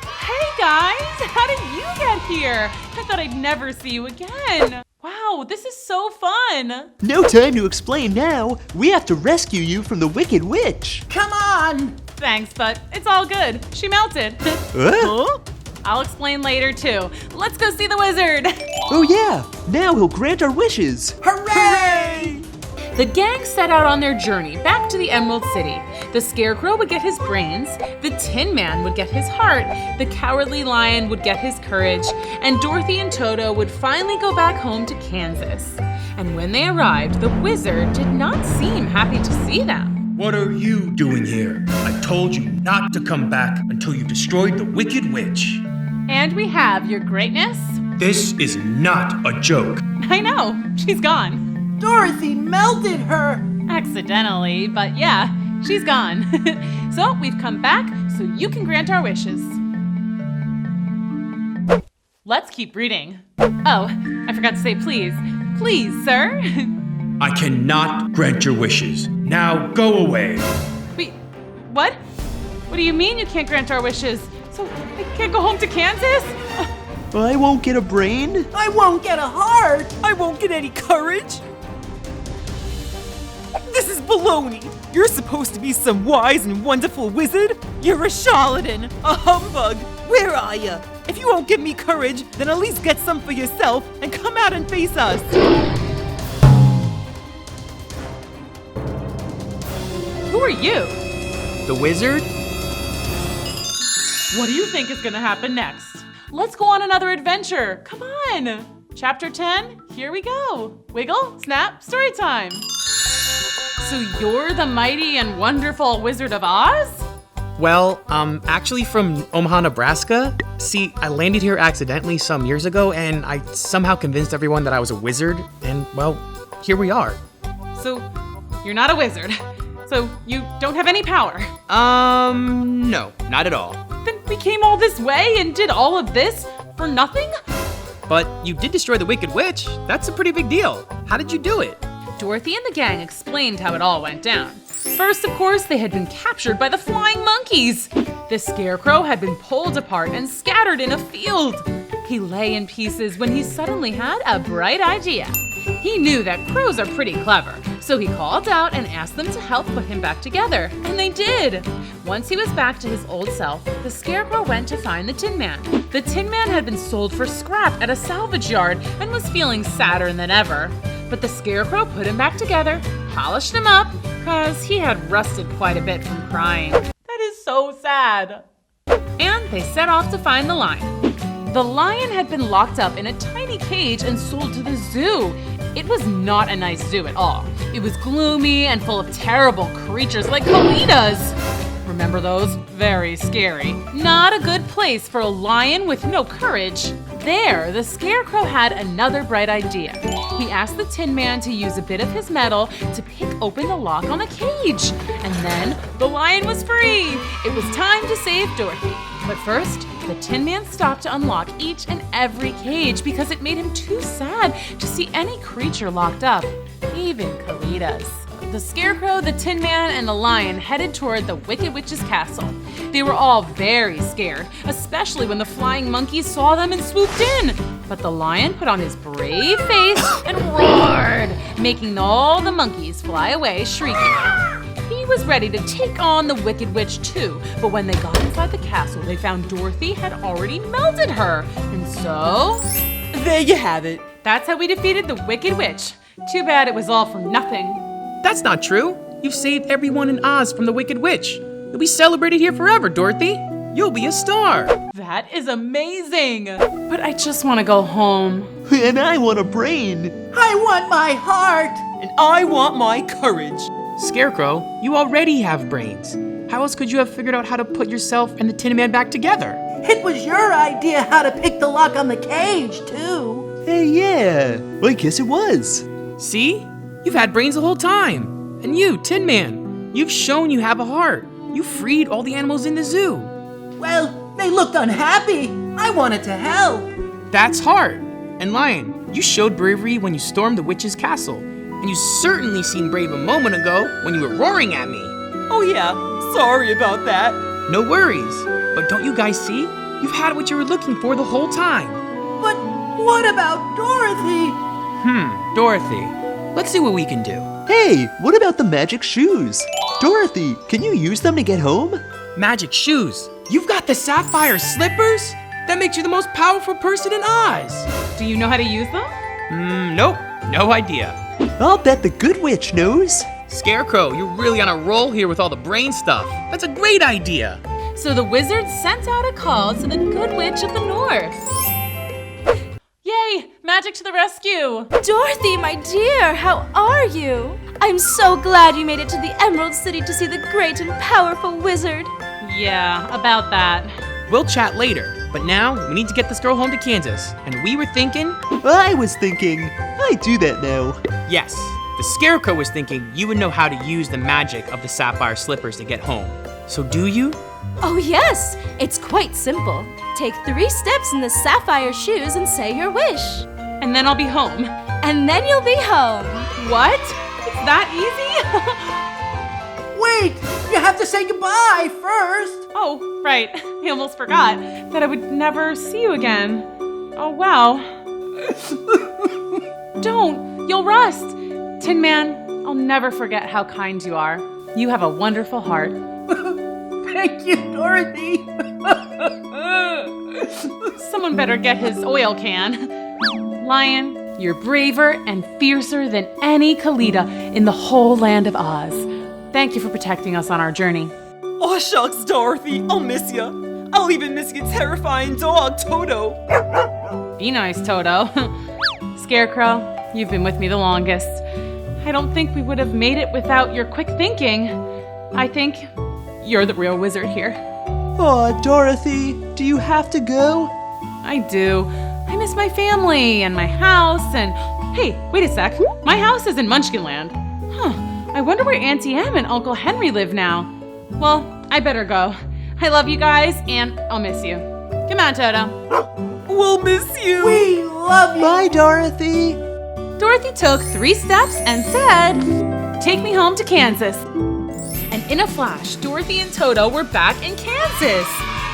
Hey guys, how did you get here? I thought I'd never see you again. Wow, this is so fun. No time to explain now. We have to rescue you from the Wicked Witch. Come on. Thanks, but it's all good. She melted. Huh? I'll explain later too. Let's go see the wizard. Oh yeah, now he'll grant our wishes. Hooray! The gang set out on their journey back to the Emerald City. The Scarecrow would get his brains, the Tin Man would get his heart, the Cowardly Lion would get his courage, and Dorothy and Toto would finally go back home to Kansas. And when they arrived, the wizard did not seem happy to see them. What are you doing here? I told you not to come back until you destroyed the Wicked Witch. And we have your greatness. This is not a joke. I know, she's gone. Dorothy melted her! Accidentally, but yeah, she's gone. So we've come back so you can grant our wishes. Let's keep reading. Oh, I forgot to say please. Please, sir. I cannot grant your wishes. Now go away. Wait, what? What do you mean you can't grant our wishes? So I can't go home to Kansas? I won't get a brain. I won't get a heart. I won't get any courage. This is baloney! You're supposed to be some wise and wonderful wizard? You're a charlatan, a humbug! Where are you? If you won't give me courage, then at least get some for yourself and come out and face us! Who are you? The wizard? What do you think is gonna happen next? Let's go on another adventure. Come on. Chapter 10, here we go. Wiggle, snap, story time. So you're the mighty and wonderful Wizard of Oz? Well, actually from Omaha, Nebraska. See, I landed here accidentally some years ago, and I somehow convinced everyone that I was a wizard, and well, here we are. So you're not a wizard. So you don't have any power. No, not at all. Then we came all this way and did all of this for nothing? But you did destroy the Wicked Witch. That's a pretty big deal. How did you do it? Dorothy and the gang explained how it all went down. First, of course, they had been captured by the flying monkeys. The scarecrow had been pulled apart and scattered in a field. He lay in pieces when he suddenly had a bright idea. He knew that crows are pretty clever, so he called out and asked them to help put him back together, and they did. Once he was back to his old self, the scarecrow went to find the Tin Man. The Tin Man had been sold for scrap at a salvage yard and was feeling sadder than ever. But the scarecrow put him back together, polished him up, cause he had rusted quite a bit from crying. That is so sad. And they set off to find the lion. The lion had been locked up in a tiny cage and sold to the zoo. It was not a nice zoo at all. It was gloomy and full of terrible creatures like colitas. Remember those? Very scary. Not a good place for a lion with no courage. There, the scarecrow had another bright idea. He asked the Tin Man to use a bit of his metal to pick open the lock on the cage. And then the lion was free. It was time to save Dorothy. But first, the Tin Man stopped to unlock each and every cage because it made him too sad to see any creature locked up, even colitas. The Scarecrow, the Tin Man, and the Lion headed toward the Wicked Witch's castle. They were all very scared, especially when the flying monkeys saw them and swooped in. But the Lion put on his brave face and roared, making all the monkeys fly away shrieking. He was ready to take on the Wicked Witch too, but when they got inside the castle, they found Dorothy had already melted her. And so, there you have it. That's how we defeated the Wicked Witch. Too bad it was all for nothing. That's not true. You've saved everyone in Oz from the Wicked Witch. You'll be celebrated here forever, Dorothy. You'll be a star. That is amazing. But I just want to go home. And I want a brain. I want my heart. And I want my courage. Scarecrow, you already have brains. How else could you have figured out how to put yourself and the Tin Man back together? It was your idea how to pick the lock on the cage, too. Hey, yeah. I guess it was. See? You've had brains the whole time. And you, Tin Man, you've shown you have a heart. You freed all the animals in the zoo. Well, they looked unhappy. I wanted to help. That's heart. And Lion, you showed bravery when you stormed the witch's castle. And you certainly seemed brave a moment ago when you were roaring at me. Oh yeah, sorry about that. No worries. But don't you guys see? You've had what you were looking for the whole time. But what about Dorothy? Dorothy. Let's see what we can do. Hey, what about the magic shoes? Dorothy, can you use them to get home? Magic shoes? You've got the sapphire slippers? That makes you the most powerful person in Oz. Do you know how to use them? Nope. No idea. I'll bet the Good Witch knows. Scarecrow, you're really on a roll here with all the brain stuff. That's a great idea. So the wizard sent out a call to the Good Witch of the North. Yay! Magic to the rescue! Dorothy, my dear, how are you? I'm so glad you made it to the Emerald City to see the great and powerful wizard. Yeah, about that. We'll chat later, but now we need to get this girl home to Kansas. And we were thinking... I was thinking, I do that now. Yes, the Scarecrow was thinking you would know how to use the magic of the sapphire slippers to get home. So do you? Oh yes, it's quite simple. Take 3 steps in the sapphire shoes and say your wish. And then I'll be home. And then you'll be home. What? It's that easy? Wait, you have to say goodbye first. Oh, right. I almost forgot that I would never see you again. Oh, wow. Don't, you'll rust. Tin Man, I'll never forget how kind you are. You have a wonderful heart. Thank you, Dorothy. Someone better get his oil can. Lion, you're braver and fiercer than any Kalita in the whole land of Oz. Thank you for protecting us on our journey. Oh, shucks, Dorothy. I'll miss you. I'll even miss your terrifying dog, Toto. Be nice, Toto. Scarecrow, you've been with me the longest. I don't think we would have made it without your quick thinking. I think you're the real wizard here. Aw, Dorothy, do you have to go? I do. I miss my family and my house and... Hey, wait a sec. My house is in Munchkinland. Huh. I wonder where Auntie Em and Uncle Henry live now. Well, I better go. I love you guys and I'll miss you. Come on, Toto. We'll miss you. We love you. Bye, Dorothy. Dorothy took 3 steps and said, "Take me home to Kansas." And in a flash, Dorothy and Toto were back in Kansas.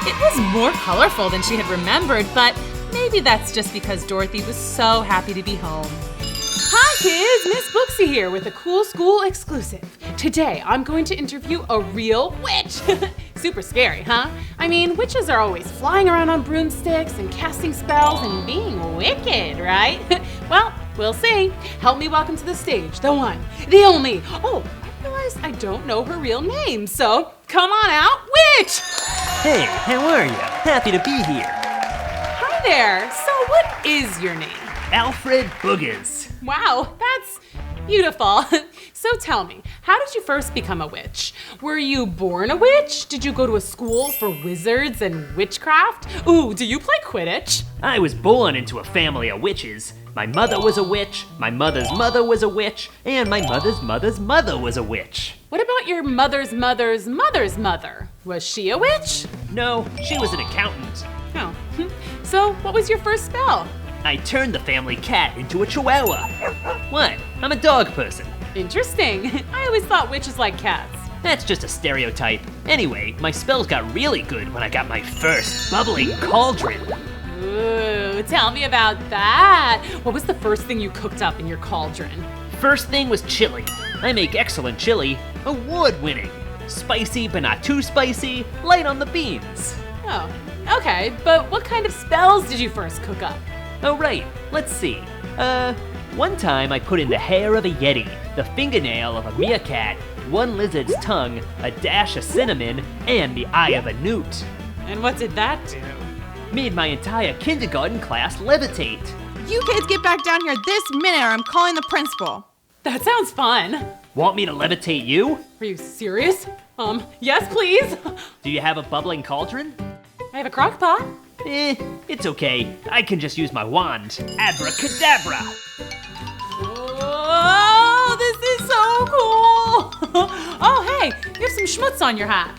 It was more colorful than she had remembered, but maybe that's just because Dorothy was so happy to be home. Hi kids, Miss Booksy here with a cool school exclusive. Today I'm going to interview a real witch. Super scary, huh? I mean, witches are always flying around on broomsticks and casting spells and being wicked, right? Well, we'll see. Help me welcome to the stage, the one, the only. Oh, I realize I don't know her real name, so come on out, witch! Hey, how are you? Happy to be here. Hi there. So what is your name? Alfred Boogers. Wow, that's beautiful. So tell me, how did you first become a witch? Were you born a witch? Did you go to a school for wizards and witchcraft? Ooh, do you play Quidditch? I was born into a family of witches. My mother was a witch, my mother's mother was a witch, and my mother's mother's mother was a witch. What about your mother's mother's mother's mother? Was she a witch? No, she was an accountant. Oh, so what was your first spell? I turned the family cat into a chihuahua. What? I'm a dog person. Interesting. I always thought witches liked cats. That's just a stereotype. Anyway, my spells got really good when I got my first bubbling cauldron. Ooh, tell me about that. What was the first thing you cooked up in your cauldron? First thing was chili. I make excellent chili, award-winning. Spicy but not too spicy, light on the beans. Oh, okay, but what kind of spells did you first cook up? Oh right, let's see. One time I put in the hair of a yeti, the fingernail of a meerkat, one lizard's tongue, a dash of cinnamon, and the eye of a newt. And what did that do? Made my entire kindergarten class levitate. You kids get back down here this minute or I'm calling the principal. That sounds fun. Want me to levitate you? Are you serious? Yes, please. Do you have a bubbling cauldron? I have a crock pot. It's okay. I can just use my wand. Abracadabra! Oh, this is so cool! Oh, hey, you have some schmutz on your hat.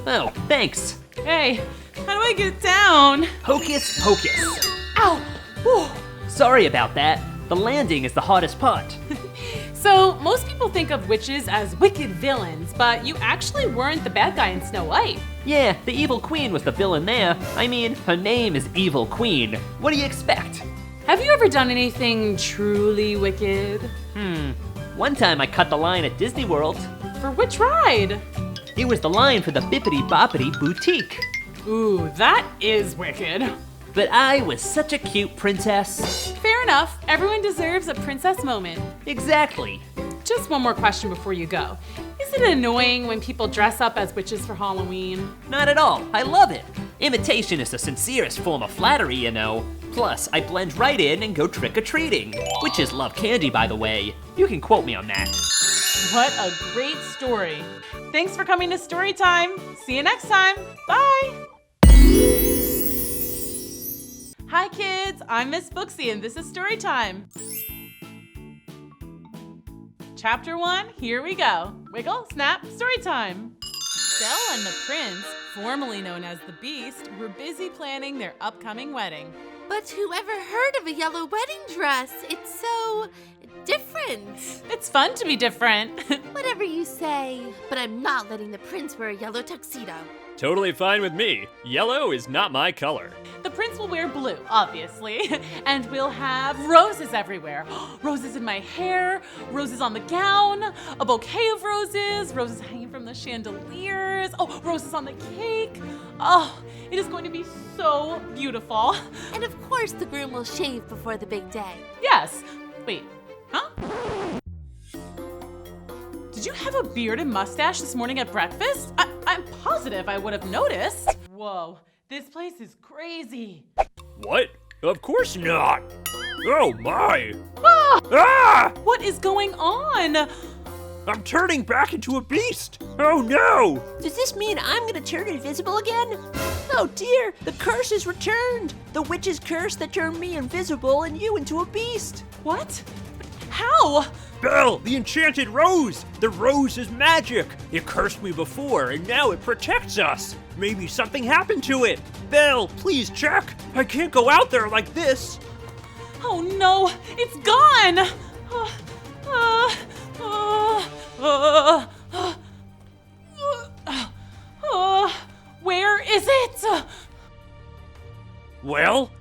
Oh, thanks. Hey, how do I get down? Hocus pocus. Ow! Whew. Sorry about that. The landing is the hardest part. So, most people think of witches as wicked villains, but you actually weren't the bad guy in Snow White. Yeah, the evil queen was the villain there. I mean, her name is Evil Queen. What do you expect? Have you ever done anything truly wicked? One time I cut the line at Disney World. For which ride? It was the line for the Bippity Boppity Boutique. Ooh, that is wicked. But I was such a cute princess. Fair enough. Everyone deserves a princess moment. Exactly. Just one more question before you go. Is it annoying when people dress up as witches for Halloween? Not at all. I love it. Imitation is the sincerest form of flattery, you know. Plus, I blend right in and go trick-or-treating. Witches love candy, by the way. You can quote me on that. What a great story. Thanks for coming to Storytime. See you next time. Bye. Hi kids, I'm Miss Booksy and this is Storytime. Chapter 1, here we go. Wiggle, snap, Storytime. Belle and the prince, formerly known as the Beast, were busy planning their upcoming wedding. But whoever heard of a yellow wedding dress? It's so different. It's fun to be different. Whatever you say, but I'm not letting the prince wear a yellow tuxedo. Totally fine with me. Yellow is not my color. The prince prince will wear blue, obviously, and we'll have roses everywhere. Roses in my hair, roses on the gown, a bouquet of roses, roses hanging from the chandeliers, oh, roses on the cake. Oh, it is going to be so beautiful. And of course the groom will shave before the big day. Yes. Wait, huh? Did you have a beard and mustache this morning at breakfast? I'm positive I would have noticed. Whoa, this place is crazy. What? Of course not. Oh my. Ah! Ah! What is going on? I'm turning back into a beast. Oh no. Does this mean I'm gonna turn invisible again? Oh dear, the curse is returned. The witch's curse that turned me invisible and you into a beast. What? How? Belle, the enchanted rose! The rose is magic! It cursed me before, and now it protects us! Maybe something happened to it! Belle, please check! I can't go out there like this! Oh no, it's gone! Where is it? Well?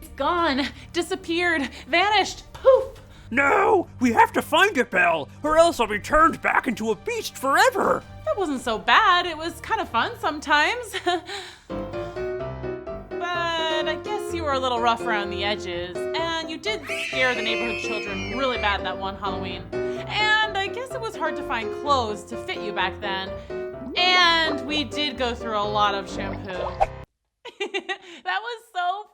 It's gone, disappeared, vanished, poof! No! We have to find it, Belle, or else I'll be turned back into a beast forever! That wasn't so bad. It was kind of fun sometimes. But I guess you were a little rough around the edges, and you did scare the neighborhood children really bad that one Halloween. And I guess it was hard to find clothes to fit you back then. And we did go through a lot of shampoo. That was so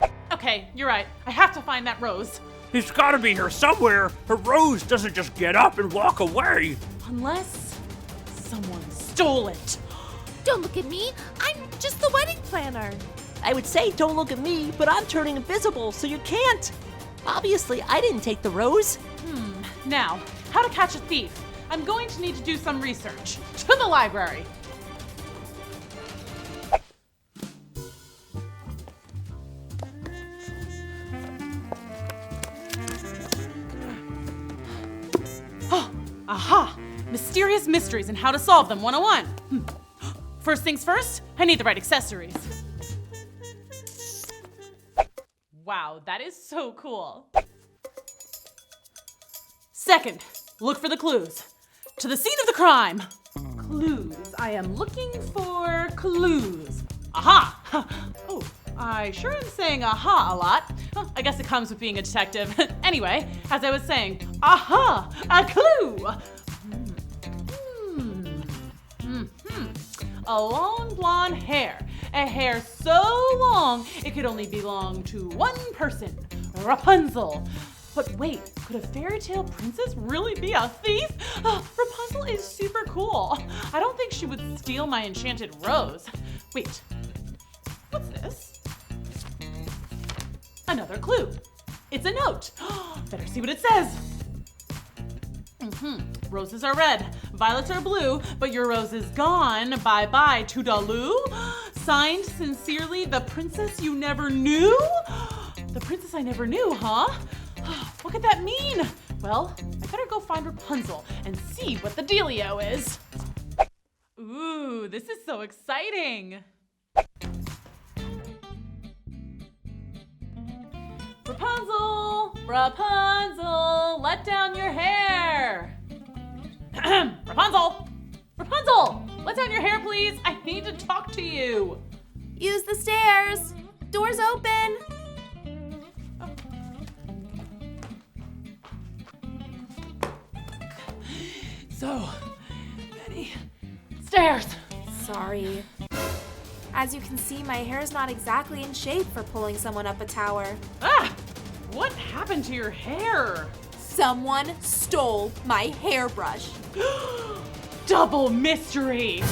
funny. Okay, you're right. I have to find that rose. It's gotta be here somewhere! A rose doesn't just get up and walk away! Unless someone stole it. Don't look at me. I'm just the wedding planner. I would say don't look at me, but I'm turning invisible, so you can't. Obviously, I didn't take the rose. Now, how to catch a thief. I'm going to need to do some research. To the library. Aha! Mysterious mysteries and how to solve them 101. First things first, I need the right accessories. Wow, that is so cool. Second, look for the clues. To the scene of the crime. Clues. I am looking for clues. Aha! Oh, I sure am saying aha a lot. I guess it comes with being a detective. Anyway, as I was saying, aha! A clue! A long blonde hair. A hair so long, it could only belong to one person. Rapunzel. But wait, could a fairy tale princess really be a thief? Rapunzel is super cool. I don't think she would steal my enchanted rose. Wait, what's this? Another clue. It's a note. Better see what it says. Roses are red, violets are blue, but your rose is gone. Bye-bye, toodaloo. Signed sincerely, the princess you never knew? The princess I never knew, huh? What could that mean? Well, I better go find Rapunzel and see what the dealio is. Ooh, this is so exciting. Rapunzel, Rapunzel, let down your hair. Rapunzel, Rapunzel, let down your hair, please. I need to talk to you. Use the stairs. Doors open. So many stairs. Sorry. As you can see, my hair is not exactly in shape for pulling someone up a tower. Ah! What happened to your hair? Someone stole my hairbrush. Double mystery!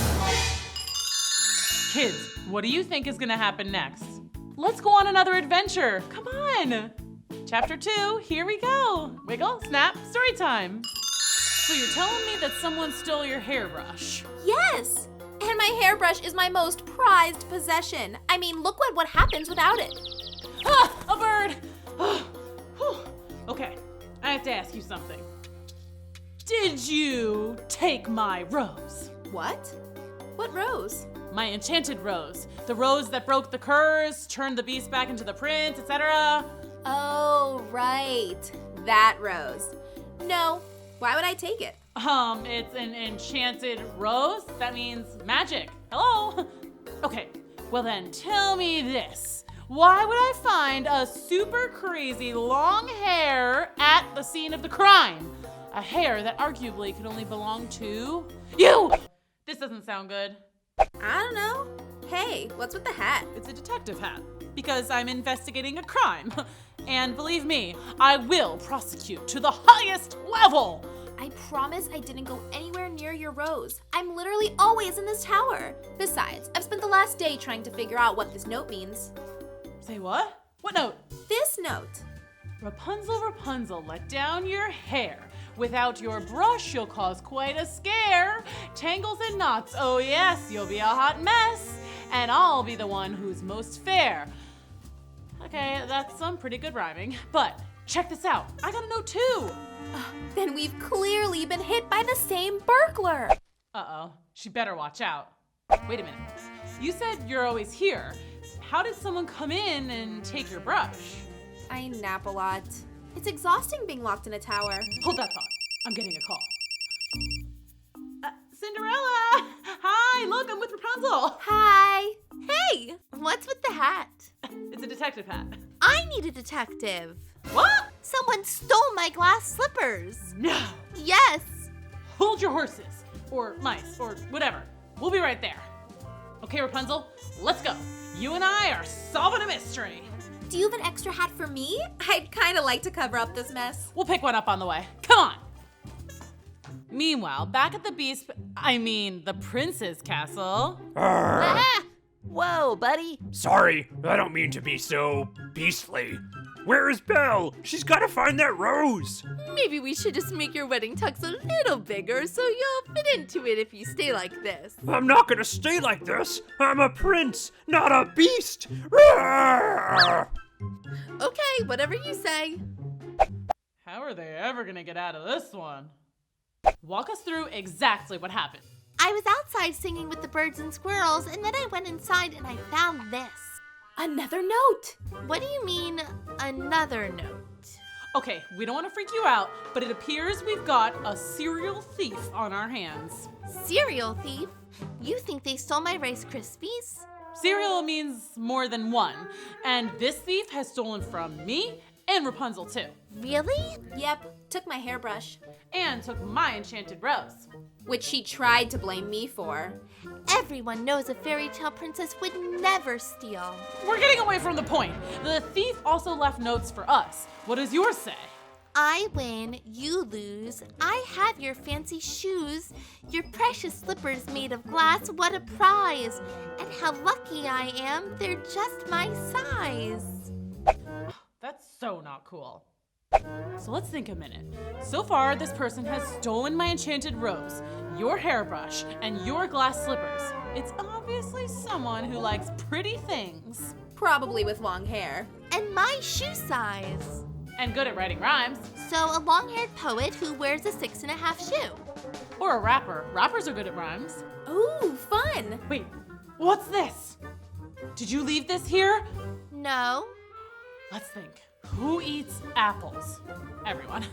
Kids, what do you think is gonna happen next? Let's go on another adventure. Come on. Chapter 2, here we go. Wiggle, snap, story time. So you're telling me that someone stole your hairbrush? Yes! And my hairbrush is my most prized possession. I mean, look what happens without it. Ah, a bird! Okay, I have to ask you something. Did you take my rose? What? What rose? My enchanted rose. The rose that broke the curse, turned the beast back into the prince, etc. Oh, right. That rose. No. Why would I take it? It's an enchanted rose. That means magic. Hello? Okay, well then tell me this. Why would I find a super crazy long hair at the scene of the crime? A hair that arguably could only belong to you! This doesn't sound good. I don't know. Hey, what's with the hat? It's a detective hat. Because I'm investigating a crime. And believe me, I will prosecute to the highest level! I promise I didn't go anywhere near your rose. I'm literally always in this tower. Besides, I've spent the last day trying to figure out what this note means. Say what? What note? This note. Rapunzel, Rapunzel, let down your hair. Without your brush, you'll cause quite a scare. Tangles and knots, oh yes, you'll be a hot mess. And I'll be the one who's most fair. Okay, that's some pretty good rhyming. But check this out. I got a note too. Then we've clearly been hit by the same burglar. Uh-oh, she better watch out. Wait a minute. You said you're always here. How did someone come in and take your brush? I nap a lot. It's exhausting being locked in a tower. Hold that thought. I'm getting a call. Cinderella! Hi, look, I'm with Rapunzel. Hi. Hey, what's with the hat? It's a detective hat. I need a detective. What? Someone stole my glass slippers. No. Yes. Hold your horses, or mice, or whatever. We'll be right there. Okay, Rapunzel, let's go. You and I are solving a mystery. Do you have an extra hat for me? I'd kind of like to cover up this mess. We'll pick one up on the way. Come on. Meanwhile, back at the the prince's castle. Whoa, buddy. Sorry, I don't mean to be so beastly. Where is Belle? She's gotta find that rose. Maybe we should just make your wedding tux a little bigger so you'll fit into it if you stay like this. I'm not gonna stay like this. I'm a prince, not a beast. Okay, whatever you say. How are they ever gonna get out of this one? Walk us through exactly what happened. I was outside singing with the birds and squirrels, and then I went inside and I found this. Another note. What do you mean, another note? Okay, we don't want to freak you out, but it appears we've got a serial thief on our hands. Cereal thief? You think they stole my Rice Krispies? Cereal means more than one, and this thief has stolen from me and Rapunzel too. Really? Yep, took my hairbrush. And took my enchanted rose. Which she tried to blame me for. Everyone knows a fairy tale princess would never steal. We're getting away from the point. The thief also left notes for us. What does yours say? I win, you lose. I have your fancy shoes, your precious slippers made of glass, what a prize. And how lucky I am, they're just my size. That's so not cool. So let's think a minute. So far, this person has stolen my enchanted rose, your hairbrush, and your glass slippers. It's obviously someone who likes pretty things. Probably with long hair. And my shoe size. And good at writing rhymes. So a long-haired poet who wears a 6.5 shoe. Or a rapper. Rappers are good at rhymes. Ooh, fun. Wait, what's this? Did you leave this here? No. Let's think. Who eats apples? Everyone.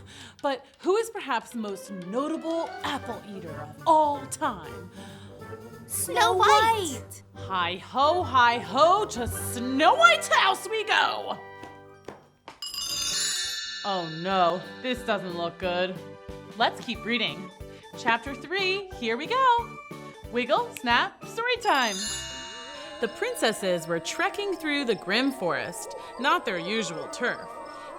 But who is perhaps the most notable apple eater of all time? Snow White! Hi ho, to Snow White's house we go! Oh no, this doesn't look good. Let's keep reading. Chapter 3, here we go. Wiggle, snap, story time. The princesses were trekking through the grim forest, not their usual turf.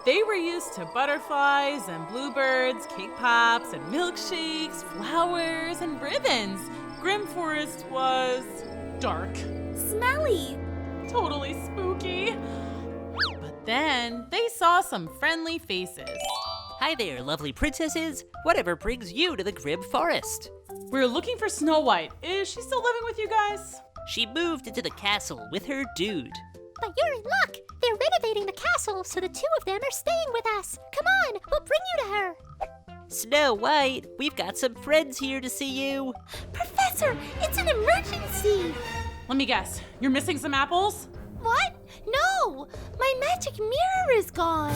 They were used to butterflies and bluebirds, cake pops and milkshakes, flowers and ribbons. Grim forest was dark. Smelly. Totally spooky. But then they saw some friendly faces. Hi there, lovely princesses. Whatever brings you to the grim forest? We're looking for Snow White. Is she still living with you guys? She moved into the castle with her dude. But you're in luck. They're renovating the castle, so the two of them are staying with us. Come on, we'll bring you to her. Snow White, we've got some friends here to see you. Professor, it's an emergency. Let me guess. You're missing some apples? What? No, my magic mirror is gone.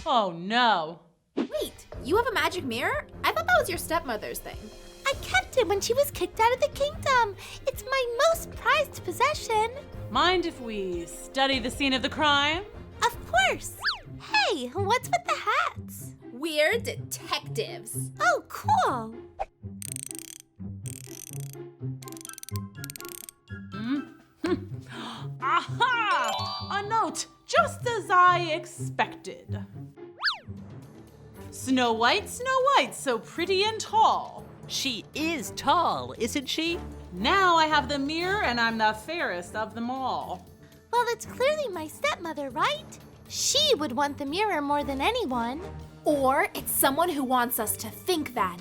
Oh no. Wait, you have a magic mirror? I thought that was your stepmother's thing. I kept it when she was kicked out of the kingdom. It's my most prized possession. Mind if we study the scene of the crime? Of course. Hey, what's with the hats? We're detectives. Oh, cool. Aha! A note, just as I expected. Snow White, so pretty and tall. She is tall, isn't she? Now I have the mirror and I'm the fairest of them all. Well, it's clearly my stepmother, right? She would want the mirror more than anyone. Or it's someone who wants us to think that.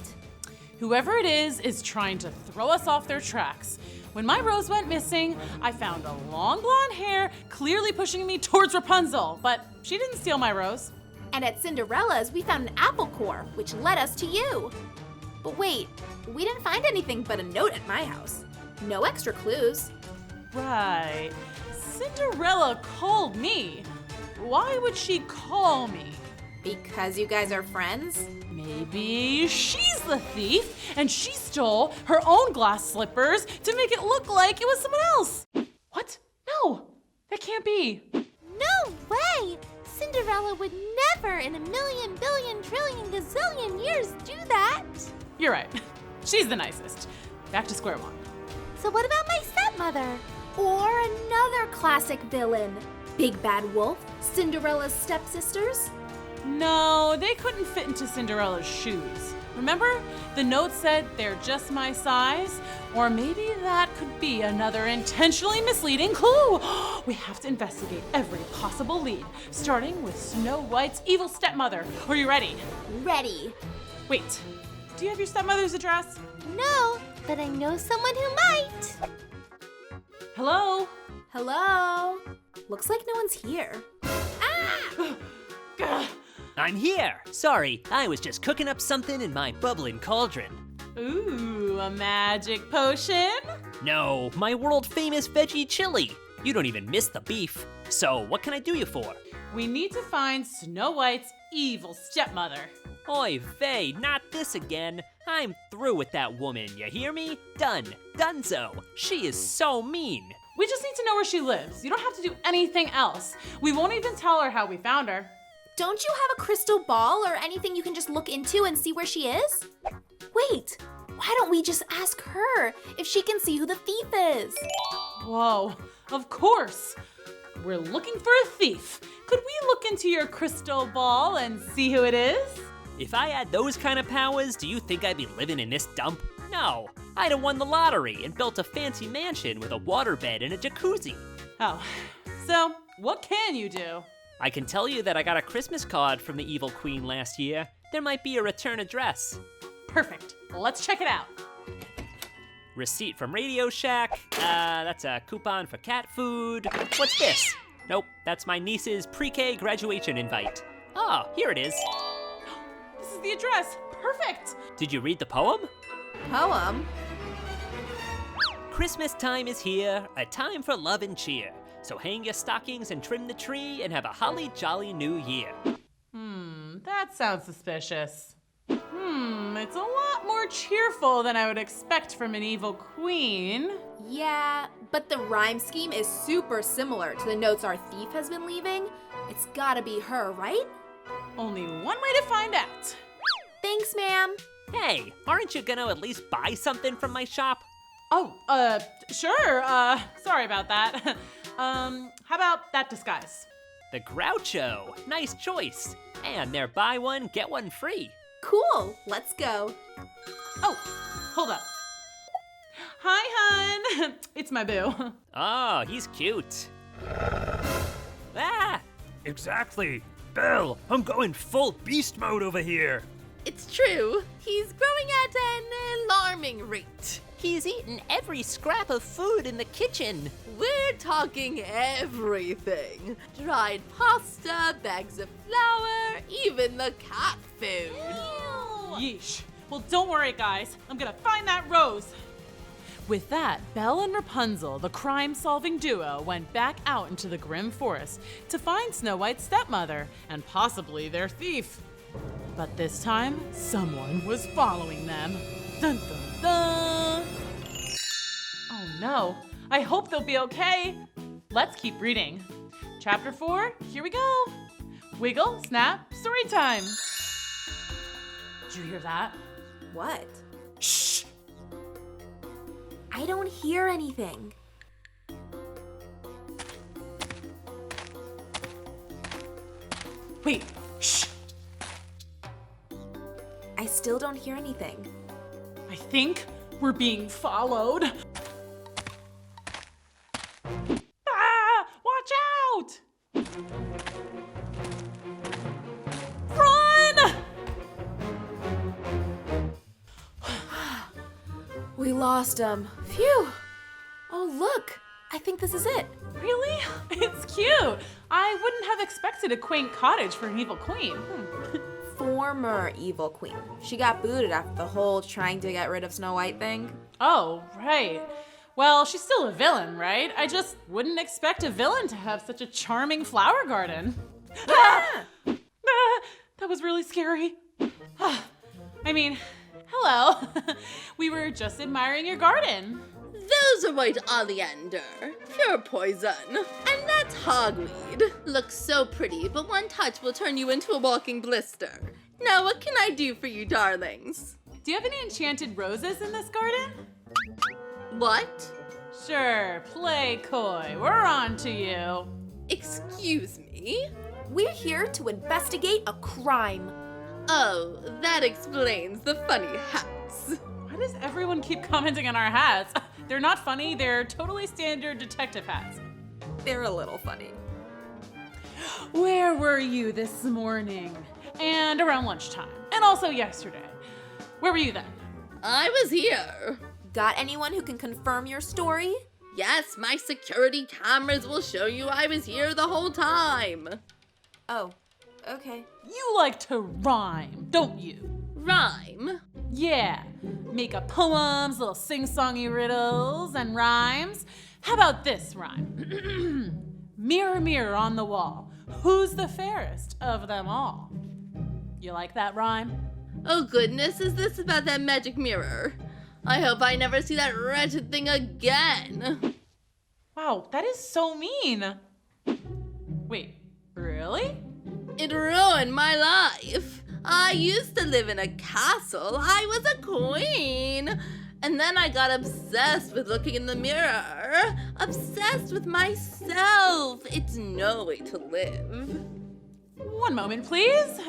Whoever it is trying to throw us off their tracks. When my rose went missing, I found a long blonde hair clearly pushing me towards Rapunzel, but she didn't steal my rose. And at Cinderella's, we found an apple core, which led us to you. But wait, we didn't find anything but a note at my house. No extra clues. Right. Cinderella called me. Why would she call me? Because you guys are friends? Maybe she's the thief and she stole her own glass slippers to make it look like it was someone else. What? No, that can't be. No way! Cinderella would never in a million, billion, trillion, gazillion years do that. You're right. She's the nicest. Back to square one. So what about my stepmother? Or another classic villain. Big Bad Wolf, Cinderella's stepsisters? No, they couldn't fit into Cinderella's shoes. Remember? The note said they're just my size. Or maybe that could be another intentionally misleading clue. We have to investigate every possible lead, starting with Snow White's evil stepmother. Are you ready? Ready. Wait, do you have your stepmother's address? No, but I know someone who might. Hello? Hello? Looks like no one's here. I'm here. Sorry, I was just cooking up something in my bubbling cauldron. Ooh, a magic potion? No, my world-famous veggie chili. You don't even miss the beef. So, what can I do you for? We need to find Snow White's evil stepmother. Oy vey, not this again. I'm through with that woman, you hear me? Done. Donezo. She is so mean. We just need to know where she lives. You don't have to do anything else. We won't even tell her how we found her. Don't you have a crystal ball or anything you can just look into and see where she is? Wait, why don't we just ask her if she can see who the thief is? Whoa, of course. We're looking for a thief. Could we look into your crystal ball and see who it is? If I had those kind of powers, do you think I'd be living in this dump? No, I'd have won the lottery and built a fancy mansion with a waterbed and a jacuzzi. Oh, so what can you do? I can tell you that I got a Christmas card from the evil queen last year. There might be a return address. Perfect. Let's check it out. Receipt from Radio Shack. That's a coupon for cat food. What's this? Nope, that's my niece's pre-K graduation invite. Oh, here it is. This is the address. Perfect. Did you read the poem? Poem? Christmas time is here, a time for love and cheer. So hang your stockings and trim the tree and have a holly jolly new year. That sounds suspicious. It's a lot more cheerful than I would expect from an evil queen. Yeah, but the rhyme scheme is super similar to the notes our thief has been leaving. It's gotta be her, right? Only one way to find out. Thanks, ma'am. Hey, aren't you gonna at least buy something from my shop? Oh, sure. Sorry about that. How about that disguise? The Groucho. Nice choice. And they're buy one, get one free. Cool, let's go. Oh, hold up. Hi, hun. It's my boo. Oh, he's cute. Ah! Exactly. Belle, I'm going full beast mode over here. It's true. He's growing at an alarming rate. He's eaten every scrap of food in the kitchen. We're talking everything. Dried pasta, bags of flour, even the cat food. Yeesh. Well, don't worry, guys. I'm gonna find that rose. With that, Belle and Rapunzel, the crime-solving duo, went back out into the grim forest to find Snow White's stepmother and possibly their thief. But this time, someone was following them. Dun dun dun! Oh no, I hope they'll be okay. Let's keep reading. Chapter 4, here we go. Wiggle, snap, story time. Did you hear that? What? Shh! I don't hear anything. Wait, shh! I still don't hear anything. I think we're being followed. Ah! Watch out! Run! We lost him. Phew. Oh, look. I think this is it. Really? It's cute. I wouldn't have expected a quaint cottage for an evil queen. Former evil queen. She got booted after the whole trying to get rid of Snow White thing. Oh, right. Well, she's still a villain, right? I just wouldn't expect a villain to have such a charming flower garden. Ah! That was really scary. I mean, hello. We were just admiring your garden. Those are white oleander, pure poison. And that's hogweed. Looks so pretty, but one touch will turn you into a walking blister. Now what can I do for you, darlings? Do you have any enchanted roses in this garden? What? Sure, play coy. We're on to you. Excuse me? We're here to investigate a crime. Oh, that explains the funny hats. Why does everyone keep commenting on our hats? They're not funny, they're totally standard detective hats. They're a little funny. Where were you this morning? And around lunchtime. And also yesterday. Where were you then? I was here. Got anyone who can confirm your story? Yes, my security cameras will show you I was here the whole time. Oh, okay. You like to rhyme, don't you? Rhyme? Yeah. Make up poems, little sing-songy riddles and rhymes. How about this rhyme? Mirror, mirror on the wall, who's the fairest of them all? You like that rhyme? Oh goodness, is this about that magic mirror? I hope I never see that wretched thing again. Wow, that is so mean. Wait, really? It ruined my life. I used to live in a castle. I was a queen. And then I got obsessed with looking in the mirror. Obsessed with myself. It's no way to live. One moment, please.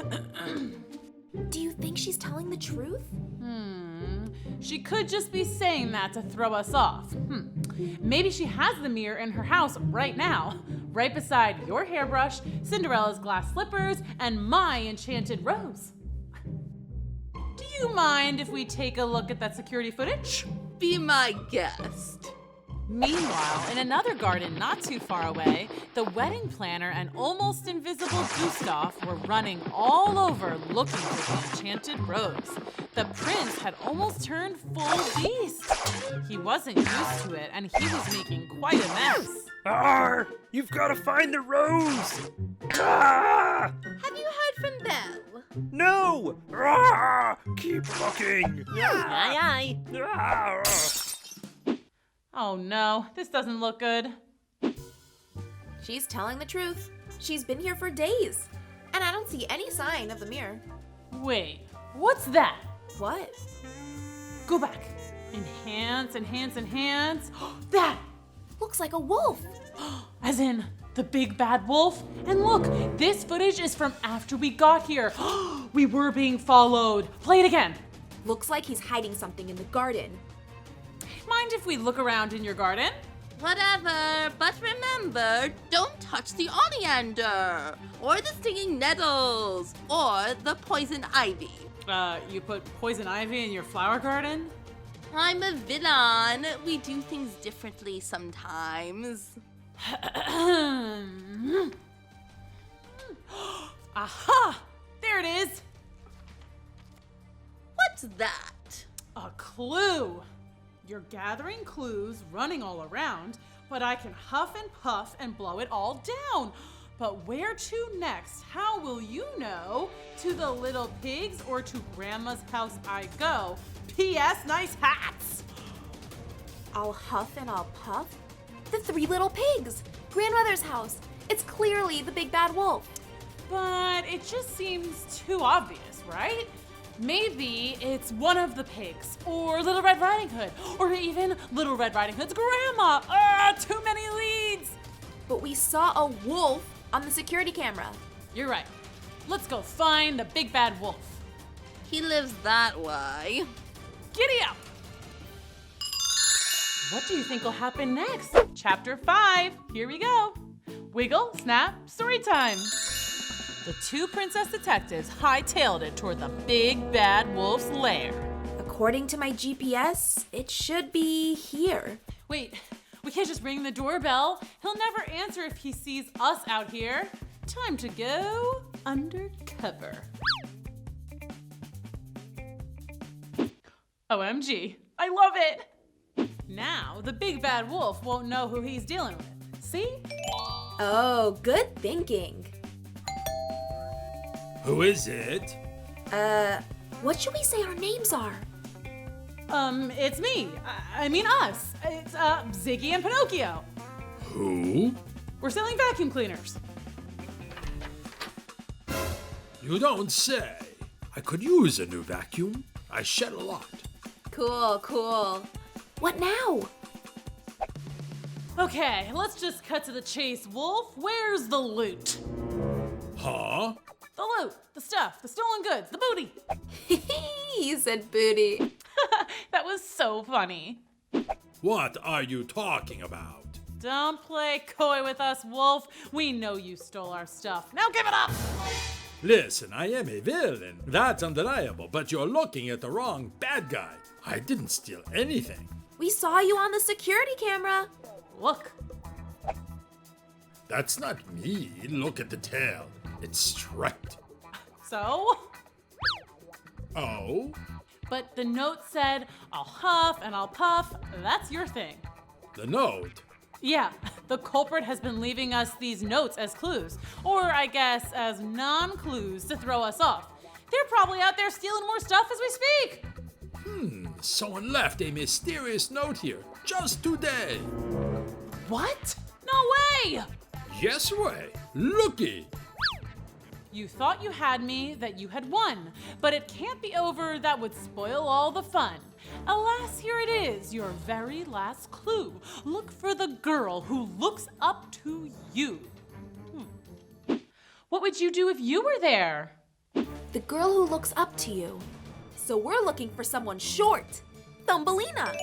Do you think she's telling the truth? She could just be saying that to throw us off. Maybe she has the mirror in her house right now, right beside your hairbrush, Cinderella's glass slippers, and my enchanted rose. Do you mind if we take a look at that security footage? Be my guest. Meanwhile, in another garden not too far away, the wedding planner and almost invisible Gustav were running all over looking for the enchanted rose. The prince had almost turned full beast. He wasn't used to it, and he was making quite a mess. Arr! You've got to find the rose! Ah! Have you heard from Belle? No! Ah! Keep looking! Aye, aye. Ah! Oh no, this doesn't look good. She's telling the truth. She's been here for days. And I don't see any sign of the mirror. Wait, what's that? What? Go back. Enhance, enhance, enhance. That! Looks like a wolf. As in, the big bad wolf? And look, this footage is from after we got here. We were being followed. Play it again. Looks like he's hiding something in the garden. Mind if we look around in your garden? Whatever, but remember, don't touch the oleander, or the stinging nettles, or the poison ivy. You put poison ivy in your flower garden? I'm a villain. We do things differently sometimes. Aha! There it is! that? A clue! You're gathering clues, running all around, but I can huff and puff and blow it all down. But where to next? How will you know? To the little pigs or to Grandma's house I go? P.S. Nice hats! I'll huff and I'll puff. The three little pigs. Grandmother's house. It's clearly the big bad wolf. But it just seems too obvious, right? Maybe it's one of the pigs, or Little Red Riding Hood, or even Little Red Riding Hood's grandma. Too many leads! But we saw a wolf on the security camera. You're right. Let's go find the big bad wolf. He lives that way. Giddy up! What do you think will happen next? Chapter 5, here we go. Wiggle, snap, story time. The two princess detectives hightailed it toward the big bad wolf's lair. According to my GPS, it should be here. Wait, we can't just ring the doorbell. He'll never answer if he sees us out here. Time to go undercover. OMG, I love it! Now, the big bad wolf won't know who he's dealing with. See? Oh, good thinking. Who is it? What should we say our names are? It's me. I mean us. It's, Ziggy and Pinocchio. Who? We're selling vacuum cleaners. You don't say. I could use a new vacuum. I shed a lot. Cool, cool. What now? Okay, let's just cut to the chase, Wolf. Where's the loot? Huh? The loot, the stuff, the stolen goods, the booty. You said booty. That was so funny. What are you talking about? Don't play coy with us, Wolf. We know you stole our stuff. Now give it up! Listen, I am a villain. That's undeniable, but you're looking at the wrong bad guy. I didn't steal anything. We saw you on the security camera. Look. That's not me. Look at the tail. It's striped. So? Oh? But the note said, I'll huff and I'll puff. That's your thing. The note? Yeah, the culprit has been leaving us these notes as clues, or I guess as non-clues to throw us off. They're probably out there stealing more stuff as we speak. Someone left a mysterious note here just today. What? No way! Yes way. Looky. You thought you had me, that you had won, but it can't be over, that would spoil all the fun. Alas, here it is, your very last clue. Look for the girl who looks up to you. What would you do if you were there? The girl who looks up to you. So we're looking for someone short. Thumbelina.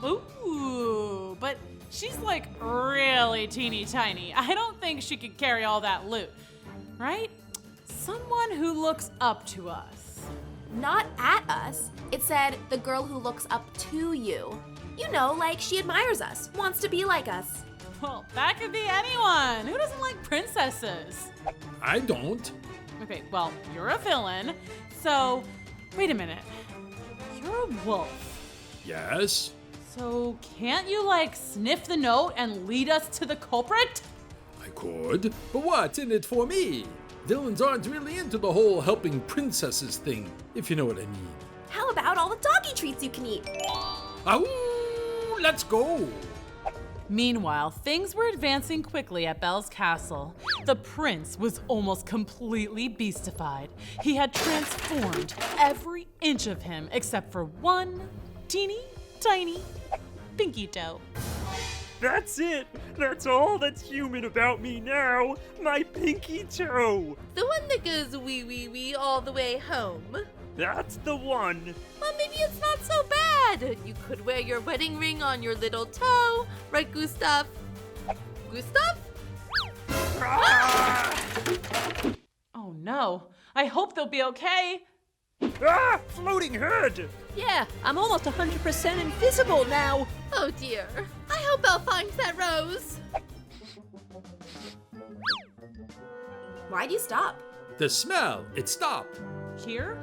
Ooh, but she's like really teeny tiny. I don't think she could carry all that loot, right? Someone who looks up to us. Not at us. It said the girl who looks up to you. You know, like she admires us, wants to be like us. Well, that could be anyone. Who doesn't like princesses? I don't. Okay, well, you're a villain. So, wait a minute. You're a wolf. Yes? So, can't you, like, sniff the note and lead us to the culprit? I could, but what's in it for me? Villains aren't really into the whole helping princesses thing, if you know what I mean. How about all the doggy treats you can eat? Ow! Let's go! Meanwhile, things were advancing quickly at Belle's castle. The prince was almost completely beastified. He had transformed every inch of him except for one teeny tiny pinky toe. That's it! That's all that's human about me now! My pinky toe! The one that goes wee wee wee all the way home. That's the one! Well, maybe it's not so bad. You could wear your wedding ring on your little toe, right, Gustav? Gustav? Oh no, I hope they'll be okay. Ah! Floating head! Yeah, I'm almost 100% invisible now. Oh dear. I hope Belle finds that rose. Why'd you stop? The smell! It stopped! Here?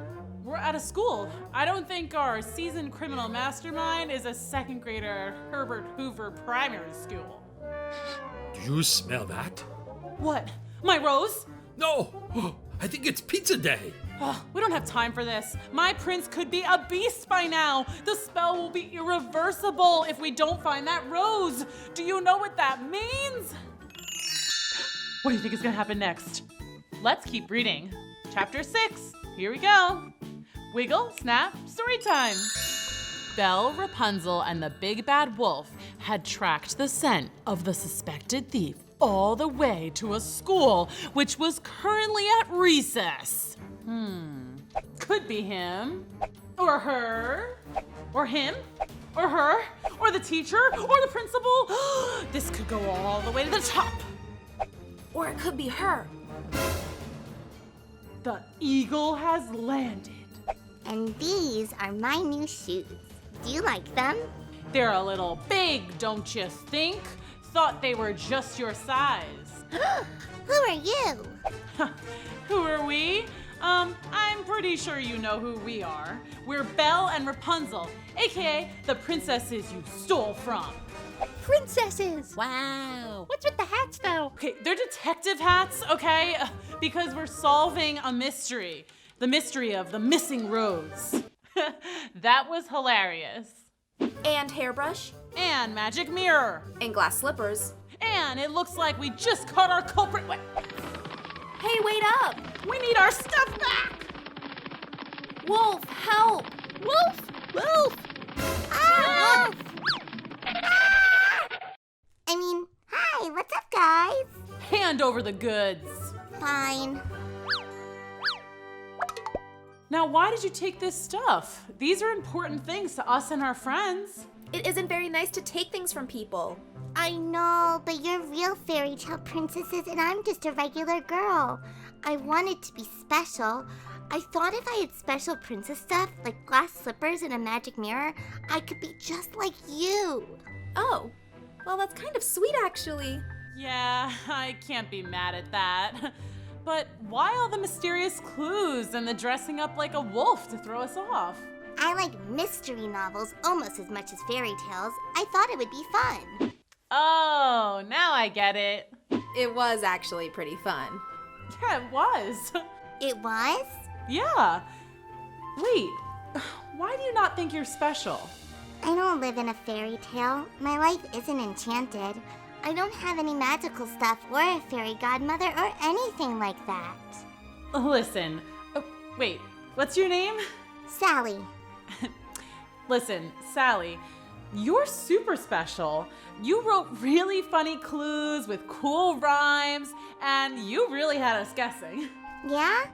we're out of school. I don't think our seasoned criminal mastermind is a second grader at Herbert Hoover Primary School. Do you smell that? What? My rose? No! I think it's pizza day. Oh, we don't have time for this. My prince could be a beast by now. The spell will be irreversible if we don't find that rose. Do you know what that means? What do you think is gonna happen next? Let's keep reading. Chapter 6, here we go. Wiggle, snap, story time. Belle, Rapunzel, and the big bad wolf had tracked the scent of the suspected thief all the way to a school which was currently at recess. Could be him, or her, or him, or her, or the teacher, or the principal. This could go all the way to the top. Or it could be her. The eagle has landed. And these are my new shoes. Do you like them? They're a little big, don't you think? Thought they were just your size. Who are you? Who are we? I'm pretty sure you know who we are. We're Belle and Rapunzel, aka the princesses you stole from. Princesses! Wow. What's with the hats, though? Okay, they're detective hats, okay? Because we're solving a mystery. The mystery of the missing rose. That was hilarious. And hairbrush. And magic mirror. And glass slippers. And it looks like we just caught our culprit. Hey, wait up! We need our stuff back! Wolf, help! Wolf! Wolf! Ah! Wolf! I mean, hi, what's up, guys? Hand over the goods. Fine. Now, why did you take this stuff? These are important things to us and our friends. It isn't very nice to take things from people. I know, but you're real fairy tale princesses and I'm just a regular girl. I wanted to be special. I thought if I had special princess stuff, like glass slippers and a magic mirror, I could be just like you. Oh, well, that's kind of sweet, actually. Yeah, I can't be mad at that. But why all the mysterious clues and the dressing up like a wolf to throw us off? I like mystery novels almost as much as fairy tales. I thought it would be fun. Oh, now I get it. It was actually pretty fun. Yeah, it was. It was? Yeah. Wait, why do you not think you're special? I don't live in a fairy tale. My life isn't enchanted. I don't have any magical stuff or a fairy godmother or anything like that. Listen, wait, what's your name? Sally. Listen, Sally, you're super special. You wrote really funny clues with cool rhymes, and you really had us guessing. Yeah?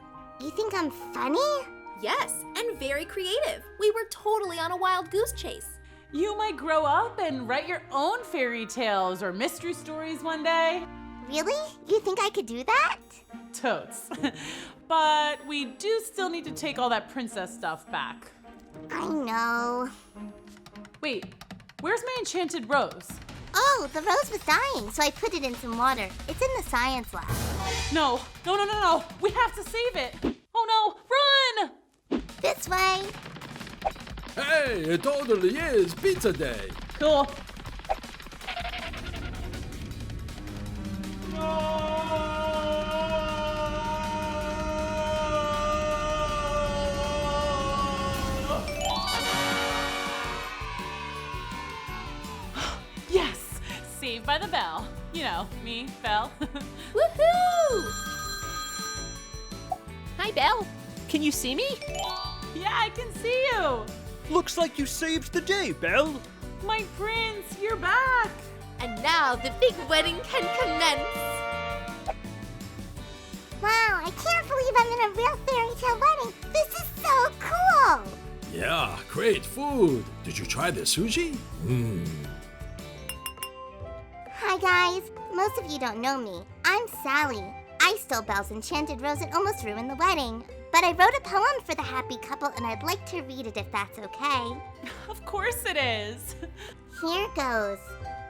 You think I'm funny? Yes, and very creative. We were totally on a wild goose chase. You might grow up and write your own fairy tales or mystery stories one day. Really? You think I could do that? Totes. But we do still need to take all that princess stuff back. I know. Wait, where's my enchanted rose? Oh, the rose was dying, so I put it in some water. It's in the science lab. No. We have to save it. Oh no, run! This way. Hey, it totally is pizza day. Cool. Yes! Saved by the bell. You know, me, Belle. Woohoo! Hi, Belle. Can you see me? Yeah, I can see you. Looks like you saved the day, Belle. My prince, you're back. And now the big wedding can commence. Wow, I can't believe I'm in a real fairy tale wedding. This is so cool. Yeah, great food. Did you try the sushi? Hi guys, most of you don't know me. I'm Sally. I stole Belle's enchanted rose and almost ruined the wedding. But I wrote a poem for the happy couple and I'd like to read it if that's okay. Of course it is. Here goes.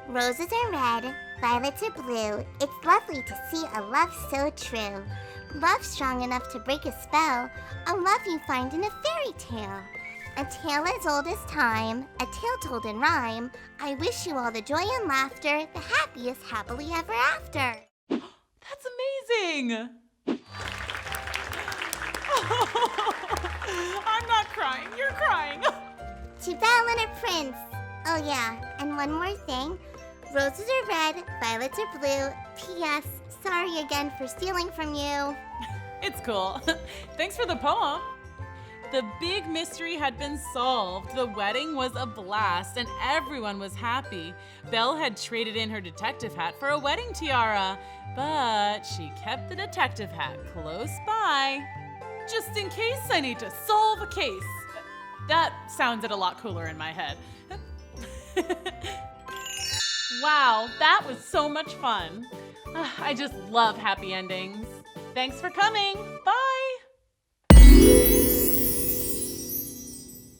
Roses are red, violets are blue. It's lovely to see a love so true. Love strong enough to break a spell, a love you find in a fairy tale. A tale as old as time, a tale told in rhyme. I wish you all the joy and laughter, the happiest happily ever after. That's amazing! I'm not crying, you're crying. To Belle and her prince. Oh yeah, and one more thing. Roses are red, violets are blue. P.S. Sorry again for stealing from you. It's cool. Thanks for the poem. The big mystery had been solved. The wedding was a blast and everyone was happy. Belle had traded in her detective hat for a wedding tiara, but she kept the detective hat close by, just in case I need to solve a case. That sounded a lot cooler in my head. Wow, that was so much fun. I just love happy endings. Thanks for coming. Bye.